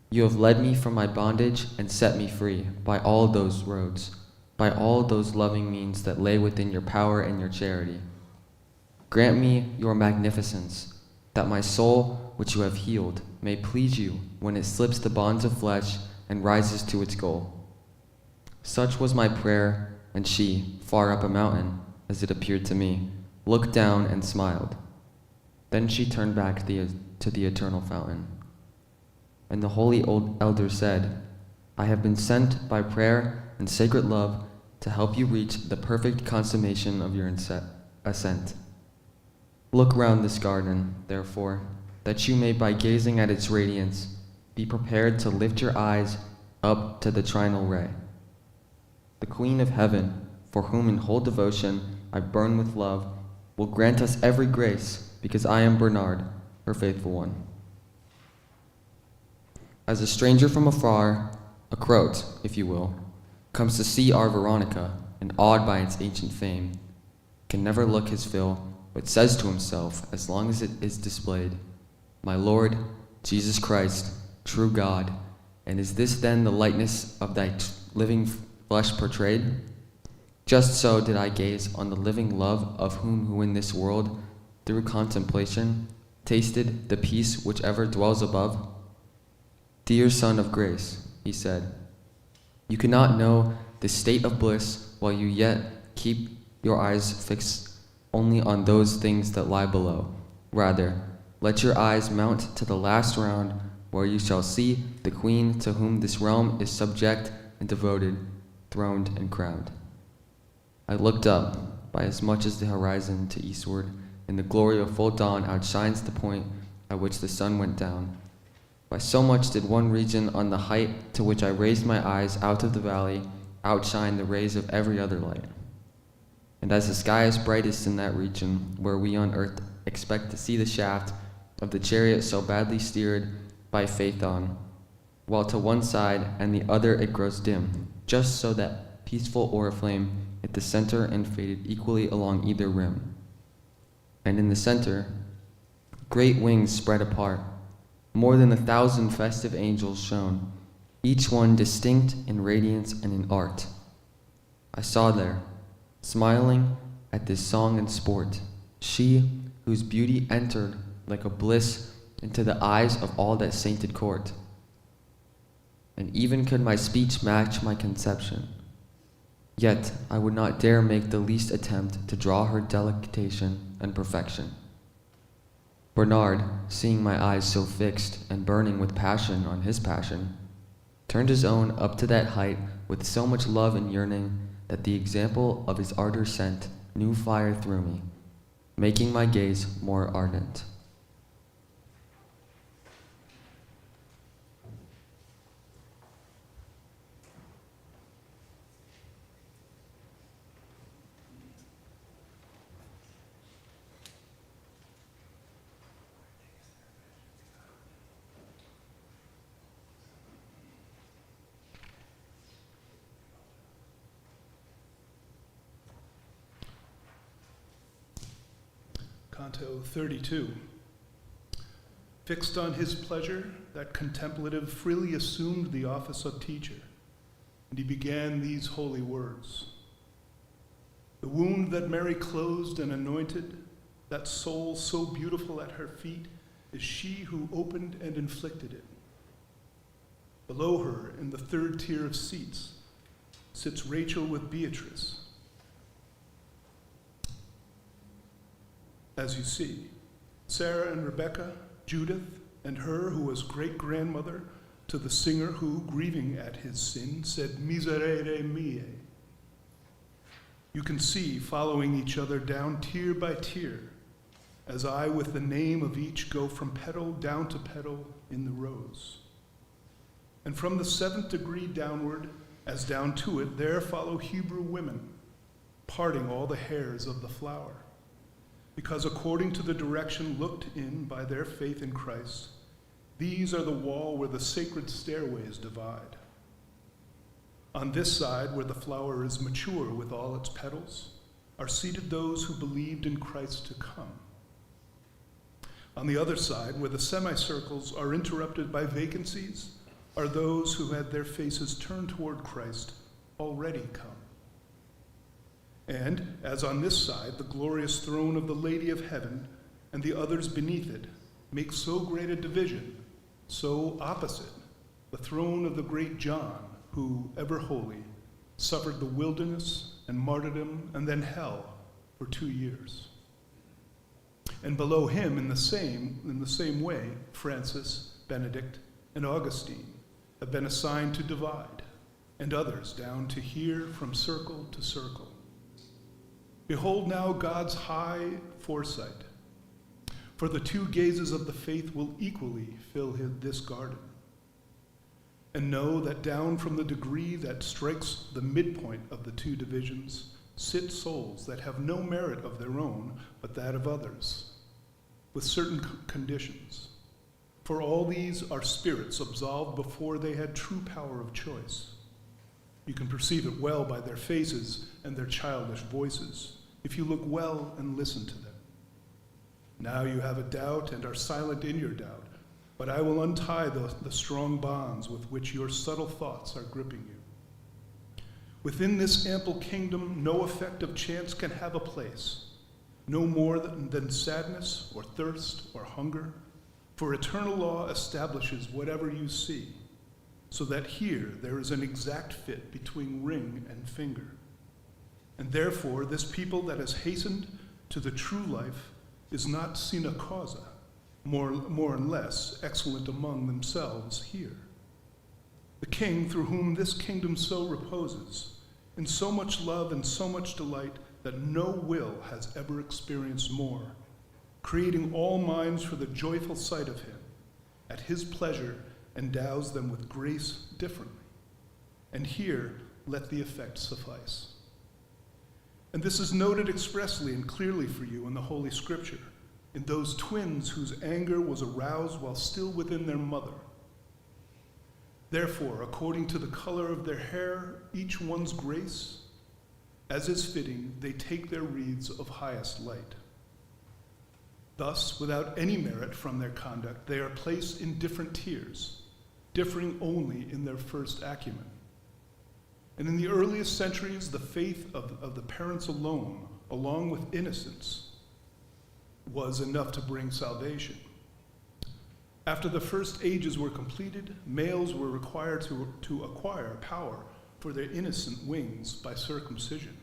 You have led me from my bondage and set me free by all those roads, by all those loving means that lay within your power and your charity. Grant me your magnificence, that my soul, which you have healed, may please you when it slips the bonds of flesh and rises to its goal. Such was my prayer, and she, far up a mountain, as it appeared to me, looked down and smiled. Then she turned back to the eternal fountain. And the holy old elder said, I have been sent by prayer and sacred love to help you reach the perfect consummation of your ascent. Look round this garden, therefore, that you may, by gazing at its radiance, be prepared to lift your eyes up to the trinal ray. The Queen of Heaven, for whom in whole devotion I burn with love, will grant us every grace, because I am Bernard, her faithful one. As a stranger from afar, a Croat, if you will, comes to see our Veronica, and awed by its ancient fame, can never look his fill, but says to himself, as long as it is displayed, "My Lord, Jesus Christ, true God, and is this then the likeness of thy living flesh portrayed? Just so did I gaze on the living love of whom who in this world, through contemplation, tasted the peace which ever dwells above. Dear Son of Grace," he said, "you cannot know the state of bliss while you yet keep your eyes fixed only on those things that lie below. Rather, let your eyes mount to the last round, where you shall see the Queen to whom this realm is subject and devoted, throned and crowned." I looked up, by as much as the horizon to eastward, and the glory of full dawn outshines the point at which the sun went down. By so much did one region on the height to which I raised my eyes out of the valley outshine the rays of every other light. And as the sky is brightest in that region where we on earth expect to see the shaft of the chariot so badly steered by Phaethon, while to one side and the other it grows dim, just so that peaceful oriflame at the center and faded equally along either rim. And in the center, great wings spread apart, more than 1,000 festive angels shone, each one distinct in radiance and in art. I saw there, smiling at this song and sport, she whose beauty entered like a bliss into the eyes of all that sainted court. And even could my speech match my conception, yet I would not dare make the least attempt to draw her delectation and perfection. Bernard, seeing my eyes so fixed and burning with passion on his passion, turned his own up to that height with so much love and yearning that the example of his ardor sent new fire through me, making my gaze more ardent. Canto 32. Fixed on his pleasure, that contemplative freely assumed the office of teacher, and he began these holy words. The wound that Mary closed and anointed, that soul so beautiful at her feet, is she who opened and inflicted it. Below her, in the third tier of seats, sits Rachel with Beatrice. As you see, Sarah and Rebecca, Judith, and her who was great-grandmother to the singer who, grieving at his sin, said, "Miserere mie." You can see, following each other down tier by tier, as I with the name of each go from petal down to petal in the rose. And from the 7th degree downward, as down to it, there follow Hebrew women, parting all the hairs of the flower, because according to the direction looked in by their faith in Christ, these are the wall where the sacred stairways divide. On this side, where the flower is mature with all its petals, are seated those who believed in Christ to come. On the other side, where the semicircles are interrupted by vacancies, are those who had their faces turned toward Christ, already come. And, as on this side, the glorious throne of the Lady of Heaven and the others beneath it make so great a division, so opposite, the throne of the great John, who, ever holy, suffered the wilderness and martyrdom and then hell for 2 years. And below him, in the same way, Francis, Benedict, and Augustine have been assigned to divide, and others down to here from circle to circle. Behold now God's high foresight, for the 2 gazes of the faith will equally fill this garden, and know that down from the degree that strikes the midpoint of the two divisions sit souls that have no merit of their own, but that of others, with certain conditions. For all these are spirits absolved before they had true power of choice. You can perceive it well by their faces and their childish voices, if you look well and listen to them. Now you have a doubt and are silent in your doubt, but I will untie the strong bonds with which your subtle thoughts are gripping you. Within this ample kingdom, no effect of chance can have a place, no more than sadness or thirst or hunger, for eternal law establishes whatever you see, so that here there is an exact fit between ring and finger. And therefore this people that has hastened to the true life is not sine causa, more and less excellent among themselves here. The king through whom this kingdom so reposes, in so much love and so much delight that no will has ever experienced more, creating all minds for the joyful sight of him, at his pleasure endows them with grace differently. And here let the effect suffice. And this is noted expressly and clearly for you in the Holy Scripture, in those twins whose anger was aroused while still within their mother. Therefore, according to the color of their hair, each one's grace, as is fitting, they take their wreaths of highest light. Thus, without any merit from their conduct, they are placed in different tiers, differing only in their first acumen. And in the earliest centuries, the faith of the parents alone, along with innocence, was enough to bring salvation. After the first ages were completed, males were required to acquire power for their innocent wings by circumcision.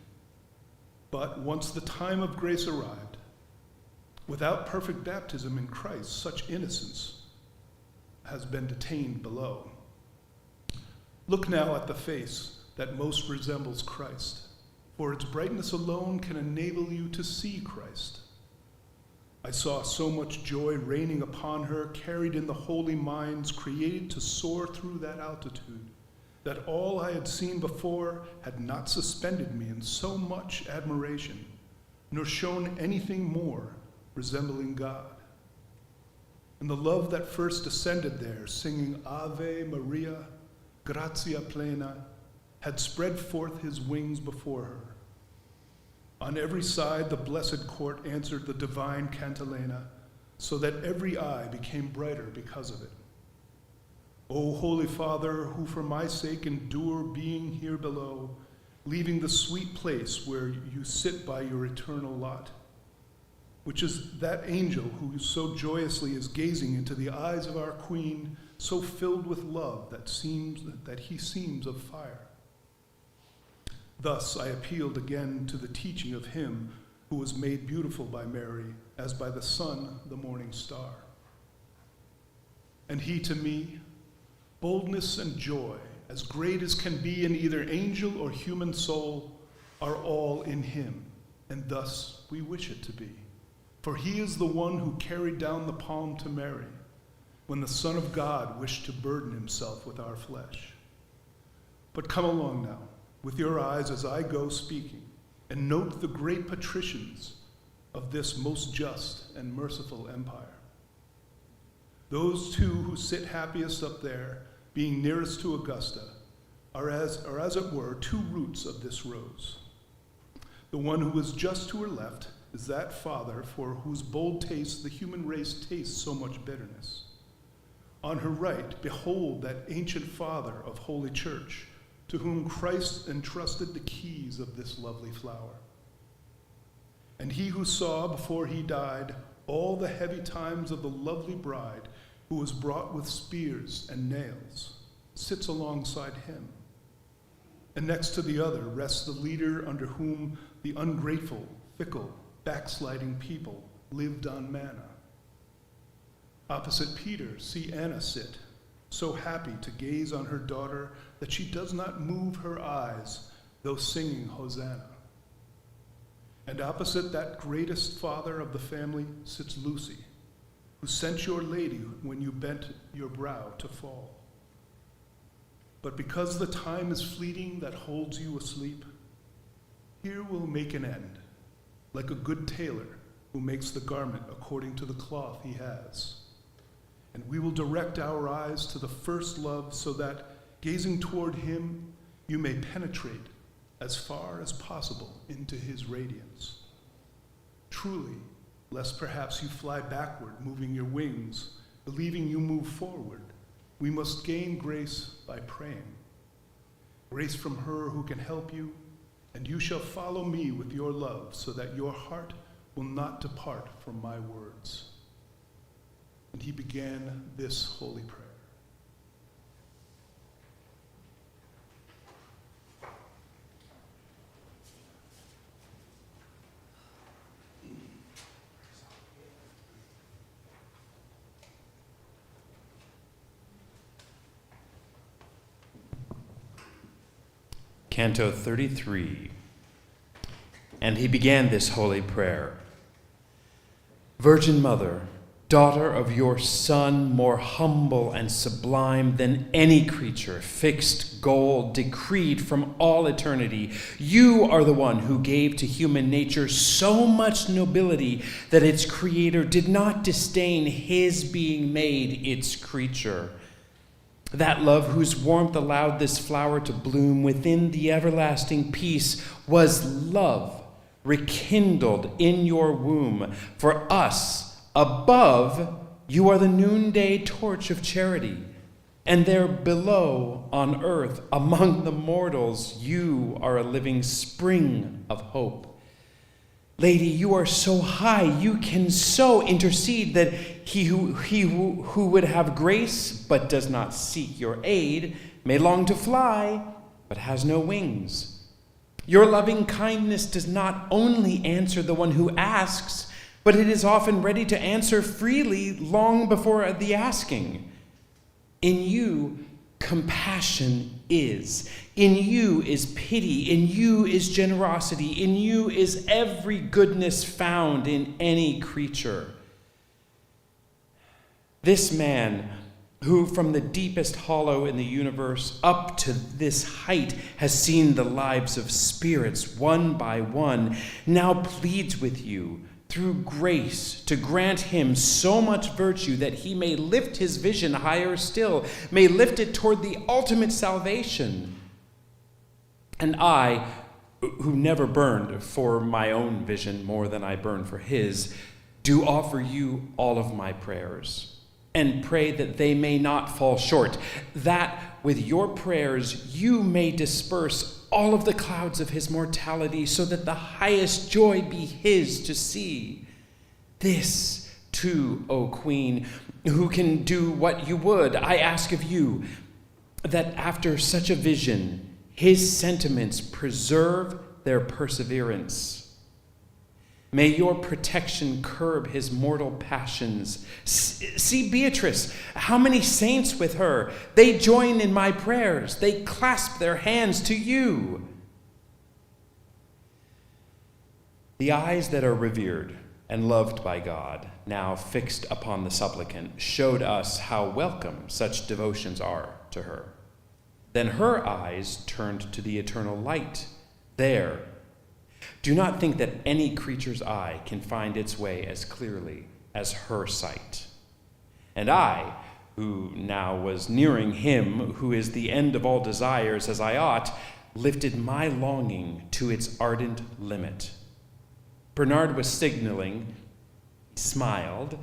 But once the time of grace arrived, without perfect baptism in Christ, such innocence has been detained below. Look now at the face that most resembles Christ, for its brightness alone can enable you to see Christ. I saw so much joy raining upon her, carried in the holy minds, created to soar through that altitude, that all I had seen before had not suspended me in so much admiration, nor shown anything more resembling God. And the love that first descended there, singing Ave Maria, gratia plena, had spread forth his wings before her. On every side the blessed court answered the divine cantilena, so that every eye became brighter because of it. O Holy Father, who for my sake endure being here below, leaving the sweet place where you sit by your eternal lot, which is that angel who so joyously is gazing into the eyes of our Queen, so filled with love that he seems of fire. Thus I appealed again to the teaching of him who was made beautiful by Mary, as by the sun the morning star. And he to me, boldness and joy, as great as can be in either angel or human soul, are all in him, and thus we wish it to be. For he is the one who carried down the palm to Mary, when the Son of God wished to burden himself with our flesh. But come along now, with your eyes as I go speaking, and note the great patricians of this most just and merciful empire. Those two who sit happiest up there, being nearest to Augusta, are as it were, two roots of this rose. The one who is just to her left is that father for whose bold taste the human race tastes so much bitterness. On her right, behold that ancient father of Holy Church, to whom Christ entrusted the keys of this lovely flower. And he who saw before he died all the heavy times of the lovely bride who was brought with spears and nails, sits alongside him. And next to the other rests the leader under whom the ungrateful, fickle, backsliding people lived on manna. Opposite Peter, see Anna sit, so happy to gaze on her daughter that she does not move her eyes, though singing Hosanna. And opposite that greatest father of the family sits Lucy, who sent your lady when you bent your brow to fall. But because the time is fleeting that holds you asleep, here we'll make an end, like a good tailor who makes the garment according to the cloth he has. And we will direct our eyes to the first love so that, gazing toward him, you may penetrate as far as possible into his radiance. Truly, lest perhaps you fly backward, moving your wings, believing you move forward, we must gain grace by praying. Grace from her who can help you, and you shall follow me with your love, so that your heart will not depart from my words. And he began this holy prayer. Canto 33. And he began this holy prayer. Virgin Mother, daughter of your Son, more humble and sublime than any creature, fixed goal, decreed from all eternity, you are the one who gave to human nature so much nobility that its creator did not disdain his being made its creature. That love whose warmth allowed this flower to bloom within the everlasting peace was love rekindled in your womb. For us, above, you are the noonday torch of charity, and there below on earth, among the mortals, you are a living spring of hope. Lady, you are so high, you can so intercede that he who would have grace but does not seek your aid may long to fly but has no wings. Your loving kindness does not only answer the one who asks, but it is often ready to answer freely long before the asking. In you, compassion is. In you is pity. In you is generosity. In you is every goodness found in any creature. This man, who from the deepest hollow in the universe up to this height has seen the lives of spirits one by one, now pleads with you through grace to grant him so much virtue that he may lift his vision higher still, may lift it toward the ultimate salvation. And I, who never burned for my own vision more than I burn for his, do offer you all of my prayers, and pray that they may not fall short, that with your prayers you may disperse all of the clouds of his mortality, so that the highest joy be his to see. This, too, O Queen, who can do what you would, I ask of you, that after such a vision, his sentiments preserve their perseverance. May your protection curb his mortal passions. See Beatrice, how many saints with her. They join in my prayers. They clasp their hands to you. The eyes that are revered and loved by God, now fixed upon the supplicant, showed us how welcome such devotions are to her. Then her eyes turned to the eternal light. There, do not think that any creature's eye can find its way as clearly as her sight. And I, who now was nearing him who is the end of all desires as I ought, lifted my longing to its ardent limit. Bernard was signaling, smiled,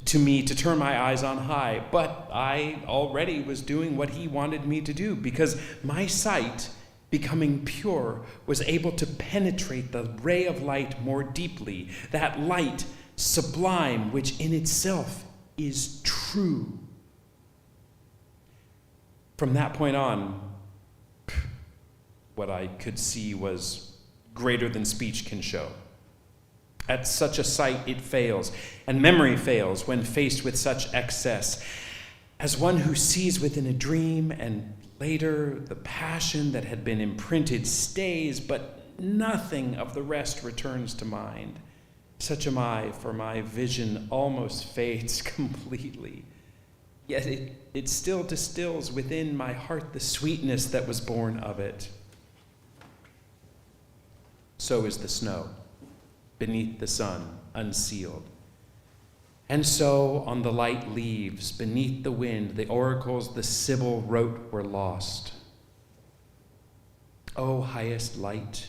to me to turn my eyes on high, but I already was doing what he wanted me to do, because my sight, becoming pure, was able to penetrate the ray of light more deeply, that light sublime which in itself is true. From that point on, what I could see was greater than speech can show. At such a sight it fails, and memory fails when faced with such excess, as one who sees within a dream, and later the passion that had been imprinted stays, but nothing of the rest returns to mind. Such am I, for my vision almost fades completely. yet it still distills within my heart the sweetness that was born of it. So is the snow beneath the sun, unsealed. And so on the light leaves, beneath the wind, the oracles the Sibyl wrote were lost. O highest light,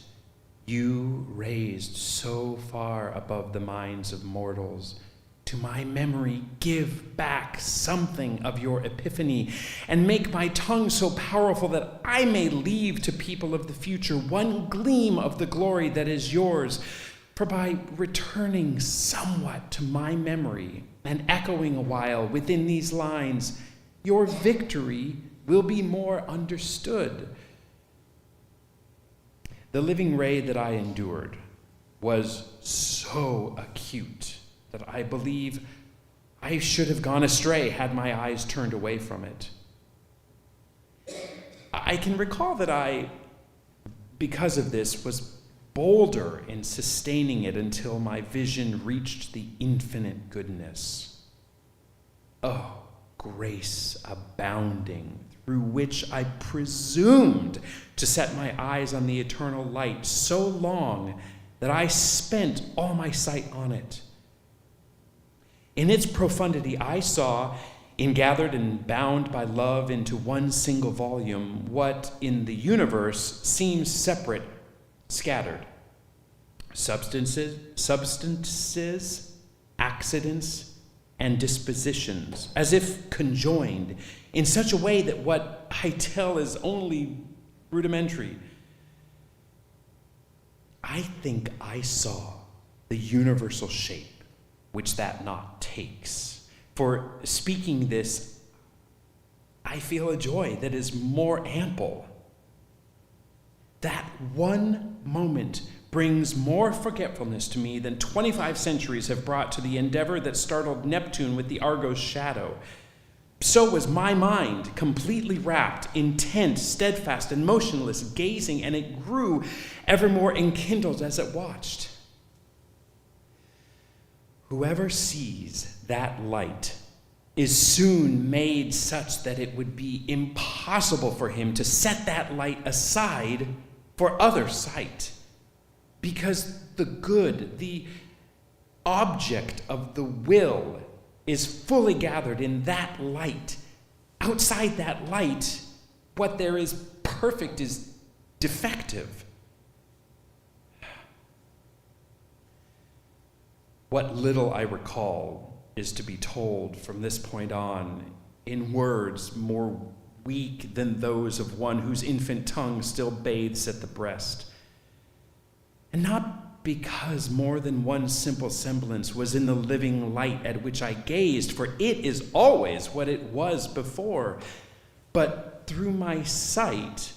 you raised so far above the minds of mortals, to my memory give back something of your epiphany, and make my tongue so powerful that I may leave to people of the future one gleam of the glory that is yours. For by returning somewhat to my memory and echoing a while within these lines, your victory will be more understood. The living ray that I endured was so acute that I believe I should have gone astray had my eyes turned away from it. I can recall that I, because of this, was bolder in sustaining it until my vision reached the infinite goodness. Oh, grace abounding, through which I presumed to set my eyes on the eternal light so long that I spent all my sight on it. In its profundity, I saw, ingathered and bound by love into one single volume, what in the universe seems separate, scattered. Substances, accidents, and dispositions, as if conjoined in such a way that what I tell is only rudimentary. I think I saw the universal shape which that knot takes. For speaking this, I feel a joy that is more ample. That one moment brings more forgetfulness to me than 25 centuries have brought to the endeavor that startled Neptune with the Argo's shadow. So was my mind, completely rapt, intent, steadfast, and motionless, gazing, and it grew ever more enkindled as it watched. Whoever sees that light is soon made such that it would be impossible for him to set that light aside for other sight, because the good, the object of the will, is fully gathered in that light. Outside that light, what there is perfect is defective. What little I recall is to be told from this point on in words more weak than those of one whose infant tongue still bathes at the breast. And not because more than one simple semblance was in the living light at which I gazed, for it is always what it was before, but through my sight,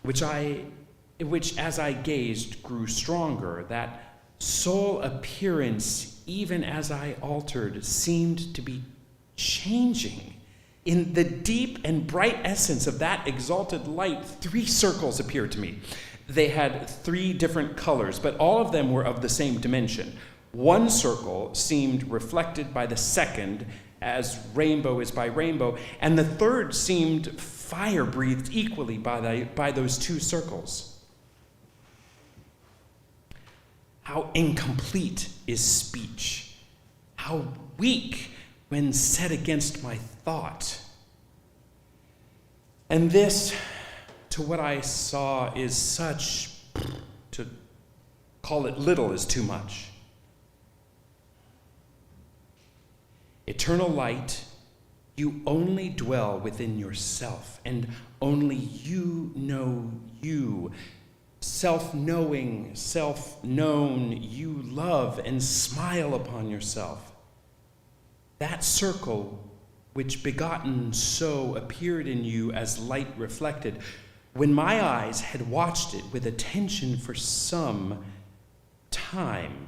which as I gazed grew stronger, that sole appearance, even as I altered, seemed to be changing. In the deep and bright essence of that exalted light, 3 circles appeared to me. They had 3 different colors, but all of them were of the same dimension. One circle seemed reflected by the second, as rainbow is by rainbow, and the third seemed fire-breathed equally by those 2 circles. How incomplete is speech, how weak when set against my thought. And this, to what I saw, is such, to call it little is too much. Eternal light, you only dwell within yourself, and only you know you. Self-knowing, self-known, you love and smile upon yourself. That circle, which begotten so appeared in you as light reflected, when my eyes had watched it with attention for some time,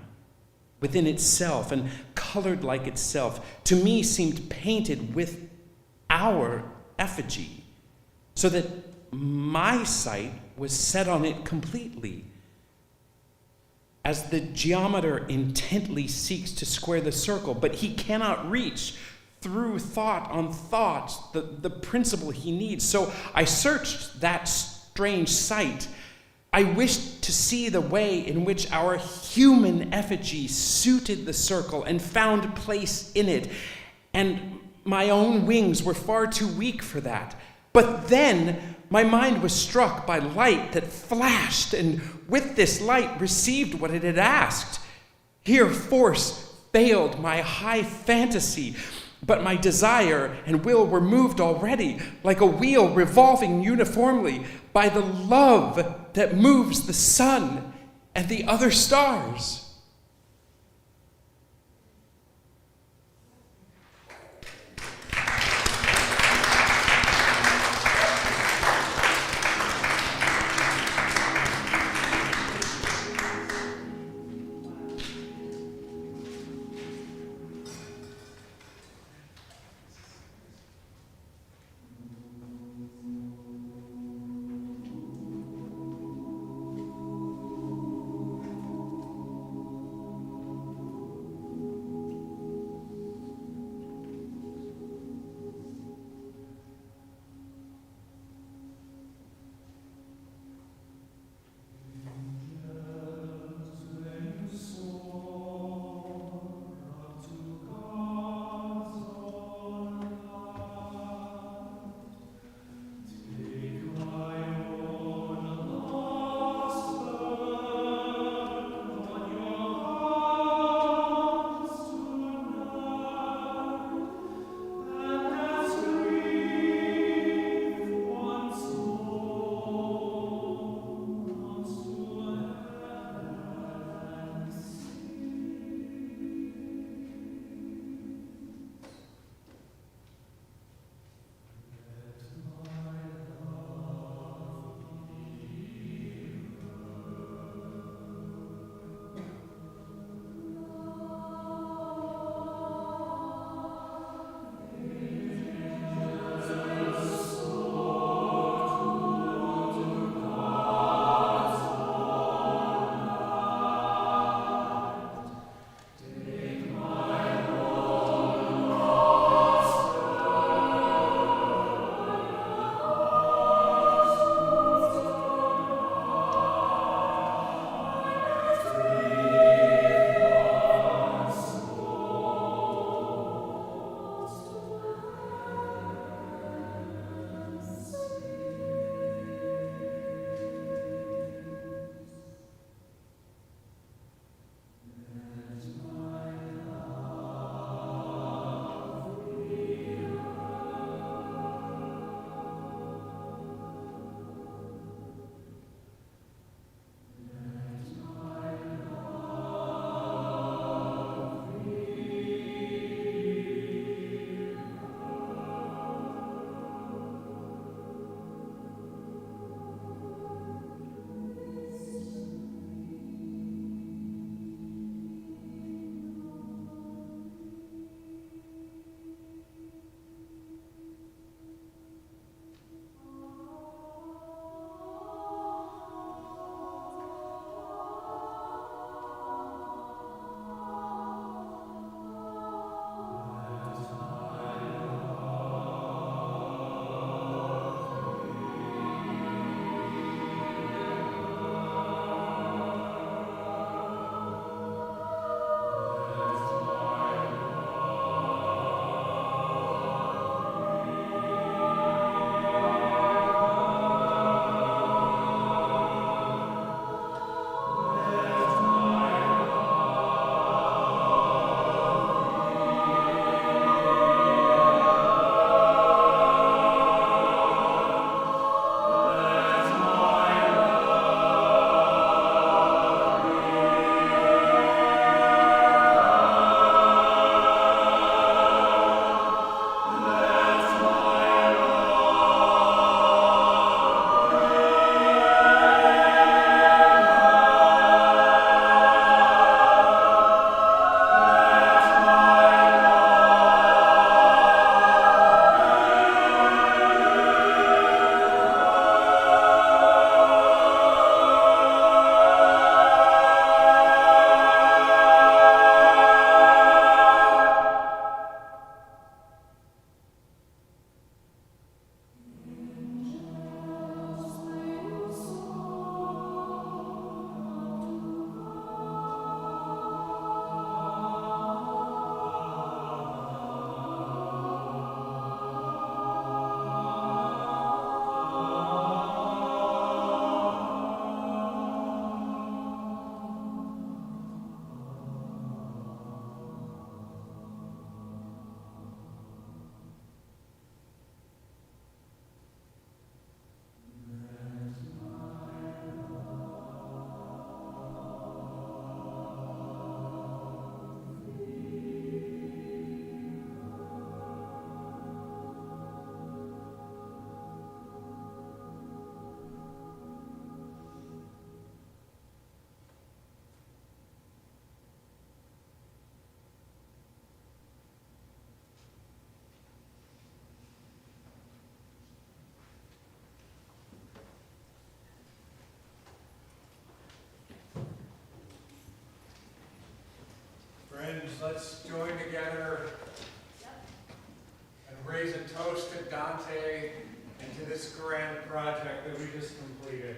within itself and colored like itself, to me seemed painted with our effigy, so that my sight was set on it completely. As the geometer intently seeks to square the circle, but he cannot reach, through thought on thought the principle he needs. So I searched that strange sight. I wished to see the way in which our human effigy suited the circle and found place in it. And my own wings were far too weak for that. But then my mind was struck by light that flashed, and with this light received what it had asked. Here force failed my high fantasy, but my desire and will were moved already, like a wheel revolving uniformly, by the love that moves the sun and the other stars. let's join together and raise a toast to Dante and to this grand project that we just completed.